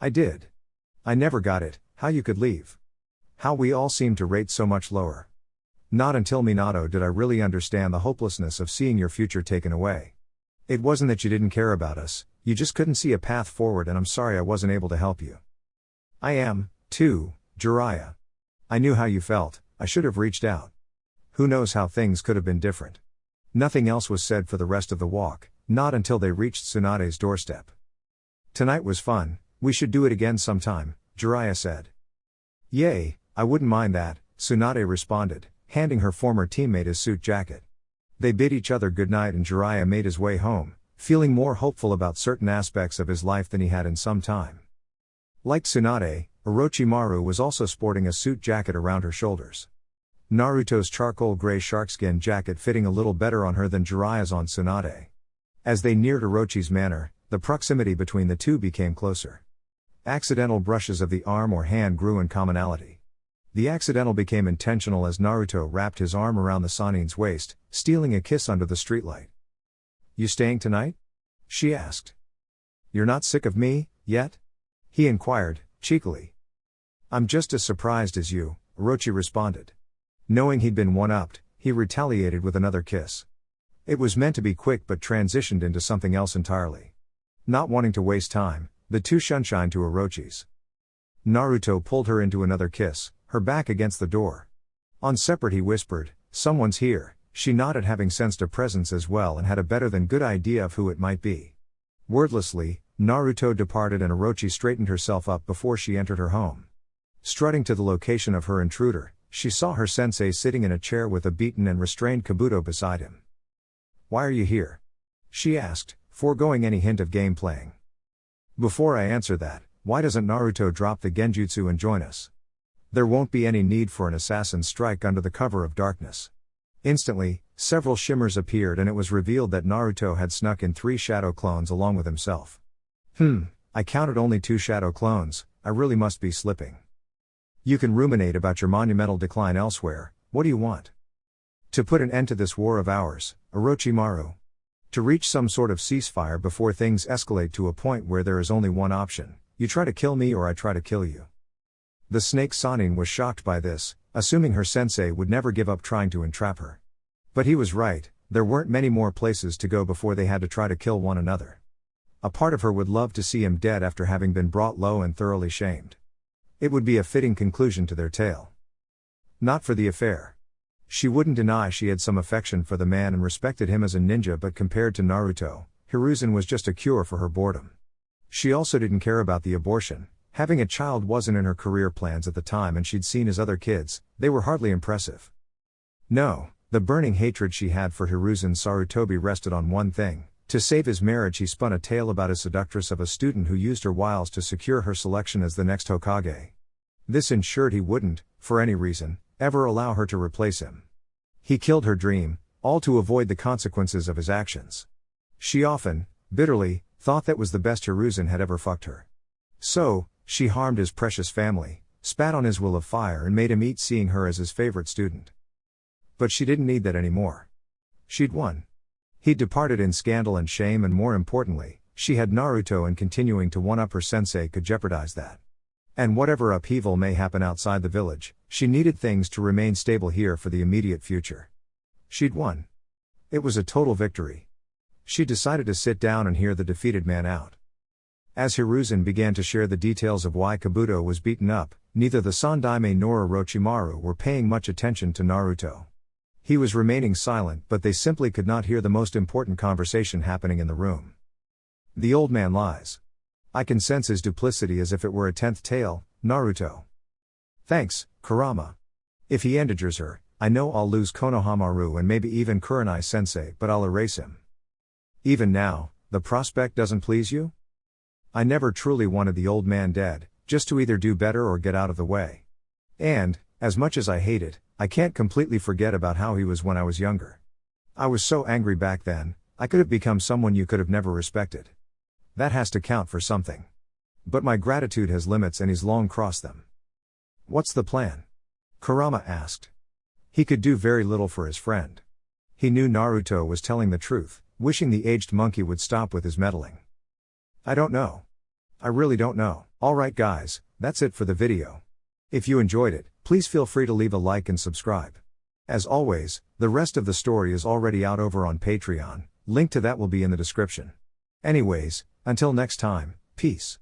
I did. I never got it, how you could leave. How we all seem to rate so much lower. Not until Minato did I really understand the hopelessness of seeing your future taken away. It wasn't that you didn't care about us, you just couldn't see a path forward, and I'm sorry I wasn't able to help you. I am, too, Jiraiya. I knew how you felt, I should have reached out. Who knows how things could have been different. Nothing else was said for the rest of the walk, not until they reached Tsunade's doorstep. Tonight was fun, we should do it again sometime, Jiraiya said. Yay, I wouldn't mind that, Tsunade responded, handing her former teammate his suit jacket. They bid each other goodnight and Jiraiya made his way home, feeling more hopeful about certain aspects of his life than he had in some time. Like Tsunade, Orochimaru was also sporting a suit jacket around her shoulders. Naruto's charcoal gray sharkskin jacket fitting a little better on her than Jiraiya's on Tsunade. As they neared Orochi's manor, the proximity between the two became closer. Accidental brushes of the arm or hand grew in commonality. The accidental became intentional as Naruto wrapped his arm around the Sanin's waist, stealing a kiss under the streetlight. You staying tonight? She asked. You're not sick of me, yet? He inquired, cheekily. I'm just as surprised as you, Orochi responded. Knowing he'd been one-upped, he retaliated with another kiss. It was meant to be quick but transitioned into something else entirely. Not wanting to waste time, the two shunshined to Orochi's. Naruto pulled her into another kiss, her back against the door. On separate he whispered, someone's here. She nodded, having sensed a presence as well and had a better than good idea of who it might be. Wordlessly, Naruto departed and Orochi straightened herself up before she entered her home. Strutting to the location of her intruder, she saw her sensei sitting in a chair with a beaten and restrained Kabuto beside him. Why are you here? She asked, foregoing any hint of game playing. Before I answer that, why doesn't Naruto drop the genjutsu and join us? There won't be any need for an assassin's strike under the cover of darkness. Instantly, several shimmers appeared and it was revealed that Naruto had snuck in 3 shadow clones along with himself. I counted only 2 shadow clones, I really must be slipping. You can ruminate about your monumental decline elsewhere, what do you want? To put an end to this war of ours, Orochimaru. To reach some sort of ceasefire before things escalate to a point where there is only one option, you try to kill me or I try to kill you. The snake Sanin was shocked by this, assuming her sensei would never give up trying to entrap her. But he was right, there weren't many more places to go before they had to try to kill one another. A part of her would love to see him dead after having been brought low and thoroughly shamed. It would be a fitting conclusion to their tale. Not for the affair. She wouldn't deny she had some affection for the man and respected him as a ninja, but compared to Naruto, Hiruzen was just a cure for her boredom. She also didn't care about the abortion. Having a child wasn't in her career plans at the time and she'd seen his other kids, they were hardly impressive. No, the burning hatred she had for Hiruzen Sarutobi rested on one thing. To save his marriage he spun a tale about a seductress of a student who used her wiles to secure her selection as the next Hokage. This ensured he wouldn't, for any reason, ever allow her to replace him. He killed her dream, all to avoid the consequences of his actions. She often, bitterly, thought that was the best Hiruzen had ever fucked her. So, she harmed his precious family, spat on his will of fire and made him eat seeing her as his favorite student. But she didn't need that anymore. She'd won. He'd departed in scandal and shame, and more importantly, she had Naruto, and continuing to one-up her sensei could jeopardize that. And whatever upheaval may happen outside the village, she needed things to remain stable here for the immediate future. She'd won. It was a total victory. She decided to sit down and hear the defeated man out. As Hiruzen began to share the details of why Kabuto was beaten up, neither the Sandaime nor Orochimaru were paying much attention to Naruto. He was remaining silent, but they simply could not hear the most important conversation happening in the room. The old man lies. I can sense his duplicity as if it were a 10th tale, Naruto. Thanks, Kurama. If he endangers her, I know I'll lose Konohamaru and maybe even Kurenai sensei, but I'll erase him. Even now, the prospect doesn't please you? I never truly wanted the old man dead, just to either do better or get out of the way. And, as much as I hate it, I can't completely forget about how he was when I was younger. I was so angry back then, I could have become someone you could have never respected. That has to count for something. But my gratitude has limits and he's long crossed them. What's the plan? Kurama asked. He could do very little for his friend. He knew Naruto was telling the truth, wishing the aged monkey would stop with his meddling. I don't know. I really don't know. Alright guys, that's it for the video. If you enjoyed it, please feel free to leave a like and subscribe. As always, the rest of the story is already out over on Patreon, link to that will be in the description. Anyways, until next time, peace.